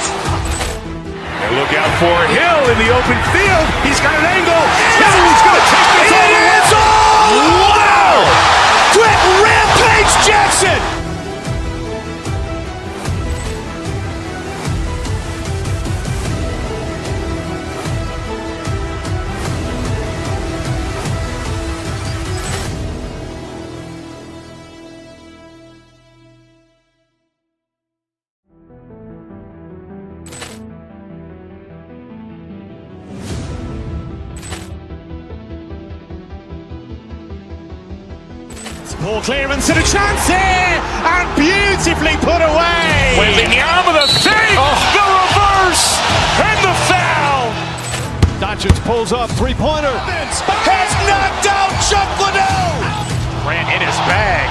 And look out for Hill in the open field. He's got an angle. He's going to take this all the way. Wow. Quick Rampage Jackson. Ball clearance and a chance here, and beautifully put away. Wembanyama the fake, the reverse, and the foul. Doncic pulls up, three-pointer. Has knocked out Chuck Liddell. Ran in his bag.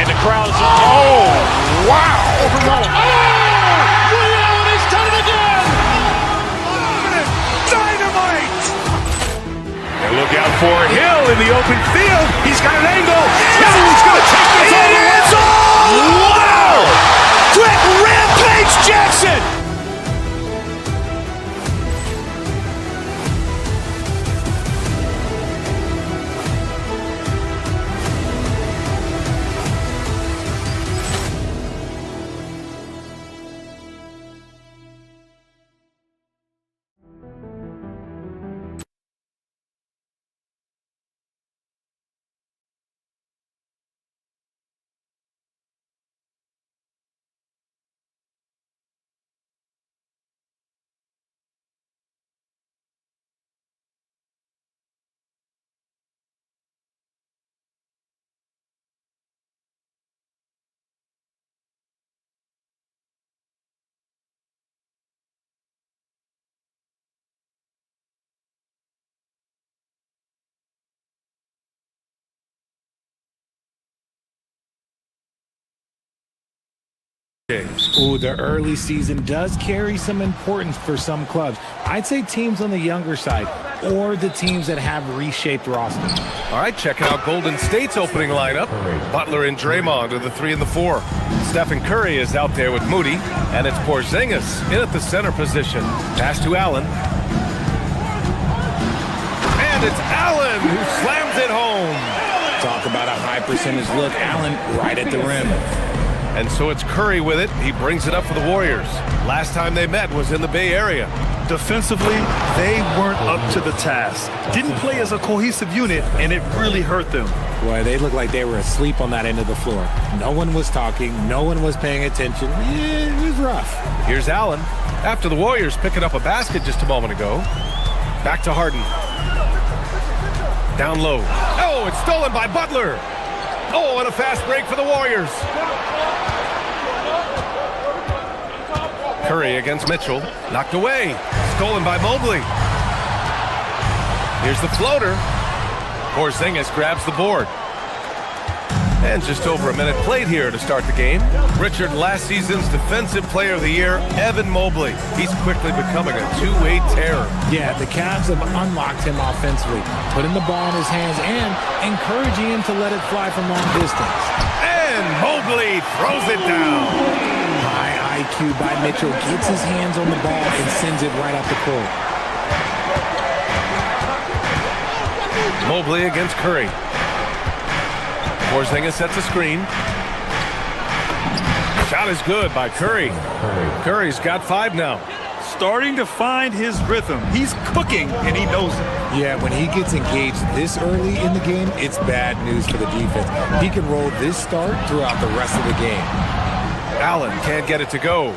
And the crowd is, oh, wow. He's done it again. Dynamite. And look out for Hill in the open field. He's got an angle. He's going to take this all the way. Wow. Quick Rampage Jackson. Ooh, the early season does carry some importance for some clubs. I'd say teams on the younger side or the teams that have reshaped rosters. All right, checking out Golden State's opening lineup. Butler and Draymond are the 3 and the 4. Stephen Curry is out there with Moody, and it's Porzingis in at the center position. Pass to Allen. And it's Allen who slams it home. Talk about a high percentage look. Allen right at the rim. And so it's Curry with it. He brings it up for the Warriors. Last time they met was in the Bay Area. Defensively, they weren't up to the task. Didn't play as a cohesive unit, and it really hurt them. Boy, they looked like they were asleep on that end of the floor. No one was talking. No one was paying attention. It was rough. Here's Allen. After the Warriors picking up a basket just a moment ago. Back to Harden. Down low. Oh, it's stolen by Butler. Oh, and a fast break for the Warriors. Curry against Mitchell. Knocked away. Stolen by Mobley. Here's the floater. Porzingis grabs the board. And just over a minute played here to start the game. Richard, last season's Defensive Player of the Year, Evan Mobley. He's quickly becoming a two-way terror. Yeah, the Cavs have unlocked him offensively, putting the ball in his hands and encouraging him to let it fly from long distance. And Mobley throws it down. High IQ by Mitchell, gets his hands on the ball and sends it right up the court. Mobley against Curry. Porzingis sets a screen. Shot is good by Curry. Curry's got 5 now. Starting to find his rhythm. He's cooking, and he knows it. Yeah, when he gets engaged this early in the game, it's bad news for the defense. He can roll this start throughout the rest of the game. Allen can't get it to go.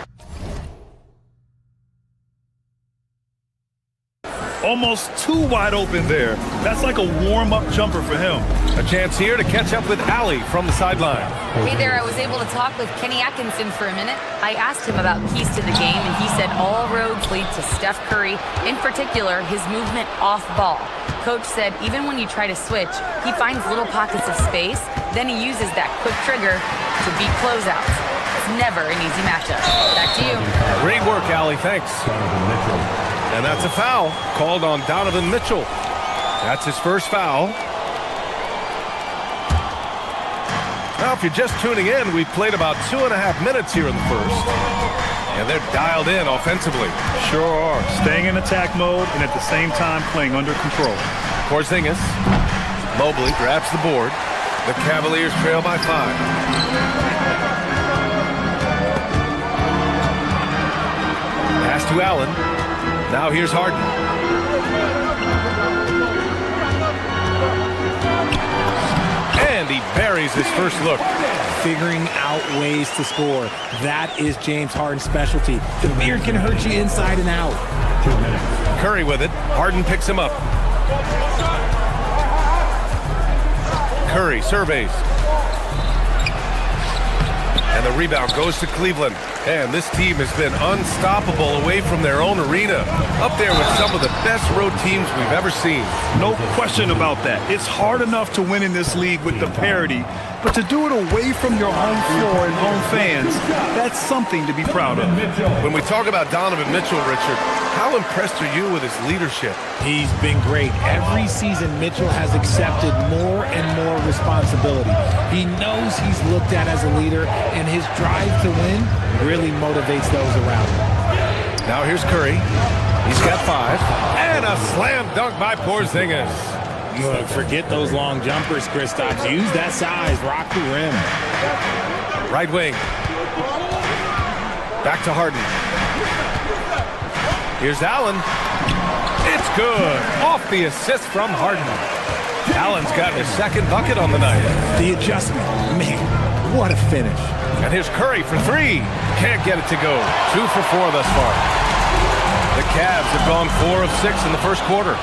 Almost too wide open there. That's like a warm-up jumper for him. A chance here to catch up with Allie from the sideline. Hey there, I was able to talk with Kenny Atkinson for a minute. I asked him about keys to the game, and he said all roads lead to Steph Curry, in particular, his movement off ball. Coach said even when you try to switch, he finds little pockets of space, then he uses that quick trigger to beat closeouts. It's never an easy matchup. Back to you. Great work, Allie. Thanks. And that's a foul called on Donovan Mitchell. That's his first foul. Now, if you're just tuning in, we've played about 2.5 minutes here in the first. And they're dialed in offensively. Sure are. Staying in attack mode and at the same time playing under control. Porzingis. Mobley grabs the board. The Cavaliers trail by 5. Pass to Allen. Now here's Harden. And he buries his first look. Figuring out ways to score. That is James Harden's specialty. The beard can hurt you inside and out. Curry with it. Harden picks him up. Curry surveys. And the rebound goes to Cleveland. And this team has been unstoppable away from their own arena. Up there with some of the best road teams we've ever seen. No question about that. It's hard enough to win in this league with the parity, but to do it away from your home floor and home fans, that's something to be proud of. When we talk about Donovan Mitchell, Richard, how impressed are you with his leadership? He's been great. Every season, Mitchell has accepted more and more responsibility. He knows he's looked at as a leader, and his drive to win really motivates those around him. Now here's Curry. He's got 5. And a slam dunk by Porzingis. Look, forget those long jumpers, Kristaps. Use that size. Rock the rim. Right wing. Back to Harden. Here's Allen. It's good. Off the assist from Harden. Allen's got his second bucket on the night. The adjustment. Man, what a finish. And here's Curry for 3. Can't get it to go. 2 for 4 thus far. The Cavs have gone 4 of 6 in the first quarter.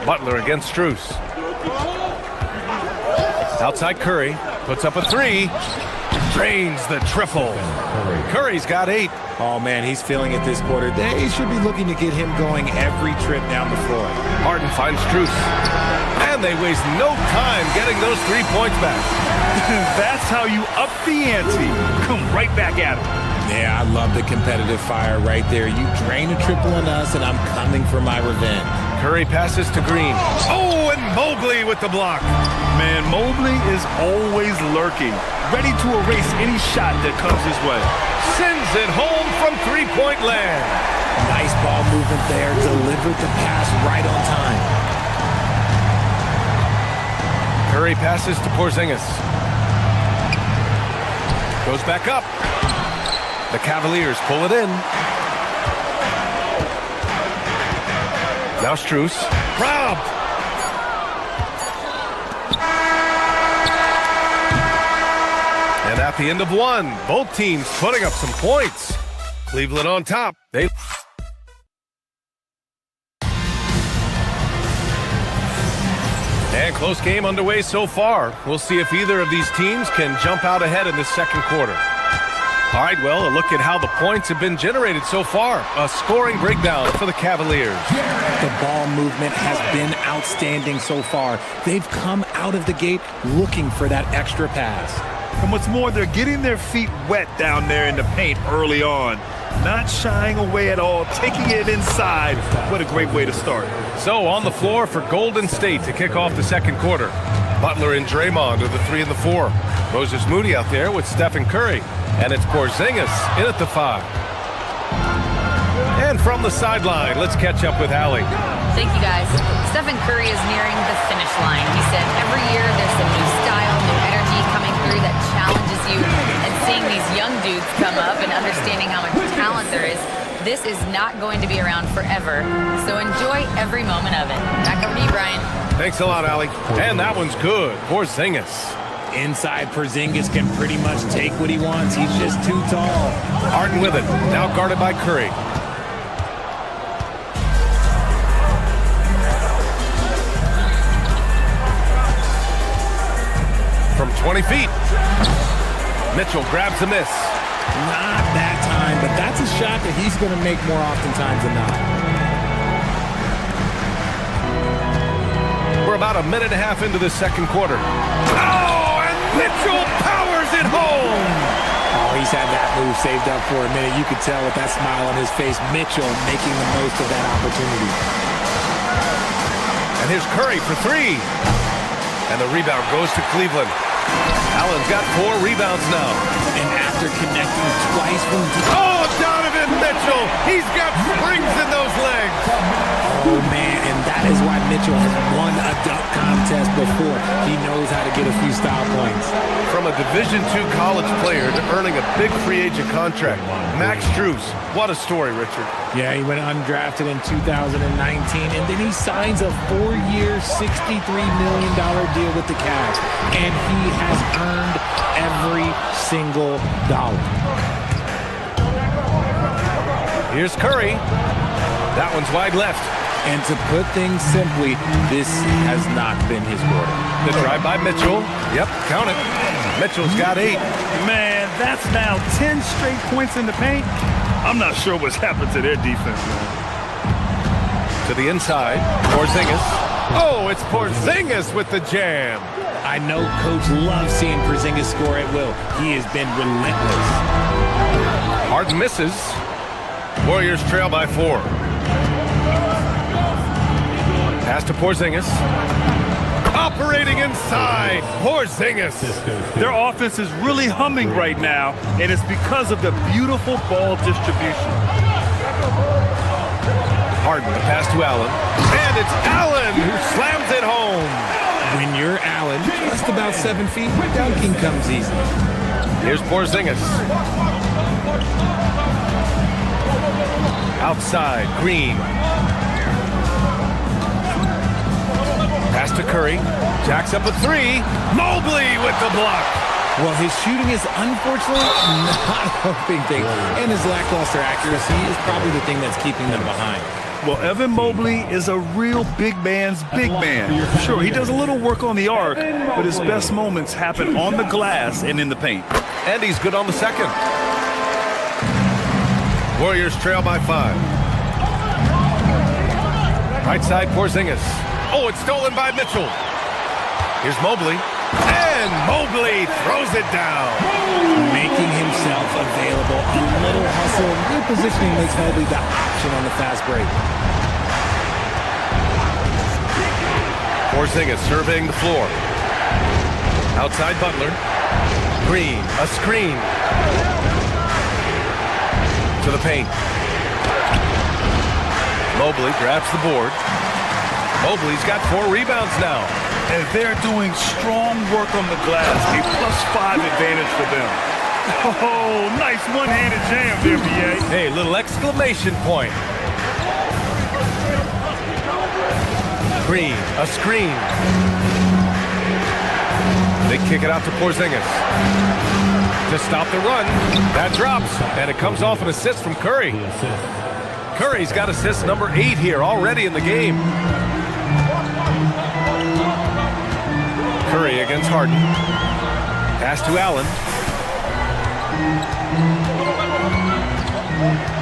Butler against Strus. Outside Curry. Puts up a 3. Drains the triple. Curry's got 8. Oh, man, he's feeling it this quarter. They should be looking to get him going every trip down the floor. Harden finds Strus. And they waste no time getting those 3 points back. That's how you up the ante. Come right back at him. Yeah, I love the competitive fire right there. You drain a triple on us, and I'm coming for my revenge. Curry passes to Green. Oh, and Mobley with the block. Man, Mobley is always lurking, ready to erase any shot that comes his way. Sends it home from 3-point land. Nice ball movement there. Delivered the pass right on time. Curry passes to Porzingis. Goes back up. The Cavaliers pull it in. Now Strus. Robbed. And at the end of 1, both teams putting up some points. Cleveland on top. And close game underway so far. We'll see if either of these teams can jump out ahead in this second quarter. All right, well, a look at how the points have been generated so far. A scoring breakdown for the Cavaliers. The ball movement has been outstanding so far. They've come out of the gate looking for that extra pass. And what's more, they're getting their feet wet down there in the paint early on. Not shying away at all, taking it inside. What a great way to start. So on the floor for Golden State to kick off the second quarter. Butler and Draymond are the 3 and the 4. Moses Moody out there with Stephen Curry. And it's Porzingis in at the 5. And from the sideline, let's catch up with Allie. Thank you, guys. Stephen Curry is nearing the finish line. He said every year there's some new style, new energy coming through that challenges you. And seeing these young dudes come up and understanding how much talent there is, this is not going to be around forever. So enjoy every moment of it. Back over to you, Brian. Thanks a lot, Allie. And that one's good. Porzingis. Inside, Porzingis can pretty much take what he wants. He's just too tall. Harden with it. Now guarded by Curry. From 20 feet. Mitchell grabs a miss. Not that time, but that's a shot that he's going to make more oftentimes than not. We're about a minute and a half into the second quarter. Oh, and Mitchell powers it home! Oh, he's had that move saved up for a minute. You could tell with that smile on his face, Mitchell making the most of that opportunity. And here's Curry for 3. And the rebound goes to Cleveland. Allen's got 4 rebounds now. And after connecting twice from deep. Oh, Donovan Mitchell! He's got springs in those legs! Oh, man, and that is why Mitchell has won a dunk contest before. He knows how to get a few style points. From a Division II college player to earning a big free agent contract, Max Strus. What a story, Richard. Yeah, he went undrafted in 2019, and then he signs a 4-year, $63 million deal with the Cavs, and he has earned every single dollar. Here's Curry. That one's wide left. And to put things simply, this has not been his quarter. The drive by Mitchell. Yep, count it. Mitchell's got 8. Man, that's now 10 straight points in the paint. I'm not sure what's happened to their defense, man. To the inside, Porzingis. Oh, it's Porzingis with the jam. I know Coach loves seeing Porzingis score at will. He has been relentless. Harden misses. Warriors trail by 4. Pass to Porzingis. Operating inside. Porzingis. Their offense is really humming right now, and it's because of the beautiful ball distribution. Harden, the pass to Allen. And it's Allen who slams it home. When you're Allen, just about 7 feet, dunking comes easy. Here's Porzingis. Outside, Green. Pass to Curry. Jacks up a 3. Mobley with the block. Well, his shooting is unfortunately not helping things, and his lackluster accuracy is probably the thing that's keeping them behind. Well, Evan Mobley is a real big man's big man. Sure, he does a little work on the arc, but his best moments happen on the glass and in the paint. And he's good on the second. Warriors trail by 5. Right side, Porzingis. Oh, it's stolen by Mitchell. Here's Mobley. And Mobley throws it down. Making himself available. A little hustle. Good positioning makes Mobley the option on the fast break. Porzingis surveying the floor. Outside Butler. Green, a screen. To the paint. Mobley grabs the board. Mobley's got 4 rebounds now. And they're doing strong work on the glass. A +5 advantage for them. Oh, nice one-handed jam, NBA. Hey, little exclamation point. Green, a screen. They kick it out to Porzingis. To stop the run. That drops, and it comes off an assist from Curry. Curry's got assist number 8 here already in the game. Curry against Harden. Pass to Allen.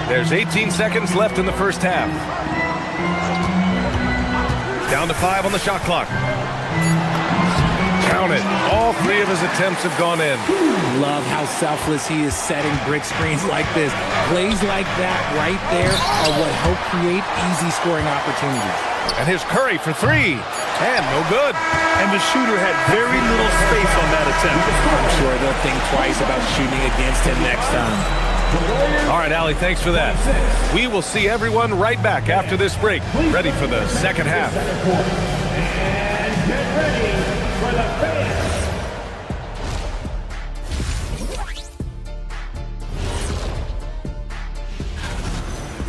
There's 18 seconds left in the first half. Down to 5 on the shot clock. Count it. All 3 of his attempts have gone in. Love how selfless he is setting brick screens like this. Plays like that right there are what help create easy scoring opportunities. And here's Curry for 3. And no good. And the shooter had very little space on that attempt. I'm sure they'll think twice about shooting against him next time. All right, Allie, thanks for that. We will see everyone right back after this break, ready for the second half. And get ready for the fifth.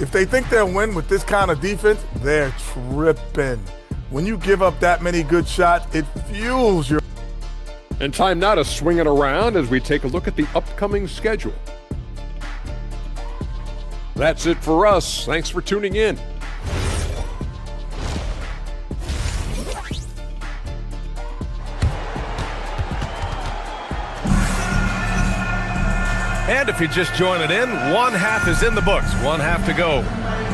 If they think they'll win with this kind of defense, they're tripping. When you give up that many good shots, it fuels your... And time now to swing it around as we take a look at the upcoming schedule. That's it for us. Thanks for tuning in. And if you're just joining in, one half is in the books, one half to go.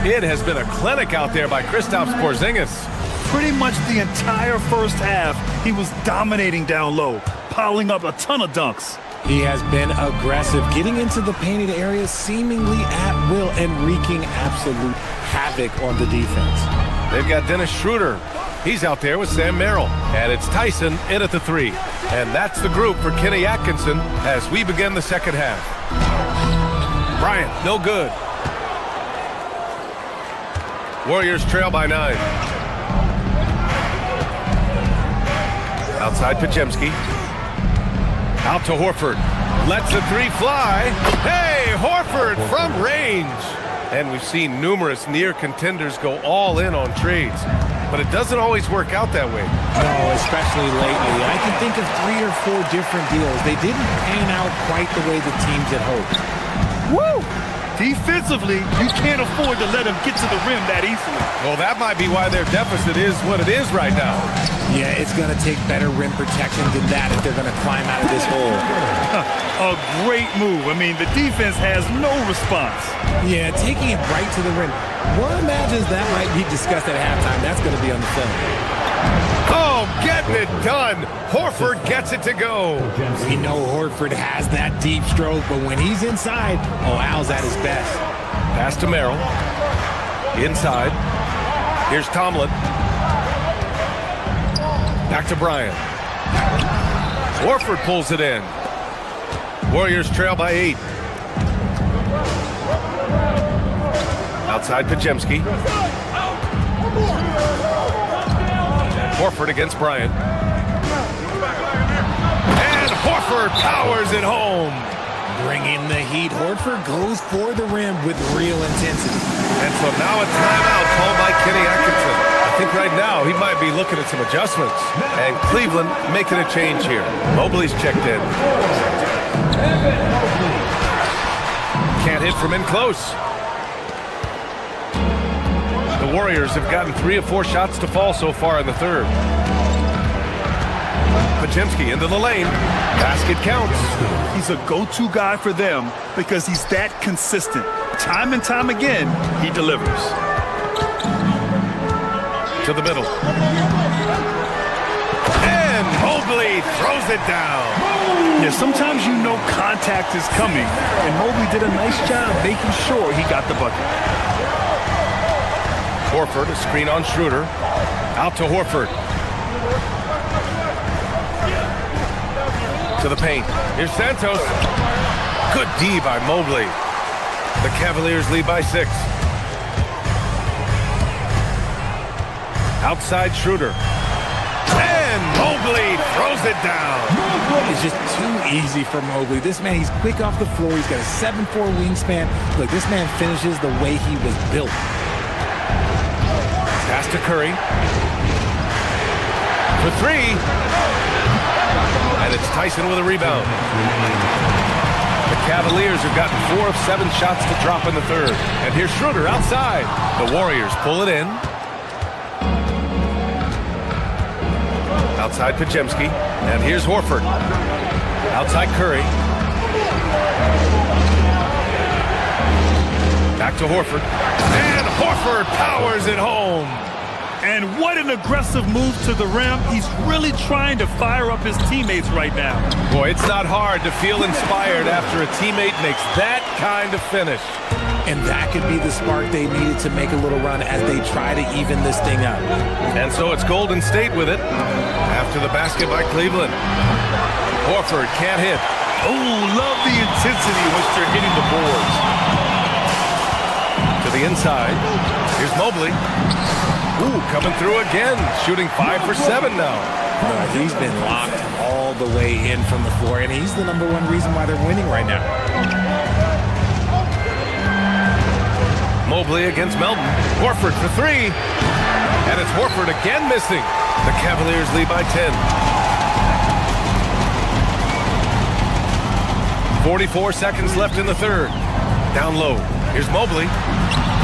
It has been a clinic out there by Kristaps Porzingis. Pretty much the entire first half, he was dominating down low, piling up a ton of dunks. He has been aggressive, getting into the painted area seemingly at will and wreaking absolute havoc on the defense. They've got Dennis Schroeder. He's out there with Sam Merrill. And it's Tyson in at the 3. And that's the group for Kenny Atkinson as we begin the second half. Bryant, no good. Warriors trail by 9. Outside Podziemski. Out to Horford. Lets the 3 fly. Hey, Horford from range. And we've seen numerous near contenders go all in on trades. But it doesn't always work out that way. No, especially lately. I can think of 3 or 4 different deals. They didn't pan out quite the way the teams had hoped. Woo! Defensively, you can't afford to let him get to the rim that easily. Well, that might be why their deficit is what it is right now. Yeah, it's going to take better rim protection than that if they're going to climb out of this hole. A great move. I mean, the defense has no response. Yeah, taking it right to the rim. One imagines that might be discussed at halftime. That's going to be on the film. Oh, getting it done. Horford gets it to go. We know Horford has that deep stroke, but when he's inside, Al's at his best. Pass to Merrill. Inside. Here's Tomlin. Back to Bryant. Horford pulls it in. Warriors trail by 8. Outside Podziemski. Horford against Bryant. And Horford powers it home. Bringing the heat. Horford goes for the rim with real intensity. And so now a timeout called by Kenny Atkinson. I think right now he might be looking at some adjustments. And Cleveland making a change here. Mobley's checked in. Can't hit from in close. The Warriors have gotten 3 of 4 shots to fall so far in the third. Podziemski into the lane. Basket counts. He's a go-to guy for them because he's that consistent. Time and time again, he delivers. To the middle. And Mobley throws it down. Yeah, sometimes you know contact is coming, and Mobley did a nice job making sure he got the bucket. Horford, a screen on Schroeder. Out to Horford. To the paint. Here's Santos. Good D by Mobley. The Cavaliers lead by 6. Outside Schroeder. And Mobley throws it down. It's just too easy for Mobley. This man, he's quick off the floor. He's got a 7'4" wingspan. Look, this man finishes the way he was built. Pass to Curry. For 3. And it's Tyson with a rebound. The Cavaliers have gotten 4 of 7 shots to drop in the third. And here's Schroeder outside. The Warriors pull it in. Outside Podziemski. And here's Horford. Outside Curry. Back to Horford. And Horford powers it home. And what an aggressive move to the rim. He's really trying to fire up his teammates right now. Boy, it's not hard to feel inspired after a teammate makes that kind of finish. And that could be the spark they needed to make a little run as they try to even this thing up. And so it's Golden State with it after the basket by Cleveland. Horford can't hit. Oh, love the intensity once they're hitting the boards. To the inside. Here's Mobley. Ooh, coming through again. Shooting 5 for 7 now. He's been locked all the way in from the floor, and he's the #1 reason why they're winning right now. Mobley against Melton. Horford for 3. And it's Horford again missing. The Cavaliers lead by 10. 44 seconds left in the third. Down low. Here's Mobley.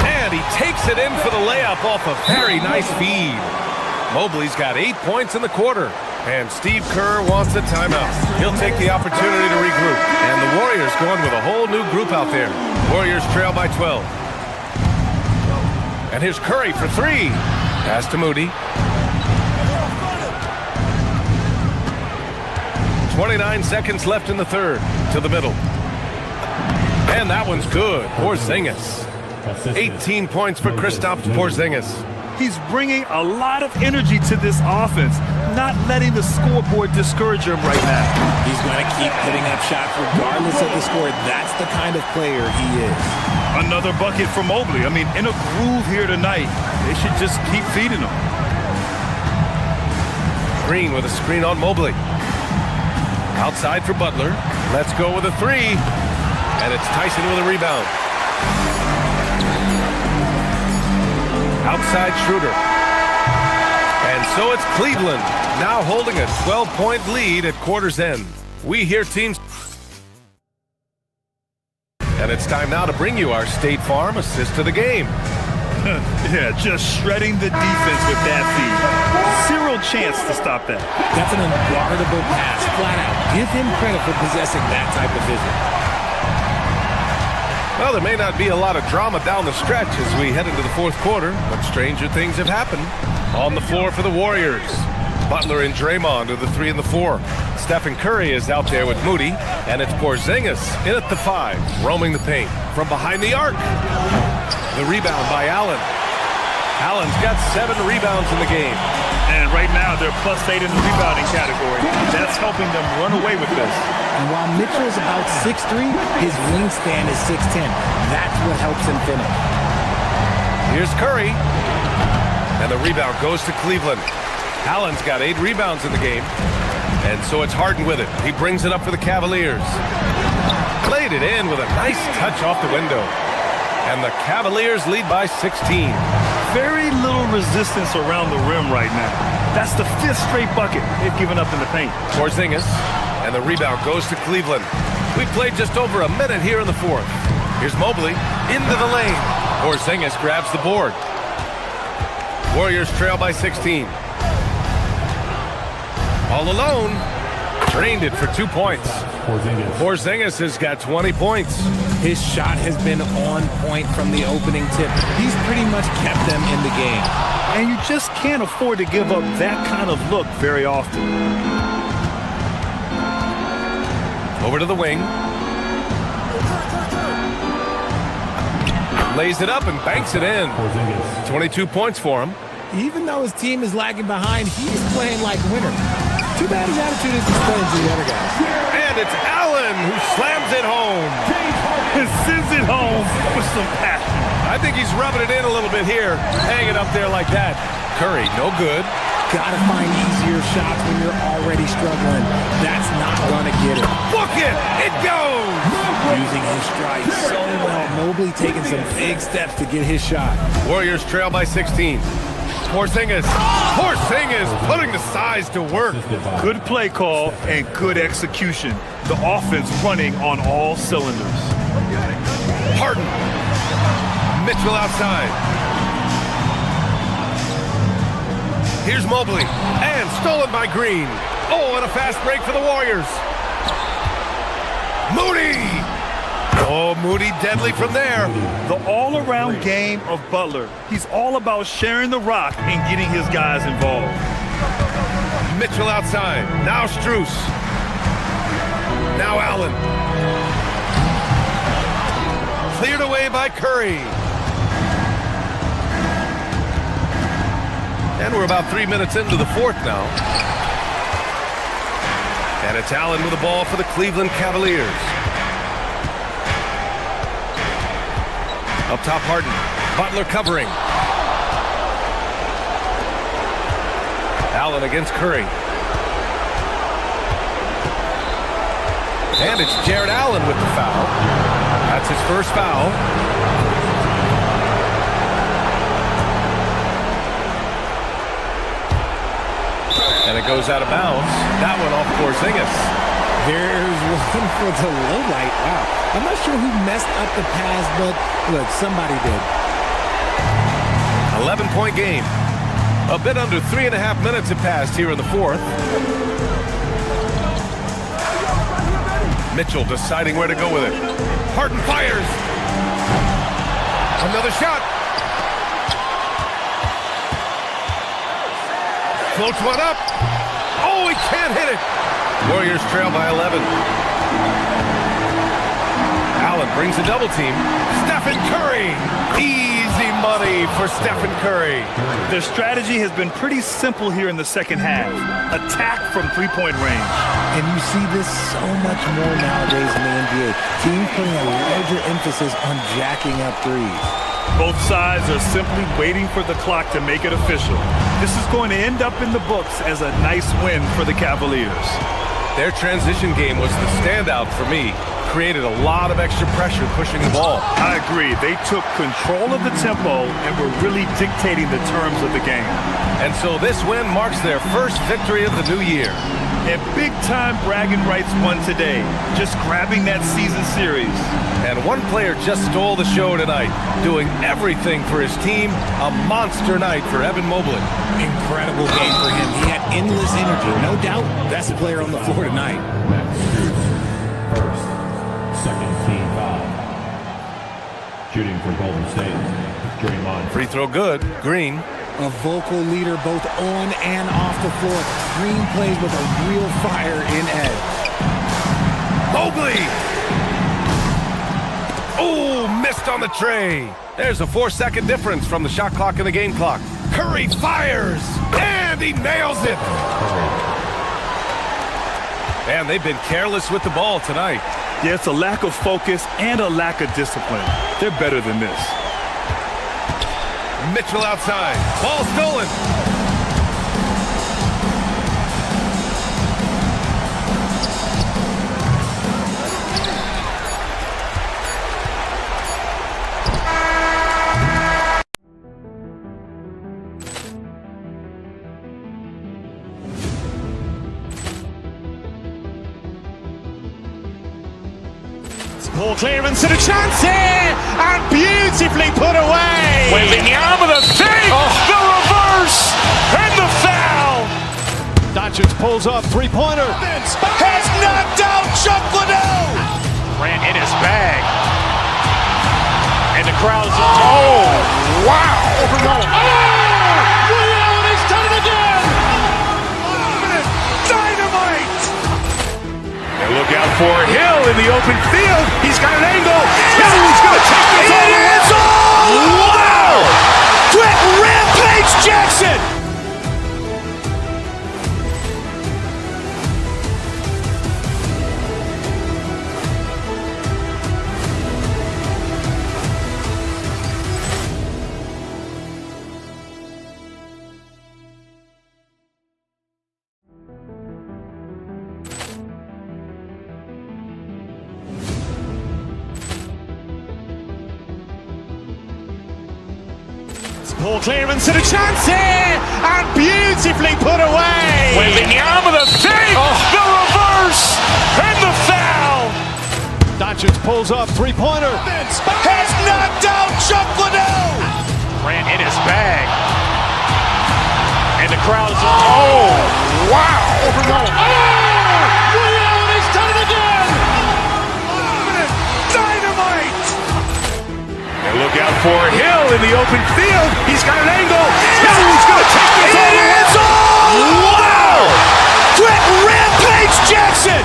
And he takes it in for the layup off a very nice feed. Mobley's got 8 points in the quarter. And Steve Kerr wants a timeout. He'll take the opportunity to regroup. And the Warriors going with a whole new group out there. Warriors trail by 12. And here's Curry for 3. Pass to Moody. 29 seconds left in the third. To the middle. And that one's good. Porzingis. 18 points for Kristaps Porzingis. He's bringing a lot of energy to this offense, not letting the scoreboard discourage him right now. He's going to keep hitting up shots regardless of the score. That's the kind of player he is. Another bucket for Mobley. I mean, in a groove here tonight. They should just keep feeding him. Green with a screen on Mobley. Outside for Butler. Let's go with a 3. And it's Tyson with a rebound. Outside Schroeder. And so it's Cleveland, now holding a 12-point lead at quarter's end. We hear teams. And it's time now to bring you our State Farm assist of the game. Yeah, just shredding the defense with that feed. Zero chance to stop that. That's an unguardable pass, flat out. Give him credit for possessing that type of vision. Well, there may not be a lot of drama down the stretch as we head into the fourth quarter, but stranger things have happened. On the floor for the Warriors. Butler and Draymond are the 3 and the 4. Stephen Curry is out there with Moody, and it's Porzingis in at the 5, roaming the paint from behind the arc. The rebound by Allen. Allen's got 7 rebounds in the game. And right now, they're +8 in the rebounding category. That's helping them run away with this. And while Mitchell's about 6'3", his wingspan is 6'10". That's what helps him finish. Here's Curry. And the rebound goes to Cleveland. Allen's got 8 rebounds in the game. And so it's Harden with it. He brings it up for the Cavaliers. Played it in with a nice touch off the window. And the Cavaliers lead by 16. Very little resistance around the rim right now. That's the 5th straight bucket they've given up in the paint. Porzingis, and the rebound goes to Cleveland. We played just over a minute here in the fourth. Here's Mobley into the lane. Porzingis grabs the board. Warriors trail by 16. All alone. Drained it for 2 points. Porzingis has got 20 points. His shot has been on point from the opening tip. He's pretty much kept them in the game. And you just can't afford to give up that kind of look very often. Over to the wing. Lays it up and banks it in. 22 points for him. Even though his team is lagging behind, he's playing like winner. Too bad his attitude is displaying to the other guys. And it's Allen who slams it home. And sends it home with some passion. I think he's rubbing it in a little bit here. Hang it up there like that. Curry, no good. Gotta find easier shots when you're already struggling. That's not gonna get it. Book it! It goes! Using his stride so well. Mobley taking some big steps to get his shot. Warriors trail by 16. Porzingis putting the size to work. Good play call and good execution. The offense running on all cylinders. Harden. Mitchell outside. Here's Mobley. And stolen by Green. Oh, and a fast break for the Warriors. Moody. Oh, Moody deadly from there. The all-around game of Butler. He's all about sharing the rock and getting his guys involved. Mitchell outside. Now Strus. Now Allen. Cleared away by Curry. And we're about 3 minutes into the fourth now. And it's Allen with the ball for the Cleveland Cavaliers. Up top, Harden. Butler covering. Allen against Curry. And it's Jared Allen with the foul. That's his first foul. And it goes out of bounds. That one off Porzingis. There's one for the low light. Wow. I'm not sure who messed up the pass, but look, somebody did. 11-point game. A bit under 3.5 minutes have passed here in the fourth. Mitchell deciding where to go with it. Harden fires. Another shot. Floats one up. Oh, he can't hit it. Warriors trail by 11. Allen brings a double team. Stephen Curry. Easy money for Stephen Curry. Their strategy has been pretty simple here in the second half. Attack from three-point range. And you see this so much more nowadays in the NBA. Teams putting a larger emphasis on jacking up threes. Both sides are simply waiting for the clock to make it official. This is going to end up in the books as a nice win for the Cavaliers. Their transition game was the standout for me. Created a lot of extra pressure pushing the ball. I agree. They took control of the tempo and were really dictating the terms of the game. And so this win marks their first victory of the new year. And big-time bragging rights won today, just grabbing that season series. And one player just stole the show tonight, doing everything for his team. A monster night for Evan Mobley. Incredible game for him. He had endless energy. No doubt, that's the player on the floor tonight. First, second team foul. Shooting for Golden State. Draymond. Free throw good. Green. A vocal leader both on and off the floor. Green plays with a real fire in edge. Mobley! Oh, missed on the tray. There's a 4-second difference from the shot clock and the game clock. Curry fires, and he nails it. And they've been careless with the ball tonight. Yeah, it's a lack of focus and a lack of discipline. They're better than this. Mitchell outside. Ball stolen. Ball clearance and a chance here, and beautifully put away. Wembanyama the save, the reverse, and the foul. Doncic pulls up, three-pointer. Has knocked out Chuck Liddell. Ran in his bag. And the crowd's oh, wow. Ray Allen has done it again. Dynamite. And look out for Hill in the open field. He's got an angle. He's going to take this all the way. Wow! Quick Rampage Jackson. Ball clearance and a chance here, and beautifully put away. Wembanyama the save, the reverse, and the foul. Doncic pulls up, three-pointer. Has knocked out Chuck Liddell. Ran in his bag. And the crowd's oh, wow. Ray Allen has done it again. Dynamite. Look out for Hill in the open field. He's got an angle. Hill's going to take this all the way. Wow! Quick rampage Jackson!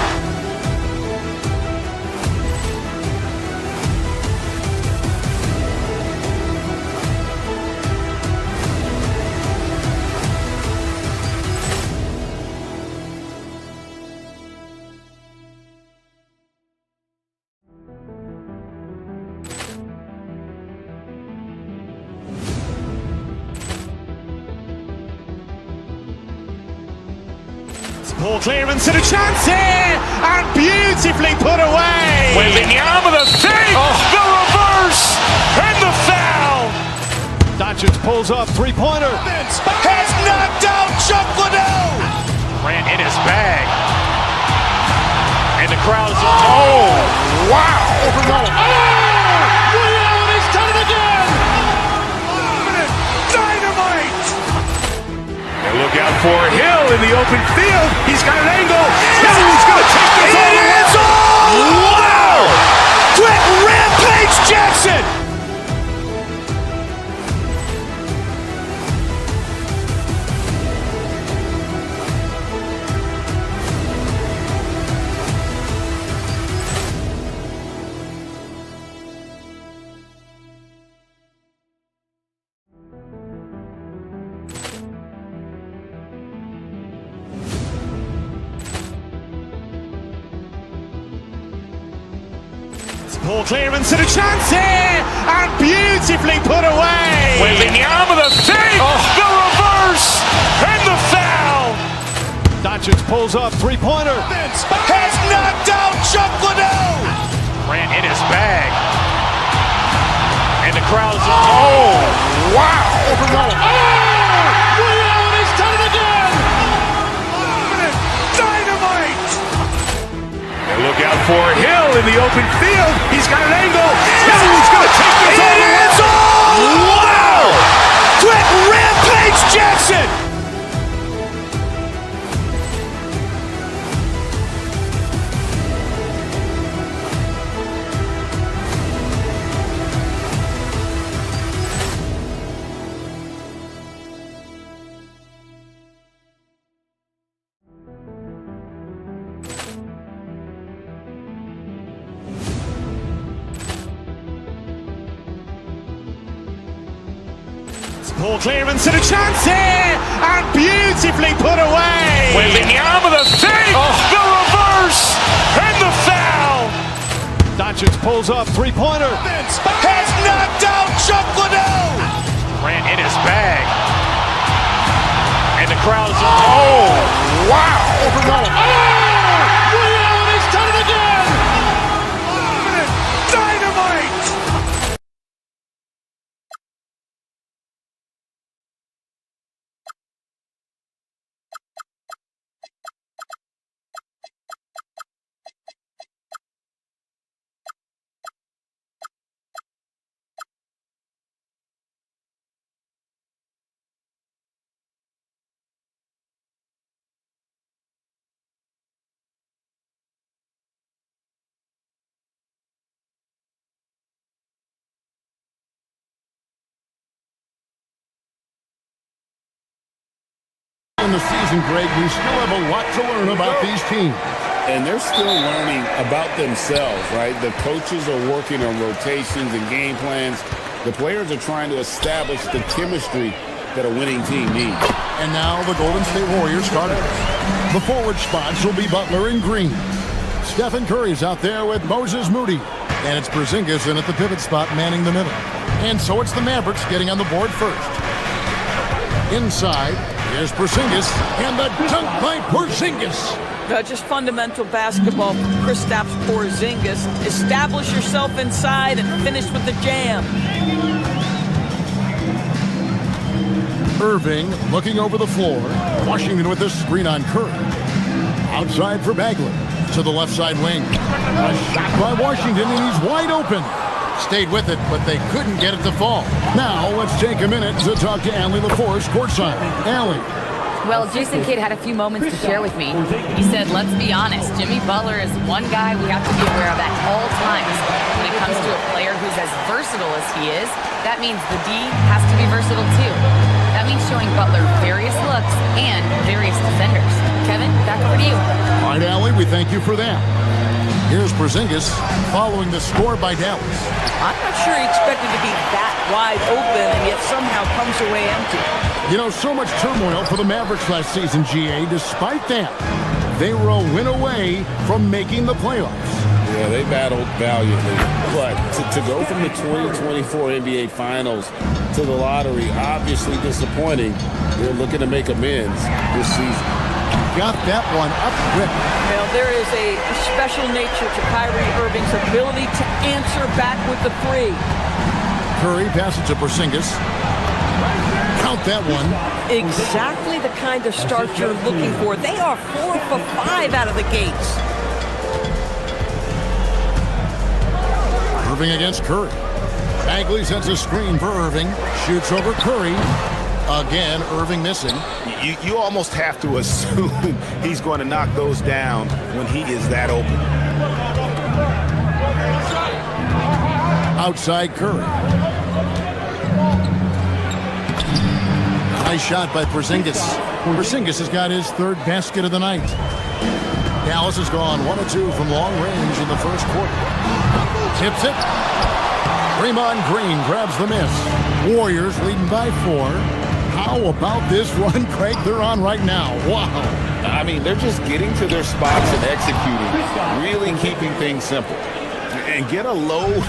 Ball clearance and a chance here, and beautifully put away. Wembanyama the fake, the reverse, and the foul. Doncic pulls up, three-pointer. Has knocked out Chuck Liddell. Ran in his bag. And the crowd is, oh, wow. He's done it again. Dynamite. And look out for Hill in the open field. He's got an angle. Hill's going to take this all the way. Wow. Quick rampage Jackson. Ball clearance and a chance here, and beautifully put away. Wembanyama the fake, the reverse, and the foul. Doncic pulls up, three-pointer. Has knocked out Chuck Liddell. Ran in his bag. And the crowd is, oh, wow. He's done it again. Dynamite. And look out for Hill in the open field. He's got an angle. Hill's going to take this all the way. Wow. Quick rampage Jackson. Ball clearance and a chance here, and beautifully put away. Wembanyama the fake, the reverse, and the foul. Doncic pulls up, three-pointer. Has knocked out Chuck Liddell. Ran in his bag. And the crowd is, oh, wow. He's done it again. Dynamite. In the season, Greg, we still have a lot to learn about these teams. And they're still learning about themselves, right? The coaches are working on rotations and game plans. The players are trying to establish the chemistry that a winning team needs. And now the Golden State Warriors starters. The forward spots will be Butler and Green. Stephen Curry's out there with Moses Moody. And it's Porzingis in at the pivot spot manning the middle. And so it's the Mavericks getting on the board first. Inside, here's Porzingis, and the dunk by Porzingis. Just fundamental basketball from Kristaps Porzingis. Establish yourself inside and finish with the jam. Irving looking over the floor. Washington with this screen on Curry. Outside for Bagley. To the left side wing. A shot by Washington, and he's wide open. Stayed with it, but they couldn't get it to fall. Now, let's take a minute to talk to Allie LaForce courtside. Allie, Well, Jason Kidd had a few moments to share with me. He said, let's be honest, Jimmy Butler is one guy we have to be aware of at all times. When it comes to a player who's as versatile as he is, that means the D has to be versatile too. That means showing Butler various looks and various defenders. Kevin, back over to you. All right, Allie, we thank you for that. Here's Porzingis following the score by Dallas. I'm not sure he expected to be that wide open and yet somehow comes away empty. You know, so much turmoil for the Mavericks last season, GA. Despite that, they were a win away from making the playoffs. Yeah, they battled valiantly. But to go from the 2024 NBA Finals to the lottery, obviously disappointing. They're looking to make amends this season. Got that one up quick. Well, there is a special nature to Kyrie Irving's ability to answer back with the three. Curry passes to Porzingis. Count that one. Exactly the kind of start you're looking for. They are 4 for 5 out of the gates. Irving against Curry. Bagley sends a screen for Irving. Shoots over Curry. Again, Irving missing. You almost have to assume he's going to knock those down when he is that open. Outside Curry. Nice shot by Porzingis. Porzingis has got his third basket of the night. Dallas has gone 1 of 2 from long range in the first quarter. Tips it. Draymond Green grabs the miss. Warriors leading by 4. How about this run, Craig, they're on right now? Wow. I mean, they're just getting to their spots and executing, really keeping things simple. And get a low,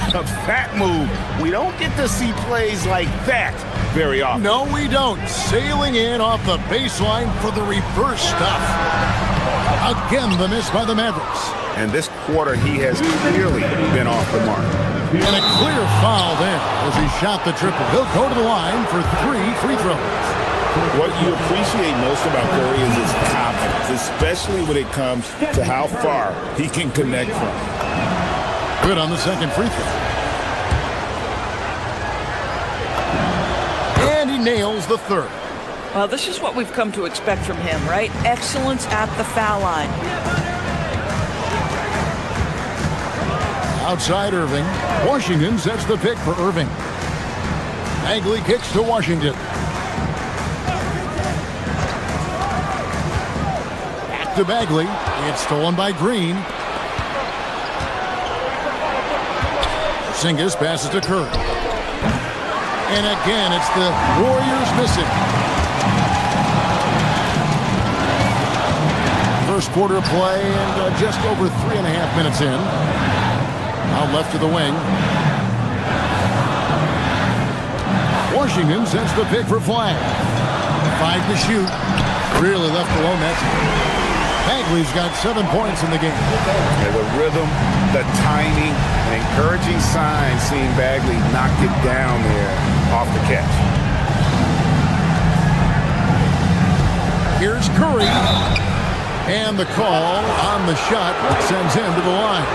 fat move. We don't get to see plays like that very often. No, we don't. Sailing in off the baseline for the reverse stuff. Again, the miss by the Mavericks. And this quarter, he has clearly been off the mark. And a clear foul there as he shot the triple. He'll go to the line for 3 free throws. What you appreciate most about Curry is his confidence, especially when it comes to how far he can connect from. Good on the second free throw. And he nails the third. Well, this is what we've come to expect from him, right? Excellence at the foul line. Outside Irving. Washington sets the pick for Irving. Bagley kicks to Washington. Back to Bagley. It's stolen by Green. Porzingis passes to Curry. And again, it's the Warriors missing. First quarter play and just over 3.5 minutes in. Now left to the wing. Washington sends the pick for Flag. 5 to shoot. Really left alone. That's Bagley's got 7 points in the game. Yeah, the rhythm, the timing, an encouraging sign seeing Bagley knock it down there off the catch. Here's Curry. And the call on the shot that sends him to the line.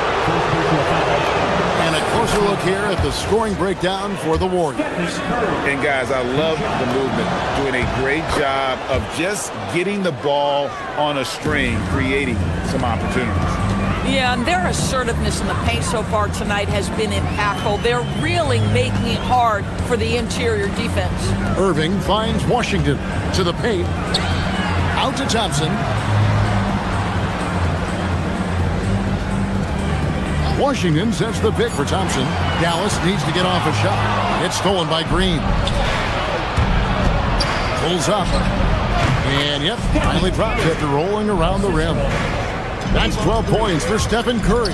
And a closer look here at the scoring breakdown for the Warriors. And guys, I love the movement. Doing a great job of just getting the ball on a string, creating some opportunities. Yeah, and their assertiveness in the paint so far tonight has been impactful. They're really making it hard for the interior defense. Irving finds Washington to the paint. Out to Thompson. Washington sets the pick for Thompson. Dallas needs to get off a shot. It's stolen by Green. Pulls up. And yep, finally drops after rolling around the rim. That's 12 points for Stephen Curry.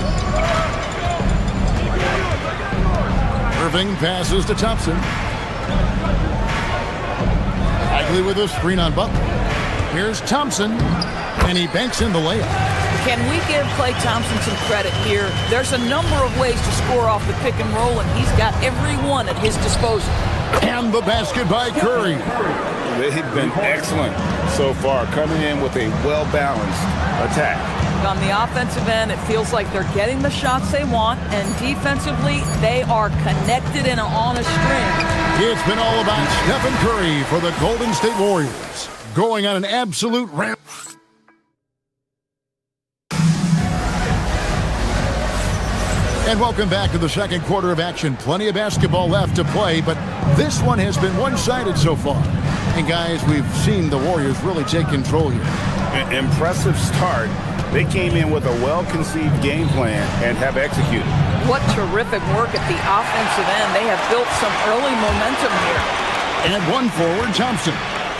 Irving passes to Thompson. Bagley with a screen on Butler. Here's Thompson, and he banks in the layup. Can we give Klay Thompson some credit here? There's a number of ways to score off the pick and roll, and he's got every one at his disposal. And the basket by Curry. They've been excellent so far, coming in with a well-balanced attack. On the offensive end, it feels like they're getting the shots they want, and defensively, they are connected and on a string. It's been all about Stephen Curry for the Golden State Warriors. going on an absolute ramp. And welcome back to the second quarter of action. Plenty of basketball left to play, but this one has been one-sided so far. And guys, we've seen the Warriors really take control here. Impressive start. They came in with a well-conceived game plan and have executed. What terrific work at the offensive end. They have built some early momentum here. And one forward, Thompson.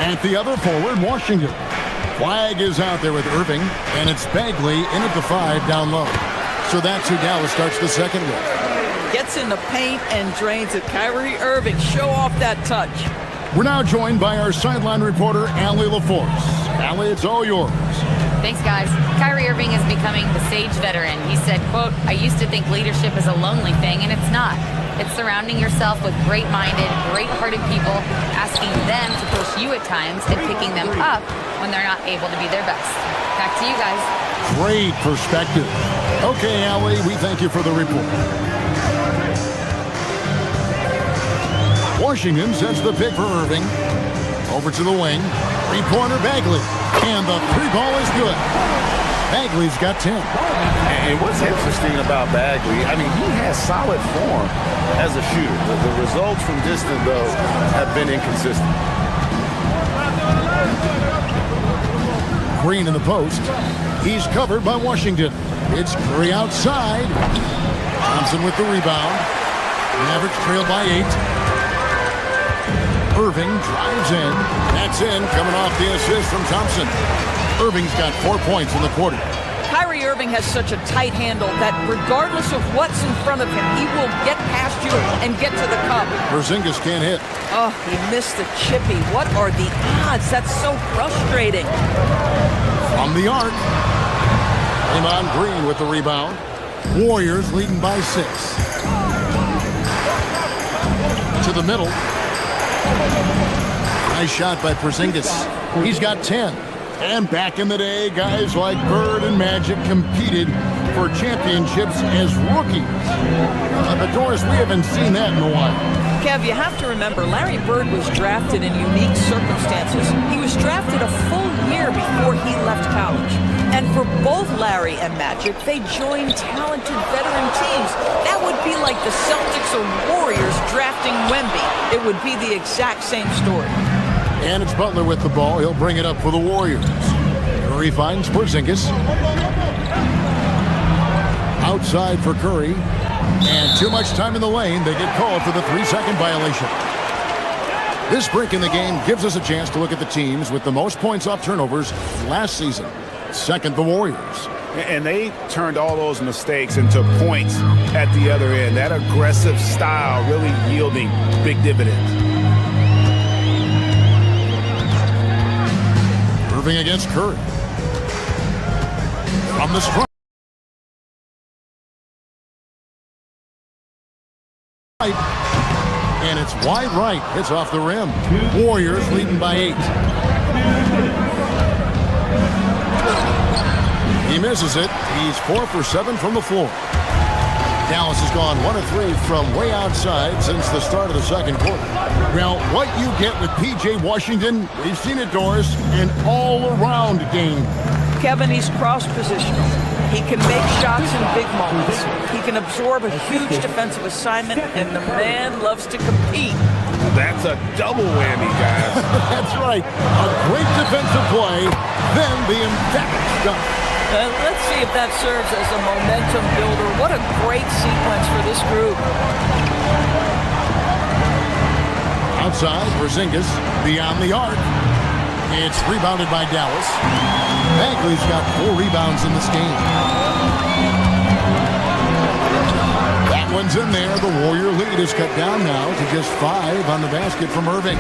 At the other forward, Washington. Flag is out there with Irving, and it's Bagley in at the 5 down low. So that's who Dallas starts the second with. Gets in the paint and drains it. Kyrie Irving, show off that touch. We're now joined by our sideline reporter, Allie LaForce. Allie, it's all yours. Thanks, guys. Kyrie Irving is becoming the sage veteran. He said, quote, "I used to think leadership is a lonely thing, and it's not. It's surrounding yourself with great-minded, great-hearted people, asking them to push you at times and picking them up when they're not able to be their best." Back to you guys. Great perspective. Okay, Allie, we thank you for the report. Washington sets the pick for Irving. Over to the wing. Three-pointer Bagley. And the three ball is good. Bagley's got 10. And what's interesting about Bagley, I mean, he has solid form as a shooter. The results from distance, though, have been inconsistent. Green in the post. He's covered by Washington. It's Curry outside. Thompson with the rebound. Mavericks trail by 8. Irving drives in. That's in, coming off the assist from Thompson. Irving's got 4 points in the quarter. Kyrie Irving has such a tight handle that regardless of what's in front of him, he will get past you and get to the cup. Porzingis can't hit. Oh, he missed the chippy. What are the odds? That's so frustrating. From the arc. Draymond Green with the rebound. Warriors leading by 6. To the middle. Nice shot by Porzingis. He's got 10. And back in the day, guys like Bird and Magic competed for championships as rookies. But Doris, we haven't seen that in a while. Kev, you have to remember, Larry Bird was drafted in unique circumstances. He was drafted a full year before he left college. And for both Larry and Magic, they joined talented veteran teams. That would be like the Celtics or Warriors drafting Wemby. It would be the exact same story. And it's Butler with the ball. He'll bring it up for the Warriors. Curry finds Porzingis. Outside for Curry. And too much time in the lane. They get called for the 3-second violation. This break in the game gives us a chance to look at the teams with the most points off turnovers last season. Second, the Warriors. And they turned all those mistakes into points at the other end. That aggressive style really yielding big dividends. Irving against Curry. From the stripe. And it's wide right. Hits off the rim. Warriors leading by 8. He misses it. He's 4 for 7 from the floor. Dallas has gone 1 of 3 from way outside since the start of the second quarter. Well, what you get with P.J. Washington, we've seen it, Doris, an all-around game. Kevin, he's cross-positional. He can make shots in big moments. He can absorb a huge defensive assignment, and the man loves to compete. That's a double whammy, guys. That's right. A great defensive play, then the emphatic stuff. Let's see if that serves as a momentum builder. What a great sequence for this group. Outside, Porzingis, beyond the arc. It's rebounded by Dallas. Bagley's got 4 rebounds in this game. That one's in there. The Warrior lead is cut down now to just 5 on the basket from Irving.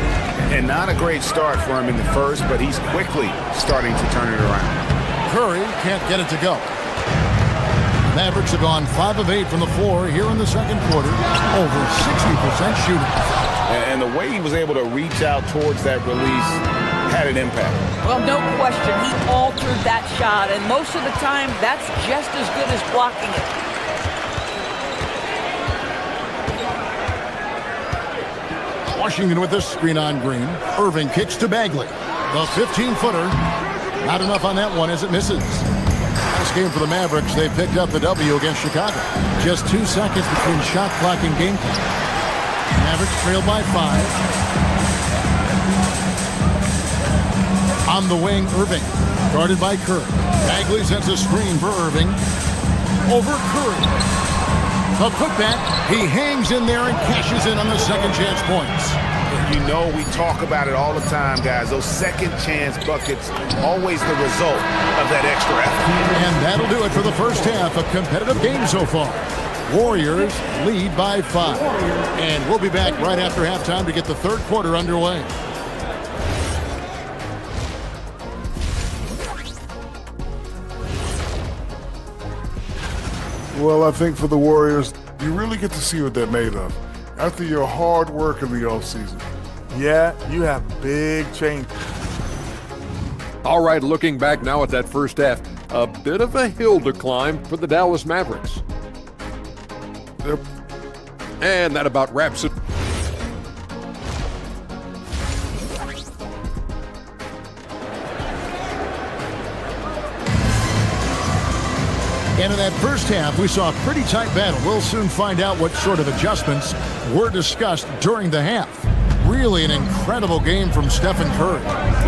And not a great start for him in the first, but he's quickly starting to turn it around. Curry can't get it to go. Mavericks have gone 5 of 8 from the floor here in the second quarter. Over 60% shooting. And the way he was able to reach out towards that release had an impact. Well, no question. He altered that shot, and most of the time, that's just as good as blocking it. Washington with this screen on Green. Irving kicks to Bagley. The 15-footer. Not enough on that one as it misses. Last game for the Mavericks, they picked up the W against Chicago. Just 2 seconds between shot clock and game clock. Mavericks trailed by 5. On the wing, Irving. Guarded by Curry. Bagley sends a screen for Irving. Over Curry. The putback. He hangs in there and cashes in on the second chance points. You know, we talk about it all the time, guys. Those second chance buckets, always the result of that extra effort. And that'll do it for the first half. A competitive game so far. Warriors lead by 5. And we'll be back right after halftime to get the third quarter underway. Well, I think for the Warriors, you really get to see what they're made of after your hard work in the offseason. Yeah, you have big changes. All right, looking back now at that first half, a bit of a hill to climb for the Dallas Mavericks. And that about wraps it. And in that first half, we saw a pretty tight battle. We'll soon find out what sort of adjustments were discussed during the half. Really an incredible game from Stephen Curry.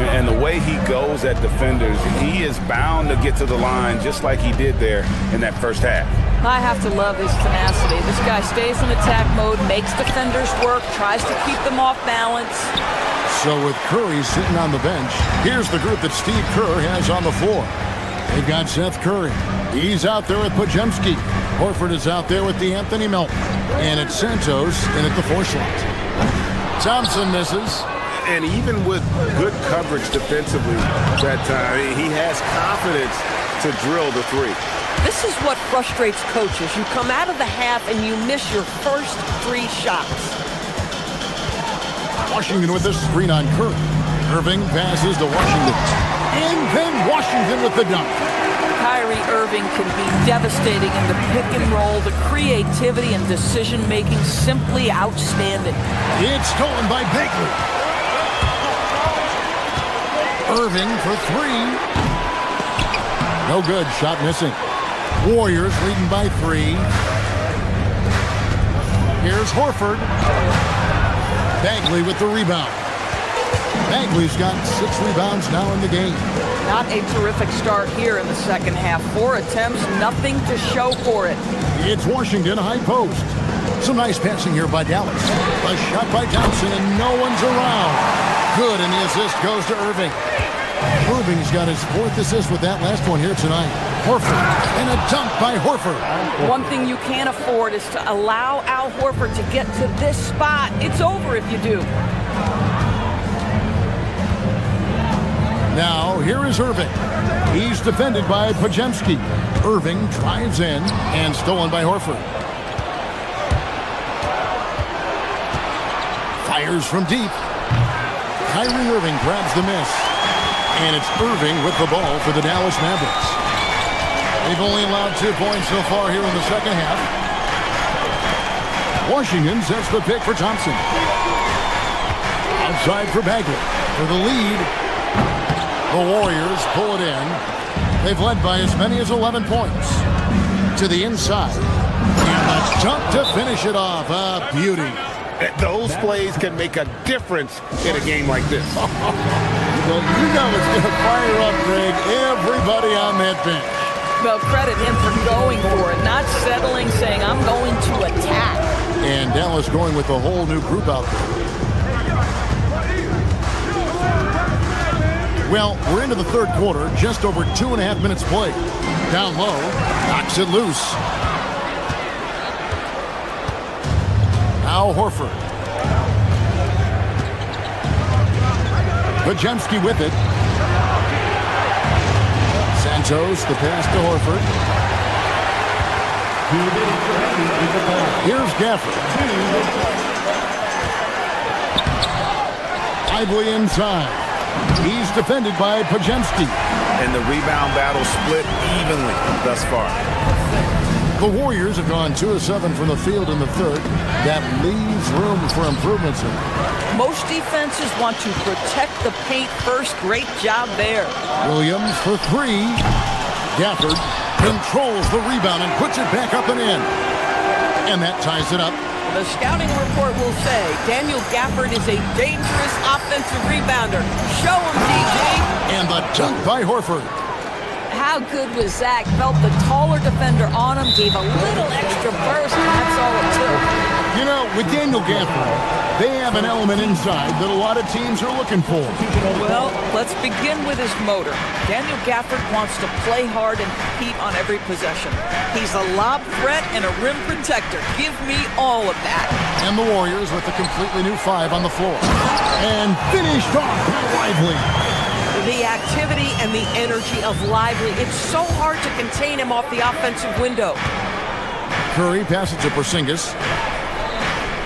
And the way he goes at defenders, he is bound to get to the line just like he did there in that first half. I have to love his tenacity. This guy stays in attack mode, makes defenders work, tries to keep them off balance. So with Curry sitting on the bench, here's the group that Steve Kerr has on the floor. They've got Seth Curry. He's out there with Podziemski. Horford is out there with the Anthony Melton. And it's Santos in at the 4 slot. Thompson misses. And even with good coverage defensively that time, he has confidence to drill the 3. This is what frustrates coaches. You come out of the half and you miss your first 3 shots. Washington with the screen on Curry. Irving passes to Washington. And then Washington with the dunk. Kyrie Irving can be devastating in the pick and roll. The creativity and decision-making simply outstanding. It's stolen by Bagley. Irving for 3. No good. Shot missing. Warriors leading by 3. Here's Horford. Bagley with the rebound. Bagley's got 6 rebounds now in the game. Not a terrific start here in the second half. 4 attempts, nothing to show for it. It's Washington high post. Some nice passing here by Dallas. A shot by Thompson and no one's around. Good, and the assist goes to Irving. Irving's got his 4th assist with that last one here tonight. Horford, and a dunk by Horford. One thing you can't afford is to allow Al Horford to get to this spot. It's over if you do. Now, here is Irving. He's defended by Podziemski. Irving drives in and stolen by Horford. Fires from deep. Kyrie Irving grabs the miss. And it's Irving with the ball for the Dallas Mavericks. They've only allowed 2 points so far here in the second half. Washington sets the pick for Thompson. Outside for Bagley for the lead. The Warriors pull it in. They've led by as many as 11 points. To the inside. And a dunk to finish it off. A beauty. Those plays can make a difference in a game like this. Well, you know it's going to fire up, Greg, everybody on that bench. Well, credit him for going for it, not settling, saying, I'm going to attack. And Dallas going with a whole new group out there. Well, we're into the third quarter, just over 2.5 minutes played. Down low, knocks it loose. Now Horford. Podziemski with it. Santos, the pass to Horford. Here's Gafford. Lively inside. He's defended by Podziemski. And the rebound battle split evenly thus far. The Warriors have gone 2 of 7 from the field in the third. That leaves room for improvements. Most defenses want to protect the paint first. Great job there. Williams for 3. Gafford controls the rebound and puts it back up and in. And that ties it up. The scouting report will say Daniel Gafford is a dangerous offensive rebounder. Show him, DG. And the dunk by Horford. How good was Zach? Felt the taller defender on him, gave a little extra burst, and that's all it took. You know, with Daniel Gafford, they have an element inside that a lot of teams are looking for. Well, let's begin with his motor. Daniel Gafford wants to play hard and compete on every possession. He's a lob threat and a rim protector. Give me all of that. And the Warriors with a completely new 5 on the floor. And finished off by Lively. The activity and the energy of Lively. It's so hard to contain him off the offensive window. Curry passes to Porzingis.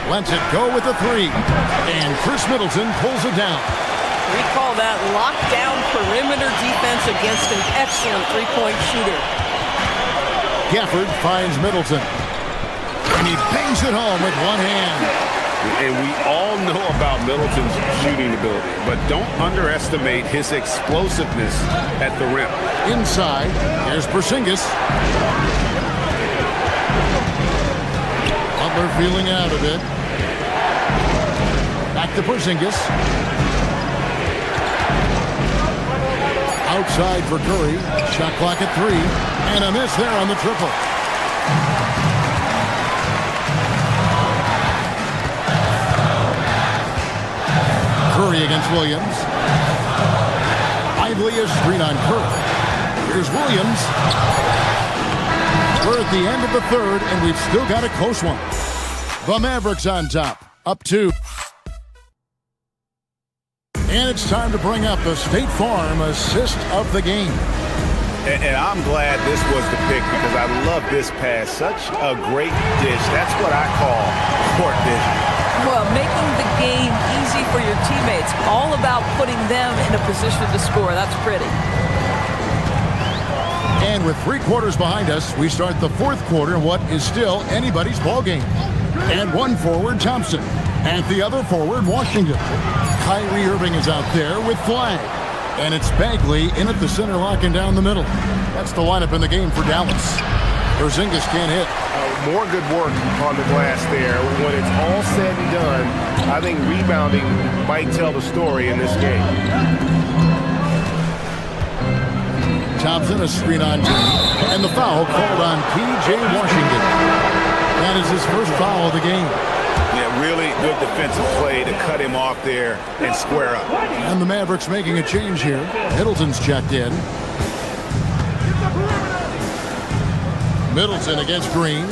Lets it go with a 3. And Chris Middleton pulls it down. We call that lockdown perimeter defense against an excellent three-point shooter. Gafford finds Middleton. And he bangs it home with one hand. And we all know about Middleton's shooting ability, but don't underestimate his explosiveness at the rim. Inside, here's Porzingis. Butler feeling out a bit. Back to Porzingis. Outside for Curry. Shot clock at 3. And a miss there on the triple. Curry against Williams. Lively is screen on Curry. Here's Williams. We're at the end of the third, and we've still got a close one. The Mavericks on top, up 2. And it's time to bring up the State Farm assist of the game. And I'm glad this was the pick because I love this pass. Such a great dish. That's what I call court vision. Well, making the game easy for your teammates. All about putting them in a position to score. That's pretty. And with 3 quarters behind us, we start the 4th quarter in what is still anybody's ball game. And one forward, Thompson. And the other forward, Washington. Kyrie Irving is out there with flag. And it's Bagley in at the center, locking down the middle. That's the lineup in the game for Dallas. Porzingis can't hit. More good work on the glass there. When it's all said and done, I think rebounding might tell the story in this game. Thompson, a screen on G. And the foul called on P.J. Washington. That is his first foul of the game. Yeah, really good defensive play to cut him off there and square up. And the Mavericks making a change here. Middleton's checked in. Middleton against Green.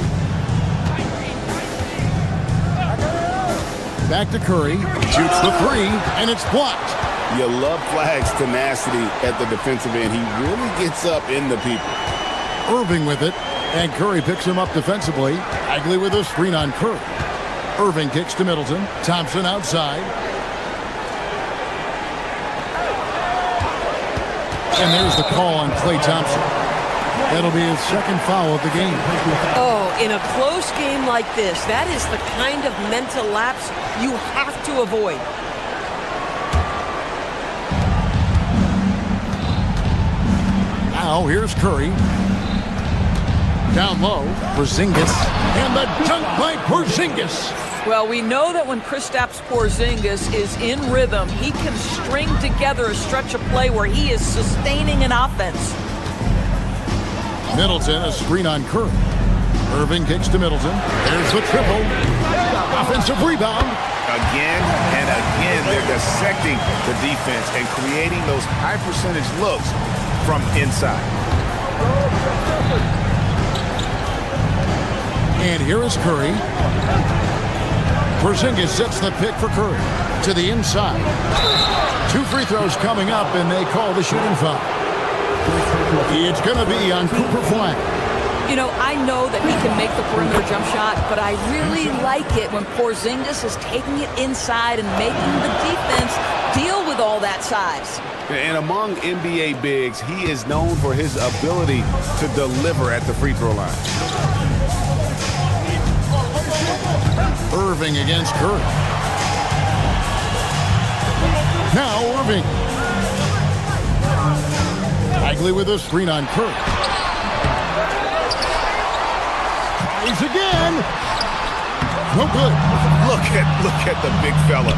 Back to Curry. Shoots the 3, and it's blocked. You love Flag's tenacity at the defensive end. He really gets up into people. Irving with it, and Curry picks him up defensively. Bagley with a screen on Curry. Irving kicks to Middleton. Thompson outside. And there's the call on Klay Thompson. That'll be his second foul of the game. Oh, in a close game like this, that is the kind of mental lapse you have to avoid. Now here's Curry. Down low, Porzingis. And the dunk by Porzingis. Well, we know that when Kristaps Porzingis is in rhythm, he can string together a stretch of play where he is sustaining an offense. Middleton, a screen on Curry. Irving kicks to Middleton. There's the triple. Offensive rebound. Again and again, they're dissecting the defense and creating those high percentage looks from inside. And here is Curry. Porzingis sets the pick for Curry to the inside. 2 free throws coming up, and they call the shooting foul. It's going to be on Cooper Flag. You know, I know that he can make the perimeter jump shot, but I really like it when Porzingis is taking it inside and making the defense deal with all that size. And among NBA bigs, he is known for his ability to deliver at the free throw line. Irving against Curry. Now Irving. Bagley with a screen on Curry. Tries again. No good. Look at the big fella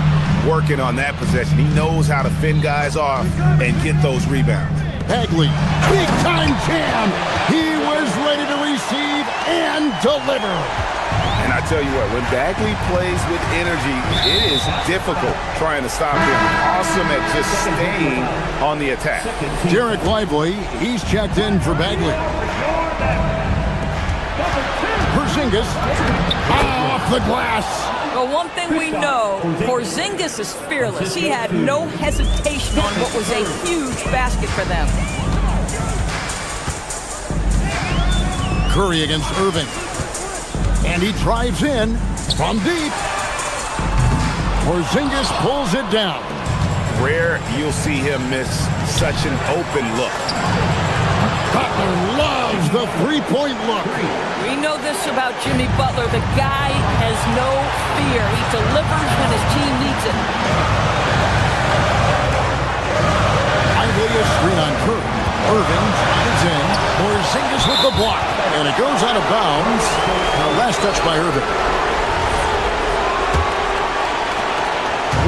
working on that possession. He knows how to fend guys off and get those rebounds. Bagley, big time jam. He was ready to receive and deliver. And I tell you what, when Bagley plays with energy, it is difficult trying to stop him. Awesome at just staying on the attack. Derek Lively, he's checked in for Bagley. Porzingis, off the glass. Well, one thing we know, Porzingis is fearless. He had no hesitation on what was a huge basket for them. Curry against Irving. And he drives in from deep. Porzingis pulls it down. Rare you'll see him miss such an open look. Butler loves the three-point look. We know this about Jimmy Butler. The guy has no fear. He delivers when his team needs it. Lively a screen on Curry. Irving drives in. Porzingis with the block. And it goes out of bounds. Last touch by Irving.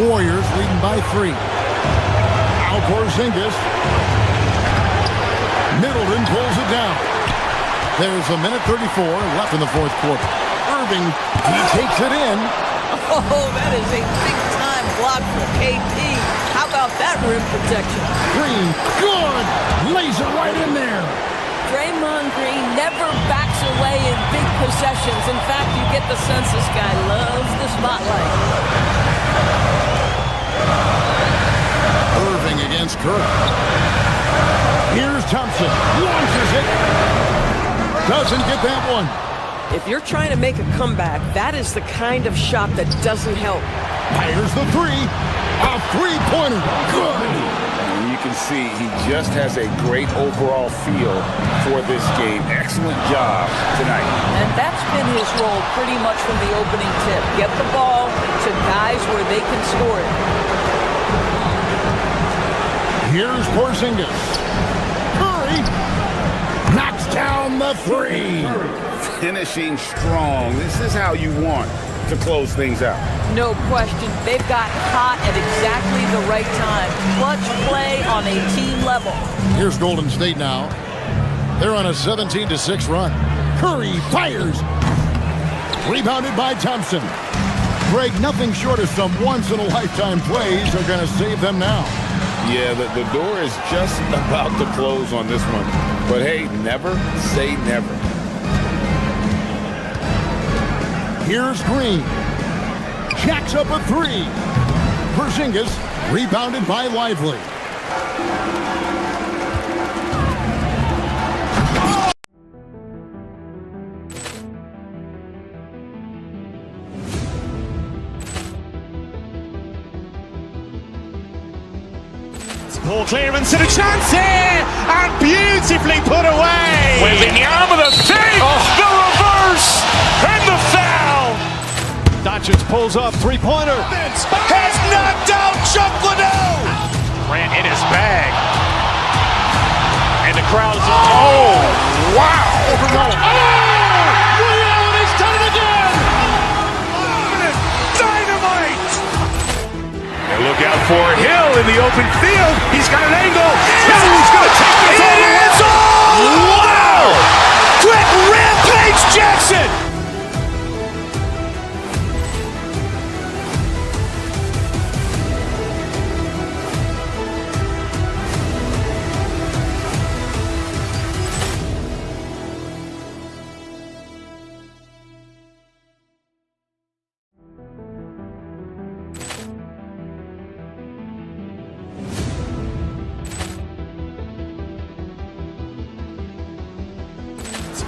Warriors leading by 3. Now Porzingis. Middleton pulls it down. There's a minute 34 left in the fourth quarter. Irving, he takes it in. Oh, that is a big-time block for KP. How about that rim protection? Green, good. Lays it right in there. Draymond Green never backs away in big possessions. In fact, you get the sense this guy loves the spotlight. Irving against Curry. Here's Thompson. Launches it. Doesn't get that one. If you're trying to make a comeback, that is the kind of shot that doesn't help. Fires the three. A three-pointer. Good. And you can see he just has a great overall feel for this game. Excellent job tonight. And that's been his role pretty much from the opening tip. Get the ball to guys where they can score it. Here's Porzingis. Curry knocks down the three. Finishing strong. This is how you want to close things out. No question. They've got hot at exactly the right time. Clutch play on a team level. Here's Golden State now. They're on a 17-6 run. Curry fires. Rebounded by Thompson. Greg, nothing short of some once-in-a-lifetime plays are going to save them now. Yeah, the door is just about to close on this one. But hey, never say never. Here's Green. Jacks up a three. Porzingis rebounded by Lively. Ball clearance and a chance here, and beautifully put away. Wembanyama the save, the reverse, and the foul. Doncic pulls up, three-pointer. Has knocked out Chuck Liddell. Ran in his bag. And the crowd is, oh, wow. Reality's done it again. Dynamite. And look out for Hill in the open field. He's got an angle. Hill's going to take this all the way. Wow! Quick rampage Jackson.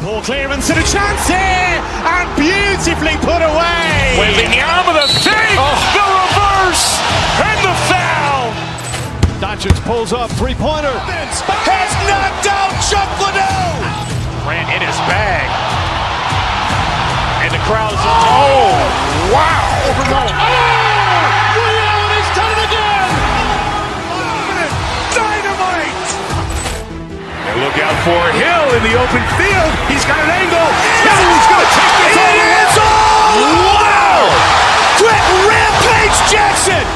Ball clearance and a chance here, and beautifully put away. Wembanyama the save, the reverse, and the foul. Doncic pulls up, three-pointer. Has knocked out Chuck Liddell. Ran in his bag. And And the crowd's, oh, wow! Over goal. And he's done it again! Dynamite! And look out for Hill in the open field. He's got an angle. Hill's going to take this all the way. Wow! Quick Rampage Jackson!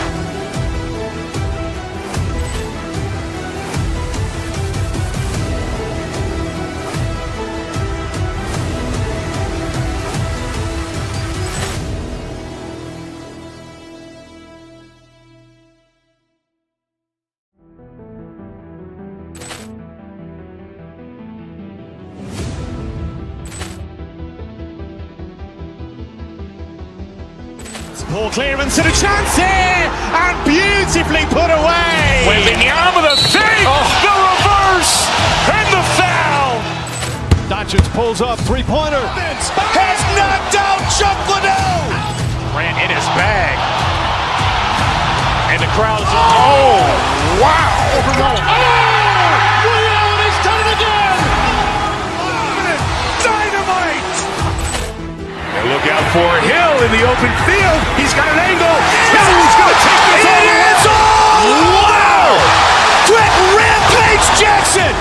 Poor clearance and a chance here, and beautifully put away. Wembanyama the save, the reverse, and the foul. Doncic pulls up, three-pointer. Has knocked out Chuck Liddell. Grant in his bag. And the crowd's, oh, wow. Over goal. And he's done it again. Dynamite. And look out for Hill in the open field. He's got an angle. Hill's going to take this all the way. Wow! Quick Rampage Jackson!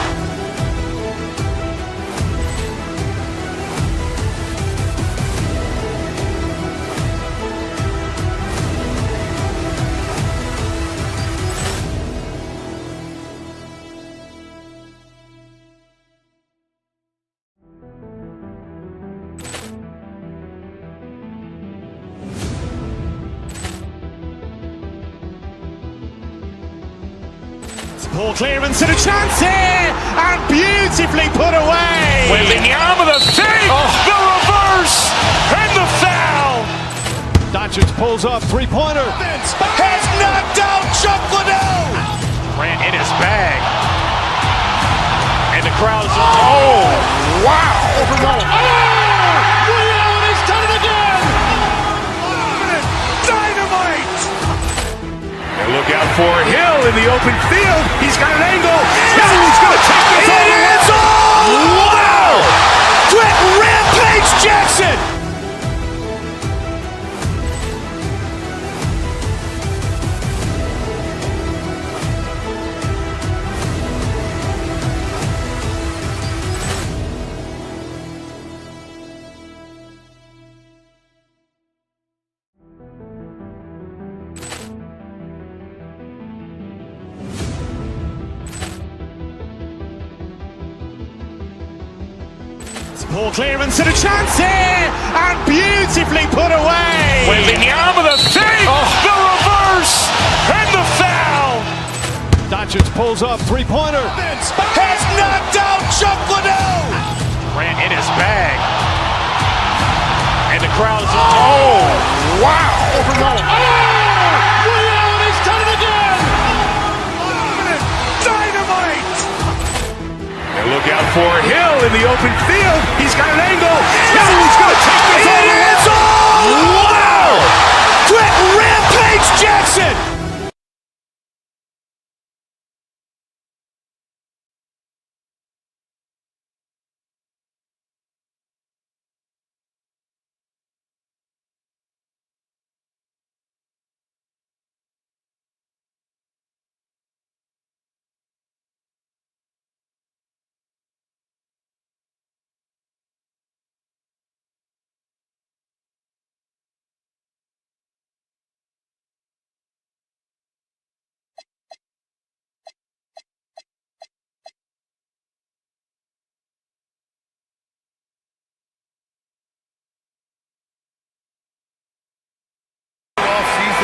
Poor clearance and a chance here, and beautifully put away. Wembanyama the save, the reverse, and the foul. Doncic pulls up, three-pointer. Has knocked out Chuck Liddell. Grant in his bag. And the crowd's, oh, wow. Over goal. And he's done it again. Dynamite. And look out for Hill in the open field. He's got an angle. Hill's going to take this all the way. Wow! Quick Rampage Jackson! Poor clearance and a chance here, and beautifully put away. Wembanyama the save, the reverse, and the foul. Doncic pulls up, three-pointer. Has knocked out Chuck Liddell. Grant in his bag. And the crowd's, oh, wow. Over goal. And he's done it again. Dynamite. And look out for Hill in the open field. He's got an angle. Hill's going to take this all the way. Wow! Quick Rampage Jackson!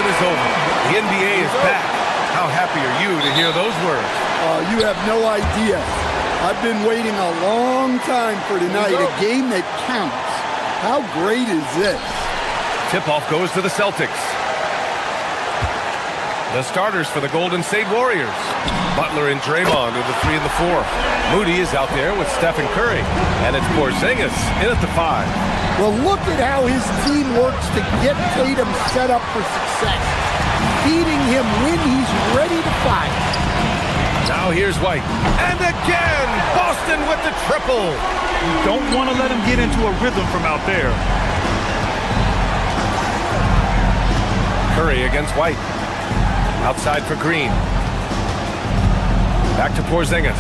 Is over. The NBA is back. How happy are you to hear those words? You have no idea. I've been waiting a long time for tonight, a game that counts. How great is this? Tip-off goes to the Celtics. The starters for the Golden State Warriors. Butler and Draymond are the 3 and the 4. Moody is out there with Stephen Curry. And it's Porzingis in at the 5. Well, look at how his team works to get Tatum set up for success. Feeding him when he's ready to fire. Now here's White. And again, Boston with the triple. You don't want to let him get into a rhythm from out there. Curry against White. Outside for Green. Back to Porzingis.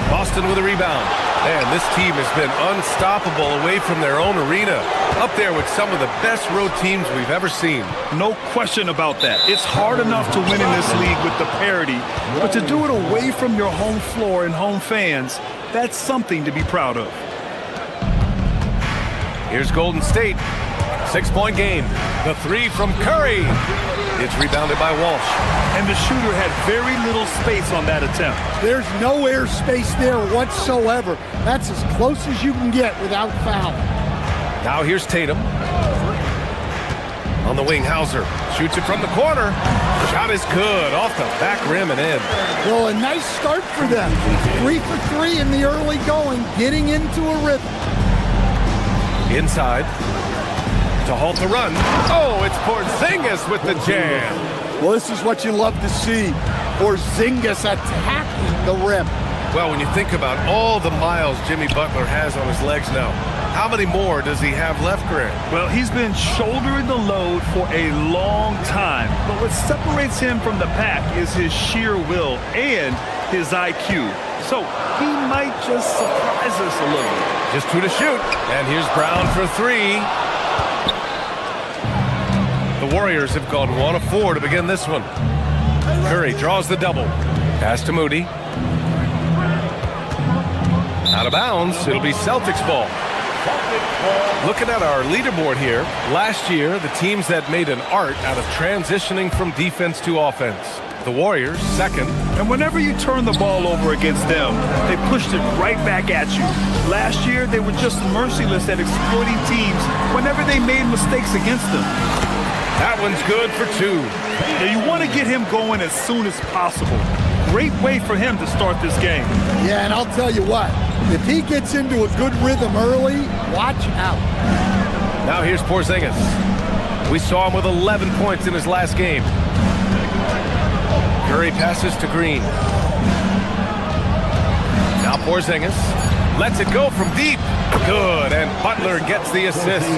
Boston with a rebound. And this team has been unstoppable away from their own arena. Up there with some of the best road teams we've ever seen. No question about that. It's hard enough to win in this league with the parity, but to do it away from your home floor and home fans, that's something to be proud of. Here's Golden State. 6-point game. The three from Curry. It's rebounded by Walsh. And the shooter had very little space on that attempt. There's no air space there whatsoever. That's as close as you can get without fouling. Now here's Tatum. On the wing, Hauser shoots it from the corner. Shot is good, off the back rim and in. Well, a nice start for them. 3 for 3 in the early going, getting into a rhythm. Inside to halt the run. Oh, it's Porzingis with the jam. Well, this is what you love to see. Porzingis attacking the rim. Well, when you think about all the miles Jimmy Butler has on his legs now, how many more does he have left, Grant? Well, he's been shouldering the load for a long time. But what separates him from the pack is his sheer will and his IQ. So he might just surprise us a little. Just 2 to shoot. And here's Brown for 3. The Warriors have gone 1 of 4 to begin this one. Curry draws the double. Pass to Moody. Out of bounds. It'll be Celtics ball. Looking at our leaderboard here, last year, the teams that made an art out of transitioning from defense to offense. The Warriors, second. And whenever you turn the ball over against them, they pushed it right back at you. Last year, they were just merciless at exploiting teams whenever they made mistakes against them. That one's good for 2. Now, you want to get him going as soon as possible. Great way for him to start this game. Yeah, and I'll tell you what, if he gets into a good rhythm early, watch out. Now here's Porzingis. We saw him with 11 points in his last game. Curry passes to Green. Now Porzingis lets it go from deep. Good, and Butler gets the assist.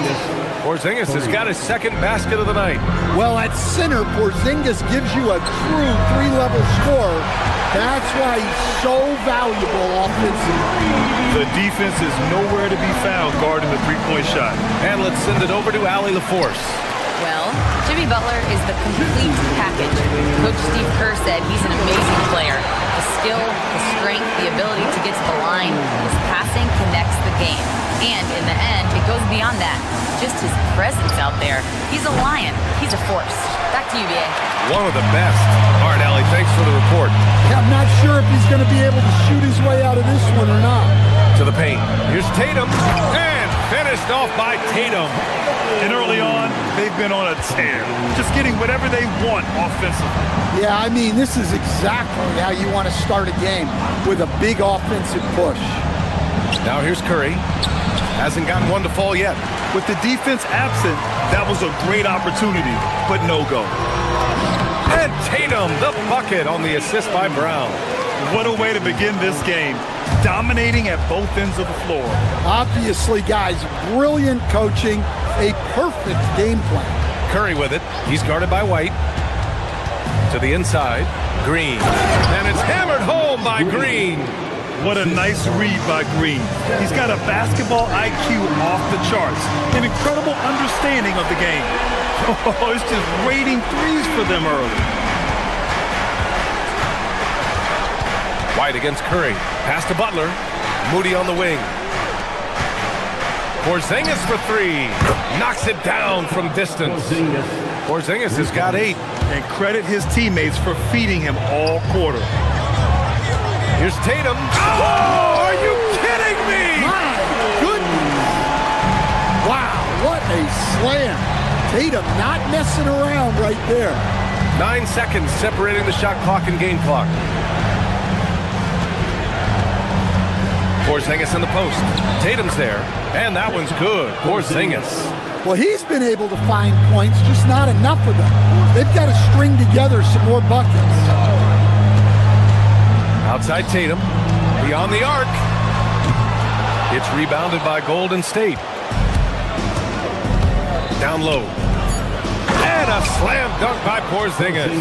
Porzingis has got his second basket of the night. Well, at center, Porzingis gives you a true 3-level scorer. That's why he's so valuable offensively. The defense is nowhere to be found guarding the three-point shot. And let's send it over to Allie LaForce. Well, Jimmy Butler is the complete package. Coach Steve Kerr said he's an amazing player. The skill, the strength, the ability to get to the line. His passing connects the game. And in the end, it goes beyond that. Just his presence out there. He's a lion. He's a force. Back to you, BA. One of the best. All right, Allie, thanks for the report. Yeah, I'm not sure if he's going to be able to shoot his way out of this one or not. To the paint. Here's Tatum. And finished off by Tatum. And early on, they've been on a tear. Just getting whatever they want offensively. Yeah, I mean, this is exactly how you want to start a game, with a big offensive push. Now here's Curry. Hasn't gotten one to fall yet. With the defense absent, that was a great opportunity, but no go. And Tatum, the bucket on the assist by Brown. What a way to begin this game. Dominating at both ends of the floor. Obviously, guys, brilliant coaching, a perfect game plan. Curry with it. He's guarded by White. To the inside, Green. And it's hammered home by Green. What a nice read by Green. He's got a basketball IQ off the charts. An incredible understanding of the game. Oh, it's just raining threes for them early. White against Curry. Pass to Butler. Moody on the wing. Porzingis for 3. Knocks it down from distance. Porzingis has got 8. And credit his teammates for feeding him all quarter. Here's Tatum. Oh, are you kidding me? My goodness. Wow, what a slam. Tatum not messing around right there. 9 seconds separating the shot clock and game clock. Porzingis in the post. Tatum's there, and that one's good. Porzingis. Well, he's been able to find points, just not enough of them. They've got to string together some more buckets. Outside Tatum, beyond the arc. It's rebounded by Golden State. Down low. And And a slam dunk by Porzingis.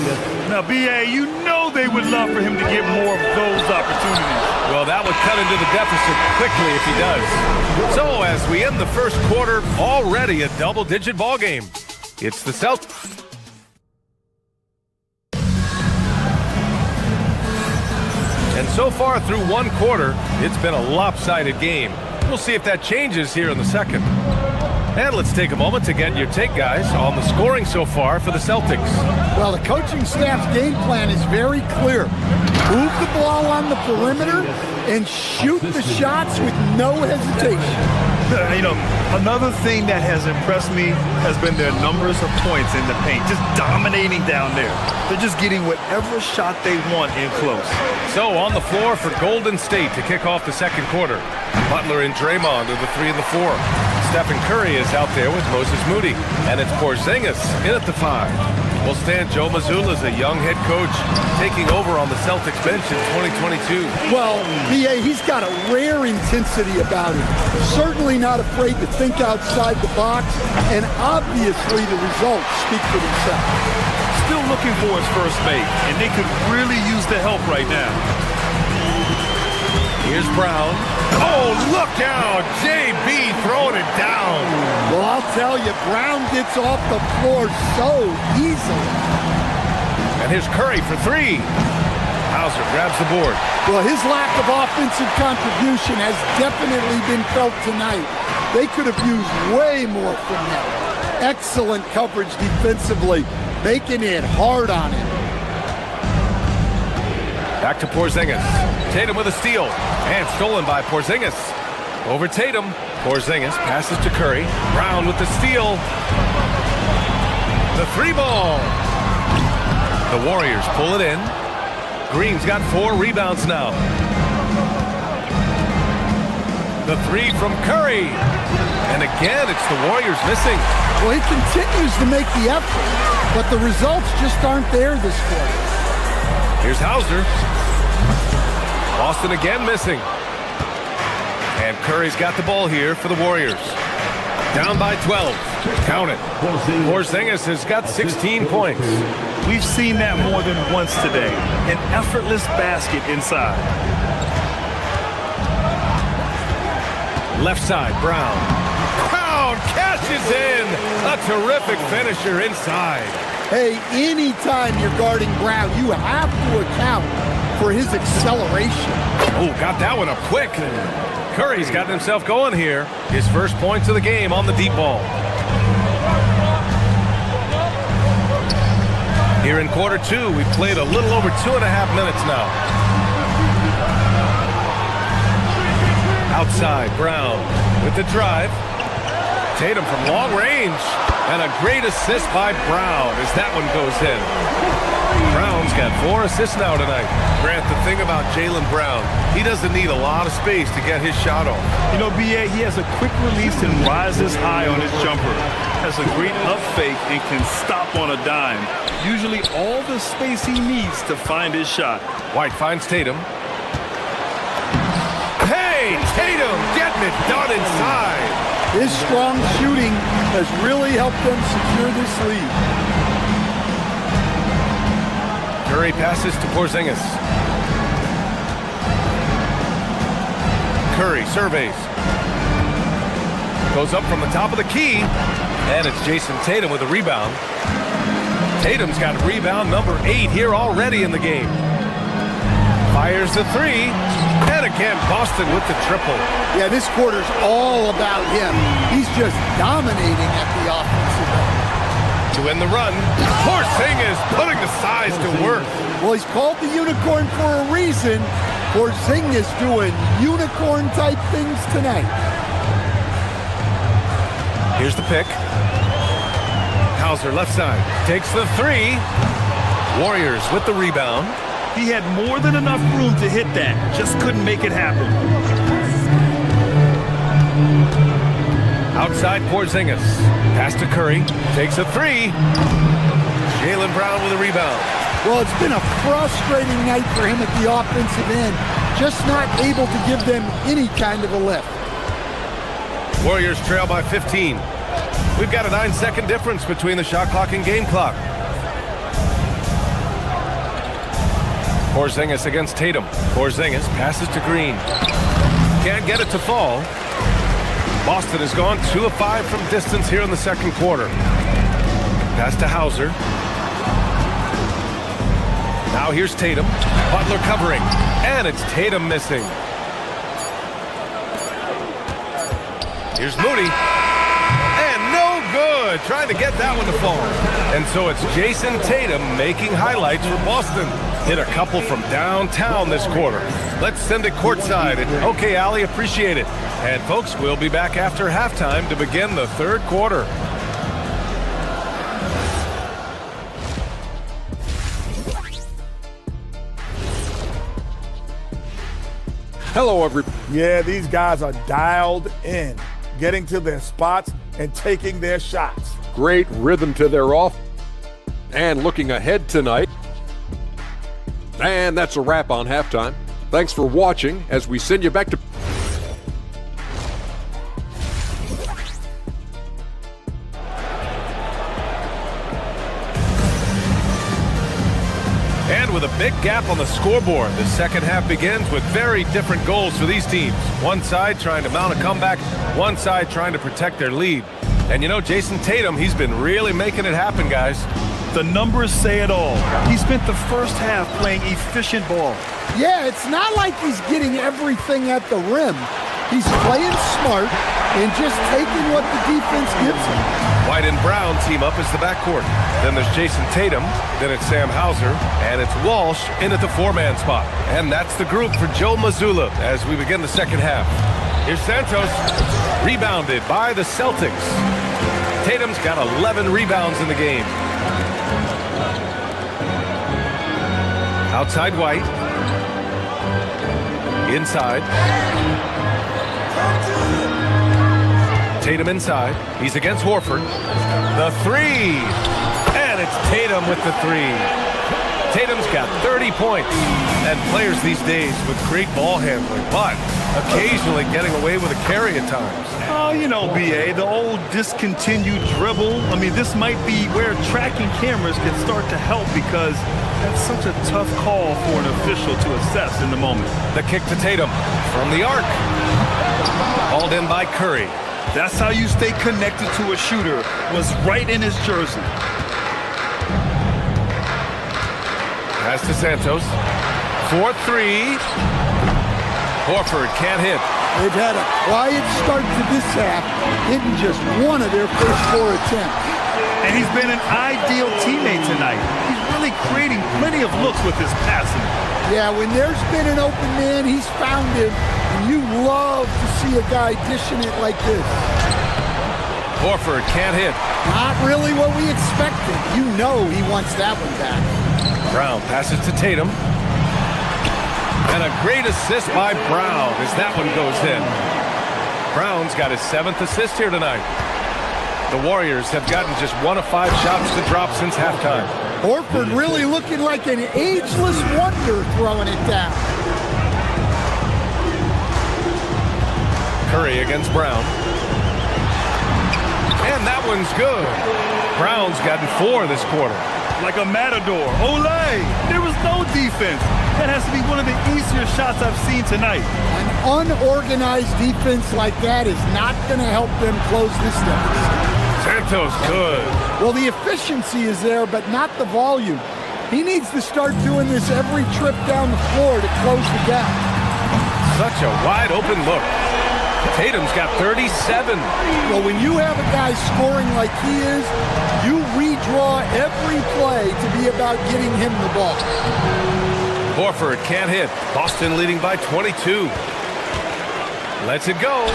Now, B.A., you know they would love for him to get more of those opportunities. Well, that would cut into the deficit quickly if he does. So, as we end the first quarter, already a double-digit ball game. It's the Celtics. And so far through one quarter, it's been a lopsided game. We'll see if that changes here in the second. And let's take a moment to get your take, guys, on the scoring so far for the Celtics. Well, the coaching staff's game plan is very clear. Move the ball on the perimeter and shoot the shots with no hesitation. You know, another thing that has impressed me has been their numbers of points in the paint, just dominating down there. They're just getting whatever shot they want in close. So on the floor for Golden State to kick off the second quarter. Butler and Draymond are the 3 and the 4. Stephen Curry is out there with Moses Moody. And it's Porzingis in at the 5. Will stand Joe Mazzulla's a young head coach taking over on the Celtics bench in 2022. Well, B.A., he's got a rare intensity about him. Certainly not afraid to think outside the box, and obviously the results speak for themselves. Still looking for his first make, and they could really use the help right now. Here's Brown. Oh, look out! JB throwing it down. Well, I'll tell you, Brown gets off the floor so easily. And here's Curry for 3. Hauser grabs the board. Well, his lack of offensive contribution has definitely been felt tonight. They could have used way more from him. Excellent coverage defensively, making it hard on him. Back to Porzingis. Tatum with a steal. And stolen by Porzingis. Over Tatum. Porzingis passes to Curry. Brown with the steal. The 3 ball. The Warriors pull it in. Green's got 4 rebounds now. The 3 from Curry. And again, it's the Warriors missing. Well, he continues to make the effort, but the results just aren't there this quarter. Here's Hauser. Boston again missing. And Curry's got the ball here for the Warriors. Down by 12. Count it. Porzingis has got 16 points. We've seen that more than once today. An effortless basket inside. Left side, Brown. Brown cashes in. A terrific finisher inside. Hey, anytime you're guarding Brown, you have to account for his acceleration. Oh, got that one up quick. Curry's gotten himself going here. His first points of the game on the deep ball. Here in quarter 2, we've played a little over 2.5 minutes now. Outside, Brown with the drive. Tatum from long range. And a great assist by Brown as that one goes in. Brown's got 4 assists now tonight. Grant, the thing about Jaylen Brown, he doesn't need a lot of space to get his shot off. You know, B.A., he has a quick release and rises high on his jumper. Has a great up fake and can stop on a dime. Usually all the space he needs to find his shot. White finds Tatum. Hey, Tatum getting it done inside. His strong shooting has really helped them secure this lead. Curry passes to Porzingis. Curry surveys. Goes up from the top of the key. And it's Jason Tatum with a rebound. Tatum's got rebound number 8 here already in the game. Fires the 3. And again, Boston with the triple. Yeah, this quarter's all about him. He's just dominating at the offensive end. To end the run, Porzingis putting the size to work. Well, he's called the unicorn for a reason. Porzingis doing unicorn-type things tonight. Here's the pick. Hauser left side. Takes the 3. Warriors with the rebound. He had more than enough room to hit that. Just couldn't make it happen. Outside Porzingis. Pass to Curry. Takes a 3. Jaylen Brown with a rebound. Well, it's been a frustrating night for him at the offensive end. Just not able to give them any kind of a lift. Warriors trail by 15. We've got a 9-second difference between the shot clock and game clock. Porzingis against Tatum. Porzingis passes to Green. Can't get it to fall. Boston has gone 2 of 5 from distance here in the second quarter. Pass to Hauser. Now here's Tatum. Butler covering. And it's Tatum missing. Here's Moody. And no good. Trying to get that one to fall. And so it's Jason Tatum making highlights for Boston. Hit a couple from downtown this quarter. Let's send it courtside. Okay, Allie, appreciate it. And folks, we'll be back after halftime to begin the third quarter. Hello, everybody. Yeah, these guys are dialed in, getting to their spots and taking their shots. Great rhythm to their off. And looking ahead tonight. And that's a wrap on halftime. Thanks for watching as we send you back to... And with a big gap on the scoreboard, the second half begins with very different goals for these teams. One side trying to mount a comeback, one side trying to protect their lead. And you know, Jason Tatum, he's been really making it happen, guys. The numbers say it all. He spent the first half playing efficient ball. Yeah, it's not like he's getting everything at the rim. He's playing smart and just taking what the defense gives him. White and Brown team up as the backcourt. Then there's Jason Tatum, then it's Sam Hauser, and it's Walsh in at the 4-man spot. And that's the group for Joe Mazzulla as we begin the second half. Here's Santos, rebounded by the Celtics. Tatum's got 11 rebounds in the game. Outside White. Inside. Tatum inside. He's against Horford. The three. And it's Tatum with the three. Tatum's got 30 points. And players these days with great ball handling, but occasionally getting away with a carry at times. Oh, you know, BA, the old discontinued dribble. I mean, this might be where tracking cameras can start to help because that's such a tough call for an official to assess in the moment. The kick to Tatum from the arc. Hauled in by Curry. That's how you stay connected to a shooter, was right in his jersey. Pass to Santos. 4-3. Horford can't hit. They've had a quiet start to this half, hitting just one of their first 4 attempts. And he's been an ideal teammate tonight. He's really creating plenty of looks with his passing. Yeah, when there's been an open man, he's found him. And you love to see a guy dishing it like this. Horford can't hit. Not really what we expected. You know he wants that one back. Brown passes to Tatum. And a great assist by Brown as that one goes in. Brown's got his 7th assist here tonight. The Warriors have gotten just 1 of 5 shots to drop since halftime. Horford really looking like an ageless wonder throwing it down. Curry against Brown. And that one's good. Brown's gotten 4 this quarter. Like a matador. Olay! There was no defense. That has to be one of the easier shots I've seen tonight. An unorganized defense like that is not going to help them close this deficit. Santos good. Well, the efficiency is there, but not the volume. He needs to start doing this every trip down the floor to close the gap. Such a wide open look. Tatum's got 37. Well, when you have a guy scoring like he is, you redraw every play to be about getting him the ball. Horford can't hit. Boston leading by 22. Lets it go.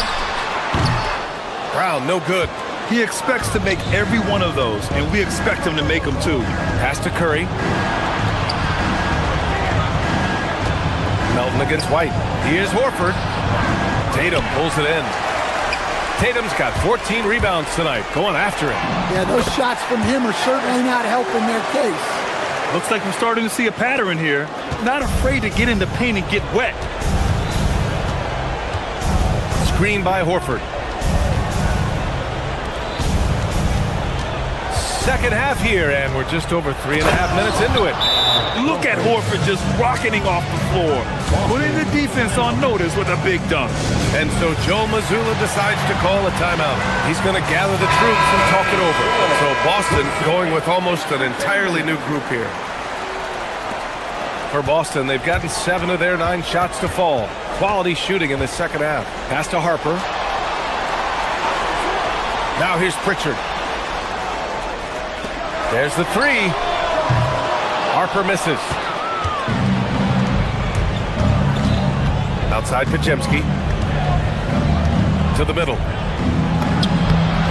Brown, no good. He expects to make every one of those, and we expect him to make them too. Pass to Curry. Melton against White. Here's Horford. Tatum pulls it in. Tatum's got 14 rebounds tonight, going after it. Yeah, those shots from him are certainly not helping their case. Looks like we're starting to see a pattern here. Not afraid to get in the paint and get wet. Screen by Horford. second half here, and we're just over 3.5 minutes into it. Look at Horford just rocketing off the floor, putting the defense on notice with a big dunk. And so Joe Mazzulla decides to call a timeout. He's going to gather the troops and talk it over. So Boston going with almost an entirely new group here. For Boston, they've gotten 7 of their 9 shots to fall. Quality shooting in the second half. Pass to Harper. Now here's Pritchard. There's the 3. Harper misses. Outside Podziemski. To the middle.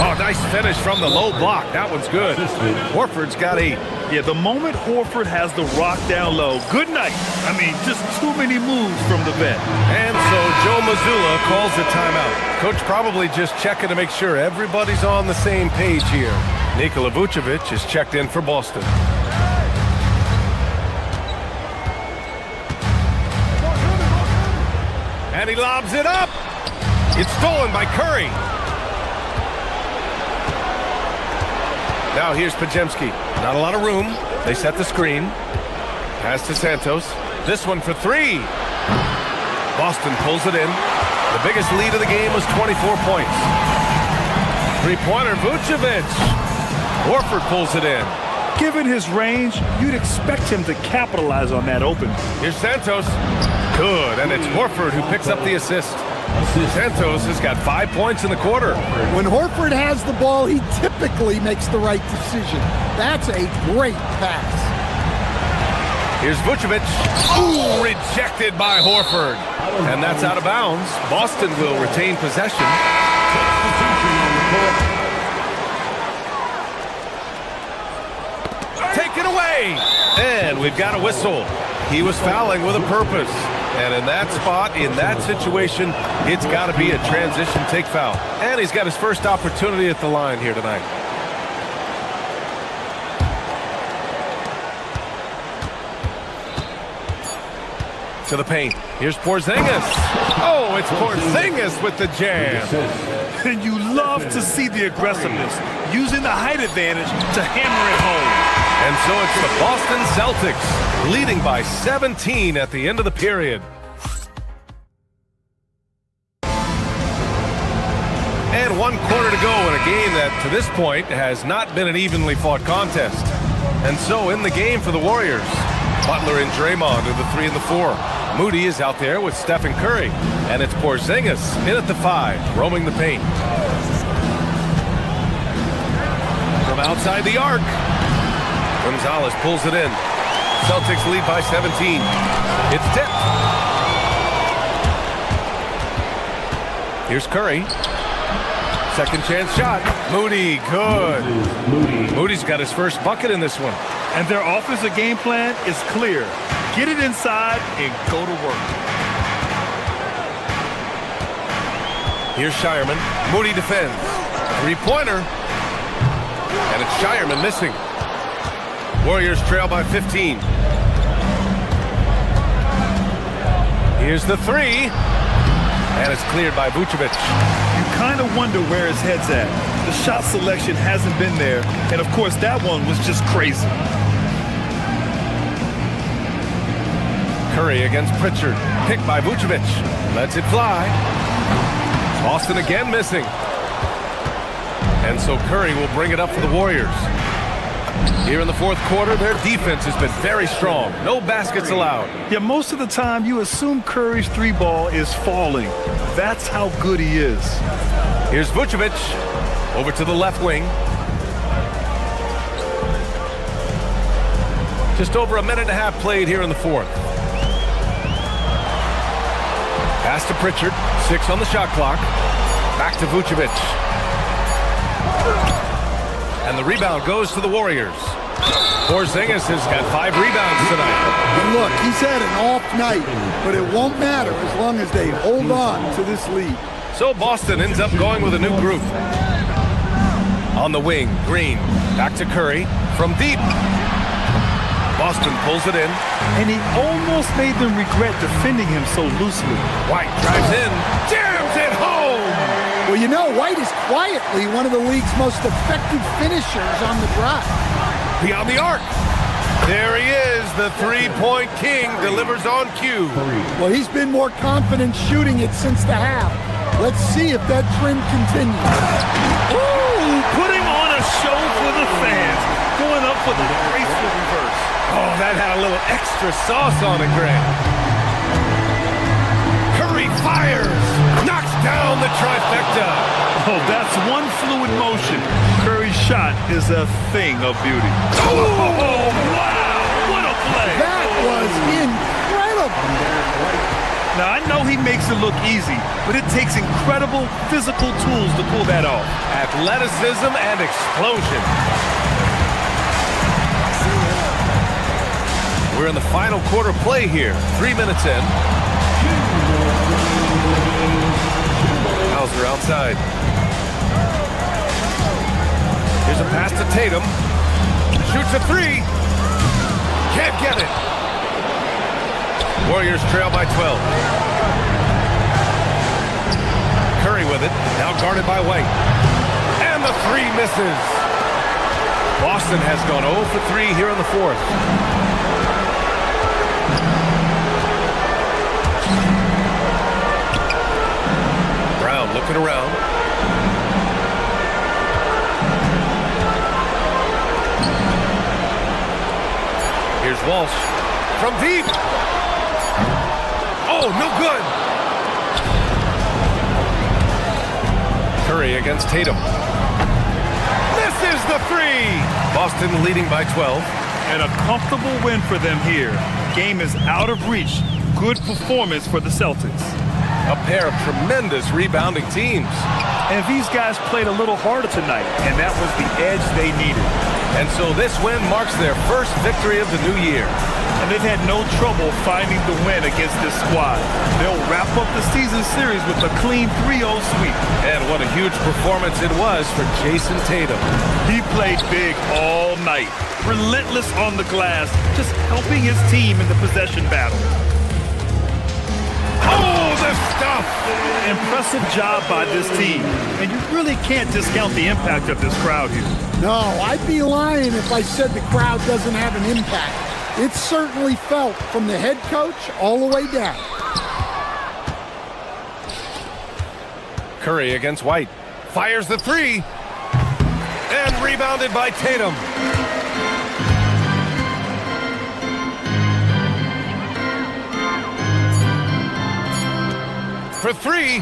Oh, nice finish from the low block. That one's good. Horford's got 8. Yeah, the moment Horford has the rock down low, good night. I mean, just too many moves from the vet. And so Joe Mazzulla calls the timeout. Coach probably just checking to make sure everybody's on the same page here. Nikola Vucevic is checked in for Boston. And he lobs it up. It's stolen by Curry. Now here's Podziemski. Not a lot of room. They set the screen. Pass to Santos. This one for 3. Boston pulls it in. The biggest lead of the game was 24 points. Three-pointer, Vucevic. Horford pulls it in. Given his range, you'd expect him to capitalize on that open. Here's Santos. Good, and it's Horford who picks up the assist. Santos has got 5 points in the quarter. When Horford has the ball, he typically makes the right decision. That's a great pass. Here's Vucevic. Ooh, rejected by Horford. And that's out of bounds. Boston will retain possession. Taken away. And we've got a whistle. He was fouling with a purpose. And in that spot, in that situation, it's got to be a transition take foul. And he's got his first opportunity at the line here tonight. To the paint. Here's Porzingis. Oh, it's Porzingis with the jam. And you love to see the aggressiveness, using the height advantage to hammer it home. And so it's the Boston Celtics leading by 17 at the end of the period. And 1 quarter to go in a game that, to this point, has not been an evenly fought contest. And so in the game for the Warriors, Butler and Draymond are the 3 and the 4. Moody is out there with Stephen Curry. And it's Porzingis in at the 5, roaming the paint. From outside the arc, Gonzalez pulls it in. Celtics lead by 17. It's tipped. Here's Curry. Second chance shot. Moody, good. Moody's got his first bucket in this one. And their offensive game plan is clear. Get it inside and go to work. Here's Shireman. Moody defends. Three-pointer. And it's Shireman missing. Warriors trail by 15. Here's the 3. And it's cleared by Vucevic. You kind of wonder where his head's at. The shot selection hasn't been there. And, of course, that one was just crazy. Curry against Pritchard. Picked by Vucevic. Lets it fly. Boston again missing. And so Curry will bring it up for the Warriors. Here in the fourth quarter, their defense has been very strong. No baskets allowed. Yeah, most of the time you assume Curry's 3-ball is falling. That's how good he is. Here's Vucevic. Over to the left wing. Just over a minute and a half played here in the fourth. Pass to Pritchard. 6 on the shot clock. Back to Vucevic. And the rebound goes to the Warriors. Porzingis has got 5 rebounds tonight. And look, he's had an off night, but it won't matter as long as they hold on to this lead. So Boston ends up going with a new group. On the wing, Green. Back to Curry. From deep. Boston pulls it in. And he almost made them regret defending him so loosely. White drives in. Jams it home! Well, you know, White is quietly one of the league's most effective finishers on the drive. Beyond the arc. There he is, the three-point king, delivers on cue. Well, he's been more confident shooting it since the half. Let's see if that trend continues. Ooh, putting on a show for the fans. Going up for the graceful reverse. Oh, that had a little extra sauce on it, Greg. Curry fires, knocks down the trifecta. Oh, that's one fluid motion. Curry's shot is a thing of beauty. Oh, wow, what a play. That was incredible. Now, I know he makes it look easy, but it takes incredible physical tools to pull that off. Athleticism and explosion. We're in the final quarter play here. 3 minutes in. Hauser outside. Here's a pass to Tatum. Shoots a three. Can't get it. Warriors trail by 12. Curry with it. Now guarded by White. And the three misses. Boston has gone 0 for 3 here in the fourth. Brown looking around. Here's Walsh from deep. Oh, no good. Curry against Tatum. Misses the three. Boston leading by 12. And a comfortable win for them here. Game is out of reach. Good performance for the Celtics. A pair of tremendous rebounding teams. And these guys played a little harder tonight, and that was the edge they needed. And so this win marks their first victory of the new year. And they've had no trouble finding the win against this squad. They'll wrap up the season series with a clean 3-0 sweep. And what a huge performance it was for Jason Tatum. He played big all night, relentless on the glass, just helping his team in the possession battle. Oh, the stuff! Impressive job by this team. And you really can't discount the impact of this crowd here. No, I'd be lying if I said the crowd doesn't have an impact. It's certainly felt from the head coach all the way down. Curry against White. Fires the three. And rebounded by Tatum. For three.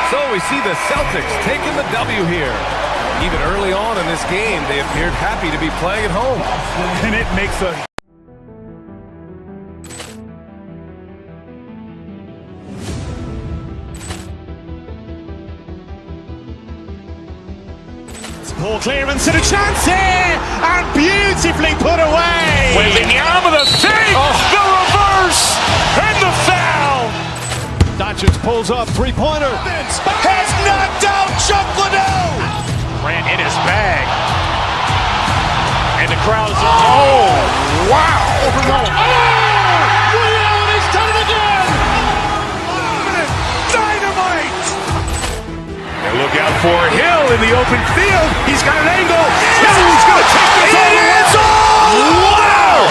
So we see the Celtics taking the W here. Even early on in this game, they appeared happy to be playing at home. And it makes a... Ball clearance and a chance here, and beautifully put away. Wembanyama the save, the reverse, and the foul. Doncic pulls up, three-pointer. Has knocked out Chuck Liddell. Ran in his bag. And the crowd is... Oh, wow. William, he's done it again. Dynamite. And look out for Hill in the open field. He's got an angle. Hill is going to take this all the way. Wow.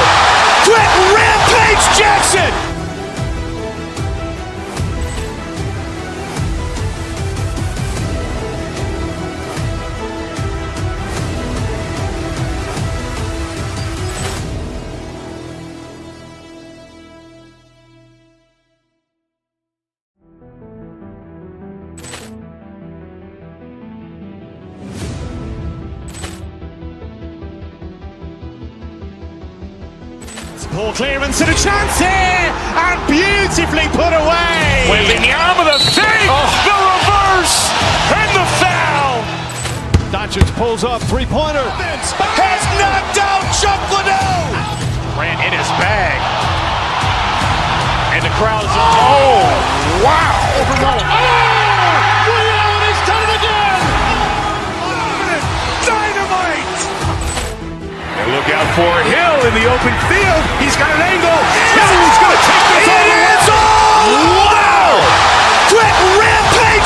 Quick Rampage Jackson. Ball clearance and a chance here, and beautifully put away. Wembanyama the save, the reverse, and the foul. Doncic pulls up, three-pointer. Has knocked out Chuck Liddell. Ran in his bag. And the crowd is... Oh, wow. William, he's done it again. Dynamite. And look out for Hill in the open field. He's got an angle. Hill is going to take this all the way. Wow. Quick Rampage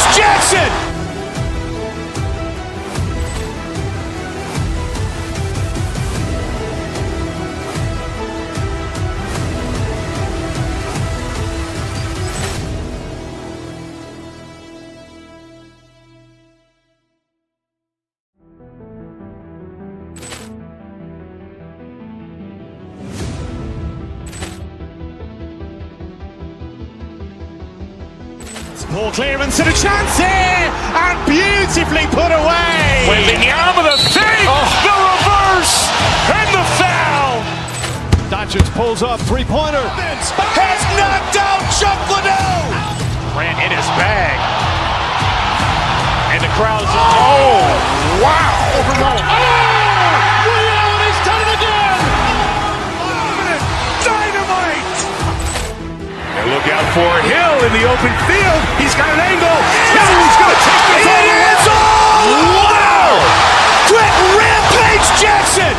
Ball clearance and a chance here, and beautifully put away. Wembanyama the save, the reverse, and the foul. Doncic pulls up, three-pointer. Has knocked out Chuck Liddell. Grant in his bag. And the crowd's wow. Ray Allen has done it again. Dynamite. And look out for Hill in the open field. He's got an angle. Hill's going to take this all the way. Wow. Quick Rampage Jackson.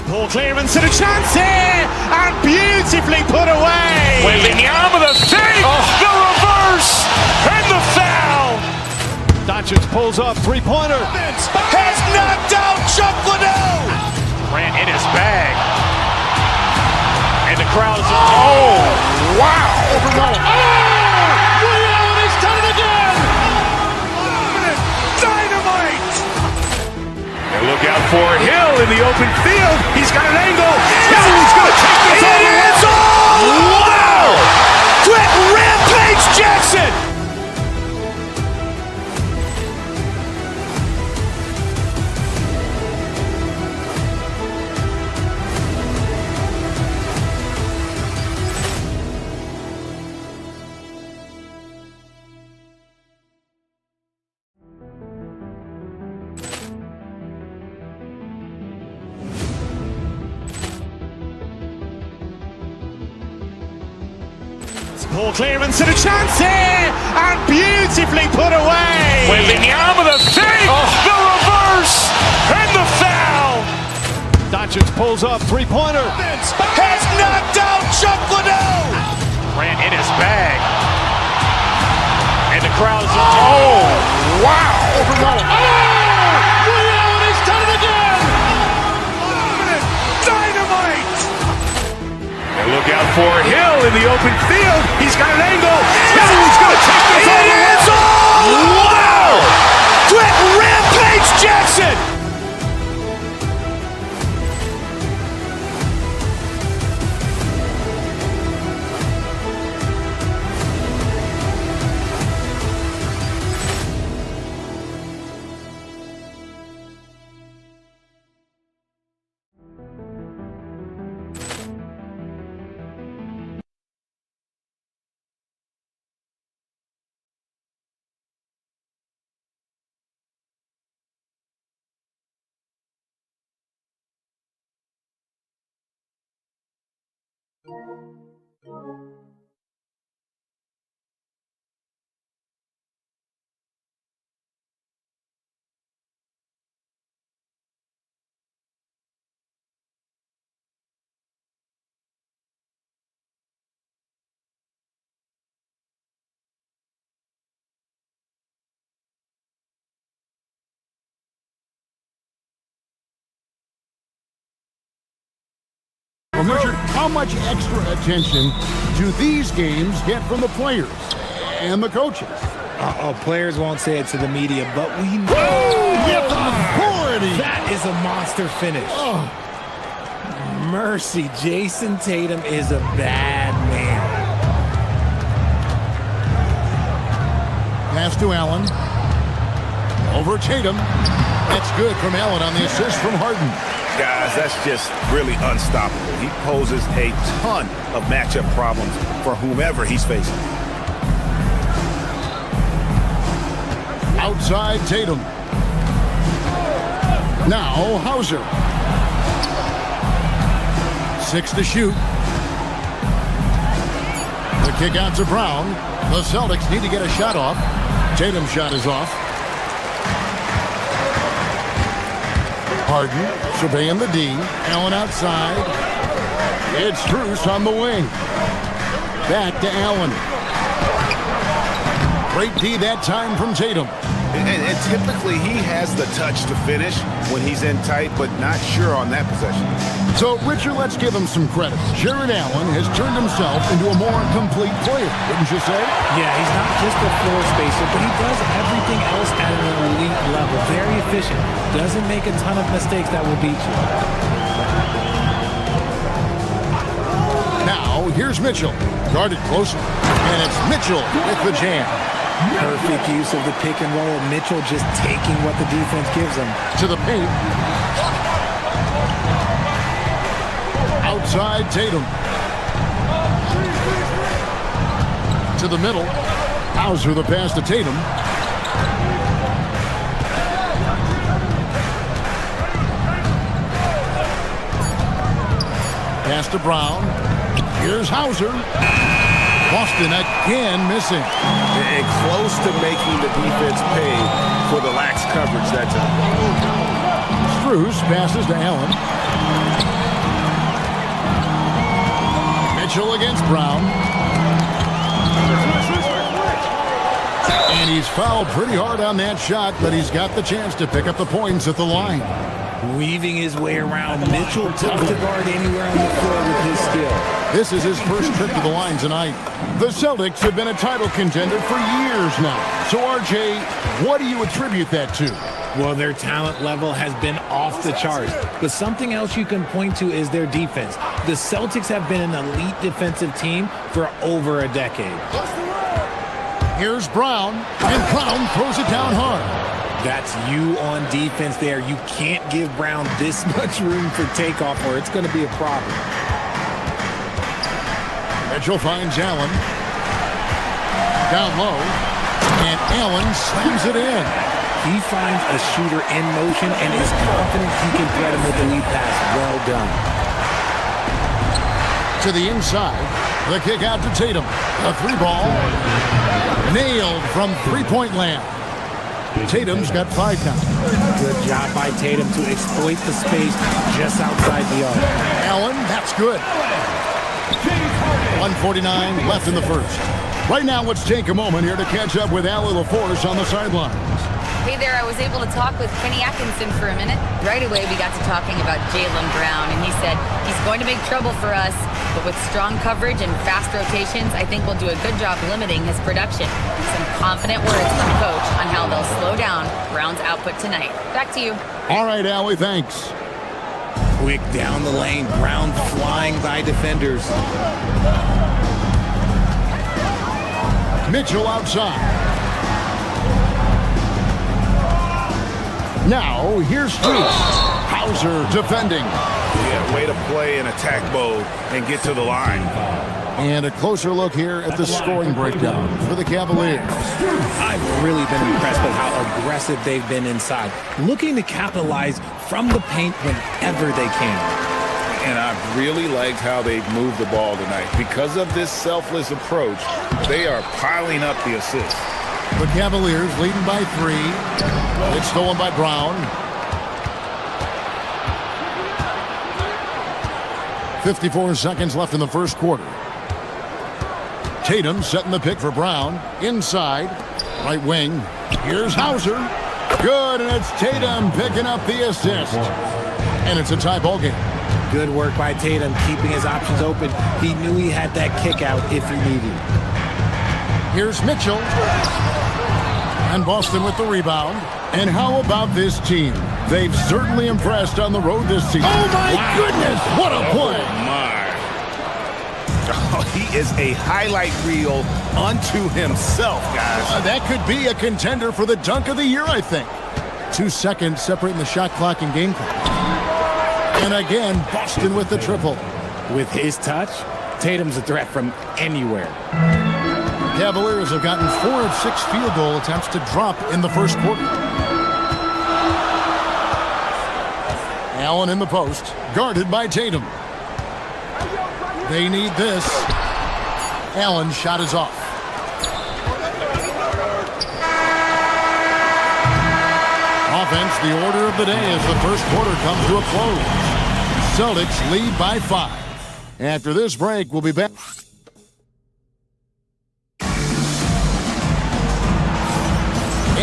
Ball clearance and a chance here, and beautifully put away. Wembanyama the save, the reverse, and the foul. Doncic pulls up, three-pointer. Has knocked out Chuck Liddell. Grant in his bag. And the crowd's wow. Ray Allen has done it again. Dynamite. And look out for Hill in the open field. He's got an angle. Hill's going to take this all the way. Wow. Quick Rampage Jackson. Ball clearance and a chance here, and beautifully put away. Wembanyama the save, the reverse, and the foul. Doncic pulls up, three-pointer. Has knocked out Chuck Liddell. Grant in his bag. And the crowd's wow. Ray Allen has done it again. Dynamite. And look out for Hill in the open field. He's got an angle. Hill's going to take this all the way. Wow. Quick Rampage Jackson. Well, Richard, how much extra attention do these games get from the players and the coaches? Players won't say it to the media, but we know. With authority! That is a monster finish. Mercy, Jason Tatum is a bad man. Pass to Allen. Over Tatum. That's good from Allen on the assist from Harden. Guys, that's just really unstoppable. He poses a ton of matchup problems for whomever he's facing. Outside Tatum. Now Hauser. 6 to shoot. The kick out to Brown. The Celtics need to get a shot off. Tatum's shot is off. Harden surveying the D. Allen outside. It's Bruce on the wing. Back to Allen. Great D that time from Tatum. And typically he has the touch to finish when he's in tight, but not sure on that possession. So, Richard, let's give him some credit. Jared Allen has turned himself into a more complete player, wouldn't you say? Yeah, he's not just a floor spacer, but he does everything else at an elite level. Very efficient. Doesn't make a ton of mistakes that will beat you. Now, here's Mitchell. Guarded closer. And it's Mitchell with the jam. Perfect use of the pick and roll. Mitchell just taking what the defense gives him. To the paint. Outside Tatum. To the middle. Hauser the pass to Tatum. Pass to Brown. Here's Hauser. Boston again missing. And close to making the defense pay for the lax coverage that time. Strus passes to Allen. Mitchell against Brown. And he's fouled pretty hard on that shot, but he's got the chance to pick up the points at the line. Weaving his way around. Mitchell tough to guard anywhere on the floor with his skill. This is his first trip to the line tonight. The Celtics have been a title contender for years now. So, RJ, what do you attribute that to? Well, their talent level has been off the charts. But something else you can point to is their defense. The Celtics have been an elite defensive team for over a decade. Here's Brown, and Brown throws it down hard. That's you on defense there. You can't give Brown this much room for takeoff or it's going to be a problem. Mitchell finds Allen. Down low. And Allen slams it in. He finds a shooter in motion and is confident he can thread him with the lead pass. Well done. To the inside. The kick out to Tatum. A three ball. Nailed from three-point land. Tatum's got 5 now. Good job by Tatum to exploit the space just outside the arc. Allen, that's good. 1:49 left in the first. Right now, let's take a moment here to catch up with Allie LaForce on the sidelines. Hey there, I was able to talk with Kenny Atkinson for a minute. Right away, we got to talking about Jaylen Brown, and he said he's going to make trouble for us, but with strong coverage and fast rotations, I think we'll do a good job limiting his production. Some confident words from Coach on how they'll slow down Brown's output tonight. Back to you. All right, Allie, thanks. Quick down the lane, Brown flying by defenders. Mitchell outside. Now, here's Strus. Hauser defending. Yeah, way to play in attack mode and get to the line. And a closer look here at the scoring breakdown for the Cavaliers. I've really been impressed with how aggressive they've been inside, looking to capitalize from the paint whenever they can. And I've really liked how they've moved the ball tonight. Because of this selfless approach, they are piling up the assists. The Cavaliers leading by 3. It's stolen by Brown. 54 seconds left in the first quarter. Tatum setting the pick for Brown. Inside. Right wing. Here's Hauser. Good, and it's Tatum picking up the assist. And it's a tie ball game. Good work by Tatum, keeping his options open. He knew he had that kick out if he needed. Here's Mitchell. And Boston with the rebound. And how about this team? They've certainly impressed on the road this season. Oh, my goodness! What a play! Oh, my. Oh, he is a highlight reel unto himself, guys. That could be a contender for the dunk of the year, I think. 2 seconds separating the shot clock and game clock. And again, Boston with the triple. With his touch, Tatum's a threat from anywhere. Cavaliers have gotten 4 of 6 field goal attempts to drop in the first quarter. Allen in the post, guarded by Tatum. They need this. Allen's shot is off. Offense, the order of the day as the first quarter comes to a close. Celtics lead by 5. After this break, we'll be back.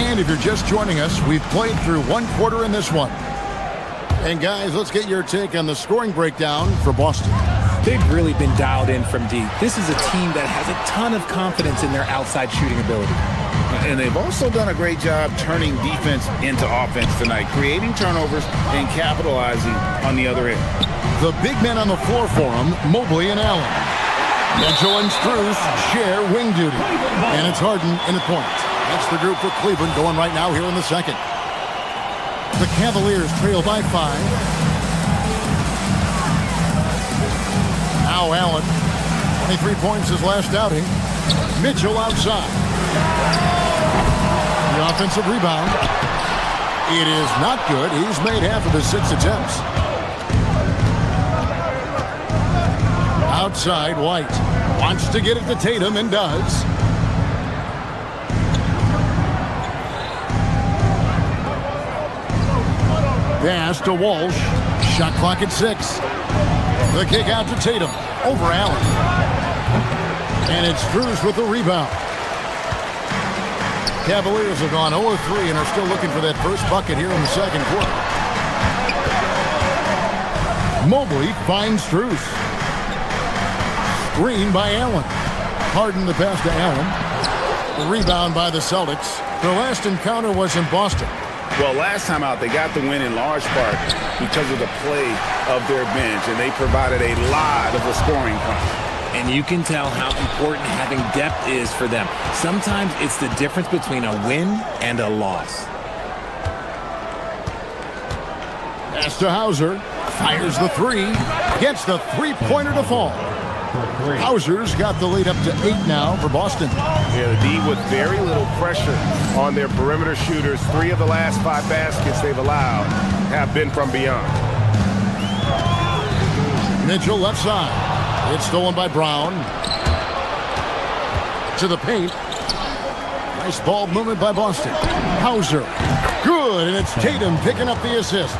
And if you're just joining us, we've played through one quarter in this one. And guys, let's get your take on the scoring breakdown for Boston. They've really been dialed in from deep. This is a team that has a ton of confidence in their outside shooting ability. And they've also done a great job turning defense into offense tonight, creating turnovers and capitalizing on the other end. The big men on the floor for them, Mobley and Allen. Mitchell and Strus share wing duty. And it's Harden in the point. That's the group for Cleveland going right now here in the second. The Cavaliers trail by 5. Now Allen, 23 points his last outing. Mitchell outside. The offensive rebound. It is not good. He's made half of his 6 attempts. Outside, White wants to get it to Tatum and does. Pass to Walsh. Shot clock at 6. The kick out to Tatum. Over Allen. And it's Strus with the rebound. Cavaliers have gone 0-3 and are still looking for that first bucket here in the second quarter. Mobley finds Strus. Screen by Allen. Harden the pass to Allen. The rebound by the Celtics. Their last encounter was in Boston. Well, last time out, they got the win in large part because of the play of their bench, and they provided a lot of the scoring punch. And you can tell how important having depth is for them. Sometimes it's the difference between a win and a loss. Pass to Hauser. Fires the 3. Gets the three-pointer to fall. Hauser's got the lead up to 8 now for Boston. Yeah, the D with very little pressure on their perimeter shooters. 3 of the last 5 baskets they've allowed have been from beyond. Mitchell left side. It's stolen by Brown. To the paint. Nice ball movement by Boston. Hauser. Good, and it's Tatum picking up the assist.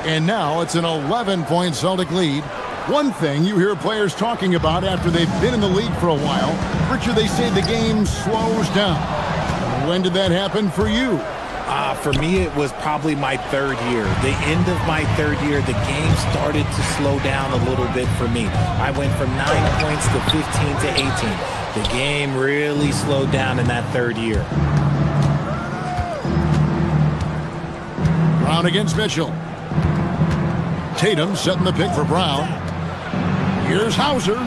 And now it's an 11-point Celtic lead. One thing you hear players talking about after they've been in the league for a while, Richard, they say the game slows down. When did that happen for you? For me, it was probably my 3rd year. The end of my 3rd year, the game started to slow down a little bit for me. I went from 9 points to 15 to 18. The game really slowed down in that 3rd year. Brown against Mitchell. Tatum setting the pick for Brown. Here's Hauser.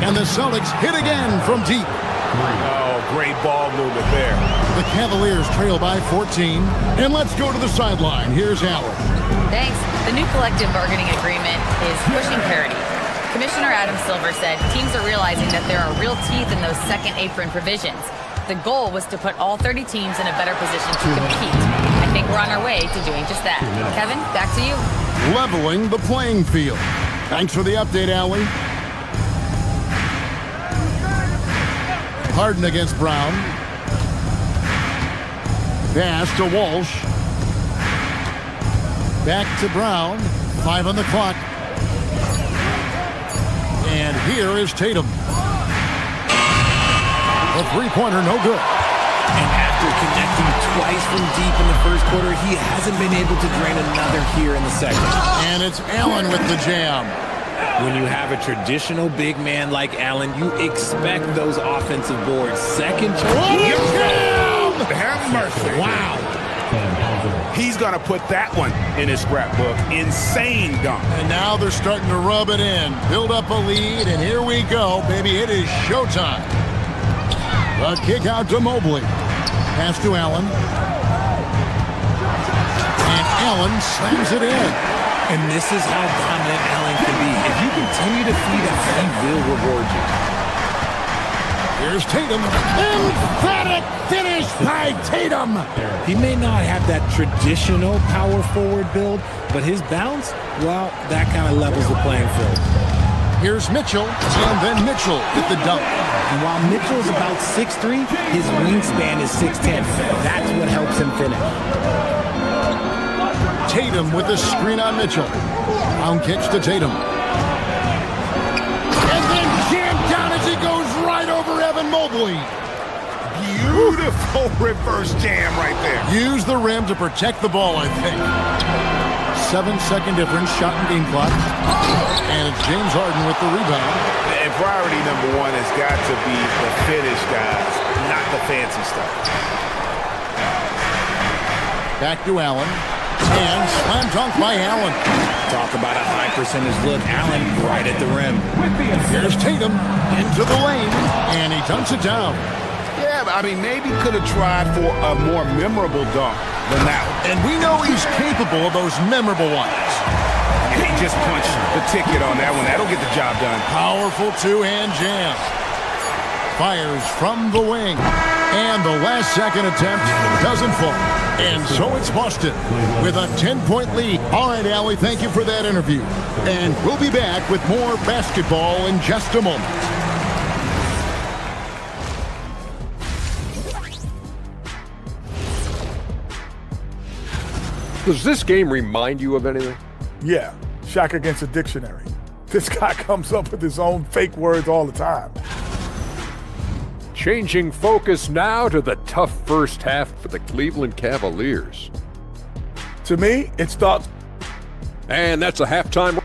And the Celtics hit again from deep. Oh, great ball movement there. The Cavaliers trail by 14. And let's go to the sideline. Here's Allen. Thanks. The new collective bargaining agreement is pushing parity. Commissioner Adam Silver said teams are realizing that there are real teeth in those second apron provisions. The goal was to put all 30 teams in a better position to compete. I think we're on our way to doing just that. Kevin, back to you. Leveling the playing field. Thanks for the update, Allie. Harden against Brown. Pass to Walsh. Back to Brown. 5 on the clock. And here is Tatum. A three-pointer, no good. And after connecting twice from deep in the first quarter, he hasn't been able to drain another here in the second. And it's Allen with the jam. When you have a traditional big man like Allen, you expect those offensive boards. Second chance. Have mercy. Wow. He's going to put that one in his scrapbook. Insane dunk. And now they're starting to rub it in. Build up a lead, and here we go, baby. It is showtime. A kick out to Mobley. Pass to Allen. And Allen slams it in. And this is how dominant Allen can be. If you continue to feed him, he will reward you. Here's Tatum. Emphatic finish by Tatum. He may not have that traditional power forward build, but his bounce, well, that kind of levels the playing field. Here's Mitchell, and then Mitchell with the dunk. And while Mitchell's about 6'3", his wingspan is 6'10". That's what helps him finish. Tatum with the screen on Mitchell. Brown kicks to Tatum. And then jammed down as he goes right over Evan Mobley. Beautiful reverse jam right there. Use the rim to protect the ball, I think. 7-second difference, shot and game clock. And it's James Harden with the rebound. And priority number one has got to be the finish, guys, not the fancy stuff. Back to Allen. And slam dunk by Allen. Talk about a high percentage look. Allen right at the rim. Here's Tatum into the lane. And he dunks it down. Yeah, I mean, maybe could have tried for a more memorable dunk than that one. And we know he's capable of those memorable ones. He just punched the ticket on that one. That'll get the job done. Powerful two-hand jam. Fires from the wing. And the last second attempt doesn't fall. And so it's Boston with a 10-point lead. All right, Allie, thank you for that interview. And we'll be back with more basketball in just a moment. Does this game remind you of anything? Yeah, Shaq against a dictionary. This guy comes up with his own fake words all the time. Changing focus now to the tough first half for the Cleveland Cavaliers. To me, it starts. And that's a halftime.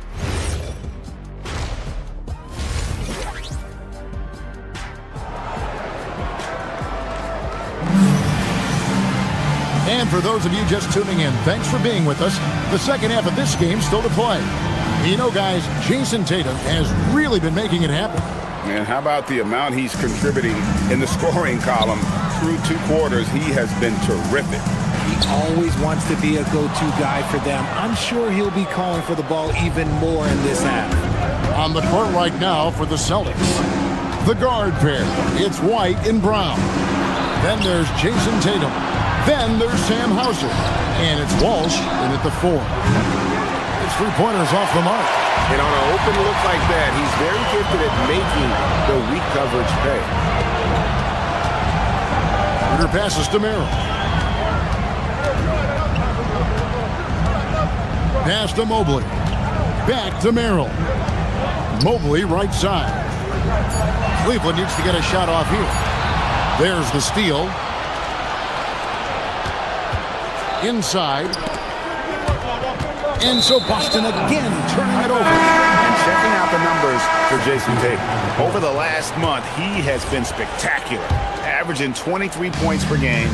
And for those of you just tuning in, thanks for being with us. The second half of this game still to play. You know, guys, Jason Tatum has really been making it happen. And how about the amount he's contributing in the scoring column through 2 quarters? He has been terrific. He always wants to be a go-to guy for them. I'm sure he'll be calling for the ball even more in this half. On the court right now for the Celtics, the guard pair. It's White and Brown. Then there's Jason Tatum. Then there's Sam Hauser. And it's Walsh in at the 4. His three-pointers off the mark. And on an open look like that, he's very gifted at making the weak coverage pay. Ruder passes to Merrill. Pass to Mobley. Back to Merrill. Mobley right side. Cleveland needs to get a shot off here. There's the steal. Inside. And so Boston again turning it over. And checking out the numbers for Jason Tatum. Over the last month, he has been spectacular. Averaging 23 points per game,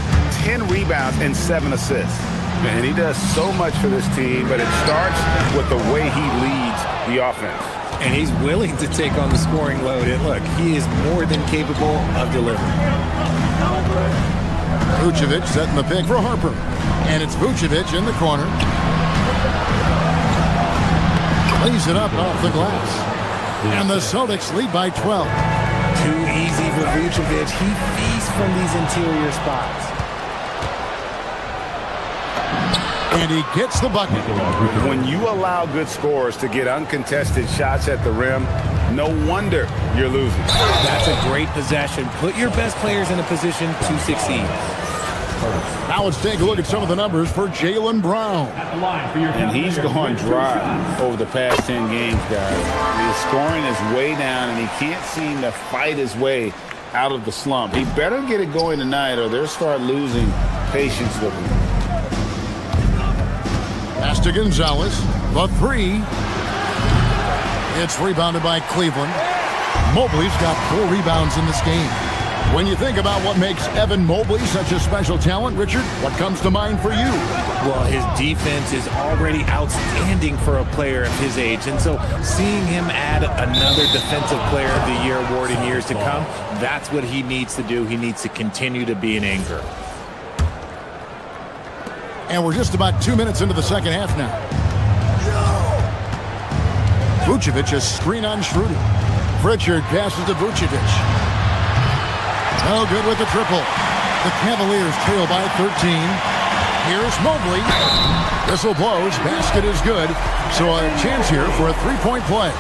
10 rebounds, and 7 assists. And he does so much for this team, but it starts with the way he leads the offense. And he's willing to take on the scoring load. And look, he is more than capable of delivering. Vucevic setting the pick for Harper. And it's Vucevic in the corner. Lays it up off the glass. And the Celtics lead by 12. Too easy for Vucevic. He feasts from these interior spots. And he gets the bucket. When you allow good scorers to get uncontested shots at the rim, no wonder you're losing. That's a great possession. Put your best players in a position to succeed. Now let's take a look at some of the numbers for Jaylen Brown. And he's gone dry over the past 10 games, guys. His scoring is way down, and he can't seem to fight his way out of the slump. He better get it going tonight, or they'll start losing patience with him. Pass to Gonzalez. The 3. It's rebounded by Cleveland. Mobley's got 4 rebounds in this game. When you think about what makes Evan Mobley such a special talent, Richard, what comes to mind for you? Well, his defense is already outstanding for a player of his age. And so seeing him add another Defensive Player of the Year award in years to come, that's what he needs to do. He needs to continue to be an anchor. And we're just about 2 minutes into the second half now. Vucevic a screen on Schroeder. Pritchard passes to Vucevic. No good with the triple. The Cavaliers trail by 13. Here's Mobley. Whistle blows. Basket is good. So a chance here for a three-point play.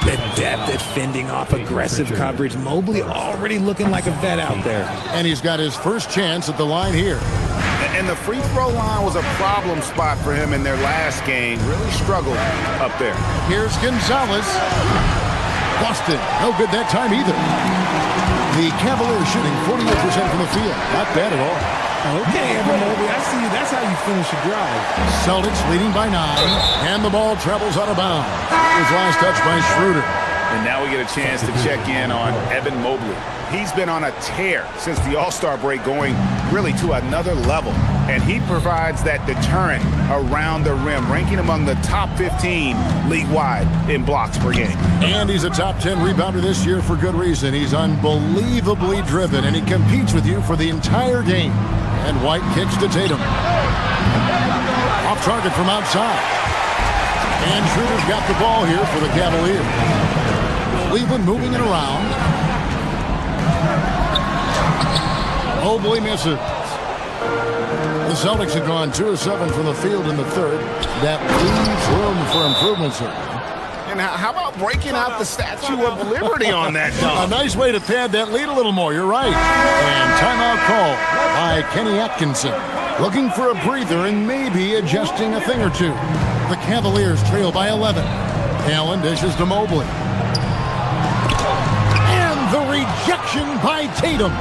The depth at fending off aggressive coverage. Mobley already looking like a vet out there. And he's got his first chance at the line here. And the free throw line was a problem spot for him in their last game. Really struggled up there. Here's Gonzalez. Boston, no good that time either. The Cavaliers shooting 48% from the field. Not bad at all. Okay, Evan Mobley, I see you. That's how you finish a drive. Celtics leading by 9, and the ball travels out of bounds. It was last touch by Schroeder. And now we get a chance to check in on Evan Mobley. He's been on a tear since the All-Star break, going really to another level. And he provides that deterrent around the rim, ranking among the top 15 league-wide in blocks per game. And he's a top 10 rebounder this year for good reason. He's unbelievably driven, and he competes with you for the entire game. And White kicks to Tatum. Off target from outside. And Schroeder's got the ball here for the Cavaliers. Cleveland moving it around. Mobley misses. The Celtics have gone 2 of 7 from the field in the third. That leaves room for improvement, sir. And how about breaking out the Statue of Liberty on that dunk? A nice way to pad that lead a little more. You're right. And timeout call by Kenny Atkinson. Looking for a breather and maybe adjusting a thing or two. The Cavaliers trail by 11. Allen dishes to Mobley. And the rejection by Tatum.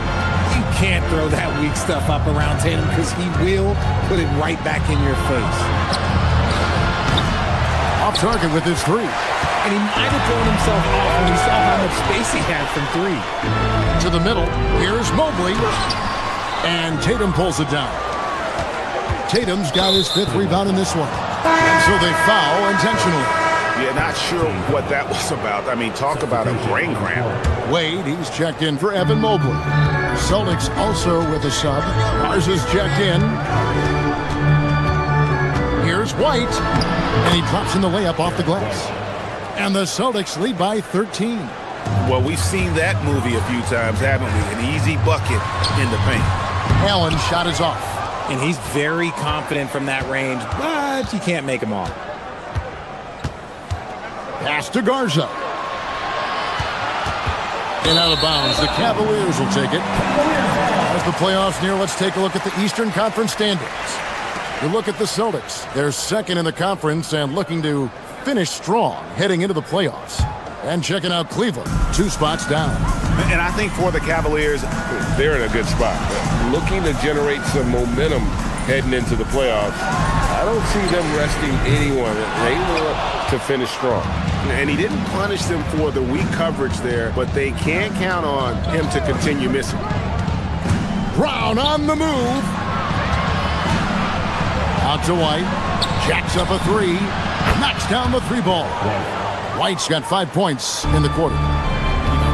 You can't throw that weak stuff up around Tatum because he will put it right back in your face. Off target with his 3. And he might have thrown himself off when he saw how much space he had from 3. To the middle. Here's Mobley. And Tatum pulls it down. Tatum's got his 5th rebound in this one. And so they foul intentionally. Yeah, not sure what that was about. I mean, talk about a brain cramp. Wade, he's checked in for Evan Mobley. Celtics also with a sub. Garza's checked in. Here's White. And he drops in the layup off the glass. And the Celtics lead by 13. Well, we've seen that movie a few times, haven't we? An easy bucket in the paint. Allen's shot is off. And he's very confident from that range, but you can't make him off. Pass to Garza. And out of bounds. The Cavaliers will take it. As the playoffs near, let's take a look at the Eastern Conference standings. You look at the Celtics. They're second in the conference and looking to finish strong heading into the playoffs. And checking out Cleveland, 2 spots down. And I think for the Cavaliers, they're in a good spot. Looking to generate some momentum heading into the playoffs. I don't see them resting anyone. They want to finish strong. And he didn't punish them for the weak coverage there, but they can't count on him to continue missing. Brown on the move. Out to White. Jacks up a 3. Knocks down the 3 ball. White's got 5 points in the quarter.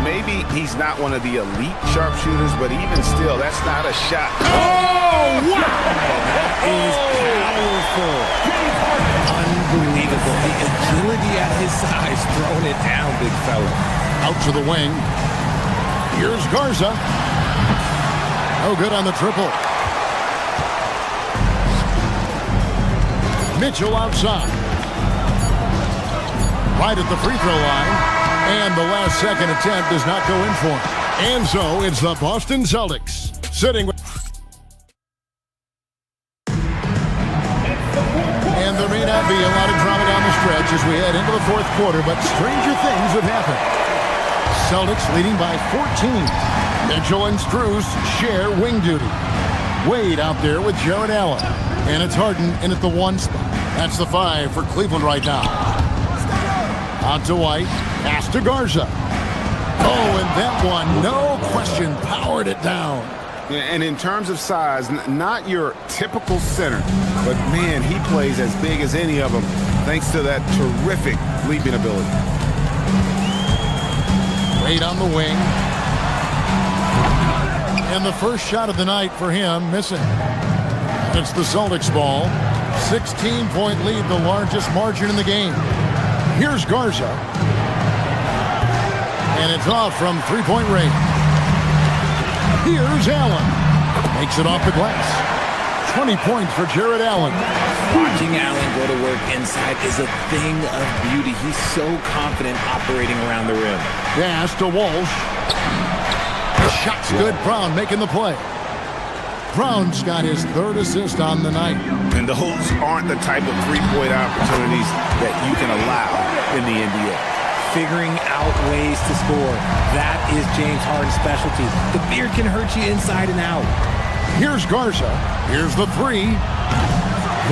Maybe he's not one of the elite sharpshooters, but even still, that's not a shot. Oh, wow! That is powerful. Unbelievable. The agility at his size, throwing it down, big fella. Out to the wing. Here's Garza. No good on the triple. Mitchell outside. Right at the free throw line. And the last second attempt does not go in for him. And so it's the Boston Celtics sitting with... And there may not be a lot of drama down the stretch as we head into the fourth quarter, but stranger things have happened. Celtics leading by 14. Mitchell and Strus share wing duty. Wade out there with Jared Allen. And it's Harden in at the 1 spot. That's the 5 for Cleveland right now. Out to White. Pass to Garza. Oh, and that one, no question, powered it down. And in terms of size, not your typical center, but man, he plays as big as any of them thanks to that terrific leaping ability. Wade on the wing. And the first shot of the night for him, missing. It's the Celtics ball. 16-point lead, the largest margin in the game. Here's Garza. And it's off from 3-point range. Here's Allen. Makes it off the glass. 20 points for Jared Allen. Watching Allen go to work inside is a thing of beauty. He's so confident operating around the rim. Pass to Walsh. Shot's good. Brown making the play. Brown's got his 3rd assist on the night. And those aren't the type of 3-point opportunities that you can allow in the NBA. figuring out ways to score. That is James Harden's specialty. The beard can hurt you inside and out. Here's Garza. Here's the three.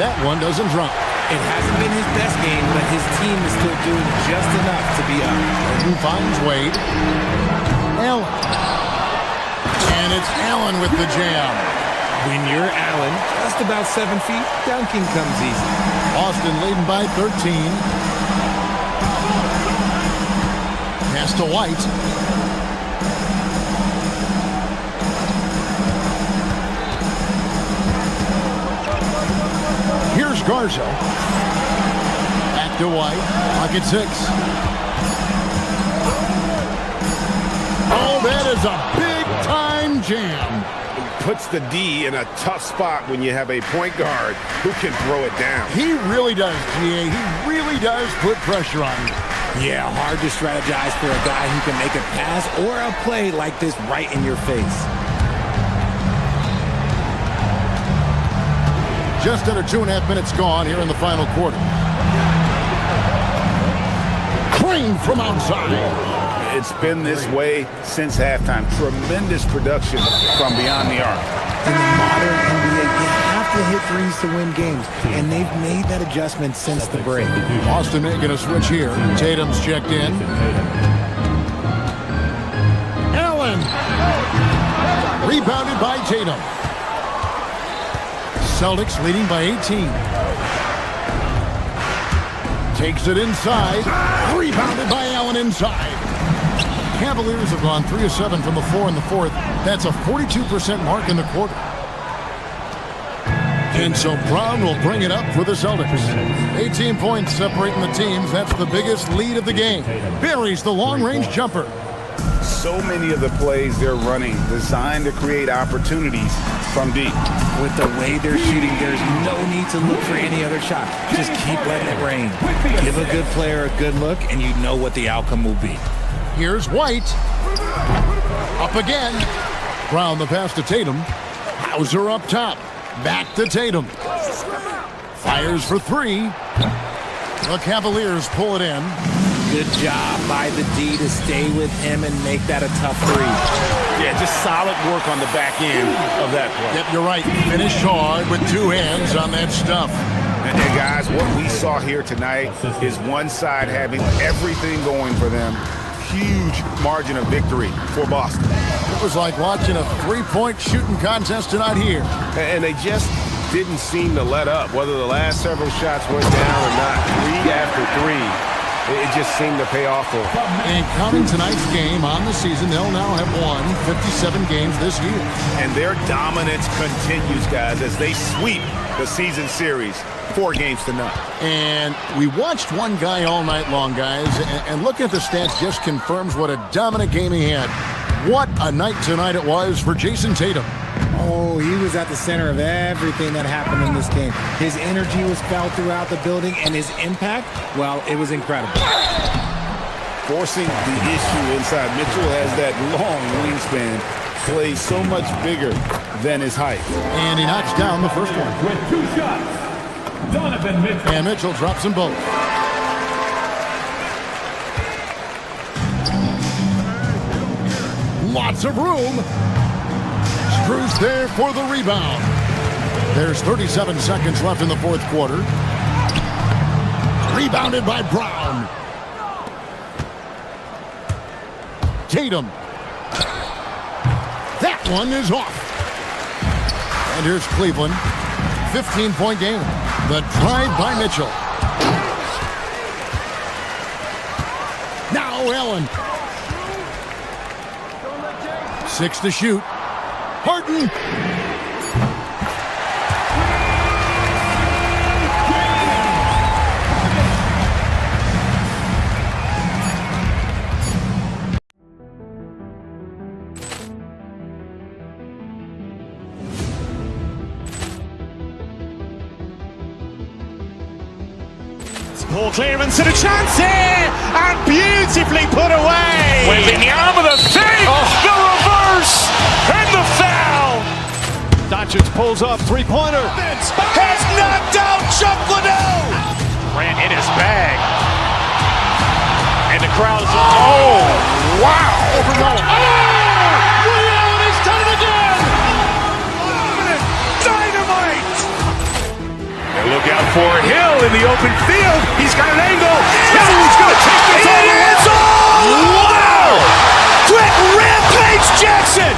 That one doesn't drop. It hasn't been his best game, but his team is still doing just enough to be up. Who finds Wade? Allen. And it's Allen with the jam. When you're Allen, just about 7 feet, dunking comes easy. Boston leading by 13. Pass to White. Here's Garza. Back to White. Pocket 6. Oh, that is a big-time jam. Puts the D in a tough spot when you have a point guard who can throw it down. He really does, GA. He really does put pressure on you. Yeah, hard to strategize for a guy who can make a pass or a play like this right in your face. Just under 2.5 minutes gone here in the final quarter. Crane from outside. It's been this way since halftime. Tremendous production from beyond the arc. In the modern NBA, you have to hit threes to win games, and they've made that adjustment since the break. Boston making a switch here. Tatum's checked in. Allen! Rebounded by Tatum. Celtics leading by 18. Takes it inside. Rebounded by Allen inside. Cavaliers have gone 3 of 7 from the floor in the fourth. That's a 42% mark in the quarter. And so Brown will bring it up for the Celtics. 18 points separating the teams. That's the biggest lead of the game. Buries the long-range jumper. So many of the plays they're running designed to create opportunities from deep. With the way they're shooting, there's no need to look for any other shot. Just keep letting it rain. Give a good player a good look, and you know what the outcome will be. Here's White. Up again. Brown the pass to Tatum. Hauser up top. Back to Tatum. Fires for 3. The Cavaliers pull it in. Good job by the D to stay with him and make that a tough 3. Yeah, just solid work on the back end of that play. Yep, you're right. Finished hard with 2 hands on that stuff. And guys, what we saw here tonight is one side having everything going for them. Huge margin of victory for Boston. It was like watching a 3-point shooting contest tonight here. And they just didn't seem to let up, whether the last several shots went down or not. 3 after 3. It just seemed to pay off for them. And counting tonight's game on the season, they'll now have won 57 games this year. And their dominance continues, guys, as they sweep the season series 4-0. And we watched one guy all night long, guys, and looking at the stats just confirms what a dominant game he had. What a night tonight it was for Jason Tatum. Oh, he was at the center of everything that happened in this game. His energy was felt throughout the building, and his impact, well, it was incredible. Forcing the issue inside. Mitchell has that long wingspan, plays so much bigger than his height. And he knocks down the first one. With 2 shots, Donovan Mitchell. And Mitchell drops them both. Lots of room. Strus there for the rebound. There's 37 seconds left in the fourth quarter. Rebounded by Brown. Tatum. That one is off. And here's Cleveland. 15-point game. The drive by Mitchell. Now Allen. 6 to shoot. Harden. Ball clearance and a chance here, and beautifully put away. Wembanyama the save, the reverse, and the foul. Doncic pulls up, 3-pointer. Has knocked out Chuck Liddell. Grant in his bag. And the crowd's, oh, wow! He's done it again! Dynamite! And look out for Hill in the open field. He's got an angle. Hill's going to take this all the way. Wow! Quick rampage Jackson!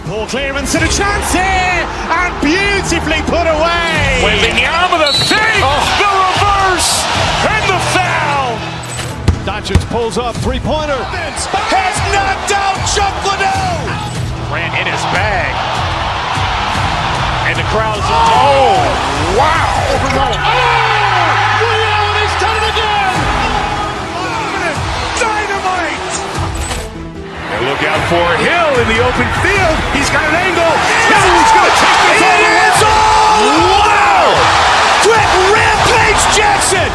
Ball clearance and a chance here, and beautifully put away. Wembanyama the fake, the reverse, and the foul. Doncic pulls up, three-pointer. Has knocked out Chuck Liddell. Ran in his bag. And the crowd's, oh, wow. He's done it again! Dynamite! And look out for Hill in the open field. He's got an angle. Hill's going to take this all the way. Wow! Quick rampage Jackson!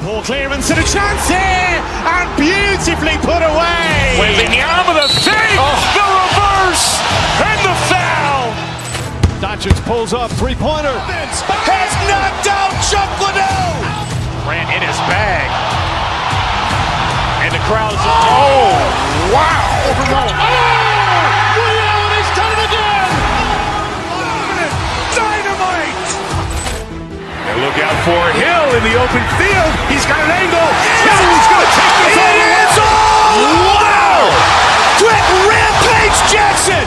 Ball clearance and a chance here, and beautifully put away. Wembanyama the fake, the reverse, and the foul. Doncic pulls up, three-pointer. Has knocked out Chuck Liddell. Ran in his bag. And the crowd's, oh, wow. He's done it again! Dynamite! And look out for Hill in the open field. He's got an angle. Hill's going to take this all the way. Wow! Quick rampage Jackson!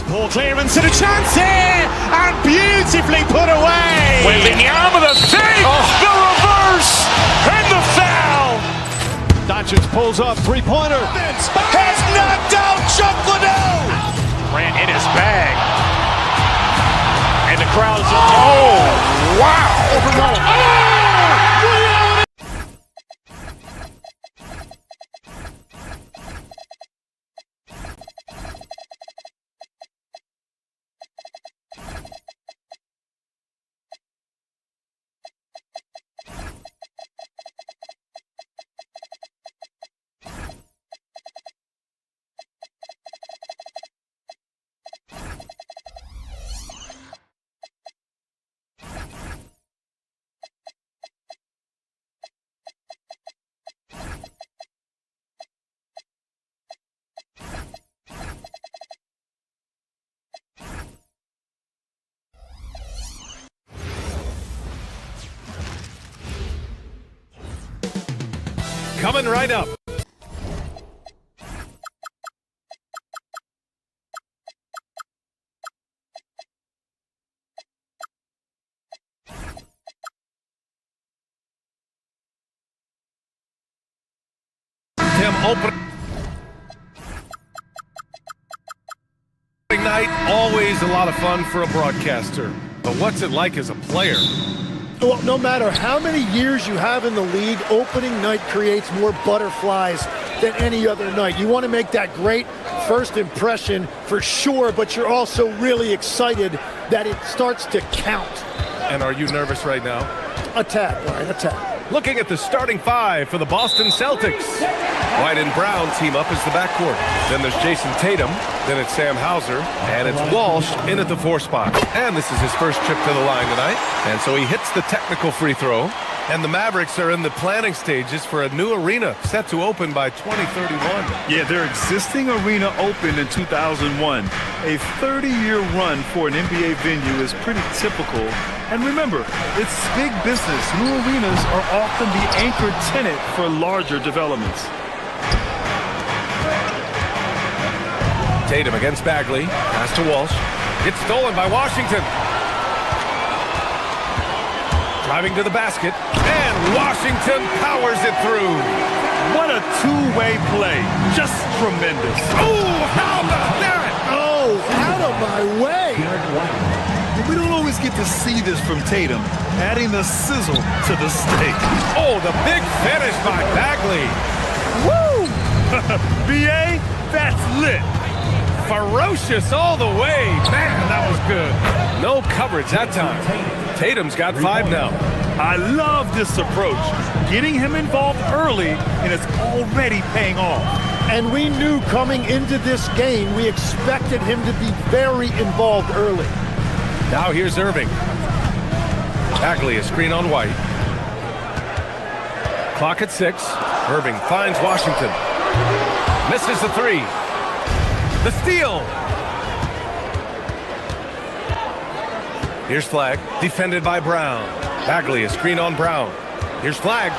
Ball clearance and a chance here, and beautifully put away. Wembanyama the fake, the reverse, and the foul. Doncic pulls up, three-pointer. Has knocked out Chuck Liddell. Ran in his bag. And the crowd's, oh, wow. Coming right up. Tim, opening night, always a lot of fun for a broadcaster. But what's it like as a player? Well, no matter how many years you have in the league, opening night creates more butterflies than any other night. You want to make that great first impression for sure, but you're also really excited that it starts to count. And are you nervous right now? A tad, Brian, a tad. Looking at the starting five for the Boston Celtics. White and Brown team up as the backcourt. Then there's Jason Tatum. Then it's Sam Hauser. And it's Walsh in at the 4 spot. And this is his first trip to the line tonight. And so he hits the technical free throw. And the Mavericks are in the planning stages for a new arena set to open by 2031. Yeah, their existing arena opened in 2001. A 30-year run for an NBA venue is pretty typical. And remember, it's big business. New arenas are often the anchor tenant for larger developments. Tatum against Bagley. Pass to Walsh. Gets stolen by Washington. Driving to the basket. And Washington powers it through. What a two-way play. Just tremendous. Oh, how about that? Oh, out of my way. We don't always get to see this from Tatum, adding the sizzle to the steak. Oh, the big finish by Bagley. Woo! BA, that's lit. Ferocious all the way. Man, that was good. No coverage that time. Tatum's got 5 now. I love this approach. Getting him involved early, and it's already paying off. And we knew coming into this game, we expected him to be very involved early. Now here's Irving. Bagley, a screen on White. Clock at 6. Irving finds Washington. Misses the 3. The steal. Here's Flag, defended by Brown. Bagley, a screen on Brown. Here's Flag.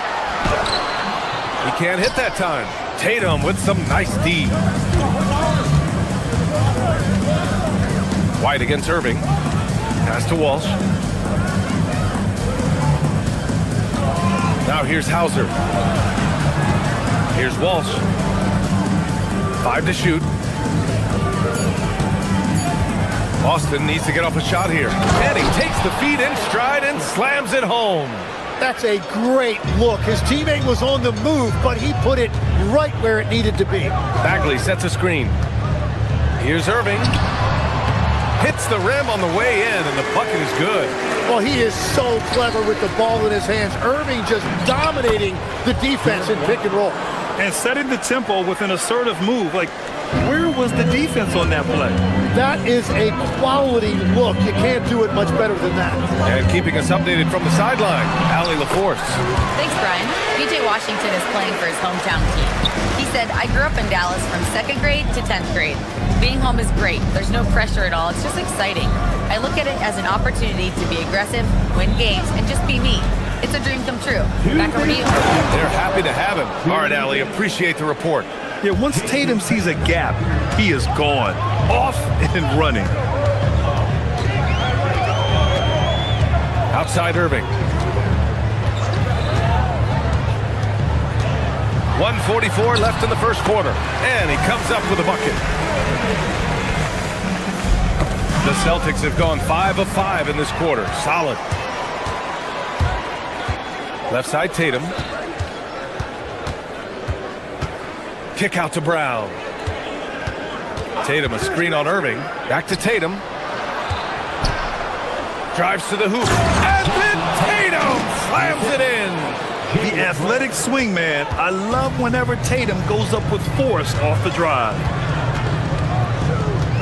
He can't hit that time. Tatum with some nice D. White against Irving. Pass to Walsh. Now here's Hauser. Here's Walsh. 5 to shoot. Boston needs to get off a shot here. And he takes the feed in stride and slams it home. That's a great look. His teammate was on the move, but he put it right where it needed to be. Bagley sets a screen. Here's Irving. Hits the rim on the way in, and the bucket is good. Well, he is so clever with the ball in his hands. Irving just dominating the defense in pick and roll. And setting the tempo with an assertive move. Like, where was the defense on that play? That is a quality look. You can't do it much better than that. And keeping us updated from the sideline, Allie LaForce. Thanks, Brian. B.J. Washington is playing for his hometown team. He said, I grew up in Dallas from 2nd grade to 10th grade. Being home is great. There's no pressure at all. It's just exciting. I look at it as an opportunity to be aggressive, win games, and just be me. It's a dream come true. Back over to you. They're happy to have him. All right, Allie, appreciate the report. Yeah, once Tatum sees a gap, he is gone. Off and running. Outside Irving. 1:44 left in the first quarter. And he comes up with a bucket. The Celtics have gone 5 of 5 in this quarter. Solid. Left side Tatum. Kick out to Brown. Tatum, a screen on Irving. Back to Tatum. Drives to the hoop. And then Tatum slams it in. The athletic swing man. I love whenever Tatum goes up with force off the drive.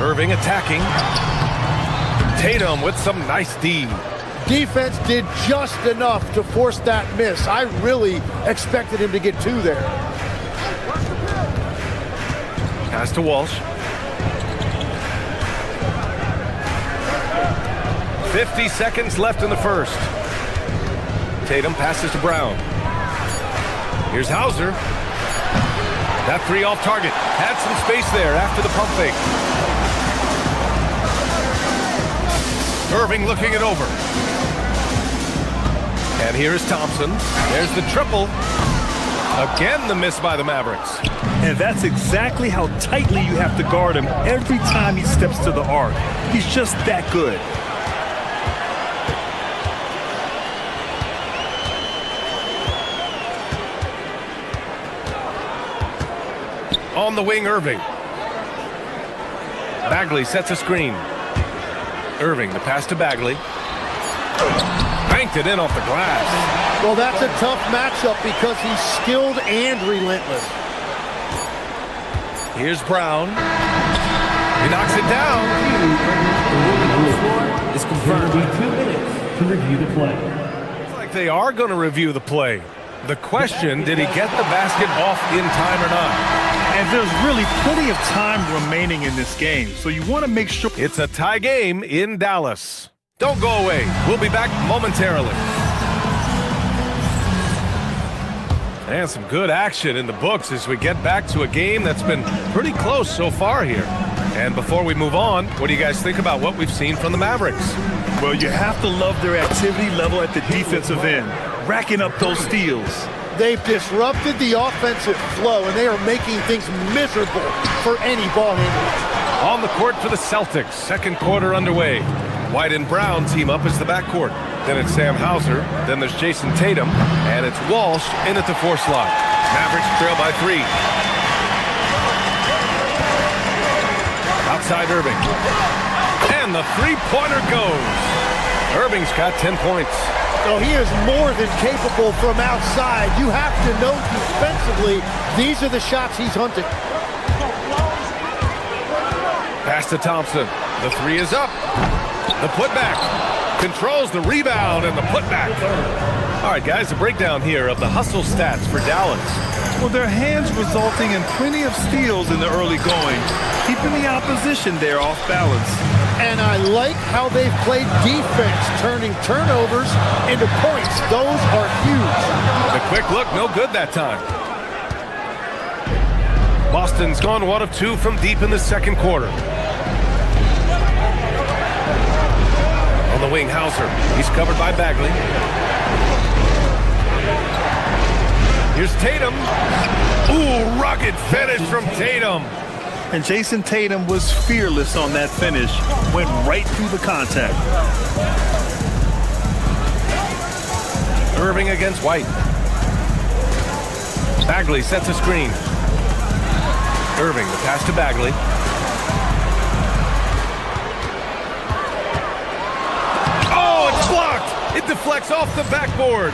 Irving attacking. Tatum with some nice D. Defense did just enough to force that miss. I really expected him to get 2 there. Pass to Walsh. 50 seconds left in the first. Tatum passes to Brown. Here's Hauser. That 3 off target. Had some space there after the pump fake. Irving looking it over. And here's Thompson. There's the triple. Again, the miss by the Mavericks. And that's exactly how tightly you have to guard him every time he steps to the arc. He's just that good. On the wing, Irving. Bagley sets a screen. Irving, the pass to Bagley. banked it in off the glass. Well, that's a tough matchup because he's skilled and relentless. Here's Brown. He knocks it down. It's confirmed. 2 minutes to review the play. Looks like they are going to review the play. The question, did he get the basket off in time or not? And there's really plenty of time remaining in this game, so you want to make sure. It's a tie game in Dallas. Don't go away. We'll be back momentarily. And some good action in the books as we get back to a game that's been pretty close so far here. And before we move on, what do you guys think about what we've seen from the Mavericks? Well, you have to love their activity level at the defensive end, racking up those steals. They've disrupted the offensive flow, and they are making things miserable for any ball handler. On the court for the Celtics, second quarter underway. White and Brown team up as the backcourt. Then it's Sam Hauser, then there's Jason Tatum, and it's Walsh in at the 4 slot. Mavericks trail by 3. Outside Irving. And the three-pointer goes. Irving's got 10 points. So he is more than capable from outside. You have to know defensively, these are the shots he's hunting. Pass to Thompson. The 3 is up. The putback. Controls the rebound and the putback. All right, guys, a breakdown here of the hustle stats for Dallas. Well, their hands resulting in plenty of steals in the early going, keeping the opposition there off balance. And I like how they've played defense, turning turnovers into points. Those are huge. The quick look, no good that time. Boston's gone 1 of 2 from deep in the second quarter. On the wing, Hauser. He's covered by Bagley. Here's Tatum. Ooh, rugged finish from Tatum. And Jason Tatum was fearless on that finish. Went right through the contact. Irving against White. Bagley sets a screen. Irving, the pass to Bagley. Oh, it's blocked! It deflects off the backboard.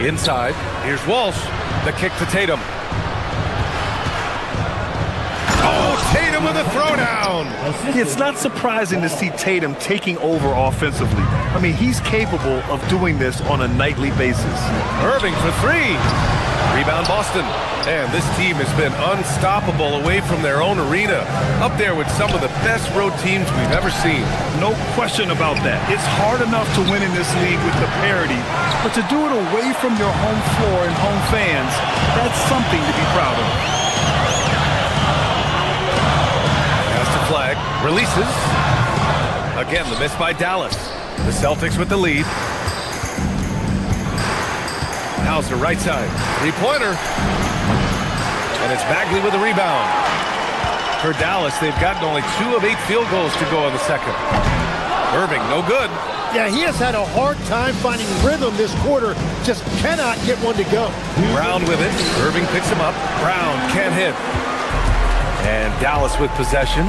Inside, here's Walsh. The kick to Tatum. Oh, Tatum with a throwdown. It's not surprising to see Tatum taking over offensively. I mean, he's capable of doing this on a nightly basis. Irving for 3. Rebound Boston. And this team has been unstoppable away from their own arena. Up there with some of the best road teams we've ever seen. No question about that. It's hard enough to win in this league with the parity, but to do it away from your home floor and home fans, that's something to be proud of. Pass to Flag. Releases. Again, the miss by Dallas. The Celtics with the lead. Hauser, right side. Three-pointer. And it's Bagley with a rebound. For Dallas, they've gotten only 2 of 8 field goals to go in the second. Irving, no good. Yeah, he has had a hard time finding rhythm this quarter. Just cannot get one to go. Brown with it. Irving picks him up. Brown can't hit. And Dallas with possession.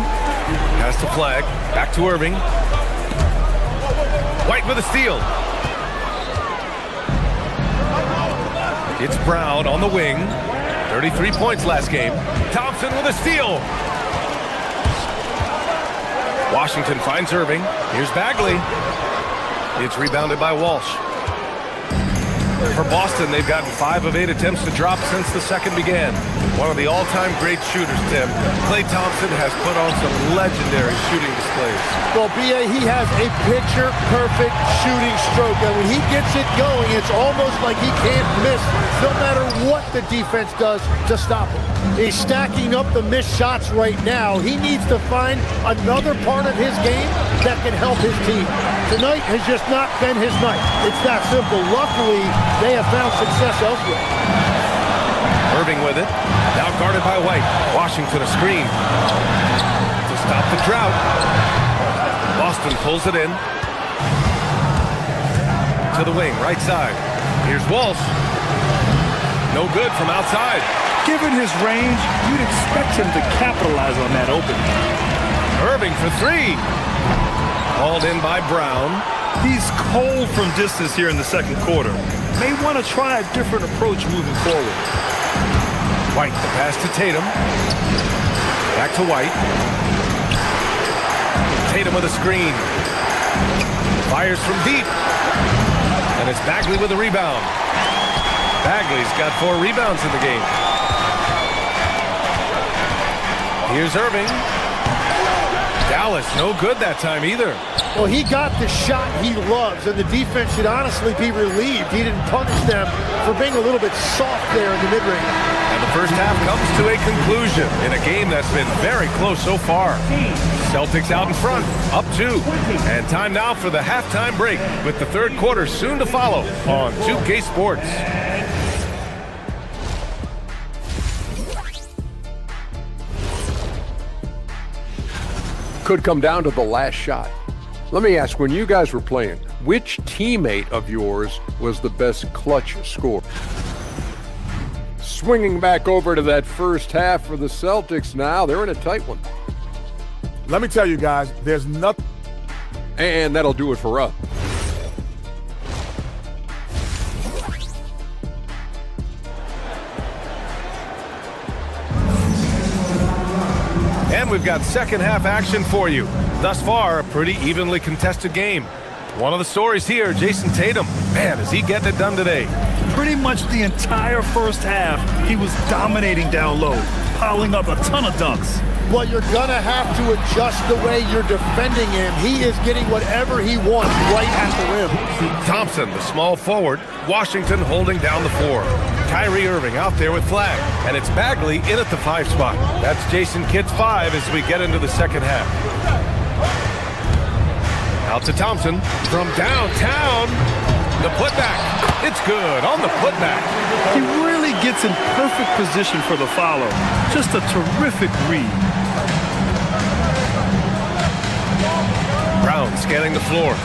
Pass to Flag. Back to Irving. White with a steal. It's Brown on the wing. 33 points last game. Thompson with a steal. Washington finds Irving. Here's Bagley. It's rebounded by Walsh. For Boston, they've gotten 5 of 8 attempts to drop since the second began. One of the all-time great shooters, Tim. Klay Thompson has put on some legendary shooting displays. Well, B.A., he has a picture-perfect shooting stroke. And when he gets it going, it's almost like he can't miss, no matter what the defense does to stop him. He's stacking up the missed shots right now. He needs to find another part of his game that can help his team. Tonight has just not been his night. It's that simple. Luckily, they have found success elsewhere. Irving with it. Now guarded by White. Washington a screen. To stop the drought. Boston pulls it in. To the wing, right side. Here's Walsh. No good from outside. Given his range, you'd expect him to capitalize on that opening. Irving for 3. Called in by Brown. He's cold from distance here in the second quarter. May want to try a different approach moving forward. White, the pass to Tatum. Back to White. Tatum with a screen. Fires from deep. And it's Bagley with a rebound. Bagley's got 4 rebounds in the game. Here's Irving. Dallas, no good that time either. Well, he got the shot he loves, and the defense should honestly be relieved. He didn't punish them for being a little bit soft there in the mid-range. And the first half comes to a conclusion in a game that's been very close so far. Celtics out in front, up 2. And time now for the halftime break, with the third quarter soon to follow on 2K Sports. Could come down to the last shot. Let me ask, when you guys were playing, which teammate of yours was the best clutch scorer? Swinging back over to that first half for the Celtics now. They're in a tight one. Let me tell you guys, there's nothing. And that'll do it for us. And we've got second half action for you. Thus far, a pretty evenly contested game. One of the stories here, Jason Tatum. Man, is he getting it done today. Pretty much the entire first half, he was dominating down low, piling up a ton of dunks. Well, you're going to have to adjust the way you're defending him. He is getting whatever he wants right at the rim. Thompson, the small forward. Washington holding down the 4. Kyrie Irving out there with flag. And it's Bagley in at the 5 spot. That's Jason Kidd's 5 as we get into the second half. Out to Thompson from downtown. The putback. It's good on the putback. He really gets in perfect position for the follow. Just a terrific read. Brown scanning the floor.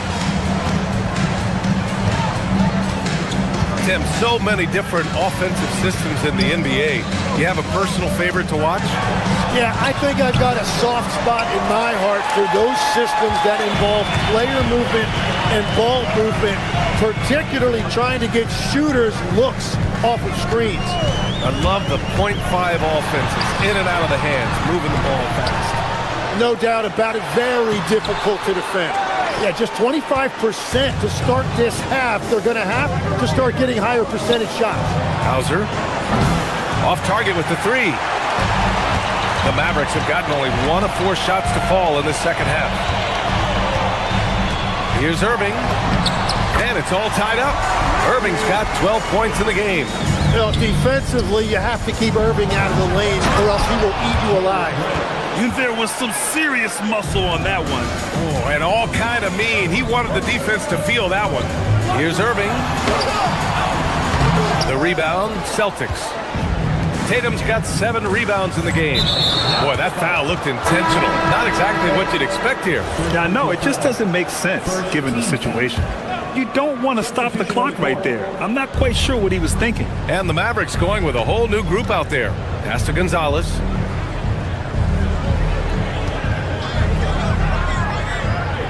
Tim, so many different offensive systems in the NBA. You have a personal favorite to watch? Yeah, I think I've got a soft spot in my heart for those systems that involve player movement and ball movement, particularly trying to get shooters looks off of screens. I love the .5 offenses, in and out of the hands, moving the ball fast. No doubt about it, very difficult to defend. Yeah, just 25% to start this half. They're going to have to start getting higher percentage shots. Hauser, off target with the 3. The Mavericks have gotten only 1 of 4 shots to fall in the second half. Here's Irving, and it's all tied up. Irving's got 12 points in the game. You know, defensively, you have to keep Irving out of the lane or else he will eat you alive. There was some serious muscle on that one. Oh, and all kind of mean. He wanted the defense to feel that one. Here's Irving. The rebound, Celtics. Tatum's got 7 rebounds in the game. Boy, that foul looked intentional. Not exactly what you'd expect here. Yeah, I know. It just doesn't make sense, given the situation. You don't want to stop the clock right there. I'm not quite sure what he was thinking. And the Mavericks going with a whole new group out there. Pass to Gonzalez.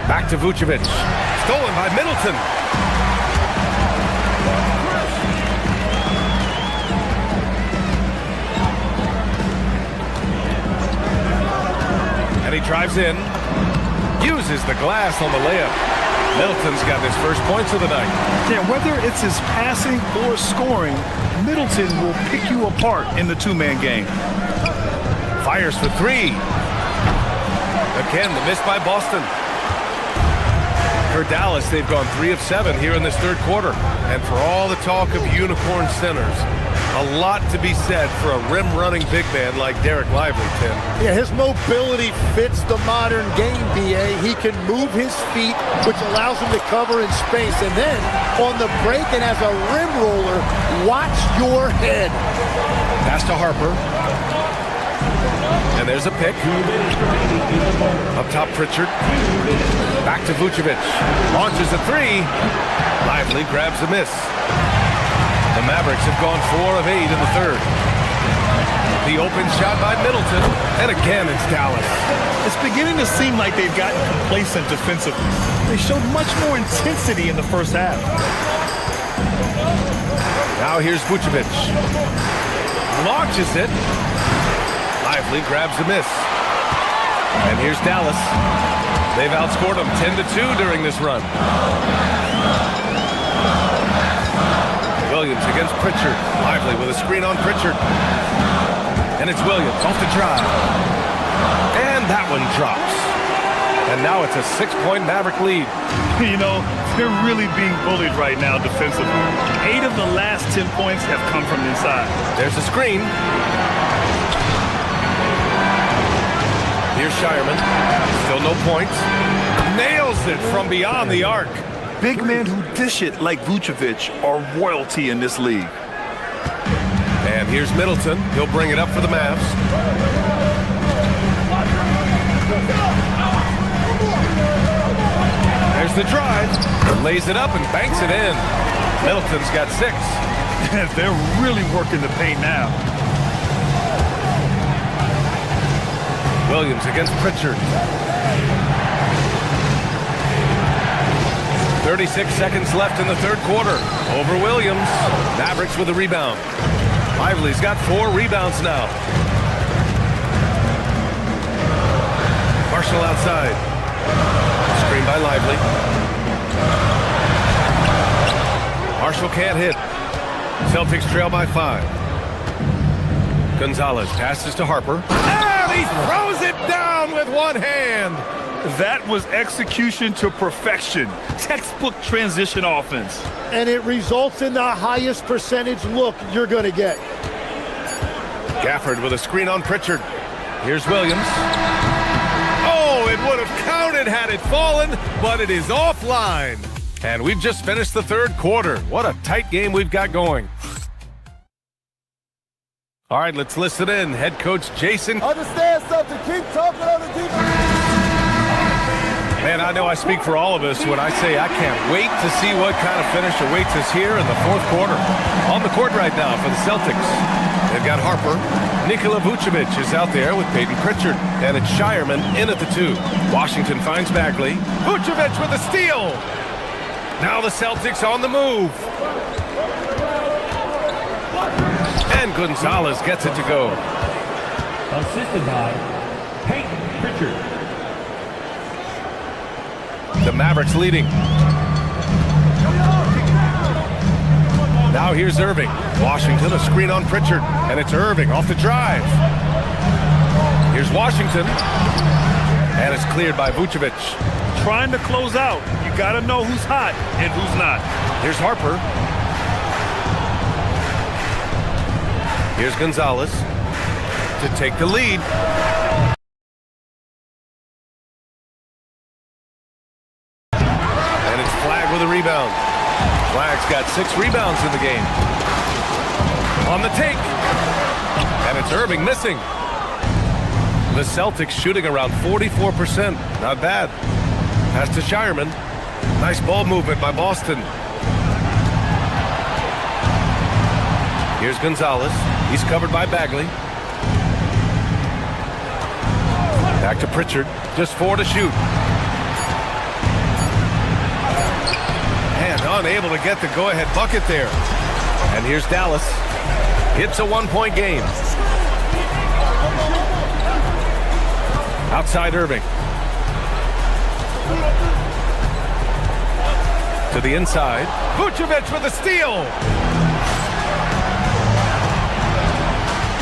Back to Vucevic. Stolen by Middleton. And he drives in. Uses the glass on the layup. Middleton's got his first points of the night. Yeah, whether it's his passing or scoring, Middleton will pick you apart in the 2-man game. Fires for 3. Again, the miss by Boston. For Dallas, they've gone 3 of 7 here in this third quarter. And for all the talk of unicorn centers, a lot to be said for a rim-running big man like Derek Lively, Tim. Yeah, his mobility fits the modern game, B.A. He can move his feet, which allows him to cover in space. And then, on the break and as a rim roller, watch your head. Pass to Harper. And there's a pick. Up top, Pritchard. Back to Vucevic. Launches a 3. Lively grabs the miss. The Mavericks have gone 4 of 8 in the third. The open shot by Middleton, and again it's Dallas. It's beginning to seem like they've gotten complacent defensively. They showed much more intensity in the first half. Now here's Vucevic. Launches it. Lively grabs the miss. And here's Dallas. They've outscored them 10-2 during this run. Williams against Pritchard. Lively with a screen on Pritchard. And it's Williams off the drive. And that one drops. And now it's a 6-point Maverick lead. You know, they're really being bullied right now defensively. 8 of the last 10 points have come from inside. There's a screen. Here's Shireman. Still no points. Nails it from beyond the arc. Big men who dish it like Vucevic are royalty in this league. And here's Middleton. He'll bring it up for the Mavs. There's the drive. Lays it up and banks it in. Middleton's got 6. They're really working the paint now. Williams against Pritchard. 36 seconds left in the third quarter. Over Williams. Mavericks with a rebound. Lively's got 4 rebounds now. Marshall outside. Screen by Lively. Marshall can't hit. Celtics trail by 5. Gonzalez passes to Harper. And he throws it down with one hand. That was execution to perfection. Textbook transition offense. And it results in the highest percentage look you're going to get. Gafford with a screen on Pritchard. Here's Williams. Oh, it would have counted had it fallen, but it is offline. And we've just finished the third quarter. What a tight game we've got going. All right, let's listen in. Head coach Jason. Understand something. Keep talking on the defense. Man, I know I speak for all of us when I say I can't wait to see what kind of finish awaits us here in the fourth quarter. On the court right now for the Celtics. They've got Harper. Nikola Vucevic is out there with Peyton Pritchard. And it's Shireman in at the 2. Washington finds Bagley. Vucevic with a steal. Now the Celtics on the move. And Gonzalez gets it to go. Assisted by Peyton Pritchard. The Mavericks leading. Now here's Irving. Washington, a screen on Pritchard. And it's Irving off the drive. Here's Washington. And it's cleared by Vucevic. Trying to close out. You got to know who's hot and who's not. Here's Harper. Here's Gonzalez to take the lead. And it's Flagg with a rebound. Flagg's got 6 rebounds in the game. On the take. And it's Irving missing. The Celtics shooting around 44%. Not bad. Pass to Shireman. Nice ball movement by Boston. Here's Gonzalez. He's covered by Bagley. Back to Pritchard. Just 4 to shoot. And unable to get the go-ahead bucket there. And here's Dallas. It's a 1-point game. Outside Irving. To the inside. Vucevic with a steal.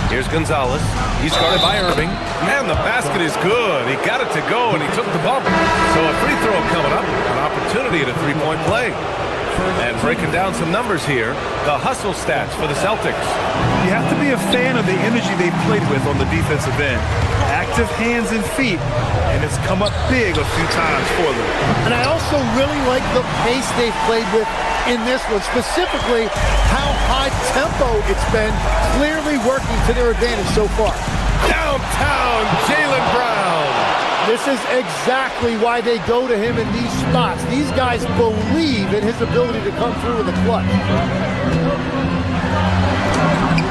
Here's Gonzalez. He's guarded by Irving. And the basket is good. He got it to go, and he took the bump. So a free throw coming up. An opportunity at a 3-point play. And breaking down some numbers here, the hustle stats for the Celtics. You have to be a fan of the energy they've played with on the defensive end. Active hands and feet, and it's come up big a few times for them. And I also really like the pace they've played with in this one, specifically how high tempo it's been, clearly working to their advantage so far. Downtown Jaylen Brown. This is exactly why they go to him in these spots. These guys believe in his ability to come through in the clutch.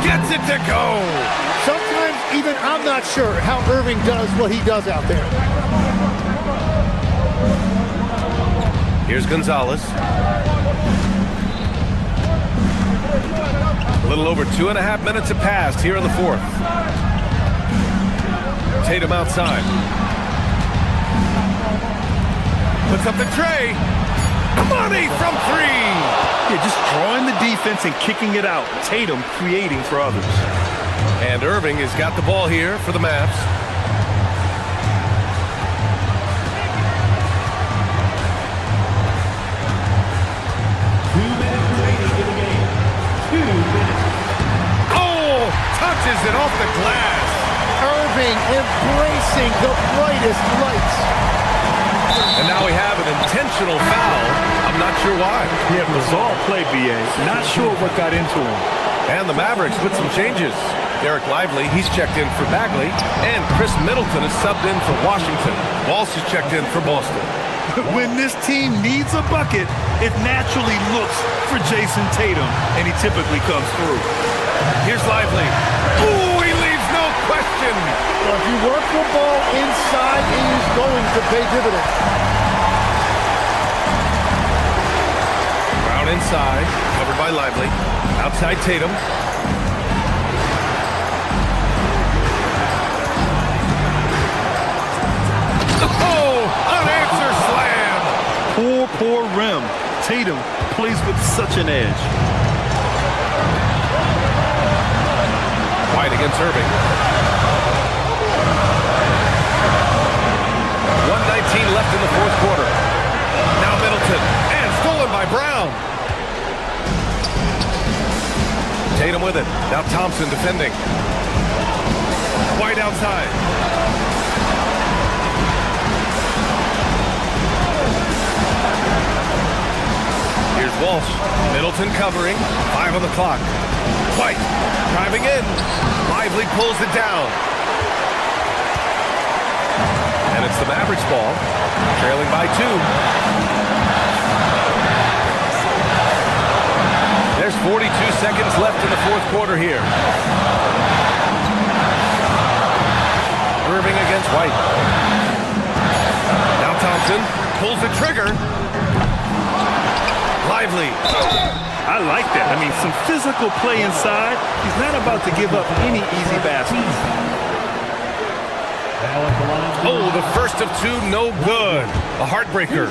Gets it to go. Sometimes even I'm not sure how Irving does what he does out there. Here's Gonzalez. A little over 2.5 minutes have passed here in the fourth. Tatum outside. Puts up the tray. Money from three. Yeah, just drawing the defense and kicking it out. Tatum creating for others. And Irving has got the ball here for the Mavs. Oh, touches it off the glass. Irving embracing the brightest lights. And now we have an intentional foul. I'm not sure why. Yeah, bizarre play, B.A. Not sure what got into him. And the Mavericks with some changes. Derek Lively, he's checked in for Bagley. And Chris Middleton is subbed in for Washington. Walsh is checked in for Boston. When this team needs a bucket, it naturally looks for Jason Tatum, and he typically comes through. Here's Lively. Ooh, he leaves no question. Well, if you work the ball inside, it is going to pay dividends. Brown inside, covered by Lively. Outside Tatum. Oh, unanswered slam. Poor rim. Tatum plays with such an edge. White against Irving. 1:19 left in the fourth quarter. Now Middleton, and stolen by Brown. Tatum with it. Now Thompson defending. White outside. Here's Walsh. Middleton covering. 5 on the clock. White driving in. Lively pulls it down. And it's the Mavericks ball. Trailing by 2. There's 42 seconds left in the fourth quarter here. Irving against White. Now Thompson pulls the trigger. Lively. I like that. I mean, some physical play inside. He's not about to give up any easy baskets. Oh, the first of 2, no good. A heartbreaker.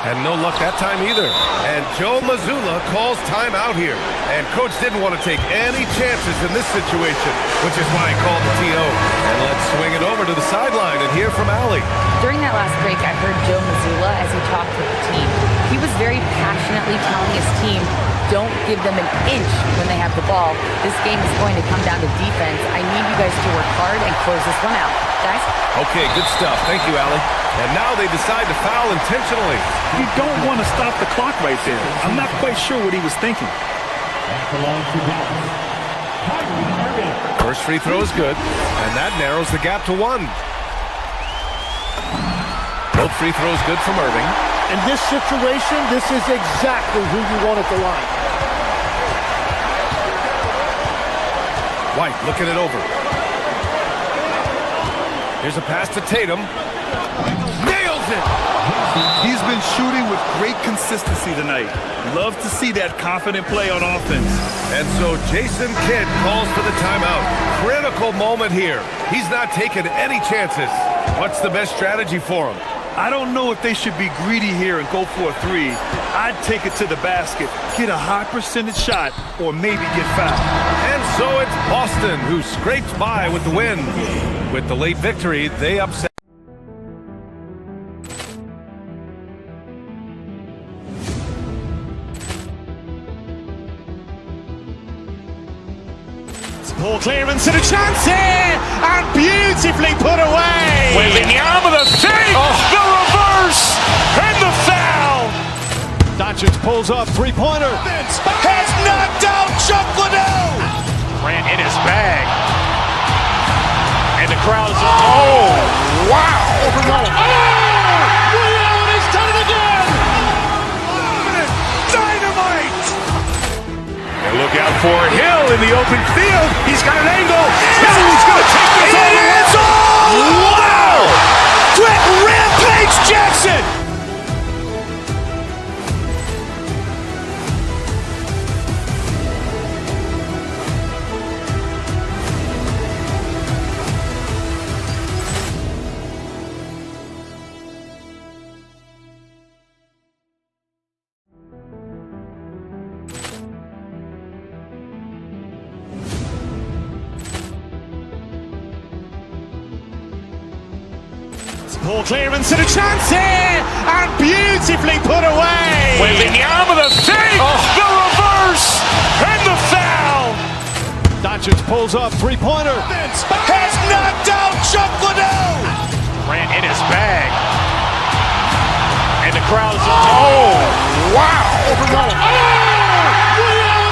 And no luck that time either. And Joe Mazzulla calls timeout here. And coach didn't want to take any chances in this situation, which is why he called the TO. And let's swing it over to the sideline and hear from Allie. During that last break, I heard Joe Mazzulla as he talked with the team. He was very passionately telling his team, don't give them an inch when they have the ball. This game is going to come down to defense. I need you guys to work hard and close this one out. Guys? Okay, good stuff. Thank you, Allie. And now they decide to foul intentionally. You don't want to stop the clock right there. I'm not quite sure what he was thinking. First free throw is good, and that narrows the gap to 1. Both free throws good from Irving. In this situation, this is exactly who you want at the line. White looking it over. Here's a pass to Tatum. Nails it! He's been shooting with great consistency tonight. Love to see that confident play on offense. And so Jason Kidd calls for the timeout. Critical moment here. He's not taking any chances. What's the best strategy for him? I don't know if they should be greedy here and go for a 3. I'd take it to the basket, get a high percentage shot, or maybe get fouled. And so it's Boston who scrapes by with the win. With the late victory, they upset. Ball clearance and a chance here, and beautifully put away. Wembanyama the save, the reverse, and the foul. Doncic pulls up, three-pointer. Has knocked out Chuck Liddell. Ran in his bag. And the crowd is, oh, wow. Oh, Ray Allen has done it again. Dynamite. Look out for Hill in the open field. He's got an angle. Hill's going to take this all the way. Wow! Quick rampage Jackson! Ball clearance and a chance here, and beautifully put away. Wembanyama the fake, the reverse, and the foul. Doncic pulls up, three-pointer. Has knocked out Chuck Liddell. Ran in his bag. And the crowd's wow.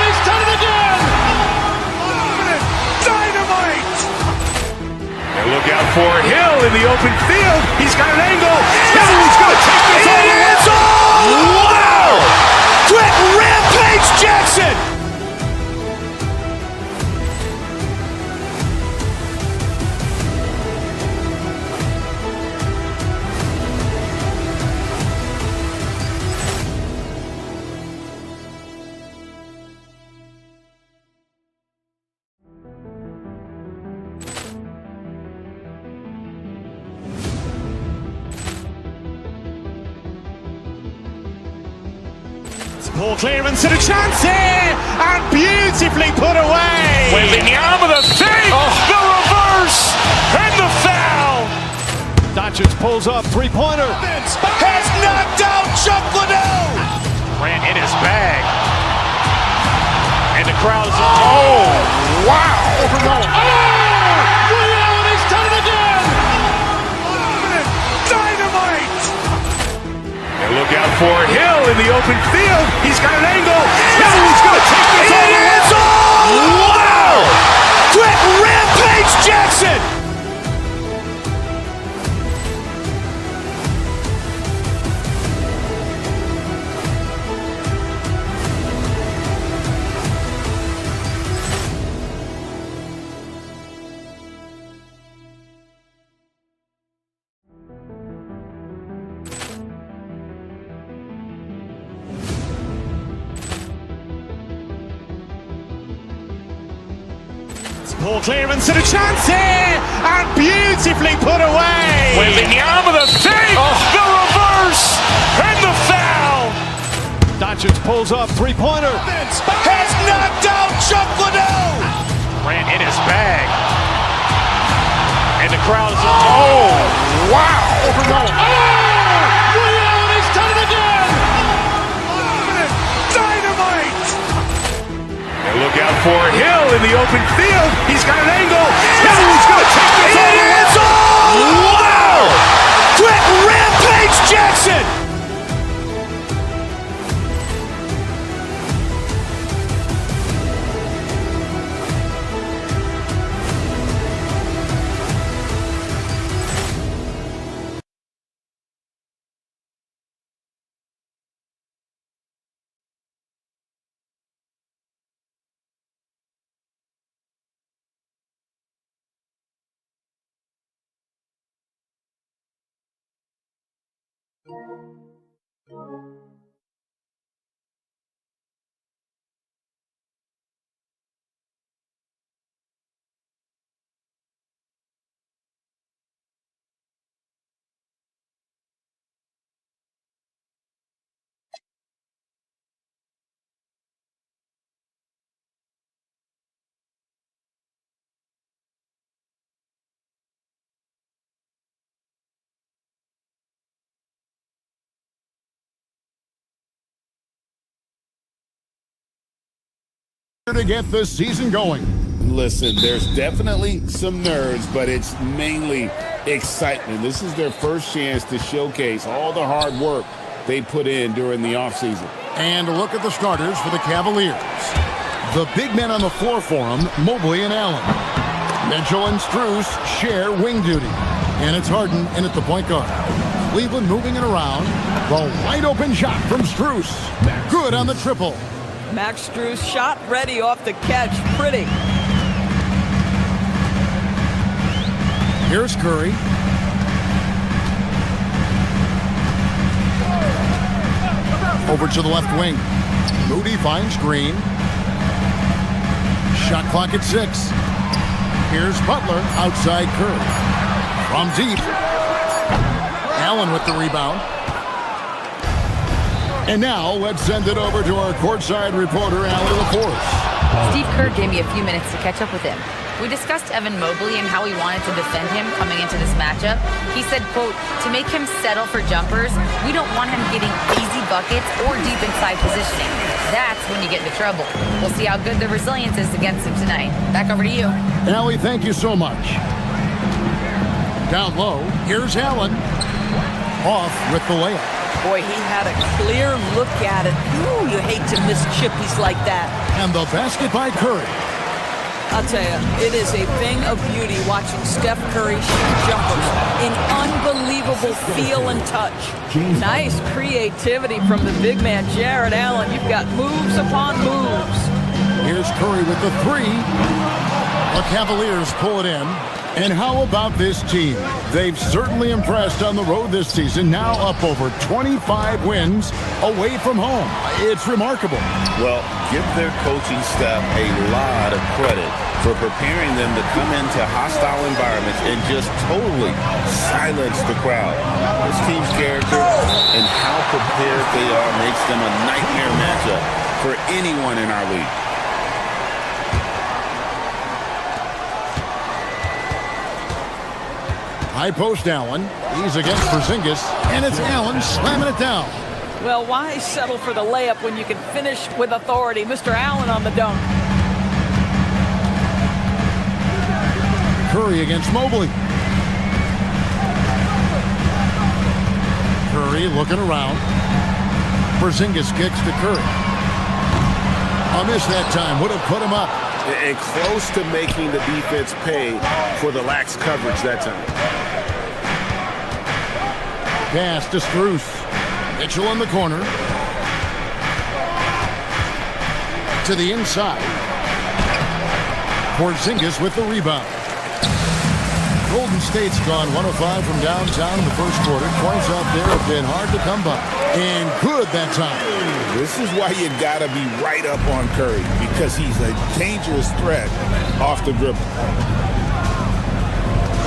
He's done it again. Dynamite. And look out for Hill in the open field. He's got an angle. Hill's going to take this all the way. Wow. Quick rampage Jackson. Ball clearance and a chance here, and beautifully put away. Wembanyama the fake, the reverse, and the foul. Doncic pulls up, three-pointer. Has knocked out Chuck Liddell. Ran in his bag. And the crowd's wow. He's done it again. Dynamite. And look out for Hill in the open field. He's got an angle. Hill's going to take this all the way. Wow. Quick rampage Jackson. Ball clearance and a chance here, and beautifully put away. Wembanyama the fake, the reverse, and the foul. Doncic pulls up, three-pointer. Has knocked out Chuck Liddell. Ran in his bag. And the crowd's wow. He's done it again. Dynamite. And look out for Hill in the open field. He's got an angle. Hill's going to take this all the way. Wow. Quick rampage Jackson. To get this season going. Listen, there's definitely some nerves, but it's mainly excitement. This is their first chance to showcase all the hard work they put in during the offseason. And a look at the starters for the Cavaliers. The big men on the floor for them, Mobley and Allen. Mitchell and Strus share wing duty. And it's Harden in at the point guard. Cleveland moving it around. The wide open shot from Strus. Good on the triple. Max Strus shot ready off the catch. Pretty. Here's Curry. Over to the left wing. Moody finds Green. Shot clock at 6. Here's Butler outside Curry. From deep. Allen with the rebound. And now let's send it over to our courtside reporter, Allen LaForce. Steve Kerr gave me a few minutes to catch up with him. We discussed Evan Mobley and how he wanted to defend him coming into this matchup. He said, quote, to make him settle for jumpers, we don't want him getting easy buckets or deep inside positioning. That's when you get into trouble. We'll see how good the resilience is against him tonight. Back over to you. Allie, thank you so much. Down low, here's Allen. Off with the layup. Boy, he had a clear look at it. Ooh, you hate to miss chippies like that. And the basket by Curry. I'll tell you, it is a thing of beauty watching Steph Curry shoot jumpers in unbelievable feel and touch. Nice creativity from the big man, Jared Allen. You've got moves upon moves. Here's Curry with the 3. The Cavaliers pull it in. And how about this team? They've certainly impressed on the road this season, now up over 25 wins away from home. It's remarkable. Well, give their coaching staff a lot of credit for preparing them to come into hostile environments and just totally silence the crowd. This team's character and how prepared they are makes them a nightmare matchup for anyone in our league. High post Allen. He's against Porzingis, and it's Allen slamming it down. Well, why settle for the layup when you can finish with authority? Mr. Allen on the dunk. Curry against Mobley. Curry looking around. Porzingis kicks to Curry. A miss that time would have put him up. And close to making the defense pay for the lax coverage that time. Pass to Strus. Mitchell in the corner. To the inside. Porzingis with the rebound. Golden State's gone 105 from downtown in the first quarter. Points out there have been hard to come by. And good that time. This is why you gotta be right up on Curry, because he's a dangerous threat off the dribble.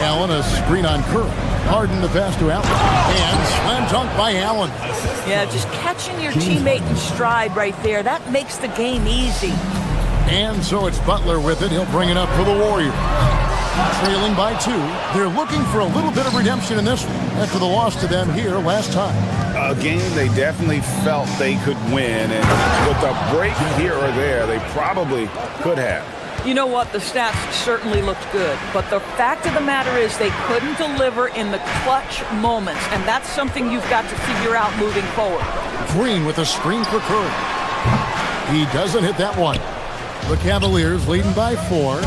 Allen, a screen on Curry. Harden the pass to Allen. And slam dunk by Allen. Yeah, just catching your teammate in stride right there. That makes the game easy. And so it's Butler with it. He'll bring it up for the Warriors. Trailing by 2. They're looking for a little bit of redemption in this one after the loss to them here last time. A game they definitely felt they could win, and with a break here or there, they probably could have. You know what? The stats certainly looked good, but the fact of the matter is they couldn't deliver in the clutch moments, and that's something you've got to figure out moving forward. Green with a screen for Curry. He doesn't hit that one. The Cavaliers leading by 4.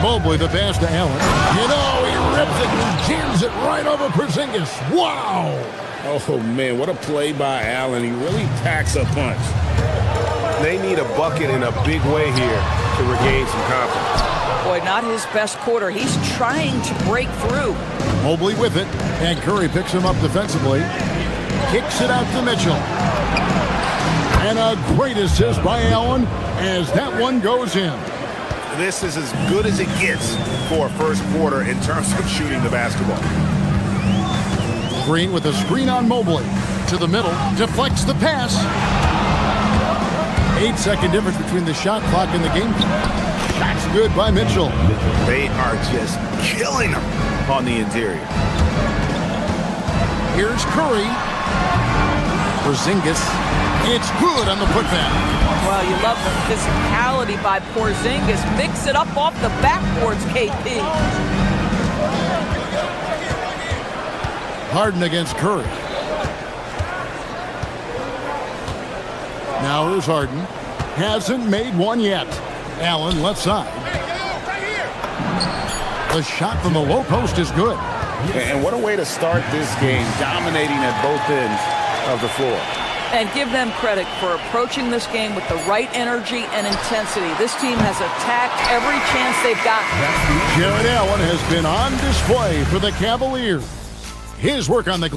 Mobley the pass to Allen. You know, he rips it and jams it right over Porzingis. Wow! Oh, man, what a play by Allen. He really packs a punch. They need a bucket in a big way here to regain some confidence. Boy, not his best quarter. He's trying to break through. Mobley with it, and Curry picks him up defensively. Kicks it out to Mitchell. And a great assist by Allen as that one goes in. This is as good as it gets for a first quarter in terms of shooting the basketball. Green with a screen on Mobley. To the middle, deflects the pass. 8-second difference between the shot clock and the game clock. That's good by Mitchell. They are just killing them on the interior. Here's Curry. Porzingis. It's good on the putback. Well, you love the physicality by Porzingis. Mix it up off the backboards, KP. Harden against Curry. Now here's Harden. Hasn't made one yet. Allen left side. The shot from the low post is good. And what a way to start this game, dominating at both ends of the floor. And give them credit for approaching this game with the right energy and intensity. This team has attacked every chance they've gotten. Jared Allen has been on display for the Cavaliers. His work on the...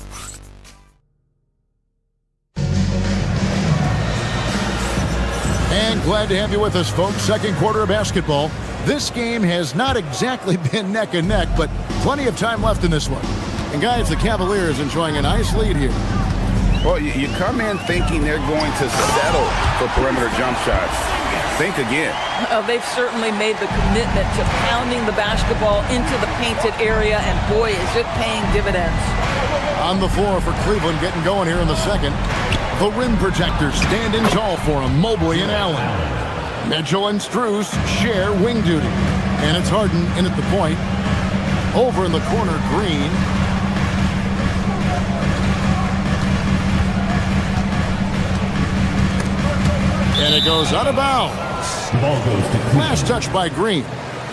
And glad to have you with us, folks. Second quarter of basketball. This game has not exactly been neck and neck, but plenty of time left in this one. And guys, the Cavaliers enjoying a nice lead here. Well, you come in thinking they're going to settle for perimeter jump shots. Think again. They've certainly made the commitment to pounding the basketball into the painted area, and boy, is it paying dividends. On the floor for Cleveland, getting going here in the second. The rim protectors standing tall for him, Mobley and Allen. Mitchell and Strus share wing duty. And it's Harden in at the point. Over in the corner, Green. And it goes out of bounds. Last touch by Green.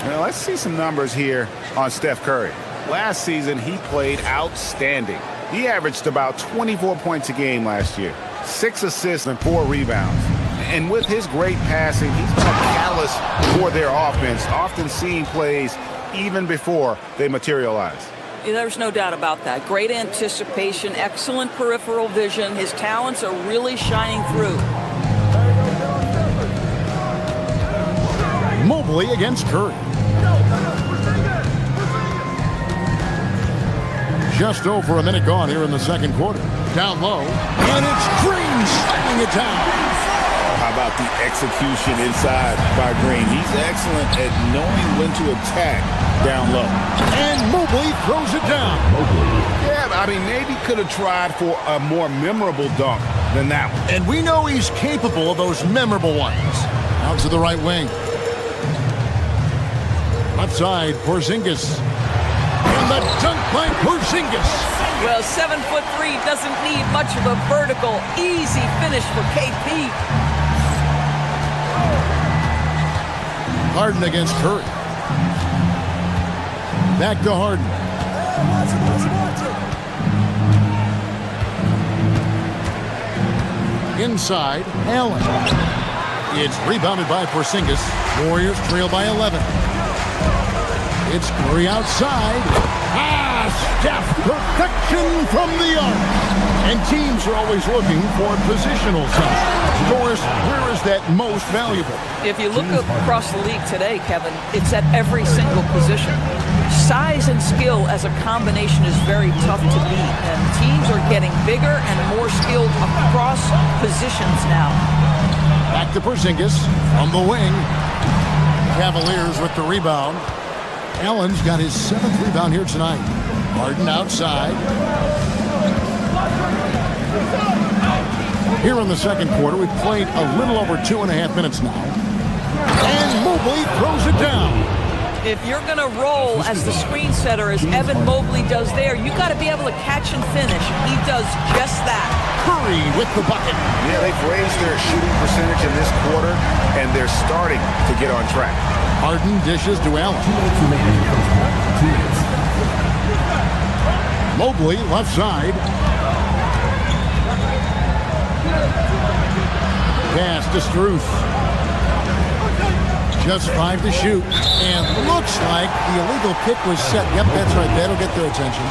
Now, let's see some numbers here on Steph Curry. Last season, he played outstanding. He averaged about 24 points a game last year, 6 assists and 4 rebounds. And with his great passing, he's been a catalyst for their offense, often seeing plays even before they materialize. There's no doubt about that. Great anticipation, excellent peripheral vision. His talents are really shining through. Mobley against Curry. Just over a minute gone here in the second quarter. Down low, and it's Green slamming it down. How about the execution inside by Green? He's excellent at knowing when to attack down low. And Mobley throws it down. Yeah, I mean, maybe could have tried for a more memorable dunk than that one. And we know he's capable of those memorable ones. Out to the right wing. Left side, Porzingis. And the dunk by Porzingis. Well, 7'3" doesn't need much of a vertical, easy finish for KP. Harden against Curry. Back to Harden. Inside, Allen. It's rebounded by Porzingis. Warriors trail by 11. It's Curry outside. Steph, perfection from the arc. And teams are always looking for positional size. Doris, where is that most valuable? If you look across the league today, Kevin, it's at every single position. Size and skill as a combination is very tough to beat, and teams are getting bigger and more skilled across positions now. Back to Porzingis on the wing. Cavaliers with the rebound. Allen's got his 7th rebound here tonight. Harden outside. Here in the second quarter, we've played a little over 2.5 minutes now. And Mobley throws it down. If you're going to roll as the screen setter, as Evan Mobley does there, you got to be able to catch and finish. He does just that. Curry with the bucket. Yeah, they've raised their shooting percentage in this quarter, and they're starting to get on track. Harden dishes to Allen. Mobley, left side. Pass to Strus. Just 5 to shoot. And looks like the illegal pick was set. Yep, that's right. That'll get their attention.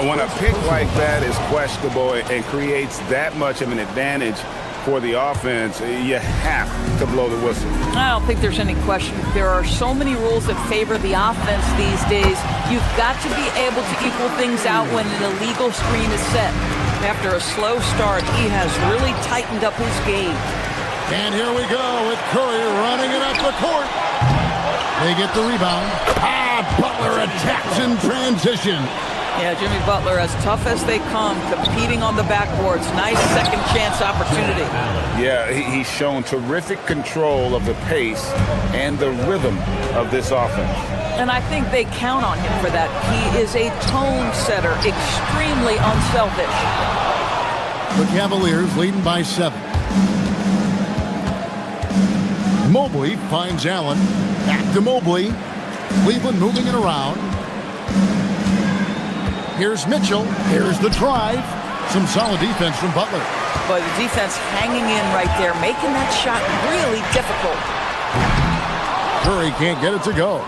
When a pick like that is questionable and creates that much of an advantage for the offense, you have to blow the whistle. I don't think there's any question. There are so many rules that favor the offense these days. You've got to be able to equal things out when an illegal screen is set. After a slow start, he has really tightened up his game. And here we go with Curry running it up the court. They get the rebound. Butler attacks in transition. Yeah, Jimmy Butler, as tough as they come, competing on the backboards. Nice second chance opportunity. Yeah, he's shown terrific control of the pace and the rhythm of this offense. And I think they count on him for that. He is a tone setter, extremely unselfish. The Cavaliers leading by 7. Mobley finds Allen. Back to Mobley. Cleveland moving it around. Here's Mitchell. Here's the drive. Some solid defense from Butler. But the defense hanging in right there, making that shot really difficult. Curry can't get it to go.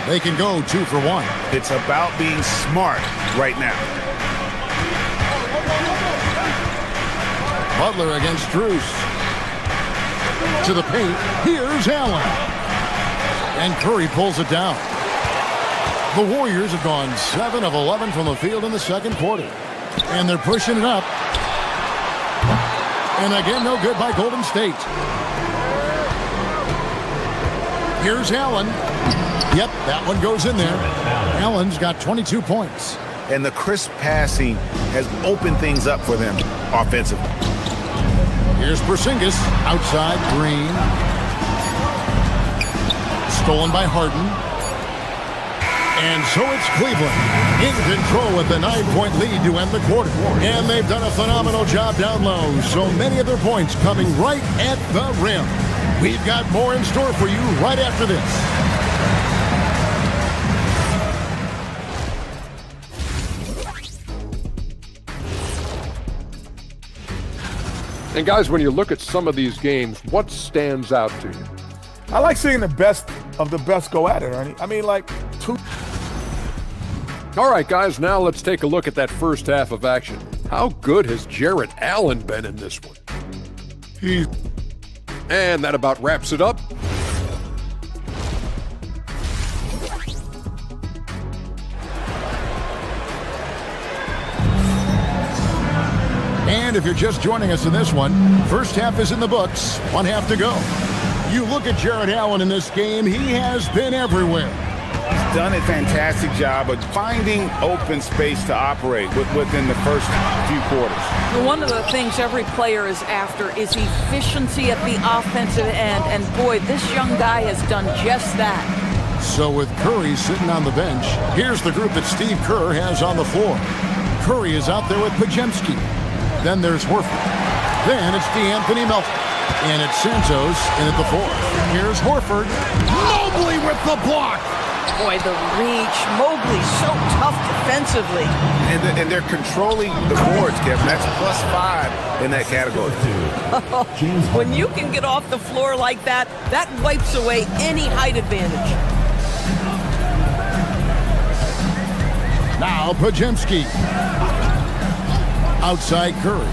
They can go 2 for 1. It's about being smart right now. Butler against Strus. To the paint. Here's Allen. And Curry pulls it down. The Warriors have gone 7 of 11 from the field in the second quarter. And they're pushing it up. And again, no good by Golden State. Here's Allen. Yep, that one goes in there. Allen's got 22 points. And the crisp passing has opened things up for them offensively. Here's Porzingis outside Green. Stolen by Harden. And so it's Cleveland in control with the 9-point lead to end the quarter. And they've done a phenomenal job down low. So many of their points coming right at the rim. We've got more in store for you right after this. And guys, when you look at some of these games, what stands out to you? I like seeing the best of the best go at it, Ernie. I mean, like, two. All right, guys, now let's take a look at that first half of action. How good has Jarrett Allen been in this one? And that about wraps it up. And if you're just joining us in this one, first half is in the books, 1 half to go. You look at Jarrett Allen in this game, he has been everywhere. He's done a fantastic job of finding open space to operate within the first few quarters. One of the things every player is after is efficiency at the offensive end, and boy, this young guy has done just that. So with Curry sitting on the bench, here's the group that Steve Kerr has on the floor. Curry is out there with Podziemski. Then there's Horford. Then it's DeAnthony Melton. And it's Santos in at the 4th. Here's Horford. Mobley with the block. Boy, the reach. Mobley so tough defensively. And they're controlling the boards, Kevin. That's +5 in that category. When you can get off the floor like that, that wipes away any height advantage. Now Podziemski. Outside Curry.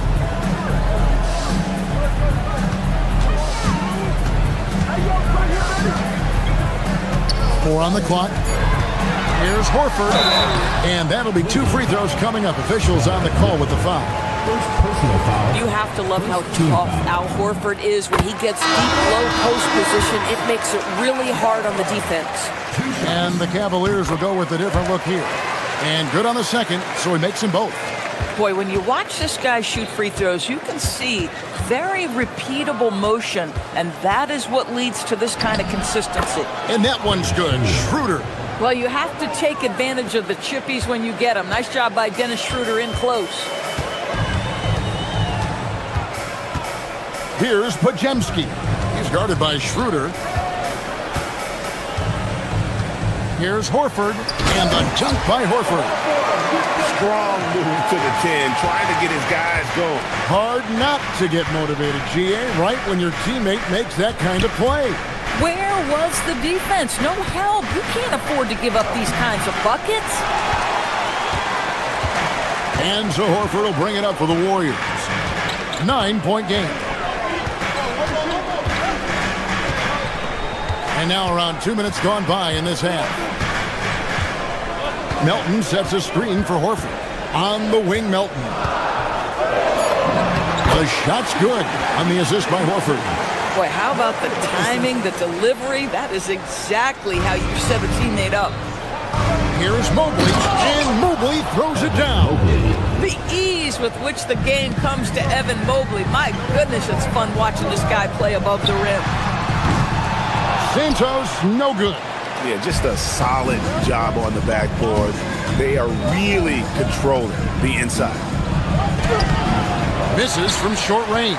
Four on the clock. Here's Horford. And that'll be 2 free throws coming up. Officials on the call with the foul. You have to love how tough Al Horford is. When he gets deep, low post position, it makes it really hard on the defense. And the Cavaliers will go with a different look here. And good on the second, so he makes them both. Boy, when you watch this guy shoot free throws, you can see very repeatable motion, and that is what leads to this kind of consistency. And that one's good. Schroeder. Well, you have to take advantage of the chippies when you get them. Nice job by Dennis Schroeder in close. Here's Podziemski. He's guarded by Schroeder. Here's Horford. And the dunk by Horford. Strong move to the 10, trying to get his guys going. Hard not to get motivated, GA, right when your teammate makes that kind of play. Where was the defense? No help. You can't afford to give up these kinds of buckets. And so Horford will bring it up for the Warriors. 9-point game. And now around 2 minutes gone by in this half. Melton sets a screen for Horford. On the wing, Melton. The shot's good on the assist by Horford. Boy, how about the timing, the delivery? That is exactly how you set a teammate up. Here's Mobley, and Mobley throws it down. The ease with which the game comes to Evan Mobley. My goodness, it's fun watching this guy play above the rim. Santos, no good. Yeah, just a solid job on the backboard. They are really controlling the inside. Misses from short range.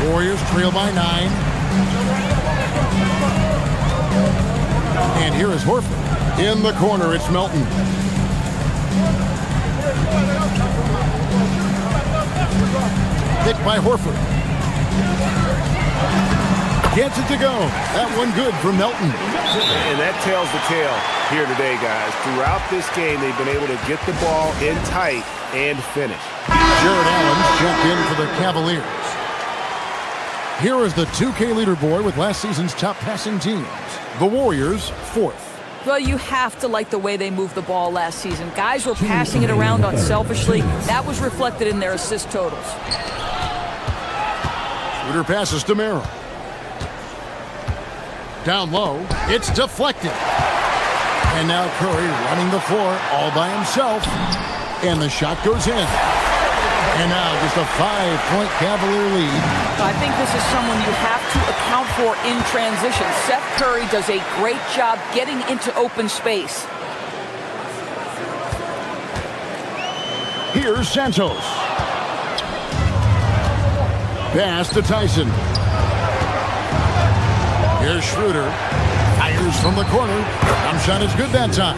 Warriors trail by 9. And here is Horford. In the corner, it's Picked by Horford. Gets it to go. That one good for Melton. And that tells the tale here today, guys. Throughout this game, they've been able to get the ball in tight and finish. Jared Allen's checked in for the Cavaliers. Here is the 2K leaderboard with last season's top passing teams. The Warriors, 4th. Well, you have to like the way they moved the ball last season. Guys were passing it around unselfishly. That was reflected in their assist totals. Schroeder passes to Merrill. Down low, it's deflected. And now Curry running the floor all by himself. And the shot goes in. And now just a 5-point Cavalier lead. I think this is someone you have to account for in transition. Seth Curry does a great job getting into open space. Here's Santos. Pass to Tyson. Here's Schroeder. Fires from the corner. Jump shot is good that time.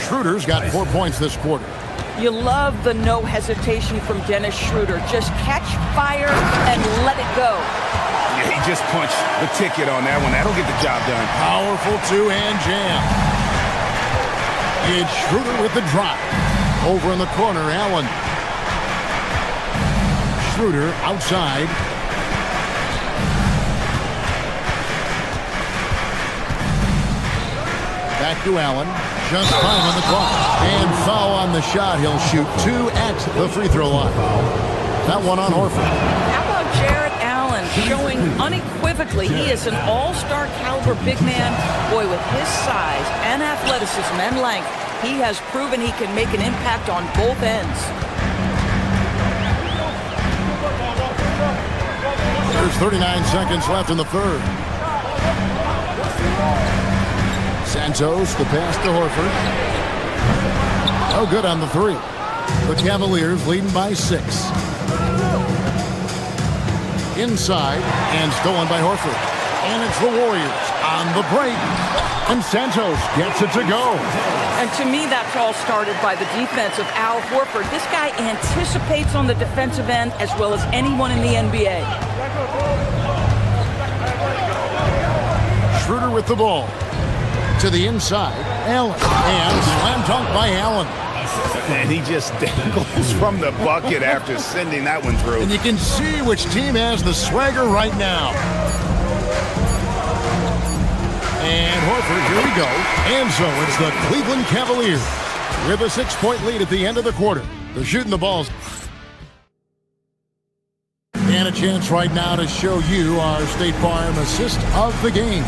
Schroeder's got 4 points this quarter. You love the no hesitation from Dennis Schroeder. Just catch fire and let it go. Yeah, he just punched the ticket on that one. That'll get the job done. Powerful two-hand jam. It's Schroeder with the drop. Over in the corner, Allen. Schroeder outside. Back to Allen. Just 5 on the clock. And foul on the shot. He'll shoot 2 at the free throw line. That one on Horford. How about Jared Allen showing unequivocally he is an all-star caliber big man. Boy, with his size and athleticism and length, he has proven he can make an impact on both ends. There's 39 seconds left in the third. Santos, the pass to Horford. Oh, good on the three. The Cavaliers leading by 6. Inside, and stolen by Horford. And it's the Warriors on the break. And Santos gets it to go. And to me, that's all started by the defense of Al Horford. This guy anticipates on the defensive end as well as anyone in the NBA. Schroeder with the ball. To the inside, Allen. And slam dunk by Allen. And he just dangles from the bucket after sending that one through. And you can see which team has the swagger right now. And Horford, here we go. And so it's the Cleveland Cavaliers with a 6-point lead at the end of the quarter. They're shooting the balls. And a chance right now to show you our State Farm assist of the game.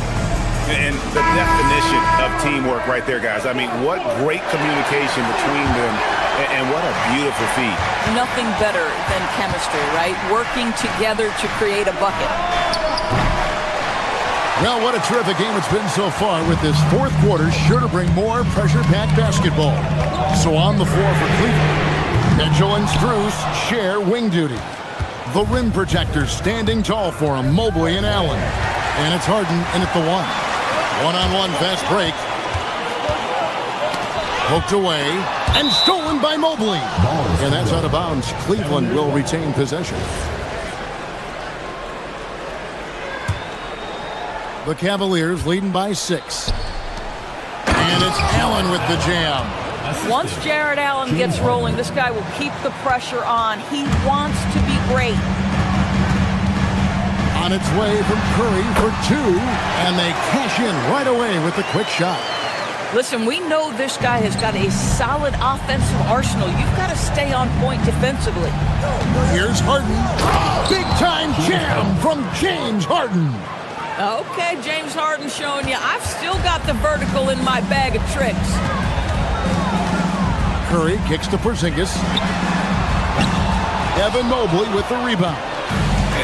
And the definition of teamwork right there, guys. I mean, what great communication between them, and what a beautiful feat. Nothing better than chemistry, right? Working together to create a bucket. Well, what a terrific game it's been so far, with this fourth quarter sure to bring more pressure-packed basketball. So on the floor for Cleveland, Mitchell and Strus share wing duty. The rim protectors standing tall for him, Mobley and Allen. And it's Harden in at the one. One-on-one fast break. Poked away and stolen by Mobley. And that's out of bounds. Cleveland will retain possession. The Cavaliers leading by 6. And it's Allen with the jam. Once Jared Allen gets rolling, this guy will keep the pressure on. He wants to be great. On its way from Curry for 2, and they cash in right away with the quick shot. Listen, we know this guy has got a solid offensive arsenal. You've got to stay on point defensively. Here's Harden. Big-time jam from James Harden. Okay, James Harden showing you I've still got the vertical in my bag of tricks. Curry kicks to Porzingis. Evan Mobley with the rebound.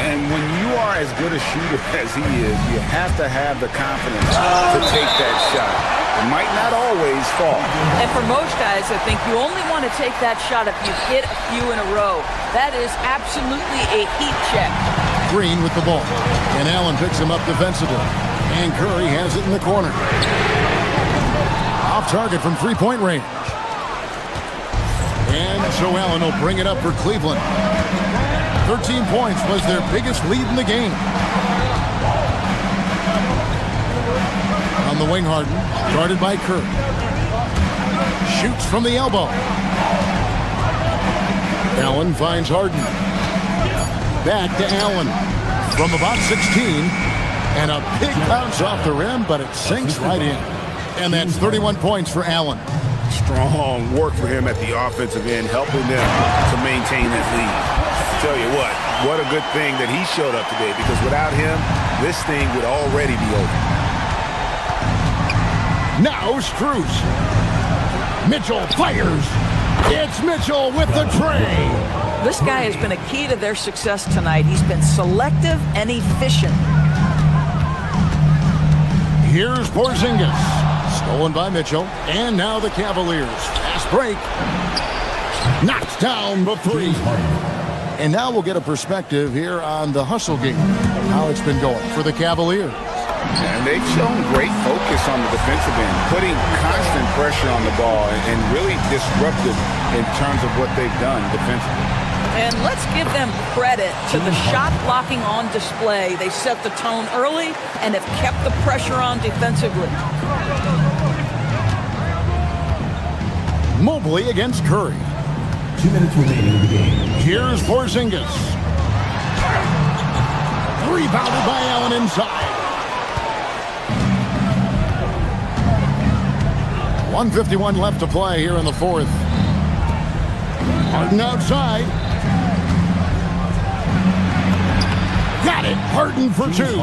And when you are as good a shooter as he is, you have to have the confidence to take that shot. It might not always fall. And for most guys, I think you only want to take that shot if you hit a few in a row. That is absolutely a heat check. Green with the ball. And Allen picks him up defensively. And Curry has it in the corner. Off target from three-point range. And so Allen will bring it up for Cleveland. 13 points was their biggest lead in the game. On the wing, Harden, guarded by Curry. Shoots from the elbow. Allen finds Harden. Back to Allen from about 16. And a big bounce off the rim, but it sinks right in. And that's 31 points for Allen. Strong work for him at the offensive end, helping them to maintain that lead. Tell you what a good thing that he showed up today, because without him, this thing would already be over. Now Strus. Mitchell fires. It's Mitchell with the tray. This guy has been a key to their success tonight. He's been selective and efficient. Here's Porzingis. Stolen by Mitchell. And now the Cavaliers. Fast break. Knocks down the three. And now we'll get a perspective here on the hustle game, how it's been going for the Cavaliers. And they've shown great focus on the defensive end, putting constant pressure on the ball and really disruptive in terms of what they've done defensively. And let's give them credit to the shot blocking on display. They set the tone early and have kept the pressure on defensively. Mobley against Curry. 2 minutes remaining in the game. Here's Porzingis. Rebounded by Allen inside. 1:51 left to play here in the fourth. Harden outside. Got it. Harden for two.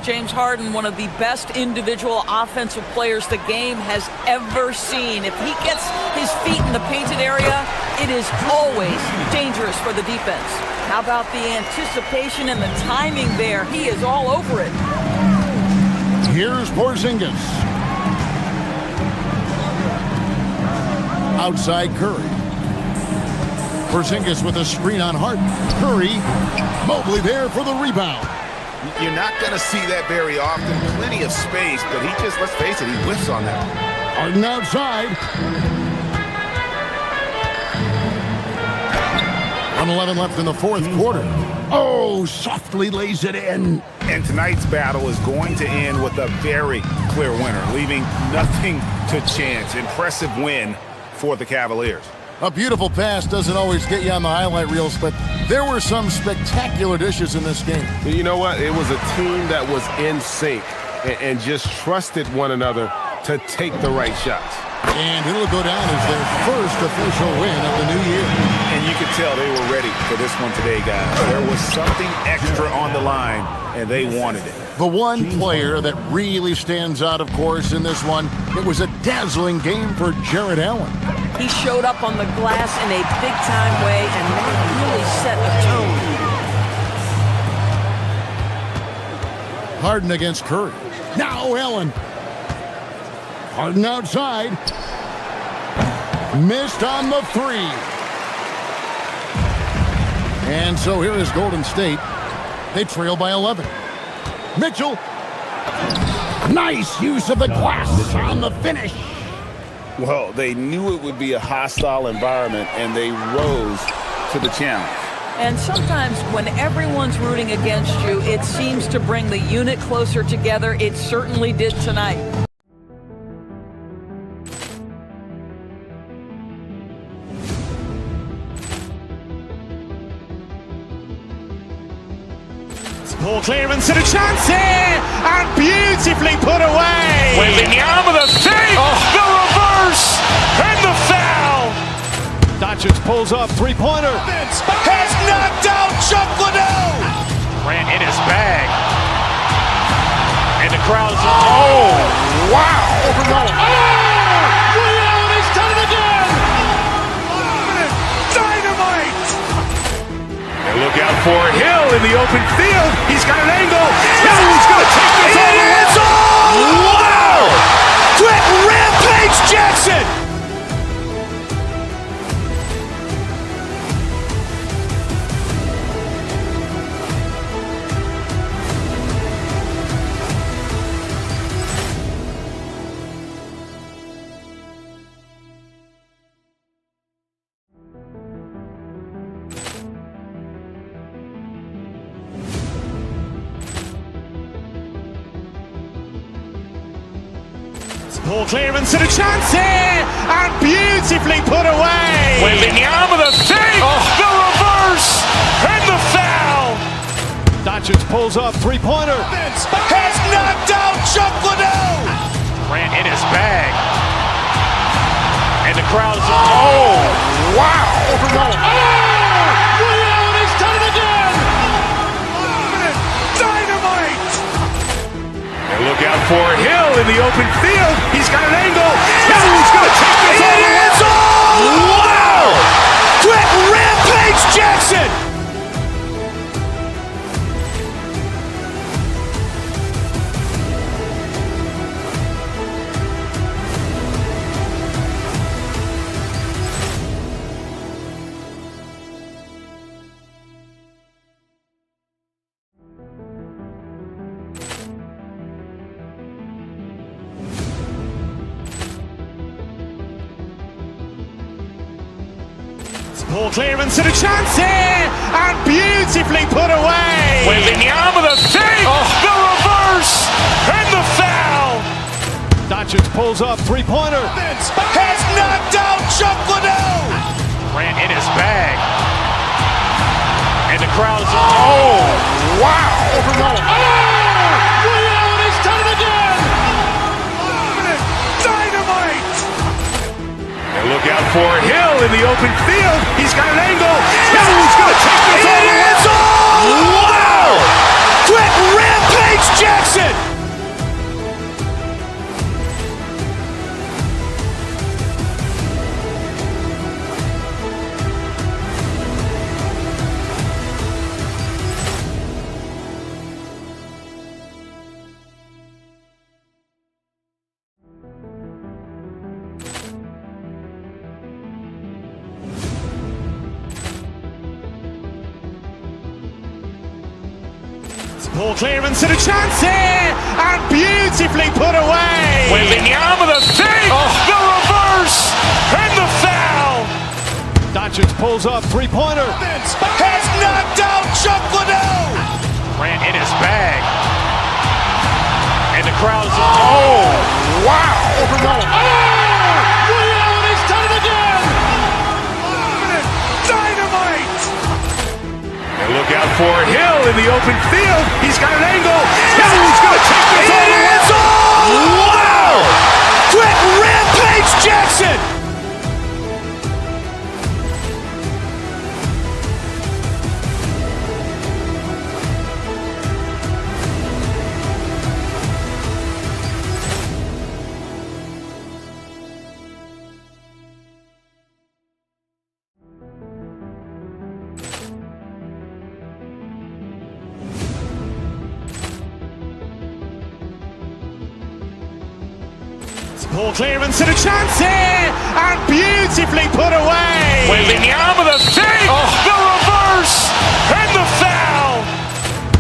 James Harden, one of the best individual offensive players the game has ever seen. If he gets his feet in the painted area, it is always dangerous for the defense. How about the anticipation and the timing there? He is all over it. Here's Porzingis. Outside Curry. Porzingis with a screen on Harden. Curry. Mobley there for the rebound. You're not going to see that very often. Plenty of space, but he just, let's face it, he whiffs on that. Harden outside. 1:11 left in the fourth quarter. Oh, softly lays it in. And tonight's battle is going to end with a very clear winner, leaving nothing to chance. Impressive win for the Cavaliers. A beautiful pass doesn't always get you on the highlight reels, but there were some spectacular dishes in this game. You know what? It was a team that was in sync and just trusted one another to take the right shots. And it'll go down as their first official win of the new year. And you could tell they were ready for this one today, guys. There was something extra on the line, and they wanted it. The one player that really stands out, of course, in this one, it was a dazzling game for Jarrett Allen. He showed up on the glass in a big-time way, and that really set the tone. Harden against Curry. Now Allen. Harden outside. Missed on the three. And so here is Golden State. They trail by 11. Mitchell. Nice use of the glass on the finish. Well, they knew it would be a hostile environment, and they rose to the challenge. And sometimes when everyone's rooting against you, it seems to bring the unit closer together. It certainly did tonight. Ball clearance and a chance here, and beautifully put away. Wembanyama the fake, the reverse, and the foul. Doncic pulls up, three-pointer. Has knocked out Chuck Liddell. Ran in his bag. And the crowd's, oh, wow. He's done it again. Dynamite. And look out for Hill in the open field. He's got an angle. Hill's going to take this all the way. Wow! Quick Rampage Jackson. Ball clearance and a chance here, and beautifully put away. Wembanyama the save, the reverse, and the foul. Doncic pulls up, three-pointer. Has knocked out Chuck Liddell. Grant in his bag. And the crowd is, oh, wow. Ray Allen has done it again. Dynamite. And look out for Hill in the open field. He's got an angle. Hill's going to take this all the way. Wow. Quick Rampage Jackson. Ball clearance and a chance here, and beautifully put away. Wembanyama the save, the reverse, and the foul. Doncic pulls up, three-pointer. Has knocked out Chuck Liddell. Grant in his bag. And the crowd is, oh, wow. Ray Allen has done it again. Dynamite. And look out for Hill in the open field. He's got an angle. Hill's going to take this all the way. Wow. Quick Rampage Jackson. Ball clearance and a chance here, and beautifully put away. Wembanyama the save, the reverse, and the foul. Doncic pulls up, three-pointer. Has knocked out Chuck Liddell. Grant in his bag. And the crowd is, oh, wow. Ray Allen has done it again. Dynamite. And look out for Hill in the open field. He's got an angle. Hill's going to take this all the way. Wow. Quick Rampage Jackson. Ball clearance and a chance here, and beautifully put away. Wembanyama the save, the reverse, and the foul.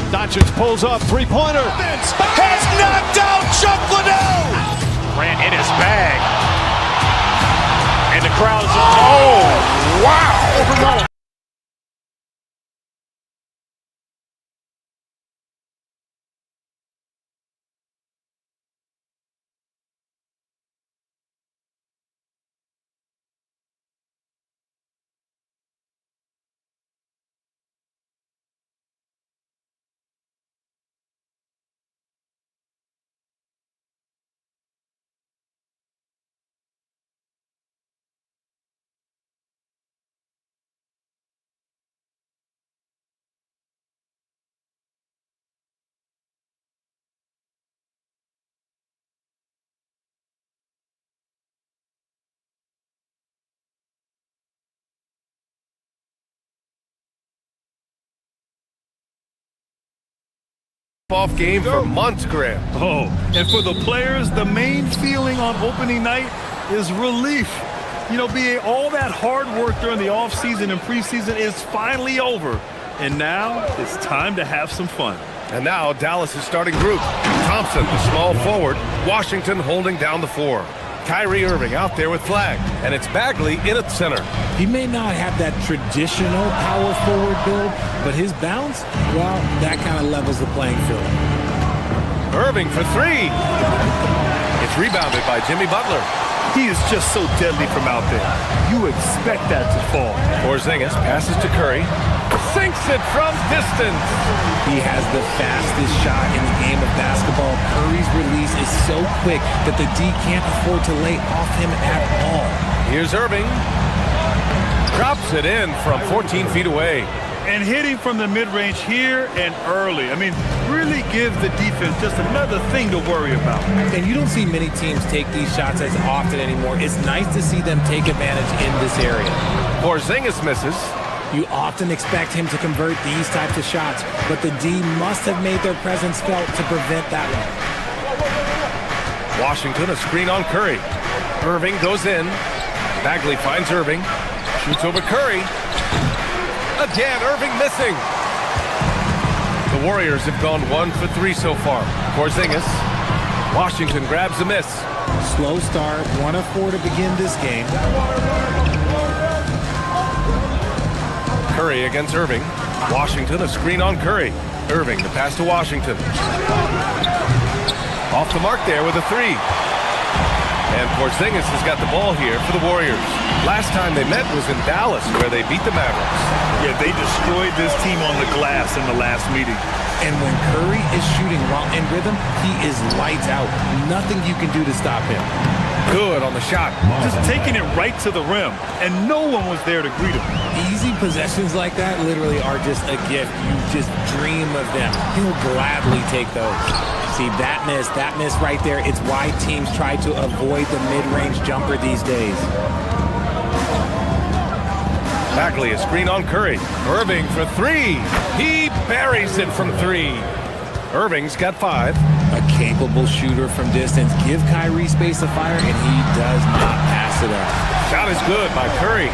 Doncic pulls up, three-pointer. Has knocked out Chuck Liddell. Grant in his bag. And the crowd is, oh, wow. Off game for months, Graham. Oh, and for the players, the main feeling on opening night is relief. You know, BA, all that hard work during the offseason and preseason is finally over. And now it's time to have some fun. And now Dallas' starting group. Thompson, the small forward. Washington holding down the four. Kyrie Irving out there with Flag. And it's Bagley in at center. He may not have that traditional power forward build, but his bounce, well, that kind of levels the playing field. Irving for three. It's It's rebounded by Jimmy Butler. He is just so deadly from out there. You expect that to fall. Porzingis passes to Curry. Sinks it from distance. He has the fastest shot in the game of basketball. Curry's release is so quick that the D can't afford to lay off him at all. Here's Irving. Drops it in from 14 feet away. And hitting from the mid-range here and early. I mean, really give the defense just another thing to worry about. And you don't see many teams take these shots as often anymore. It's nice to see them take advantage in this area. Porzingis misses. You often expect him to convert these types of shots, but the D must have made their presence felt to prevent that one. Washington, a screen on Curry. Irving goes in. Bagley finds Irving. Shoots over Curry. Again, Irving missing. The Warriors have gone 1 for 3 so far. Porzingis. Washington grabs a miss. Slow start, 1 of 4 to begin this game. Curry against Irving. Washington, a screen on Curry. Irving, the pass to Washington. Off the mark there with a 3. And Porzingis has got the ball here for the Warriors. Last time they met was in Dallas, where they beat the Mavericks. Yeah, they destroyed this team on the glass in the last meeting. And when Curry is shooting while in rhythm, he is lights out. Nothing you can do to stop him. Good on the shot. Just taking it right to the rim, and no one was there to greet him. Easy possessions like that literally are just a gift. You just dream of them. He'll gladly take those. See, that miss right there, it's why teams try to avoid the mid-range jumper these days. Bagley, a screen on Curry. Irving for 3. He buries it from 3. Irving's got 5. A capable shooter from distance. Give Kyrie space to fire, and he does not pass it up. Shot is good by Curry.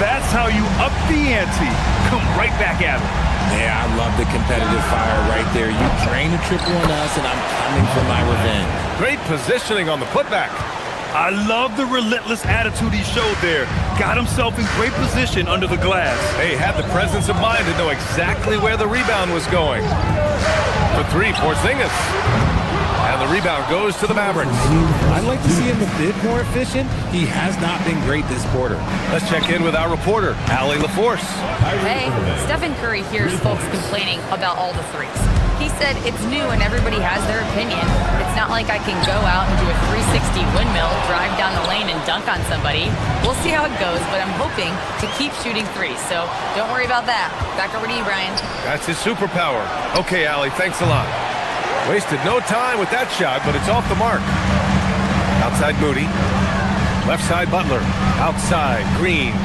That's how you up the ante. Come right back at him. Yeah, I love the competitive fire right there. You drain a triple on us, and I'm coming for my revenge. Great positioning on the putback. I love the relentless attitude he showed there. Got himself in great position under the glass. He had the presence of mind to know exactly where the rebound was going. For 3, Porzingis. And the rebound goes to the Mavericks. I'd like to see him a bit more efficient. He has not been great this quarter. Let's check in with our reporter, Allie LaForce. Hey, Stephen Curry hears folks complaining about all the threes. He said it's new and everybody has their opinion. It's not like I can go out and do a 360 windmill, drive down the lane, and dunk on somebody. We'll see how it goes, but I'm hoping to keep shooting threes, so don't worry about that. Back over to you, Brian. That's his superpower. Okay, Allie, thanks a lot. Wasted no time with that shot, but it's off the mark. Outside Moody. Left side Butler. Outside Green.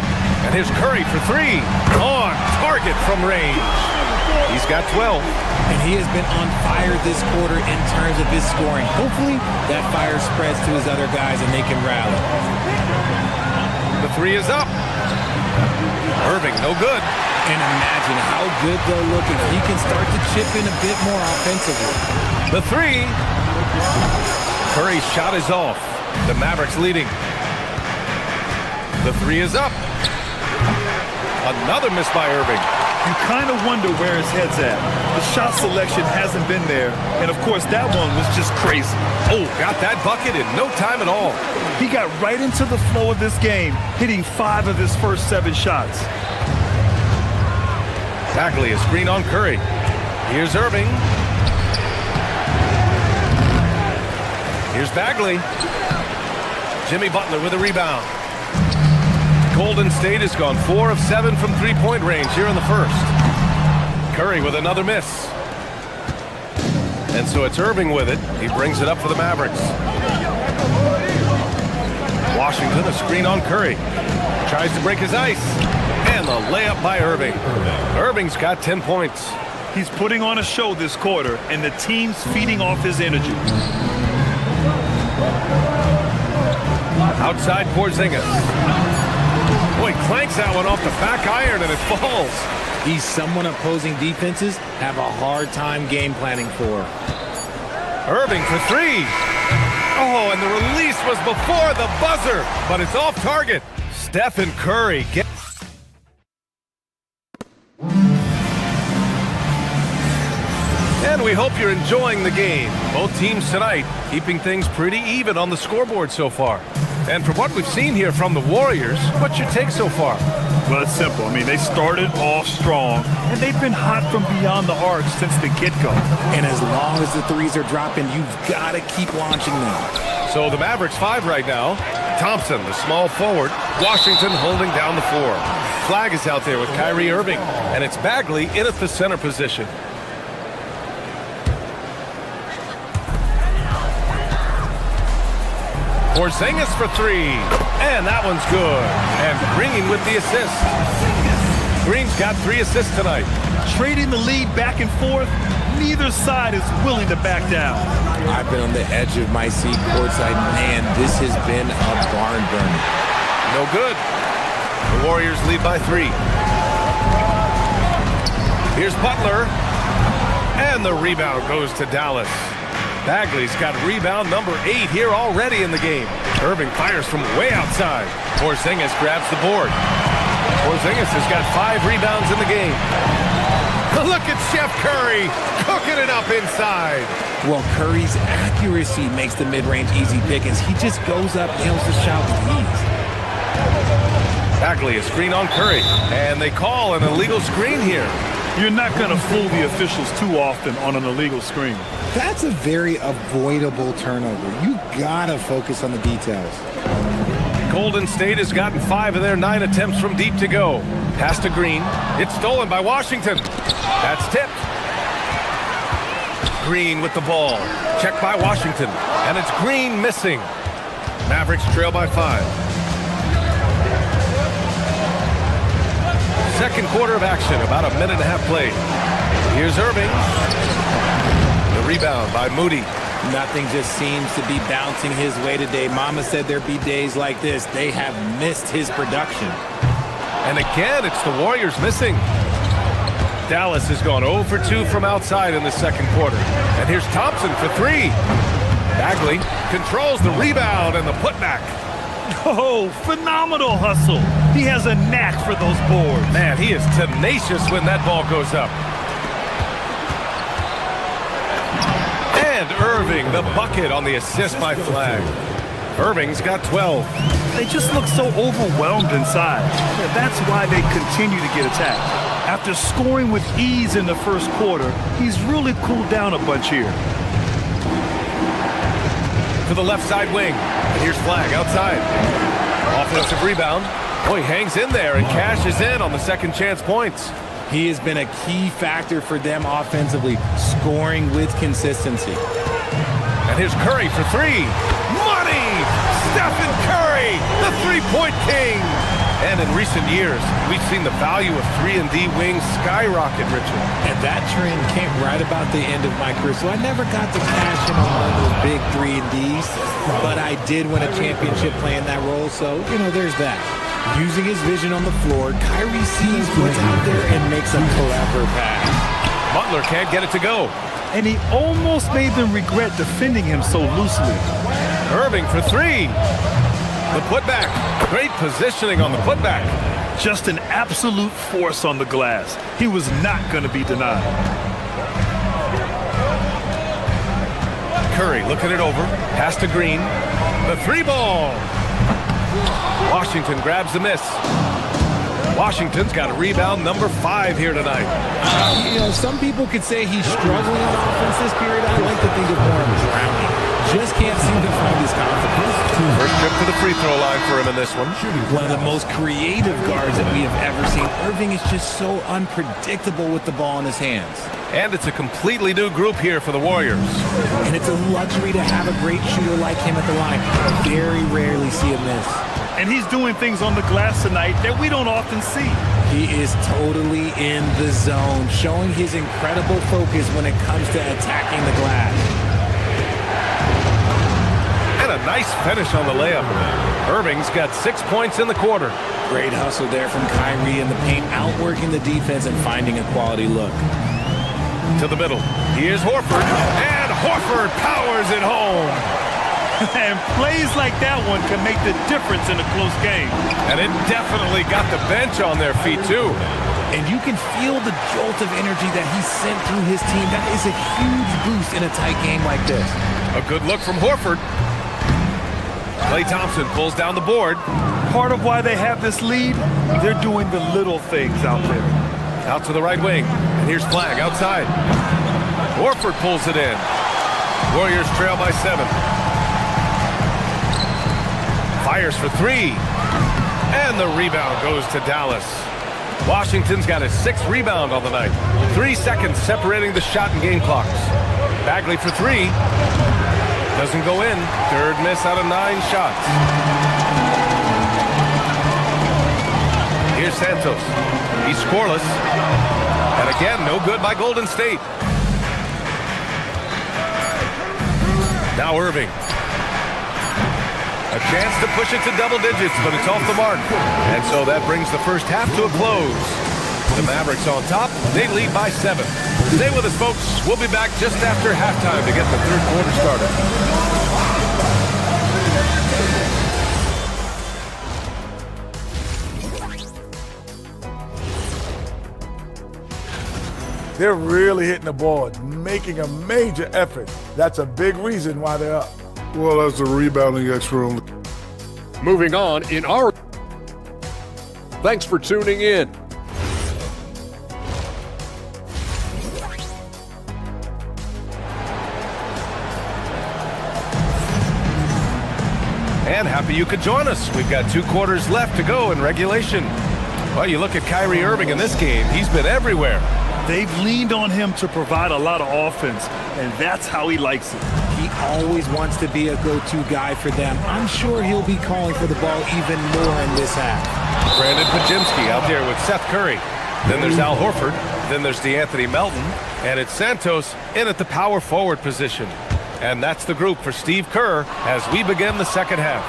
And here's Curry for 3. On target from range. He's got 12. And he has been on fire this quarter in terms of his scoring. Hopefully that fire spreads to his other guys and they can rally. The 3 is up. Irving, no good. And imagine how good they'll look if he can start to chip in a bit more offensively. The 3. Curry's shot is off. The Mavericks leading. The 3 is up. Another miss by Irving. You kind of wonder where his head's at. The shot selection hasn't been there. And, of course, that one was just crazy. Oh, got that bucket in no time at all. He got right into the flow of this game, hitting 5 of his first 7 shots. Bagley, a screen on Curry. Here's Irving. Here's Bagley. Jimmy Butler with a rebound. Golden State has gone 4 of 7 from three-point range here in the first. Curry with another miss. And so it's Irving with it. He brings it up for the Mavericks. Washington, a screen on Curry. Tries to break his ice. And the layup by Irving. Irving's got 10 points. He's putting on a show this quarter, and the team's feeding off his energy. Outside Porzingis. Boy, clanks that one off the back iron and it falls. He's someone opposing defenses have a hard time game planning for. Irving for 3. Oh, and the release was before the buzzer, but it's off target. Stephen Curry gets... And we hope you're enjoying the game. Both teams tonight keeping things pretty even on the scoreboard so far. And from what we've seen here from the Warriors, what's your take so far? Well, it's simple. I mean, they started off strong, and they've been hot from beyond the arc since the get-go. And as long as the threes are dropping, you've got to keep launching them. So the Mavericks 5 right now. Thompson, the small forward. Washington holding down the floor. Flag is out there with Kyrie Irving, and it's Bagley in at the center position. Porzingis for 3, and that one's good. And Green with the assist. Green's got 3 assists tonight. Trading the lead back and forth, neither side is willing to back down. I've been on the edge of my seat courtside. Man, this has been a barn burner. No good. The Warriors lead by 3. Here's Butler, and the rebound goes to Dallas. Bagley's got rebound number 8 here already in the game. Irving fires from way outside. Porzingis grabs the board. Porzingis has got 5 rebounds in the game. Look at Chef Curry cooking it up inside. Well, Curry's accuracy makes the mid-range easy pickings. He just goes up, nails the shot with ease. Bagley, a screen on Curry, and they call an illegal screen here. You're not going to fool the officials too often on an illegal screen. That's a very avoidable turnover. You gotta focus on the details. Golden State has gotten 5 of their 9 attempts from deep to go. Pass to Green. It's stolen by Washington. That's tipped. Green with the ball. Checked by Washington. And it's Green missing. Mavericks trail by 5. Second quarter of action, about a minute and a half played. Here's Irving. The rebound by Moody. Nothing just seems to be bouncing his way today. Mama said there'd be days like this. They have missed his production. And again, it's the Warriors missing. Dallas has gone 0 for 2 from outside in the second quarter. And here's Thompson for 3. Bagley controls the rebound and the putback. Oh, phenomenal hustle. He has a knack for those boards. Man, he is tenacious when that ball goes up. And Irving, the bucket on the assist by Flag. Irving's got 12. They just look so overwhelmed inside. That's why they continue to get attacked. After scoring with ease in the first quarter, he's really cooled down a bunch here. To the left side wing. And here's Flag outside. Offensive rebound. Oh, he hangs in there and cashes in on the second chance points. He has been a key factor for them offensively, scoring with consistency. And here's Curry for 3. Money! Stephen Curry, the three-point king. And in recent years, we've seen the value of 3-and-D wings skyrocket, Richard. And that trend came right about the end of my career, so I never got to cash in on one of those big 3-and-Ds, but I did win a championship playing that role, so, there's that. Using his vision on the floor, Kyrie sees what's out there and makes a clever pass. Butler can't get it to go. And he almost made them regret defending him so loosely. Irving for 3. The putback. Great positioning on the putback. Just an absolute force on the glass. He was not going to be denied. Curry looking it over. Pass to Green. The 3-ball. Washington grabs the miss. Washington's got a rebound number 5 here tonight. Some people could say he's struggling on offense this period. I like to think of more of drowning. Just can't seem to find his confidence. First trip to the free throw line for him in this one. One of the most creative guards that we have ever seen. Irving is just so unpredictable with the ball in his hands. And it's a completely new group here for the Warriors. And it's a luxury to have a great shooter like him at the line. Very rarely see a miss. And he's doing things on the glass tonight that we don't often see. He is totally in the zone, showing his incredible focus when it comes to attacking the glass. And a nice finish on the layup. Irving's got 6 points in the quarter. Great hustle there from Kyrie in the paint, outworking the defense and finding a quality look. To the middle. Here's Horford. And Horford powers it home. And plays like that one can make the difference in a close game. And it definitely got the bench on their feet, too. And you can feel the jolt of energy that he sent through his team. That is a huge boost in a tight game like this. A good look from Horford. Klay Thompson pulls down the board. Part of why they have this lead, they're doing the little things out there. Out to the right wing. And here's Flagg outside. Horford pulls it in. Warriors trail by 7. Fires for 3. And the rebound goes to Dallas. Washington's got his 6th rebound on the night. 3 seconds separating the shot and game clocks. Bagley for 3. Doesn't go in. 3rd miss out of 9 shots. Here's Santos. He's scoreless. And again, no good by Golden State. Now Irving. A chance to push it to double digits, but it's off the mark. And so that brings the first half to a close. The Mavericks on top. They lead by 7. Stay with us, folks. We'll be back just after halftime to get the third quarter started. They're really hitting the ball, making a major effort. That's a big reason why they're up. Well, as the rebounding expert. Moving on in our... Thanks for tuning in. And happy you could join us. We've got 2 quarters left to go in regulation. Well, you look at Kyrie Irving in this game. He's been everywhere. They've leaned on him to provide a lot of offense, and that's how he likes it. He always wants to be a go-to guy for them. I'm sure he'll be calling for the ball even more in this half. Brandon Pajemski out there with Seth Curry. Then there's Al Horford. Then there's DeAnthony Melton. And it's Santos in at the power forward position. And that's the group for Steve Kerr as we begin the second half.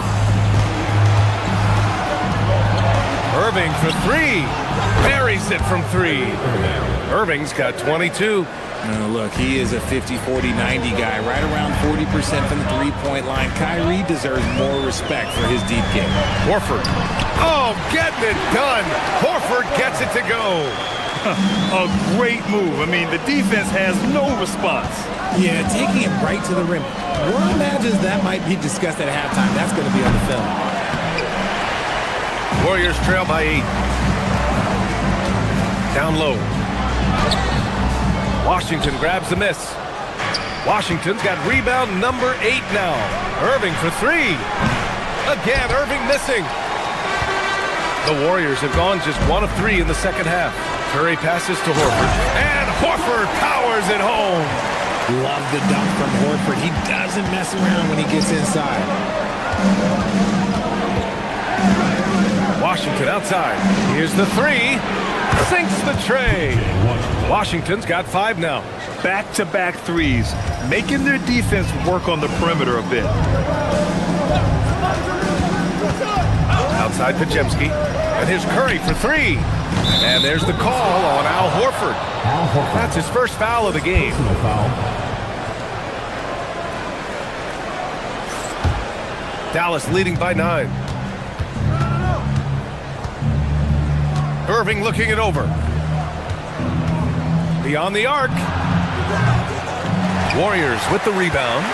Irving for 3. Buries it from 3. Irving's got 22. Look, he is a 50-40-90 guy, right around 40% from the three-point line. Kyrie deserves more respect for his deep game. Horford. Oh, getting it done. Horford gets it to go. A great move. I mean, the defense has no response. Yeah, taking it right to the rim. One imagines that might be discussed at halftime. That's going to be on the film. Warriors trail by 8. Down low. Washington grabs the miss. Washington's got rebound number 8 now. Irving for 3. Again, Irving missing. The Warriors have gone just 1 of 3 in the second half. Curry passes to Horford. And Horford powers it home. Love the dunk from Horford. He doesn't mess around when he gets inside. Washington outside. Here's the 3. Sinks the tray. Washington's got 5 now. Back-to-back threes, making their defense work on the perimeter a bit. Outside Pajemski. And here's Curry for 3. And there's the call on Al Horford. That's his first foul of the game. Dallas leading by 9. Irving looking it over. Beyond the arc. Warriors with the rebound.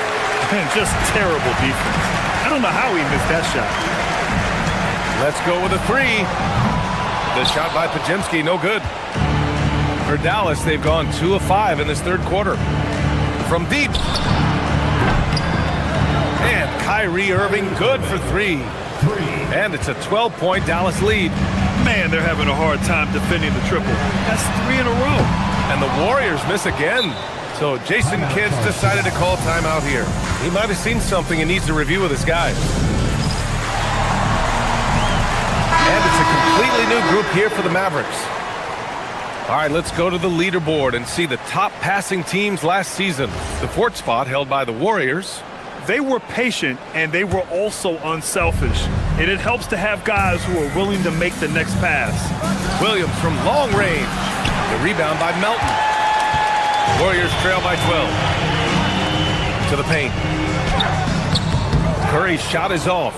And just terrible defense. I don't know how he missed that shot. Let's go with a 3. The shot by Pajemski, no good. For Dallas, they've gone 2 of 5 in this third quarter. From deep. And Kyrie Irving good for 3. And it's a 12-point Dallas lead. Man, they're having a hard time defending the triple. That's 3 in a row. And the Warriors miss again. So Jason Kidd's decided to call timeout here. He might have seen something and needs to review with his guys. And it's a completely new group here for the Mavericks. All right, let's go to the leaderboard and see the top passing teams last season. The 4th spot held by the Warriors. They were patient, and they were also unselfish. And it helps to have guys who are willing to make the next pass. Williams from long range. The rebound by Melton. Warriors trail by 12. To the paint. Curry's shot is off.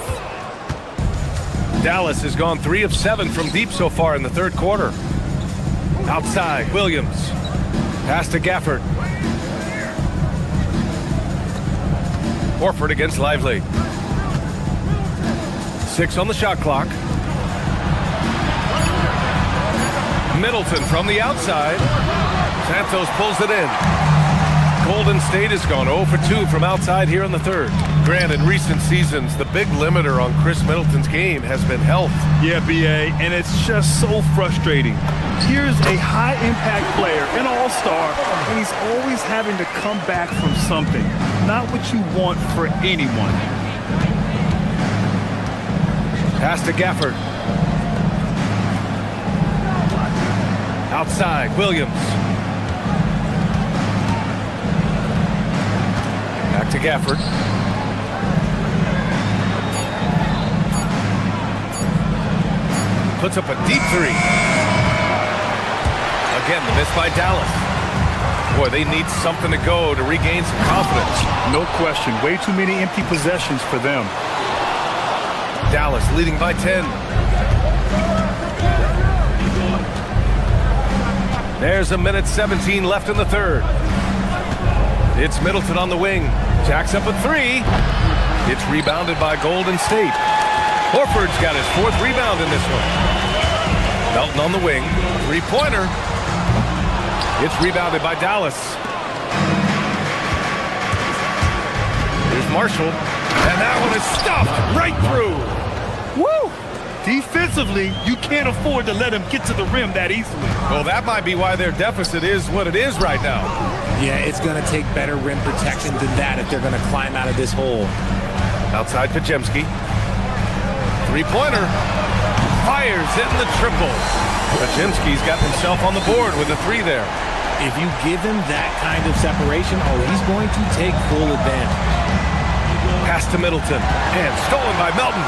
Dallas has gone 3 of 7 from deep so far in the third quarter. Outside, Williams. Pass to Gafford. Horford against Lively. 6 on the shot clock. Middleton from the outside. Santos pulls it in. Golden State has gone 0 for 2 from outside here in the third. Grant, in recent seasons, the big limiter on Chris Middleton's game has been health. Yeah, BA, and it's just so frustrating. Here's a high-impact player, an all-star, and he's always having to come back from something. Not what you want for anyone. Pass to Gafford. Outside, Williams. Back to Gafford. Puts up a deep three. Again, the miss by Dallas. Boy, they need something to go to regain some confidence. No question. Way too many empty possessions for them. Dallas leading by 10. There's a minute 17 left in the third. It's Middleton on the wing. Jacks up a three. It's rebounded by Golden State. Horford's got his 4th rebound in this one. Melton on the wing. Three-pointer. It's rebounded by Dallas. Here's Marshall. And that one is stuffed right through. Woo! Defensively, you can't afford to let him get to the rim that easily. Well, that might be why their deficit is what it is right now. Yeah, it's going to take better rim protection than that if they're going to climb out of this hole. Outside Pajemski. Three-pointer. Fires, hitting the triple. Pajemski's got himself on the board with a 3 there. If you give him that kind of separation, he's going to take full advantage. Pass to Middleton. And stolen by Melton.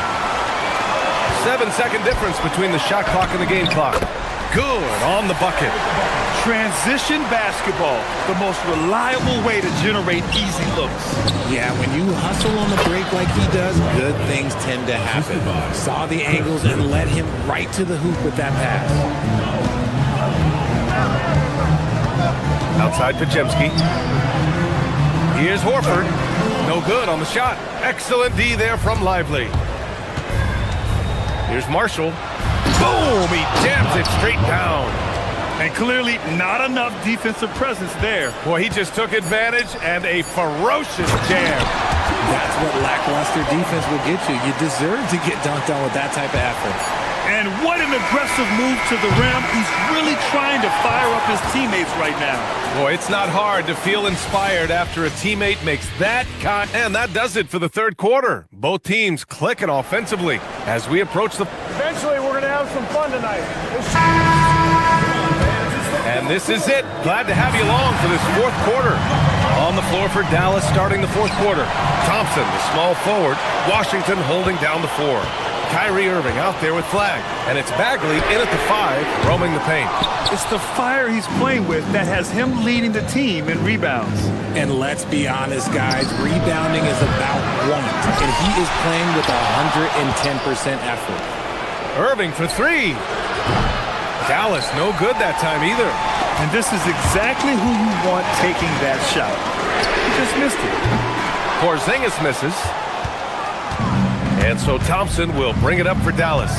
7-second difference between the shot clock and the game clock. Good on the bucket. Transition basketball, the most reliable way to generate easy looks. Yeah, when you hustle on the break like he does, good things tend to happen. Saw the angles and led him right to the hoop with that pass. Outside Pajemski. Here's Horford. No good on the shot. Excellent D there from Lively. Here's Marshall. Boom! He jams it straight down. And clearly not enough defensive presence there. Boy, he just took advantage and a ferocious jam. That's what lackluster defense will get you. You deserve to get dunked on with that type of effort. And what an aggressive move to the rim. He's really trying to fire up his teammates right now. Boy, it's not hard to feel inspired after a teammate makes that kind. And that does it for the third quarter. Both teams clicking offensively as we approach the... Eventually, we're going to have some fun tonight. And this is it. Glad to have you along for this fourth quarter. On the floor for Dallas starting the fourth quarter. Thompson, the small forward. Washington holding down the 4. Kyrie Irving out there with flag. And it's Bagley in at the 5, roaming the paint. It's the fire he's playing with that has him leading the team in rebounds. And let's be honest, guys, rebounding is about want. And he is playing with 110% effort. Irving for 3. Dallas, no good that time either. And this is exactly who you want taking that shot. He just missed it. Porzingis misses. And so Thompson will bring it up for Dallas.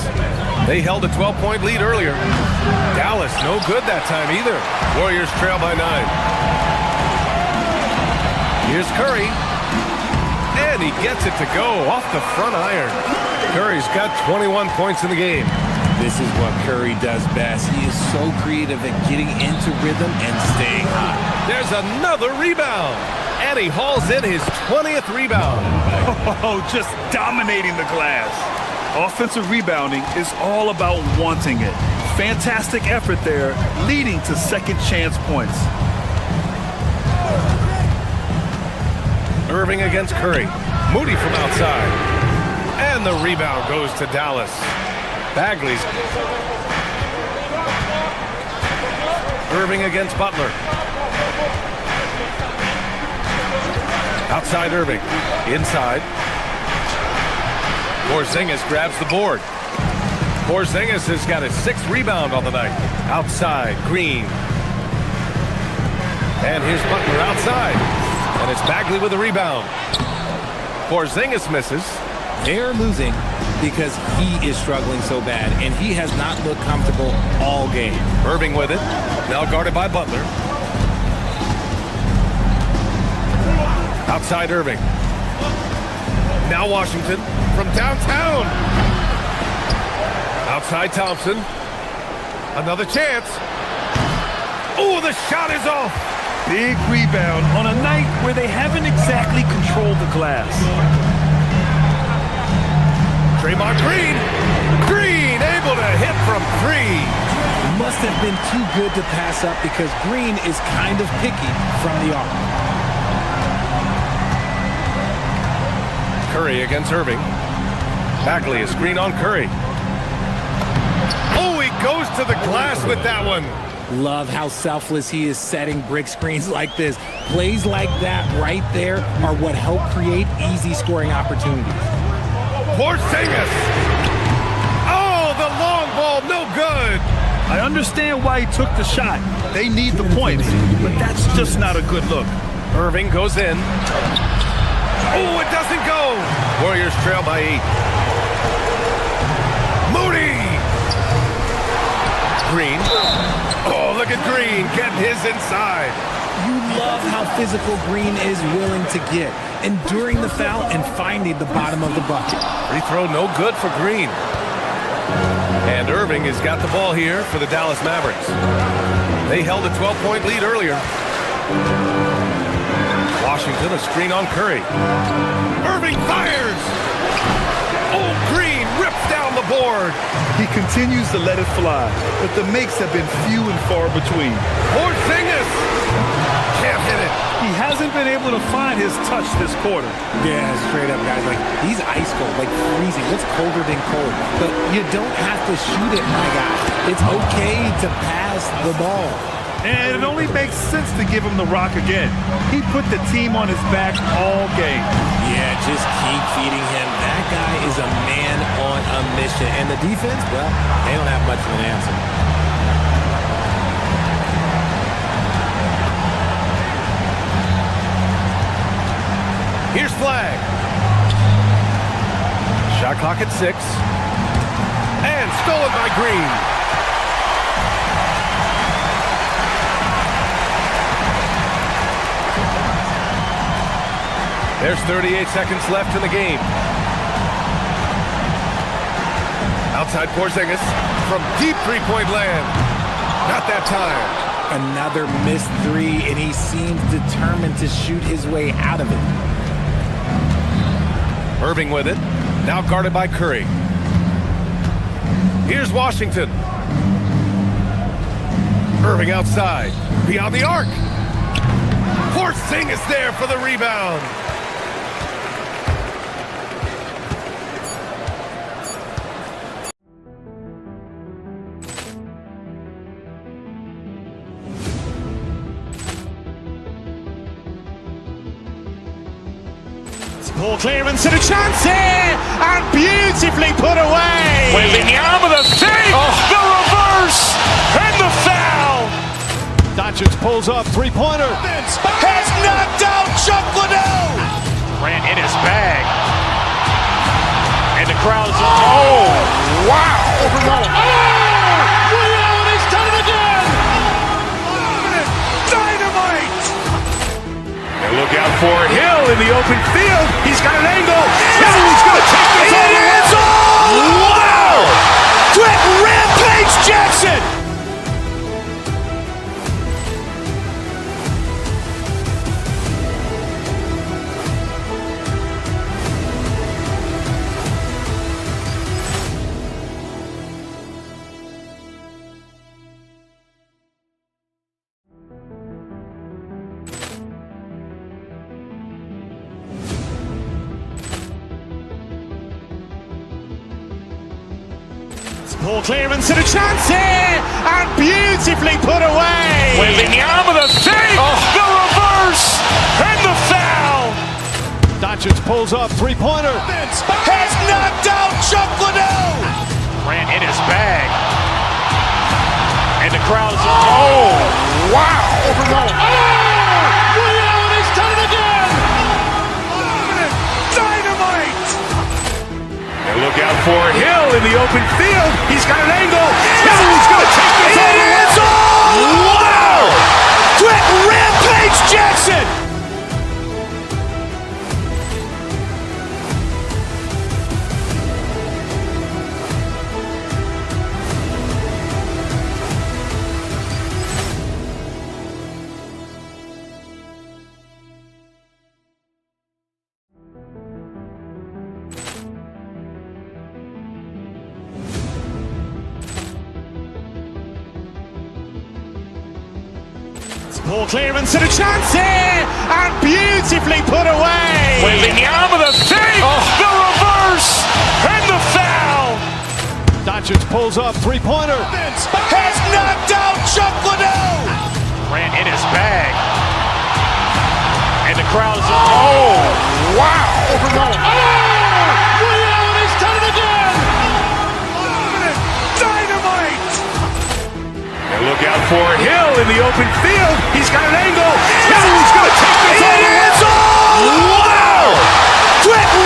They held a 12-point lead earlier. Dallas, no good that time either. Warriors trail by 9. Here's Curry. And he gets it to go off the front iron. Curry's got 21 points in the game. This is what Curry does best. He is so creative at getting into rhythm and staying hot. There's another rebound. And he hauls in his 20th rebound. Oh, just dominating the glass. Offensive rebounding is all about wanting it. Fantastic effort there, leading to second chance points. Irving against Curry. Moody from outside. And the rebound goes to Dallas. Bagley's. Irving against Butler. Outside Irving. Inside. Porzingis grabs the board. Porzingis has got his 6th rebound on the night. Outside, Green. And here's Butler outside. And it's Bagley with the rebound. Porzingis misses. They're losing because he is struggling so bad, and he has not looked comfortable all game. Irving with it. Now guarded by Butler. Outside Irving. Now Washington from downtown. Outside Thompson. Another chance. Oh, the shot is off. Big rebound on a night where they haven't exactly controlled the glass. Draymond Green. Green able to hit from three. Must have been too good to pass up because Green is kind of picky from the arc. Curry against Irving. Bagley, a screen on Curry. Oh, he goes to the glass with that one. Love how selfless he is setting brick screens like this. Plays like that right there are what help create easy scoring opportunities. Porzingis. Oh, the long ball, no good. I understand why he took the shot. They need the points, but that's just not a good look. Irving goes in. Oh, it doesn't go. Warriors trail by 8. Moody. Green. Oh, look at Green getting his inside. You love how physical Green is willing to get, enduring the foul and finding the bottom of the bucket. Free throw no good for Green. And Irving has got the ball here for the Dallas Mavericks. They held a 12-point lead earlier. Washington, a screen on Curry. Irving fires! Oh, Green rips down the board. He continues to let it fly, but the makes have been few and far between. Porzingis! Can't hit it. He hasn't been able to find his touch this quarter. Yeah, straight up, guys. Like, he's ice cold, like freezing. What's colder than cold? But you don't have to shoot it, my guy. It's okay to pass the ball. And it only makes sense to give him the rock again. He put the team on his back all game. Yeah, just keep feeding him. That guy is a man on a mission. And the defense, well, they don't have much of an answer. Here's Flag. Shot clock at 6. And stolen by Green. There's 38 seconds left in the game. Outside Porzingis from deep three-point land. Not that time. Another missed three, and he seems determined to shoot his way out of it. Irving with it. Now guarded by Curry. Here's Washington. Irving outside. Beyond the arc. Porzingis there for the rebound. Poor clearance and a chance here, and beautifully put away. Wembanyama the save, the reverse, and the foul. Doncic pulls up, three-pointer. Has knocked out Chuck Liddell. Ran in his bag. And the crowd's oh, wow. Liddell, he's done it again. Dynamite. And look out for Hill in the open field. He's got an angle. Hill's going to take this all the way. Wow! Brett Rampage Jackson. Poor clearance and a chance here, and beautifully put away. Wembanyama the save, the reverse, and the foul. Doncic pulls up, three-pointer. Has knocked out Chuck Liddell. Ran in his bag. And the crowd is, oh, wow. Over Nolan. Ray Allen has done it again. Dynamite. And look out for Hill in the open field. He's got an angle. Hill's going to take this all the way. Wow. Quick Rampage Jackson. Ball clearance and a chance here, and beautifully put away. Wembanyama the save, the reverse, and the foul. Doncic pulls up, three-pointer. Has knocked out Chuck Liddell. Grant in his bag. And the crowd is, oh, wow. Over Nolan. Ray Allen has done it again. Dynamite. And look out for Hill in the open field. He's got an angle.